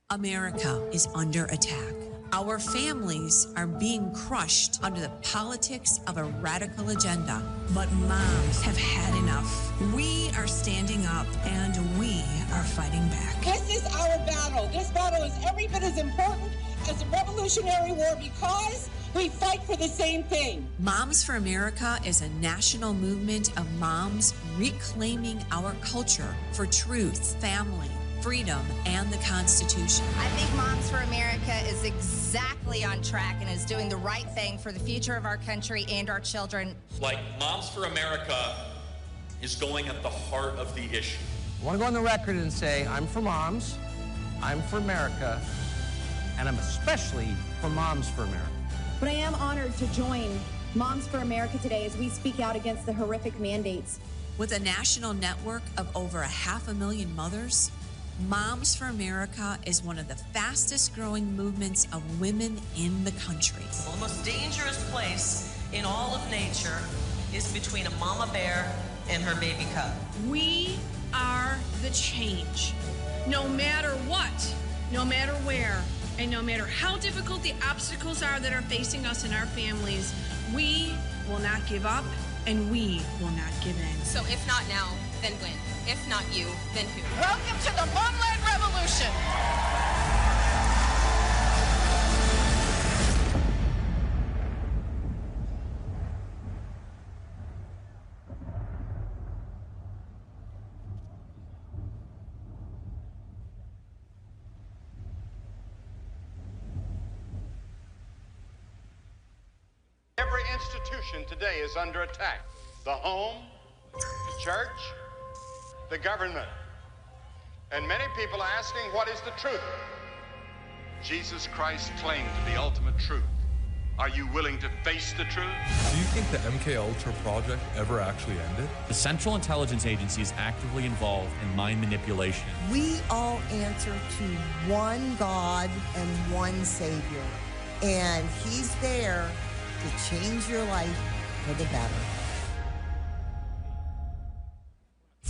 Speaker 3: America is under attack. Our families are being crushed under the politics of a radical agenda. But moms have had enough. We are standing up and we are fighting back.
Speaker 7: This is our battle. This battle is every bit as important as the Revolutionary War because we fight for the same thing.
Speaker 3: Moms for America is a national movement of moms reclaiming our culture for truth, family, freedom, and the Constitution.
Speaker 9: I think Moms for America is exactly on track and is doing the right thing for the future of our country and our children.
Speaker 15: Like, Moms for America is going at the heart of the issue.
Speaker 21: I want to go on the record and say I'm for moms, I'm for America, and I'm especially for Moms for America.
Speaker 26: But I am honored to join Moms for America today as we speak out against the horrific mandates.
Speaker 3: With a national network of over 500,000 mothers, Moms for America is one of the fastest growing movements of women in the country.
Speaker 27: Well, the most dangerous place in all of nature is between a mama bear and her baby cub.
Speaker 28: We are the change. No matter what, no matter where, and no matter how difficult the obstacles are that are facing us and our families, we will not give up and we will not give in.
Speaker 29: So if not now, then when? If not you, then who?
Speaker 9: Welcome to the Mom-Led Revolution.
Speaker 4: Every institution today is under attack. The home, the church, the government. And many people are asking, what is the truth? Jesus Christ claimed the ultimate truth. Are you willing to face the truth?
Speaker 11: Do you think the MK Ultra project ever actually ended?
Speaker 13: The Central Intelligence Agency is actively involved in mind manipulation.
Speaker 16: We all answer to one God and one Savior. And He's there to change your life for the better.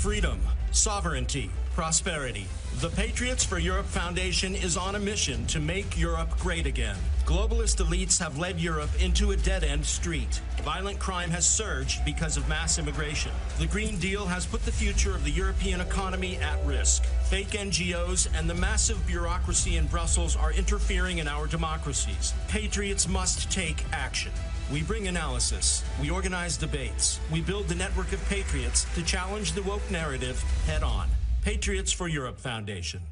Speaker 30: Freedom, sovereignty, prosperity. The Patriots for Europe Foundation is on a mission to make Europe great again. Globalist elites have led Europe into a dead-end street. Violent crime has surged because of mass immigration. The Green Deal has put the future of the European economy at risk. Fake NGOs and the massive bureaucracy in Brussels are interfering in our democracies. Patriots must take action. We bring analysis, we organize debates, we build the network of patriots to challenge the woke narrative head-on. Patriots for Europe Foundation.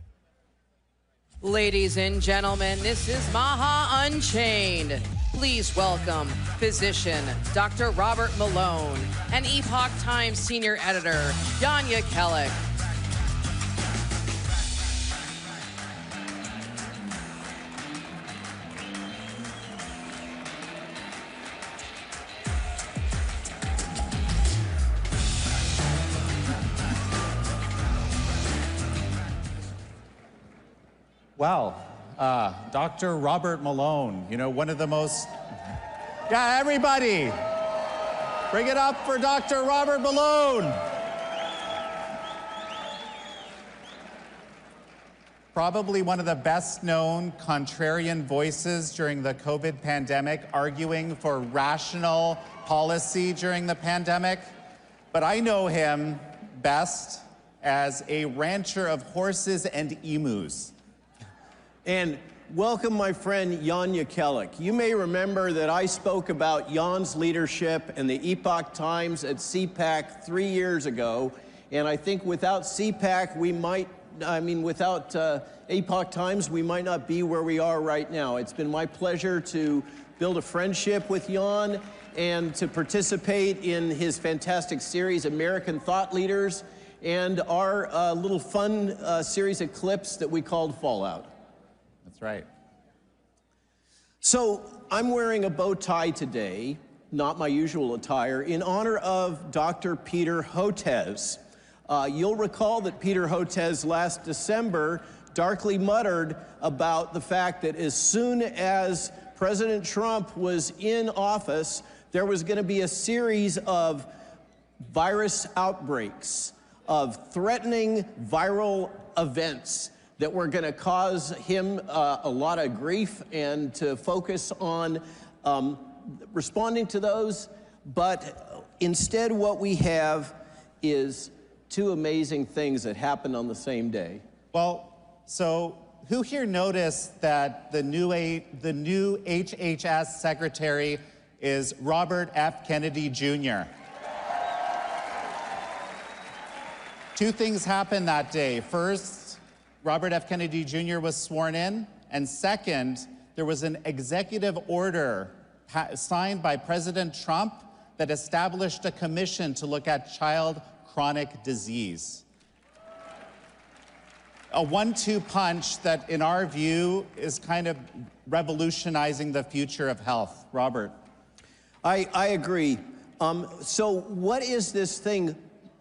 Speaker 2: Ladies and gentlemen, this is Maha Unchained. Please welcome physician Dr. Robert Malone and Epoch Times senior editor Yanya Kellick.
Speaker 6: Well, Dr. Robert Malone, you know, one of the most... Yeah, everybody! Bring it up for Dr. Robert Malone! Probably one of the best-known contrarian voices during the COVID pandemic, arguing for rational policy during the pandemic. But I know him best as a rancher of horses and emus.
Speaker 10: And welcome my friend Yanya Kellick. You may remember that I spoke about Jan's leadership in the Epoch Times at CPAC 3 years ago. And I think without CPAC, without Epoch Times, we might not be where we are right now. It's been my pleasure to build a friendship with Jan and to participate in his fantastic series, American Thought Leaders, and our little fun series of clips that we called Fallout.
Speaker 6: That's right.
Speaker 10: So I'm wearing a bow tie today, not my usual attire, in honor of Dr. Peter Hotez. You'll recall that Peter Hotez last December darkly muttered about the fact that as soon as President Trump was in office, there was going to be a series of virus outbreaks, of threatening viral events that were going to cause him a lot of grief, and to focus on responding to those. But instead what we have is two amazing things that happened on the same day.
Speaker 6: Well, so who here noticed that the new HHS secretary is Robert F. Kennedy Jr.? Two things happened that day. First, Robert F. Kennedy Jr. was sworn in, and second, there was an executive order signed by President Trump that established a commission to look at child chronic disease. A 1-2 punch that, in our view, is kind of revolutionizing the future of health. Robert.
Speaker 10: I agree. So what is this thing,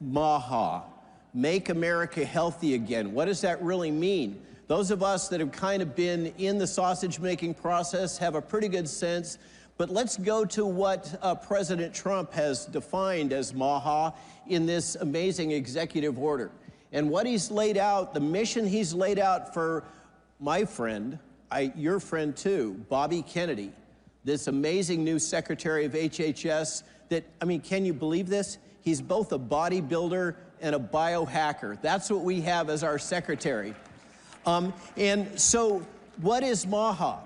Speaker 10: MAHA? Make America Healthy Again. What does that really mean? Those of us that have kind of been in the sausage-making process have a pretty good sense, but let's go to what President Trump has defined as MAHA in this amazing executive order. And what he's laid out, the mission he's laid out for my friend, your friend too, Bobby Kennedy, this amazing new Secretary of HHS that, I mean, can you believe this? He's both a bodybuilder and a biohacker. That's what we have as our secretary. And so what is MAHA?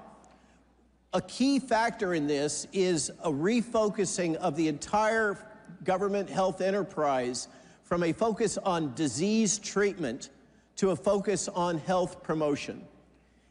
Speaker 10: A key factor in this is a refocusing of the entire government health enterprise from a focus on disease treatment to a focus on health promotion.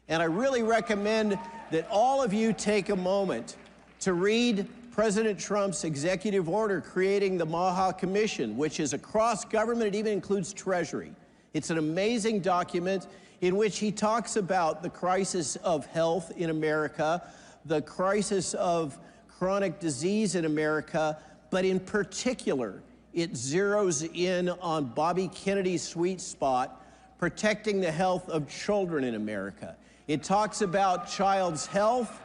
Speaker 10: And I really recommend that all of you take a moment to read President Trump's executive order creating the MAHA Commission, which is across government. It even includes Treasury. It's an amazing document in which he talks about the crisis of health in America, the crisis of chronic disease in America, but in particular, it zeroes in on Bobby Kennedy's sweet spot, protecting the health of children in America. It talks about child's health.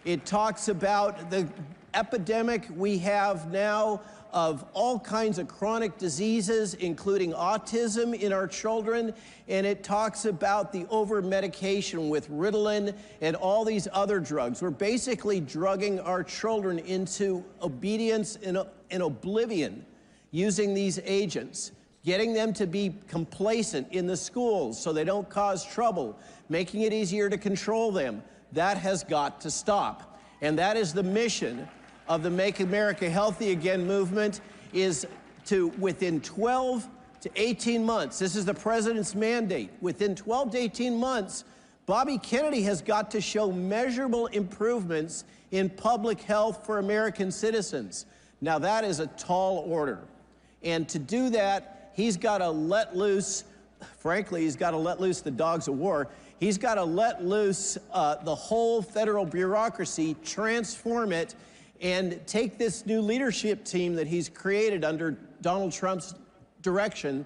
Speaker 10: It talks about the epidemic we have now of all kinds of chronic diseases, including autism in our children, and it talks about the over-medication with Ritalin and all these other drugs. We're basically drugging our children into obedience and oblivion using these agents, getting them to be complacent in the schools so they don't cause trouble, making it easier to control them. That has got to stop. And that is the mission of the Make America Healthy Again movement, is to, within 12 to 18 months, this is the president's mandate, within 12 to 18 months, Bobby Kennedy has got to show measurable improvements in public health for American citizens. Now that is a tall order. And to do that, he's got to let loose, frankly, he's got to let loose the dogs of war. He's got to let loose the whole federal bureaucracy, transform it, and take this new leadership team that he's created under Donald Trump's direction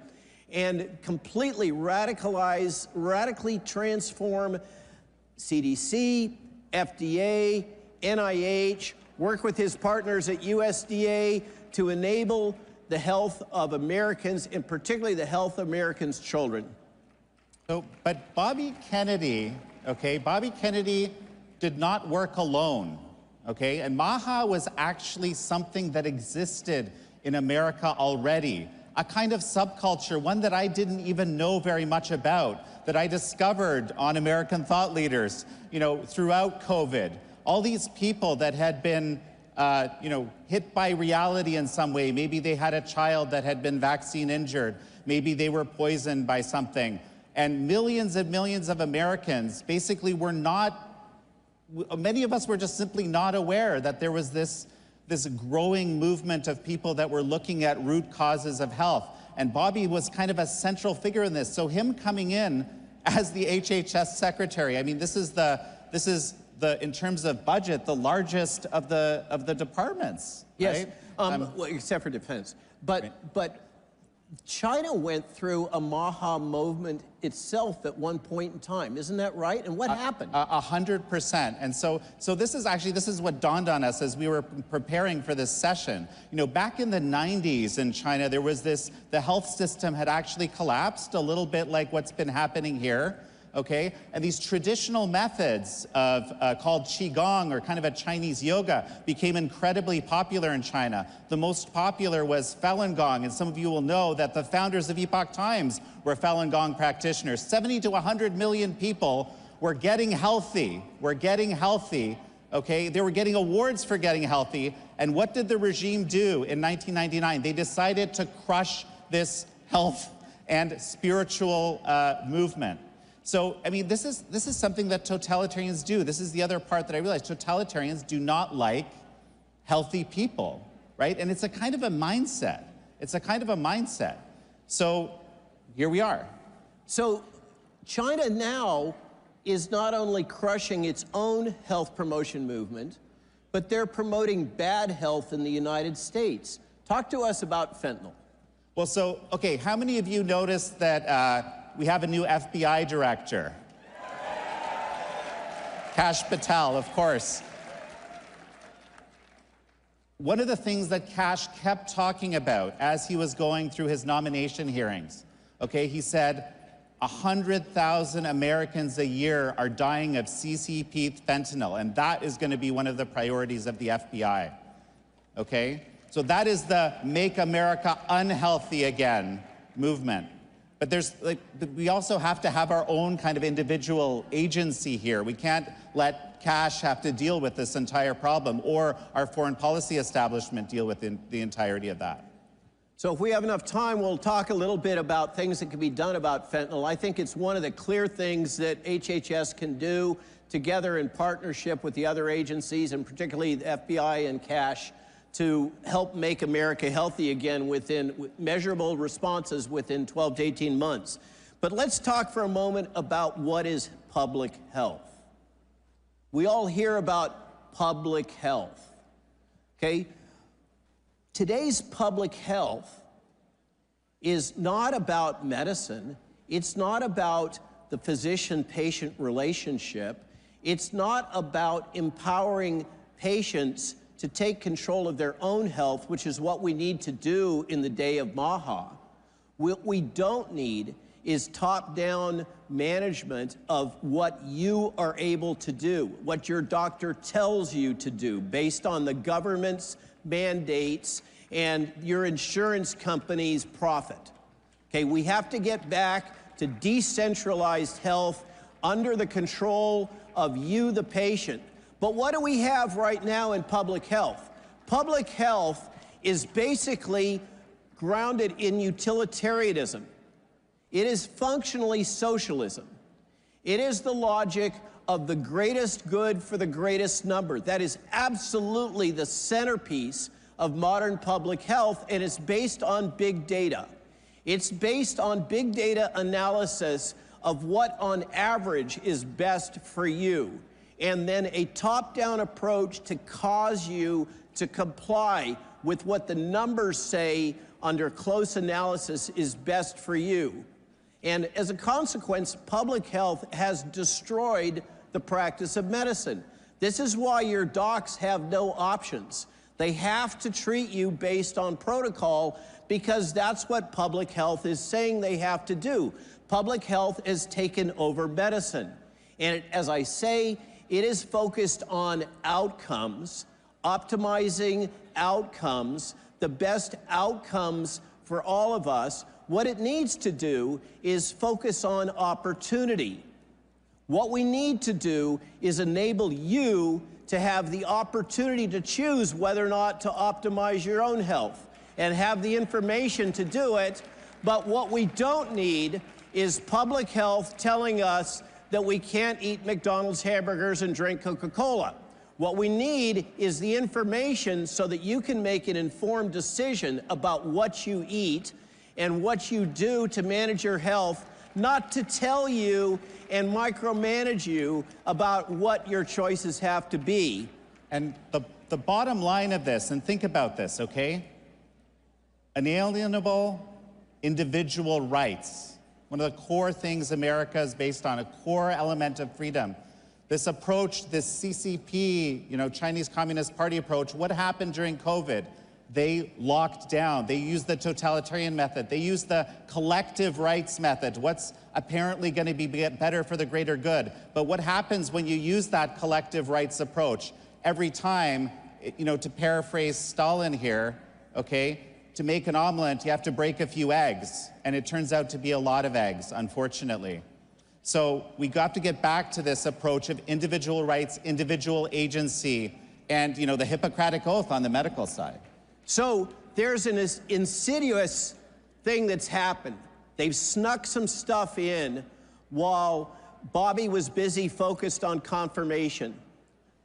Speaker 10: and completely radically transform CDC, FDA, NIH, work with his partners at USDA to enable the health of Americans, and particularly the health of Americans' children.
Speaker 6: So, but Bobby Kennedy, okay, Bobby Kennedy did not work alone, okay? And MAHA was actually something that existed in America already, a kind of subculture, one that I didn't even know very much about, that I discovered on American Thought Leaders, you know, throughout COVID. All these people that had been you know, hit by reality in some way. Maybe they had a child that had been vaccine injured. Maybe they were poisoned by something. And millions of Americans basically were not, many of us were just simply not aware that there was this growing movement of people that were looking at root causes of health. And Bobby was kind of a central figure in this. So him coming in as the HHS secretary, I mean, this is in terms of budget, the largest of the departments.
Speaker 10: Yes,
Speaker 6: right?
Speaker 10: Well, except for defense. But China went through a MAHA movement itself at one point in time. Isn't that right? And what happened?
Speaker 6: 100%. And so this is what dawned on us as we were preparing for this session. You know, back in the 90s in China, there was the health system had actually collapsed, a little bit like what's been happening here. Okay, and these traditional methods of called Qigong, or kind of a Chinese yoga, became incredibly popular in China. The most popular was Falun Gong, and some of you will know that the founders of Epoch Times were Falun Gong practitioners. 70 to 100 million people were getting healthy. Okay, they were getting awards for getting healthy. And what did the regime do in 1999? They decided to crush this health and spiritual movement. So, I mean, this is something that totalitarians do. This is the other part that I realized. Totalitarians do not like healthy people, right? And it's a kind of a mindset. So here we are.
Speaker 10: So China now is not only crushing its own health promotion movement, but they're promoting bad health in the United States. Talk to us about fentanyl.
Speaker 6: Well, so, okay, how many of you noticed that we have a new FBI director? Kash Patel, of course. One of the things that Kash kept talking about as he was going through his nomination hearings, okay, he said 100,000 Americans a year are dying of CCP fentanyl, and that is going to be one of the priorities of the FBI, okay? So that is the Make America Unhealthy Again movement. But we also have to have our own kind of individual agency here. We can't let Kash have to deal with this entire problem, or our foreign policy establishment deal with the entirety of that.
Speaker 10: So if we have enough time, we'll talk a little bit about things that can be done about fentanyl. I think it's one of the clear things that HHS can do together in partnership with the other agencies, and particularly the FBI and Kash, to help make America healthy again within measurable responses within 12 to 18 months. But let's talk for a moment about what is public health. We all hear about public health, okay? Today's public health is not about medicine. It's not about the physician-patient relationship. It's not about empowering patients to take control of their own health, which is what we need to do in the day of Maha. What we don't need is top-down management of what you are able to do, what your doctor tells you to do based on the government's mandates and your insurance company's profit. Okay, we have to get back to decentralized health under the control of you, the patient. But what do we have right now in public health? Public health is basically grounded in utilitarianism. It is functionally socialism. It is the logic of the greatest good for the greatest number. That is absolutely the centerpiece of modern public health, and it's based on big data. It's based on big data analysis of what on average is best for you, and then a top-down approach to cause you to comply with what the numbers say under close analysis is best for you. And as a consequence, public health has destroyed the practice of medicine. This is why your docs have no options. They have to treat you based on protocol because that's what public health is saying they have to do. Public health has taken over medicine. And as I say, it is focused on outcomes, optimizing outcomes, the best outcomes for all of us. What it needs to do is focus on opportunity. What we need to do is enable you to have the opportunity to choose whether or not to optimize your own health and have the information to do it. But what we don't need is public health telling us that we can't eat McDonald's hamburgers and drink Coca-Cola. What we need is the information so that you can make an informed decision about what you eat and what you do to manage your health, not to tell you and micromanage you about what your choices have to be.
Speaker 6: And the bottom line of this, and think about this, okay? Inalienable individual rights. One of the core things America is based on, a core element of freedom. This approach, this CCP, Chinese Communist Party approach, what happened during COVID? They locked down. They used the totalitarian method. They used the collective rights method. What's apparently going to be better for the greater good. But what happens when you use that collective rights approach? Every time, to paraphrase Stalin here, okay, to make an omelet, you have to break a few eggs. And it turns out to be a lot of eggs, unfortunately. So we got to get back to this approach of individual rights, individual agency, and, the Hippocratic Oath on the medical side.
Speaker 10: So there's an insidious thing that's happened. They've snuck some stuff in while Bobby was busy focused on confirmation.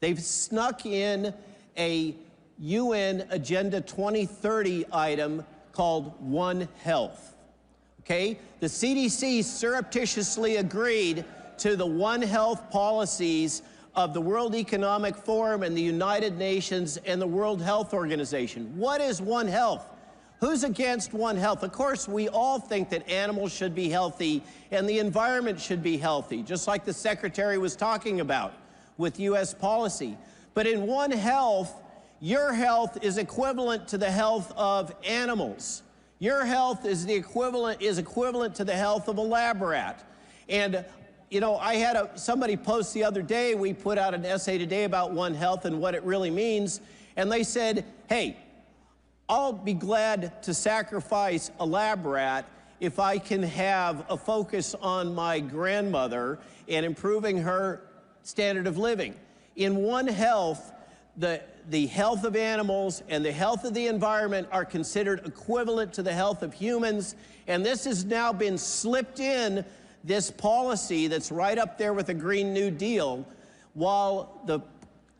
Speaker 10: They've snuck in a UN Agenda 2030 item called One Health. Okay? The CDC surreptitiously agreed to the One Health policies of the World Economic Forum and the United Nations and the World Health Organization. What is One Health? Who's against One Health? Of course, we all think that animals should be healthy and the environment should be healthy, just like the Secretary was talking about with U.S. policy. But in One Health, your health is equivalent to the health of animals. Your health is equivalent to the health of a lab rat. And I had somebody post the other day, we put out an essay today about One Health and what it really means, and they said, hey, I'll be glad to sacrifice a lab rat if I can have a focus on my grandmother and improving her standard of living. In One Health, the health of animals and the health of the environment are considered equivalent to the health of humans, and this has now been slipped in this policy that's right up there with the Green New Deal while the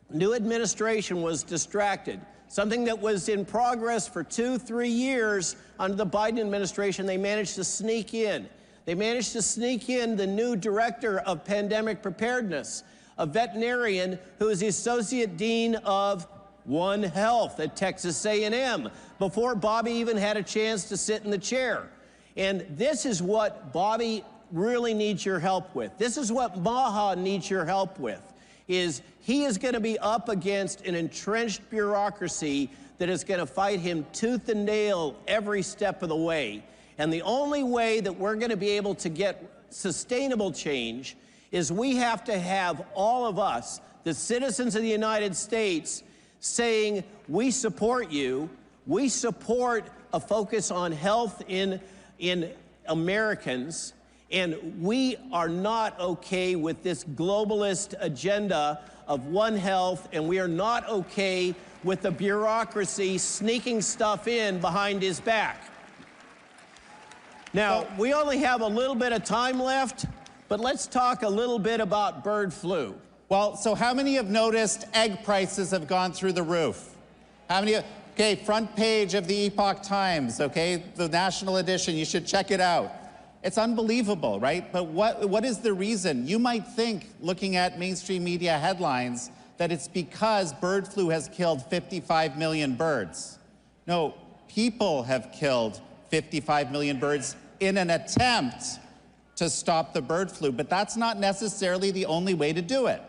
Speaker 10: new administration was distracted. Something that was in progress for 2-3 years under the Biden administration, they managed to sneak in. They managed to sneak in the new director of pandemic preparedness, a veterinarian who is the associate dean of One Health at Texas A&M, before Bobby even had a chance to sit in the chair. And this is what Bobby really needs your help with. This is what Maha needs your help with. is he is going to be up against an entrenched bureaucracy that is going to fight him tooth and nail every step of the way. And the only way that we're going to be able to get sustainable change is we have to have all of us, the citizens of the United States, saying, we support you, we support a focus on health in Americans, and we are not okay with this globalist agenda of one health, and we are not okay with the bureaucracy sneaking stuff in behind his back. Now, we only have a little bit of time left, but let's talk a little bit about bird flu.
Speaker 6: Well, so how many have noticed egg prices have gone through the roof? How many? Okay, front page of the Epoch Times, okay, the national edition, you should check it out. It's unbelievable, right? But what is the reason? You might think, looking at mainstream media headlines, that it's because bird flu has killed 55 million birds. No, people have killed 55 million birds in an attempt to stop the bird flu, but that's not necessarily the only way to do it.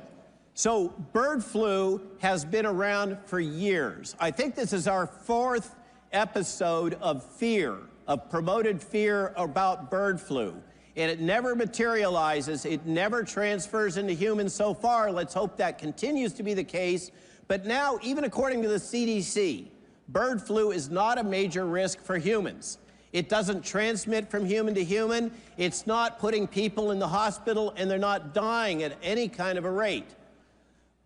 Speaker 10: So bird flu has been around for years. I think this is our 4th episode of fear, of promoted fear about bird flu. And it never materializes, it never transfers into humans so far. Let's hope that continues to be the case. But now, even according to the CDC, bird flu is not a major risk for humans. It doesn't transmit from human to human. It's not putting people in the hospital, and they're not dying at any kind of a rate.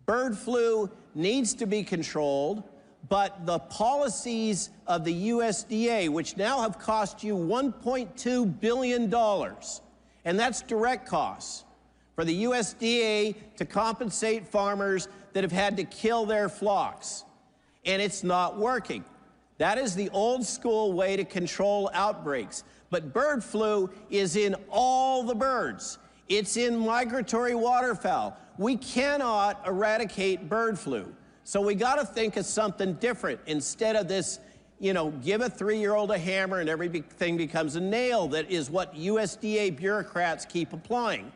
Speaker 10: Bird flu needs to be controlled, but the policies of the USDA, which now have cost you $1.2 billion, and that's direct costs for the USDA to compensate farmers that have had to kill their flocks, and it's not working. That is the old school way to control outbreaks. But bird flu is in all the birds. It's in migratory waterfowl. We cannot eradicate bird flu. So we got to think of something different instead of this, give a 3-year-old a hammer and everything becomes a nail. That is what USDA bureaucrats keep applying.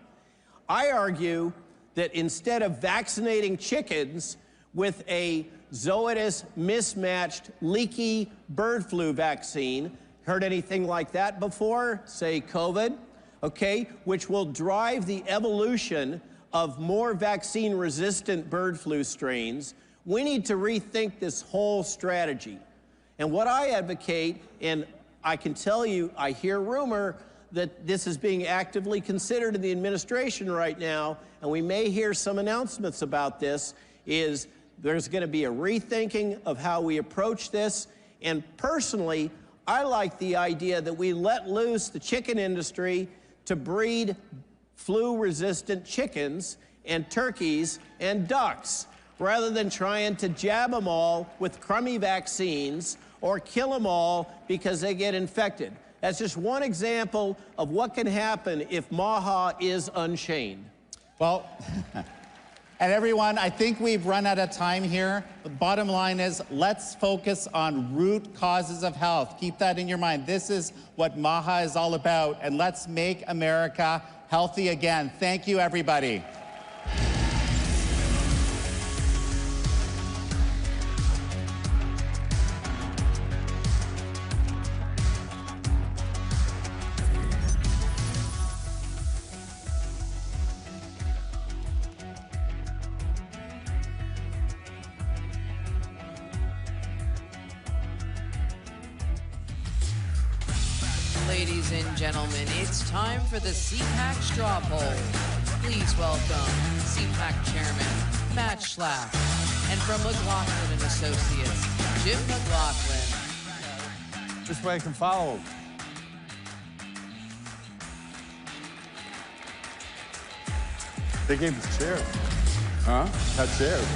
Speaker 10: I argue that instead of vaccinating chickens with a zoetis mismatched leaky bird flu vaccine, heard anything like that before? Say COVID, okay, which will drive the evolution of more vaccine-resistant bird flu strains. We need to rethink this whole strategy. And what I advocate, and I can tell you, I hear rumor that this is being actively considered in the administration right now, and we may hear some announcements about this, is there's going to be a rethinking of how we approach this. And personally, I like the idea that we let loose the chicken industry to breed flu-resistant chickens and turkeys and ducks, rather than trying to jab them all with crummy vaccines or kill them all because they get infected. That's just one example of what can happen if Maha is unchained.
Speaker 6: Well, and everyone, I think we've run out of time here. The bottom line is, let's focus on root causes of health. Keep that in your mind. This is what Maha is all about, and let's make America healthy again. Thank you, everybody.
Speaker 2: Ladies and gentlemen, it's time for the CPAC straw poll. Please welcome CPAC Chairman Matt Schlapp, and from McLaughlin and Associates, Jim McLaughlin.
Speaker 1: This way I can follow. They gave us chairs. Huh? Had chairs.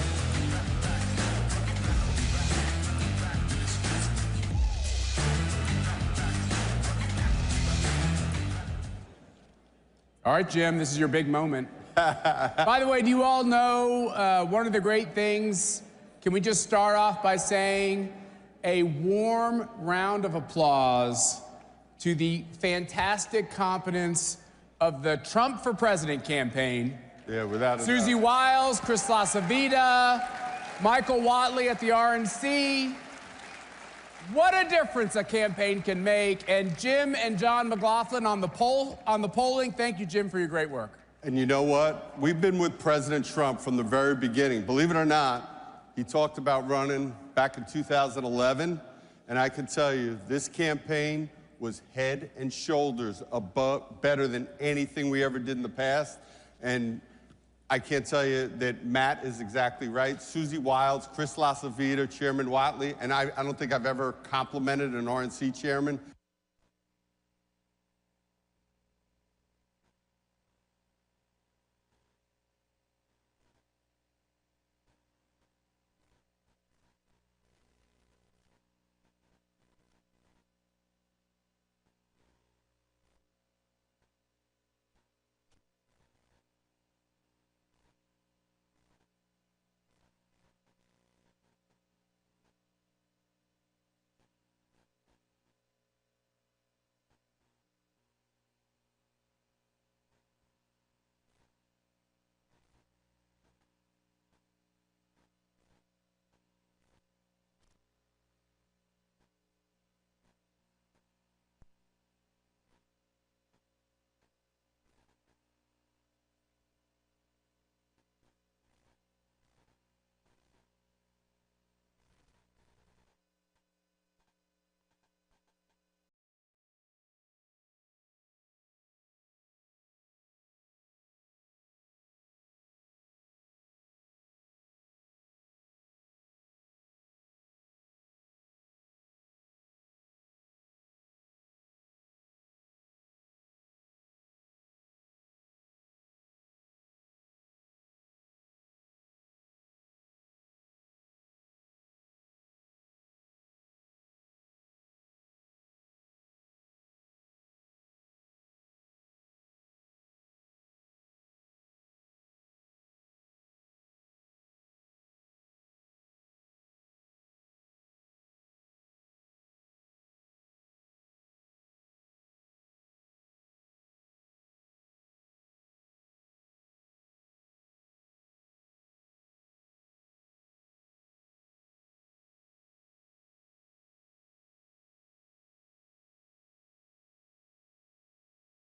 Speaker 12: All right, Jim, this is your big moment. By the way, do you all know one of the great things? Can we just start off by saying a warm round of applause to the fantastic competence of the Trump for President campaign
Speaker 1: Yeah, without a
Speaker 12: Susie
Speaker 1: doubt.
Speaker 12: Wiles, Chris LaCivita, Michael Watley at the RNC. What a difference a campaign can make. And Jim and John McLaughlin on the polling. Thank you, Jim, for your great work.
Speaker 1: And you know what? We've been with President Trump from the very beginning. Believe it or not, he talked about running back in 2011. And I can tell you, this campaign was head and shoulders above, better than anything we ever did in the past. And I can't tell you that Matt is exactly right. Susie Wiles, Chris LaCivita, Chairman Watley, and I don't think I've ever complimented an RNC chairman